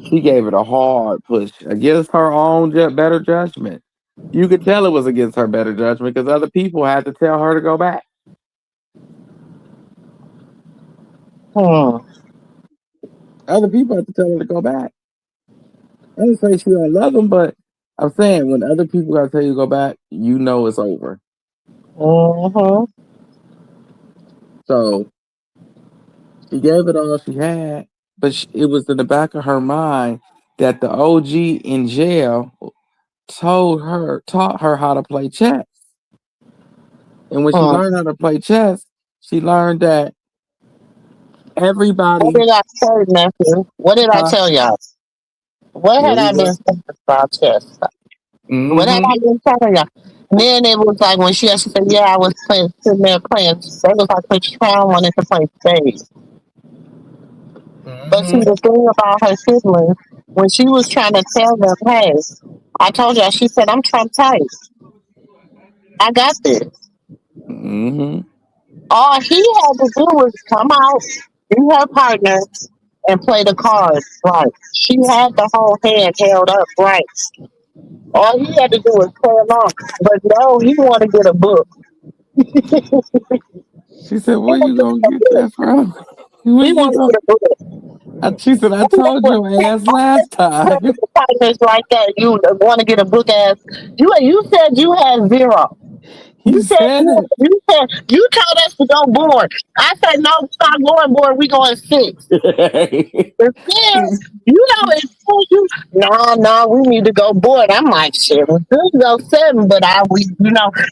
She gave it a hard push against her own better judgment. You could tell it was against her better judgment because other people had to tell her to go back. Hmm. Other people had to tell her to go back. I didn't say she don't love him, but I'm saying when other people got to tell you to go back, you know it's over. Mm-hmm. So she gave it all she had, but it was in the back of her mind that the OG in jail taught her how to play chess. And when she Hmm. learned how to play chess, she learned that What everybody, did I say, nephew? What did I huh? tell y'all? What Here had we I go. been saying about chess? What had Mm-hmm. I been telling y'all? And then it was like when she said, "Yeah, I was playing, sitting there playing." They was like, "Which Crown wanted to play spades." But see, Mm-hmm. the thing about her siblings, when she was trying to tell them, "Hey, I told y'all," she said, "I'm Trump tight. I got this." Mm-hmm. All he had to do was come out, be her partner, and play the cards right. She had the whole hand held up right. All he had to do was play along. But no, he want to get a book. She said, He "Where want you to gonna get a get book. that from? Where He you want to go?" get a book. She said, "I And that told was your ass last time." partners like that. You want to get a book ass. You said you had zero. He said You told us to go board. I said no, we're not going board. We going six. it. And then it told you no, we need to go board. I'm like shit. We could go seven, but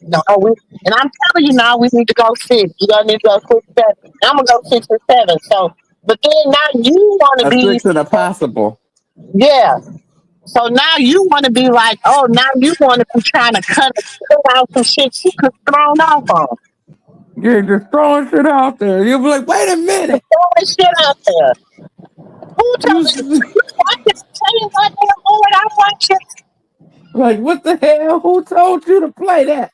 no we. And I'm telling you now we need to go six. You gonna need to go six seven. I'm gonna go six or seven. So, but then now you want to A be six and a possible. yeah. So now you want to be like, oh, now you want to be trying to cut out some shit she could have thrown off on. You're just throwing shit out there. You'll be like, wait a minute. Throwing shit out there. Who You told you? I can tell you what damn board I want you. like, what the hell? Who told you to play that?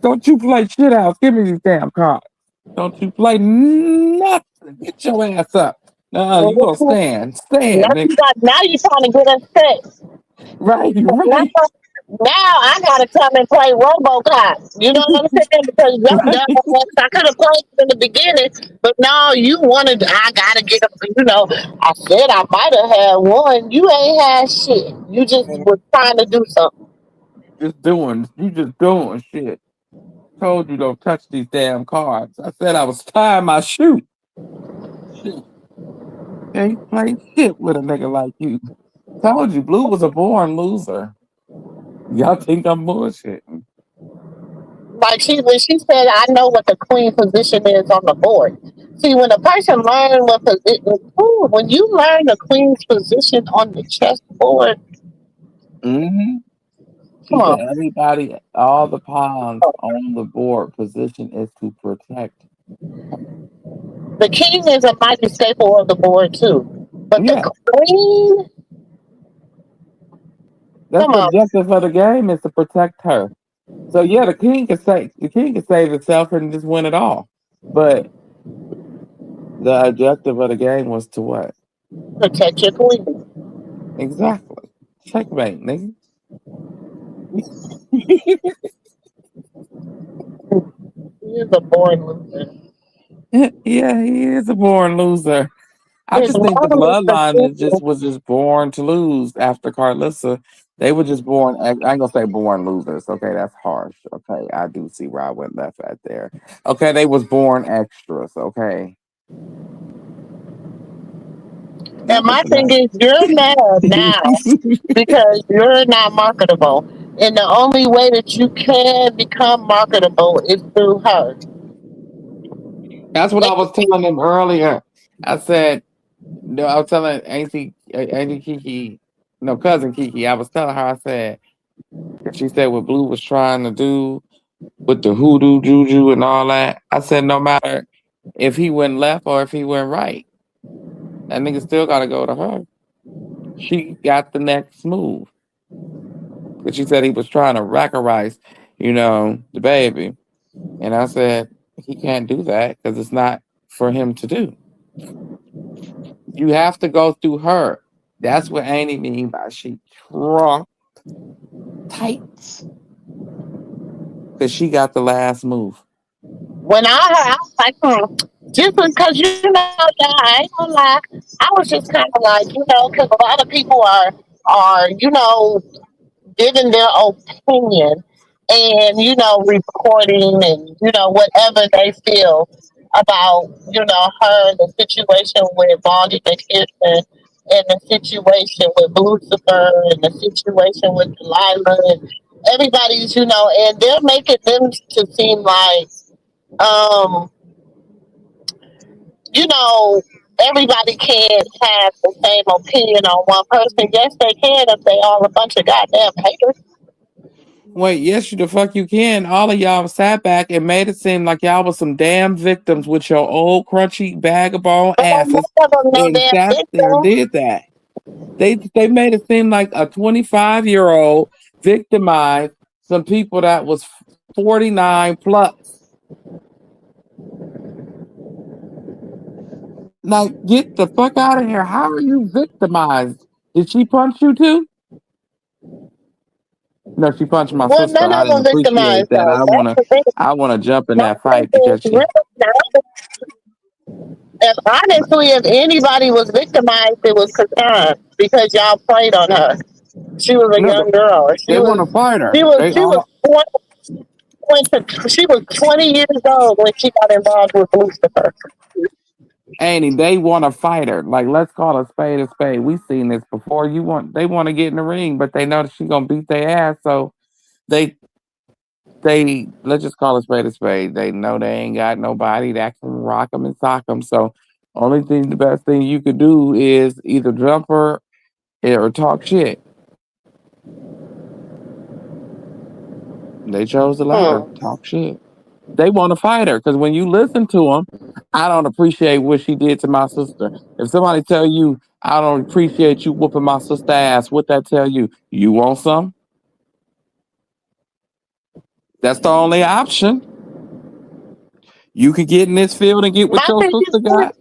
Don't you play shit out. Give me these damn cards. Don't you play nothing. Get your ass up. No, you gonna stand. Now Stand, nigga. you trying to get upset. Right, Now, right, now I gotta come and play RoboCop. You know what I'm saying? Because y'all done right. I could have played in the beginning, but no, you wanted. I gotta get up. I said I might have had one. You ain't had shit. You just was trying to do something. You just doing shit. Told you don't touch these damn cards. I said I was tying my shoe. Shit. Can't play shit with a nigga like you. Told you, Blue was a born loser. Y'all think I'm bullshitting. Like when she said, I know what the queen position is on the board. See, when a person learn what position, when you learn the queen's position on the chessboard, Mm-hmm. She come said on. everybody, all the pawns on the board position is to protect. The king is a mighty staple of the board too. But the Yeah, queen, that's come the on. objective of the game is to protect her. So yeah, the king can save itself and just win it all. But the objective of the game was to what? Protect your queen. Exactly. Checkmate, nigga. He is a born loser. Yeah, he is a born loser. I His just think the mom is bloodline successful. was just born to lose after Carlissa. They were just born. I ain't gonna say born losers. Okay, that's harsh. Okay, I do see where I went left at there. Okay, they was born extras. Okay, And that was my the thing is, you're mad now because you're not marketable. And the only way that you can become marketable is through her. That's what I And was telling them earlier. I said, no, I was telling Auntie Kiki, no, cousin Kiki. I was telling her, I said, she said what Blue was trying to do with the hoodoo juju and all that. I said, no matter if he went left or if he went right, that nigga still got to go to her. She got the next move. Because she said he was trying to rackerize, the baby. And I said, he can't do that because it's not for him to do. You have to go through her. That's what Annie mean by she trump tight. Because she got the last move. when I heard, I was like, just because yeah, I ain't gonna lie, I was just kind of like, because a lot of people are, giving their opinion and recording and whatever they feel about her, the situation with Bonnie McKisson, and the situation with Lucifer, and the situation with Delilah, and everybody's and they're making them to seem like um you know everybody can't have the same opinion on one person. Yes, they can if they all a bunch of goddamn haters. Wait, yes, you the fuck you can. All of y'all sat back and made it seem like y'all was some damn victims with your old crunchy bag of bone But I'm asses not no and damn sat there and victim. did that. They made it seem like a 25-year-old victimized some people that was 49 plus. Like, get the fuck out of here. How are you victimized? Did she punch you too? No, she punched my Well, sister. none I of didn't them appreciate victimized that. though. I That's wanna the thing. I wanna jump in My that thing fight is because she real now. If honestly, if anybody was victimized, it was Katron because y'all played on her. She was a no young girl. they want to fight her. She was They she was all 20 years old when she got involved with Lucifer. Annie, they want to fight her. Like, let's call a spade a spade. We've seen this before. They want to get in the ring, but they know that she's gonna beat their ass. So they they let's just call a spade a spade. They know they ain't got nobody that can rock them and sock them. So the best thing you could do is either jump her or talk shit. They chose the latter. Hmm. Talk shit. They want to fight her because when you listen to them, I don't appreciate what she did to my sister. If somebody tell you I don't appreciate you whooping my sister ass, what that tell you? You want some? That's the only option. You could get in this field and get what My your thing sister is, got.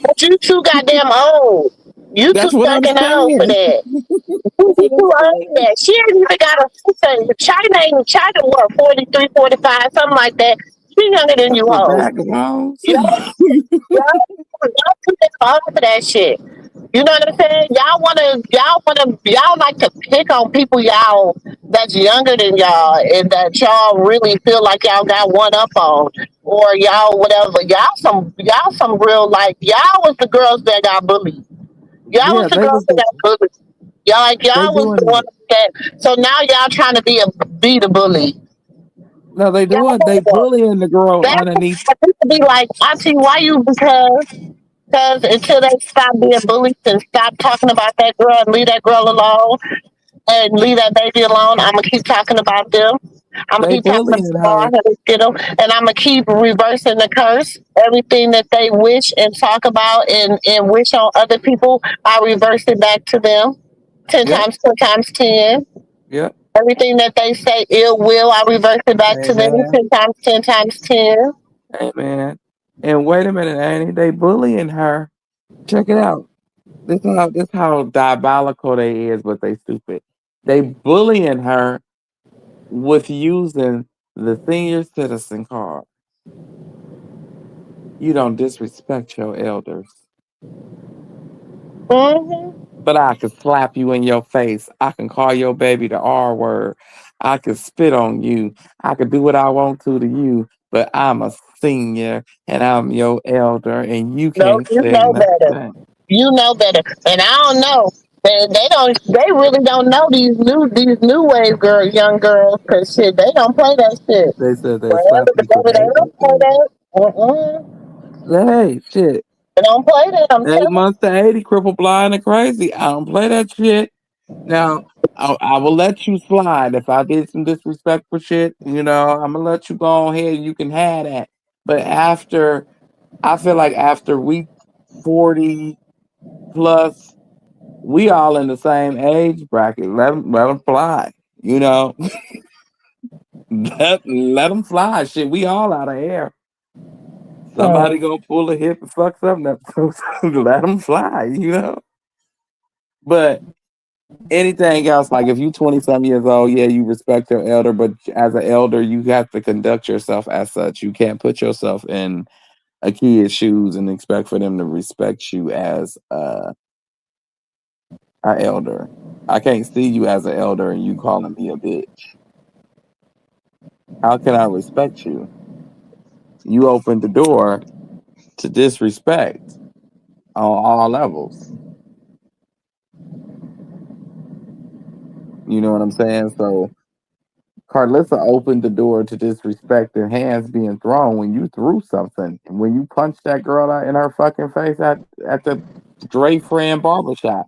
but you too goddamn old. You too That's what I'm fucking old for saying. that. That's You what I'm too old for saying. that. She ain't even got a sister. China what, 43, 45, something like that. She younger than you The hoes. vagabonds. Y'all, y'all too damn old for that shit. You know what I'm saying? Y'all like to pick on people y'all that's younger than y'all and that y'all really feel like y'all got one up on, or y'all whatever. Y'all some real, like, y'all was the girls that got bullied. Y'all was Yeah, the they girls was that got bullied. they Y'all was doing the that. ones that. So now y'all trying to be the bully. No, they Y'all doing they know bullying the girl that. underneath. People be like, Auntie, why you? Because until they stop being bullies and stop talking about that girl and leave that girl alone and leave that baby alone, I'm gonna keep talking about them. I'm gonna They keep talking about bullying all her. that get them, and I'm gonna keep reversing the curse. Everything that they wish and talk about and wish on other people, I reverse it back to them. Ten Yep. times, 10 times 10. Yep. Everything that they say ill will, I reverse it back to them. Amen. 10 times, 10 times 10. Amen. And wait a minute, Annie. They bullying her. Check it out. This how diabolical they is, but they stupid. They bullying her with using the senior citizen card. You don't disrespect your elders. Mm-hmm. But I could slap you in your face. I can call your baby the R word. I could spit on you. I could do what I want to you. But I'm a senior and I'm your elder, and you No, can't you say know better. nothing. You know better. And I don't know. They don't. They really don't know these new wave young girls, cause shit, they don't play that shit. They said they Wherever slapped the you for baby, they 8 months. don't play that. Hey, shit. They don't play that. I'm 8 months to 80, cripple, blind, and crazy. I don't play that shit. Now, I will let you slide if I did some disrespectful shit. I'm gonna let you go on ahead. You can have that. But I feel like after we 40 plus, we all in the same age bracket. Let them fly. You know, let them fly. Shit, we all out of air. Somebody telling. gonna pull a hip and fuck something up. Let them fly. But anything else, like if you 20 some years old, yeah, you respect your elder, but as an elder, you have to conduct yourself as such. You can't put yourself in a kid's shoes and expect for them to respect you as an elder. I can't see you as an elder and you calling me a bitch. How can I respect you? You opened the door to disrespect on all levels. You know what I'm saying? So Carlissa opened the door to disrespect and hands being thrown when you threw something. When you punched that girl out in her fucking face at the Dre friend barbershop.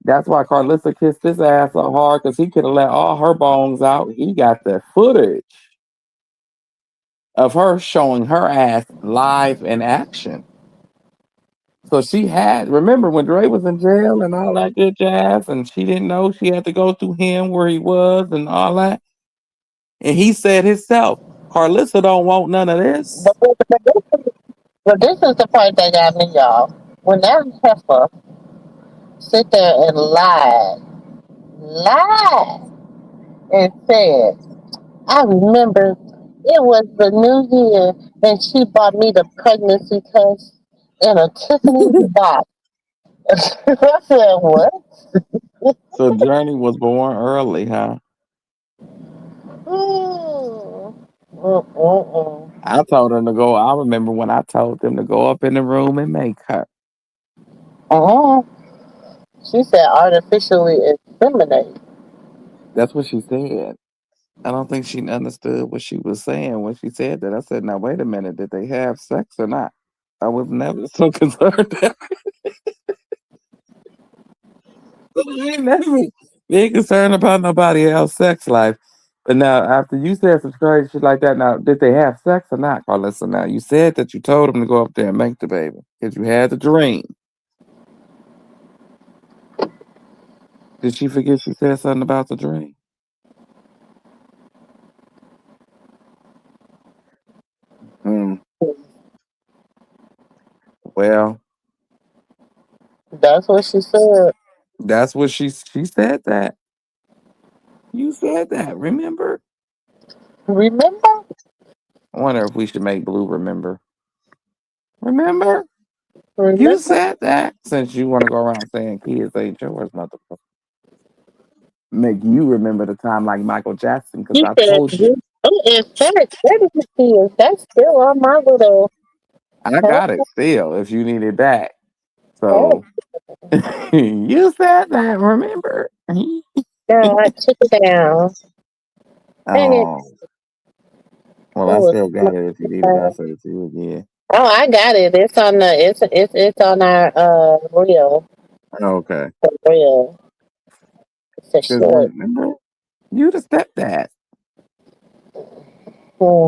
That's why Carlissa kissed his ass so hard because he could have let all her bones out. He got the footage of her showing her ass live in action. So she had, remember when Dre was in jail and all that good jazz, and she didn't know she had to go through him where he was and all that? And he said himself, Carlissa don't want none of this. But this is the part that got me, y'all. When that heifer sit there and lied, and said, I remember it was the new year and she bought me the pregnancy test in a Tiffany box. I said, what? So Journey was born early, huh? Mm. Mm-mm-mm. I told them to go. I remember when I told them to go up in the room and make her. Uh-huh. She said artificially inseminate. That's what she said. I don't think she understood what she was saying when she said that. I said, now wait a minute, did they have sex or not? I was never so concerned. I ain't never been concerned about nobody else's sex life. But now, after you said some crazy shit like that, now, did they have sex or not, Carlissa? Now, you said that you told them to go up there and make the baby because you had the dream. Did she forget she said something about the dream? Mm, well, That's what she said. that's what she said that. You said that, remember? Remember? I wonder if we should make Blue remember. Remember? You Remember? said that since you want to go around saying kids ain't yours, motherfucker. Make you remember the time like Michael Jackson because You I said, told you. oh, in fact, that is, that's still on my little I huh? got it still if you need it back. Oh, So you said that, remember? God, I took it down. Dang it. Oh, well, It I was still got it if you need it. I'll send it to you again. oh, I got it. It's on the it's on our reel. Okay. The reel. It's a Because short. remember, you the stepdad. Hmm.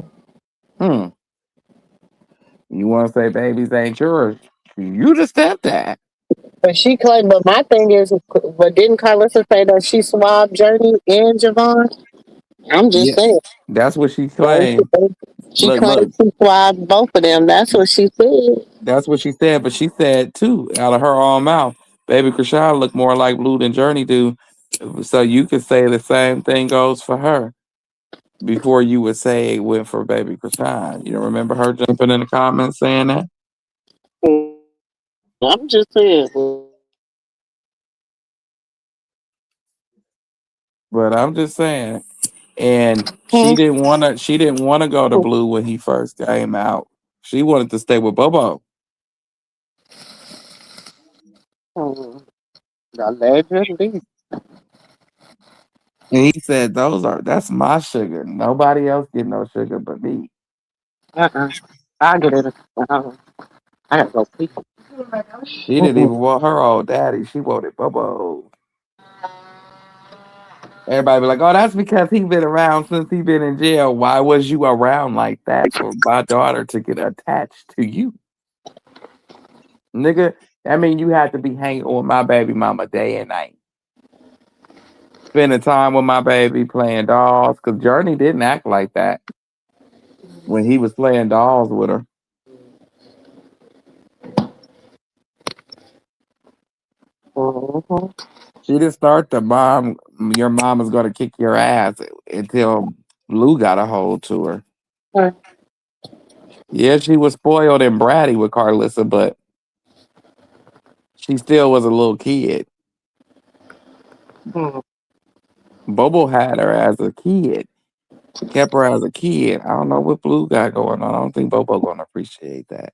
Hmm. You want to say babies ain't yours? You the stepdad. But she claimed, but my thing is, but didn't Carlissa say that she swabbed Journey and Javon? I'm just Yeah, saying. that's what she Those claimed. two- She Look, claimed look. to swab both of them. That's what she said. That's what she said, but she said too, out of her own mouth, baby Chrisean look more like Blue than Journey do. So you could say the same thing goes for her before you would say it went for baby Chrisean. You don't remember her jumping in the comments saying that? I'm just saying. But I'm just saying. And Hmm. she didn't wanna go to Blue when he first came out. She wanted to stay with Bobo. Hmm. Allegedly. And he said, that's my sugar. Nobody else get no sugar but me. Uh-uh. I get it. Uh-uh. I gotta go pee. She didn't even want her old daddy. She wanted Bobo. Everybody be like, oh, that's because he been around since he been in jail. Why was you around like that for my daughter to get attached to you? Nigga, I mean, you had to be hanging with my baby mama day and night. Spending time with my baby, playing dolls. Because Journey didn't act like that when he was playing dolls with her. Mhm. She didn't start the your mom is going to kick your ass until Lou got a hold to her. Yeah, she was spoiled and bratty with Carlissa, but she still was a little kid. Mhm. Bobo had her as a kid, kept her as a kid. I don't know what Blue got going on. I don't think Bobo gonna appreciate that.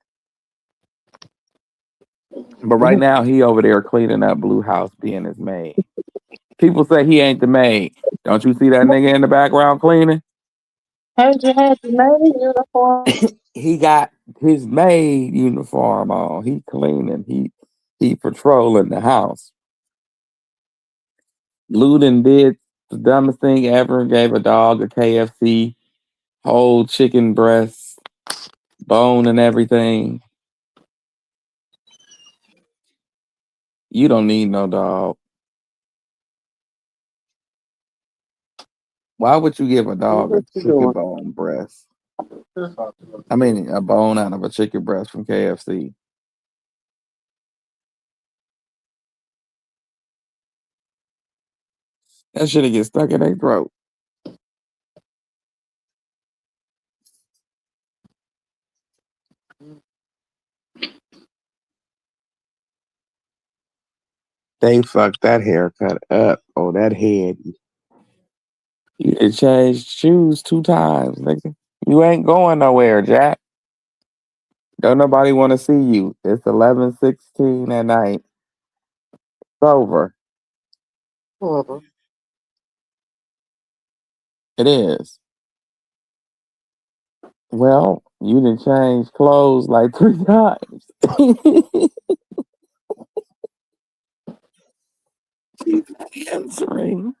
But right now he over there cleaning up Blue house, being his maid. People say he ain't the maid. Don't you see that nigga in the background cleaning? Heard you had the navy uniform. He got his maid uniform on. He cleaning. He patrolling the house. Luden did the dumbest thing ever. Gave a dog a KFC, whole chicken breast, bone and everything. You don't need no dog. Why would you give a dog What a you chicken doing? bone breast? I mean, a bone out of a chicken breast from KFC. That shit'll get stuck in their throat. They fucked that haircut up. Oh, that head. You done changed shoes 2 times, nigga. You ain't going nowhere, Jack. Don't nobody want to see you. It's 11:16 at night. It's over. Mhm. It is. Well, you done changed clothes like 3 times. She's answering.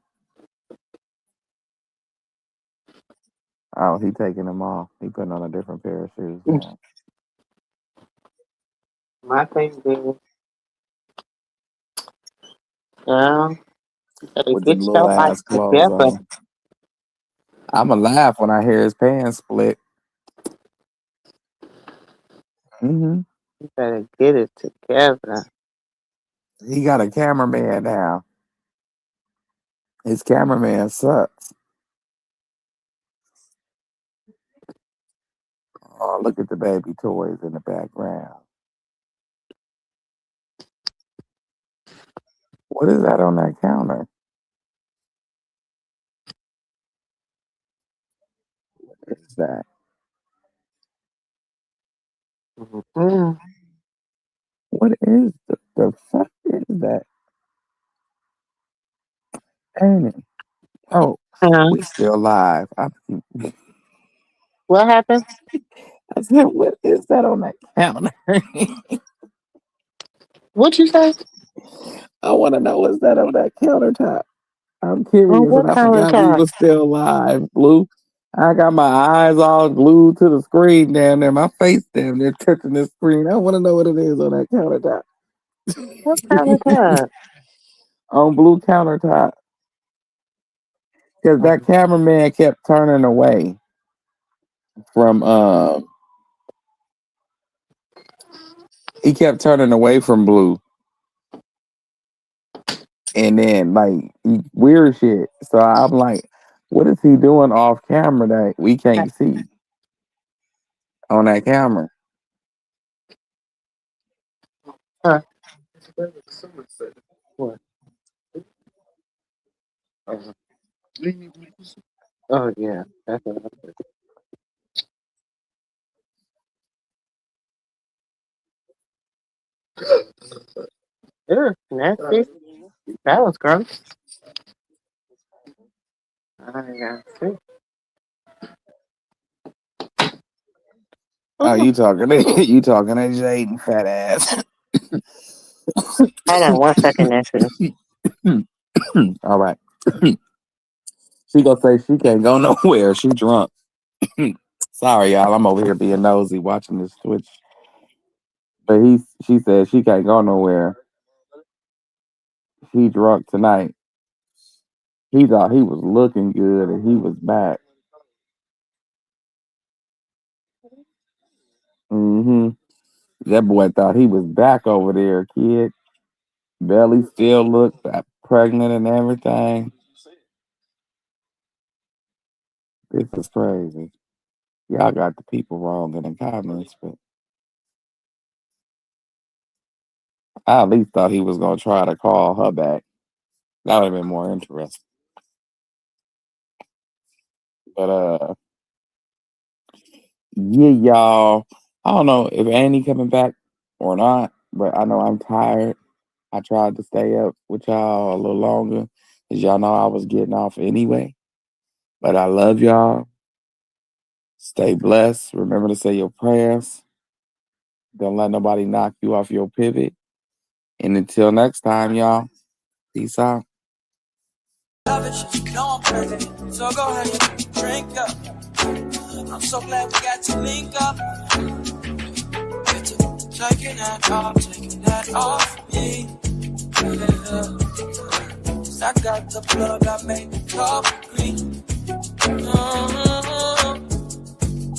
Oh, he taking them off. He putting on a different pair of shoes now. My thing is, um, you better With them get little your life ass clothes together. on. I'ma laugh when I hear his pants split. Hmm. You better get it together. He got a cameraman now. His cameraman sucks. Oh, look at the baby toys in the background. What is that on that counter? What is that? Mhm. What is the fuck is that? Ain't it? Oh, Uh, we still live. what happened? I said, what is that on that counter? What you say? I want to know what's that on that countertop. I'm On curious, what and I kind of forgot we time? were still live. Blue. I got my eyes all glued to the screen down there. My face down there touching the screen. I want to know what it is on that countertop. What kind of time? On Blue countertop. Because that cameraman kept turning away. from he kept turning away from Blue, and then like weird shit. So I'm like, what is he doing off camera that we can't see on that camera? Huh. What? Oh yeah, that's what I said. Ew, nasty. That was gross. Yeah. Oh, you talking you talking to Jaden, fat ass. Hold on 1 second, Nessie. All right. She gonna say she can't go nowhere. She drunk. Sorry, y'all. I'm over here being nosy watching this Twitch. But she said she can't go nowhere. He drunk tonight. He thought he was looking good and he was back. Mm-hmm. That boy thought he was back over there, kid. Belly still looked pregnant and everything. This is crazy. Y'all got the people wrong in the comments, but I at least thought he was gonna try to call her back. That would have been more interesting. But yeah, y'all. I don't know if Annie coming back or not, but I know I'm tired. I tried to stay up with y'all a little longer, because y'all know I was getting off anyway. But I love y'all. Stay blessed. Remember to say your prayers. Don't let nobody knock you off your pivot. And until next time, y'all, peace out. Love it, you know I'm crazy. So go ahead and drink up. I'm so glad we got to link up. Get to taking that off me. Yeah. 'Cause I got the plug, I made the cup green. I'm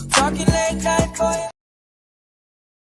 talking late night for you.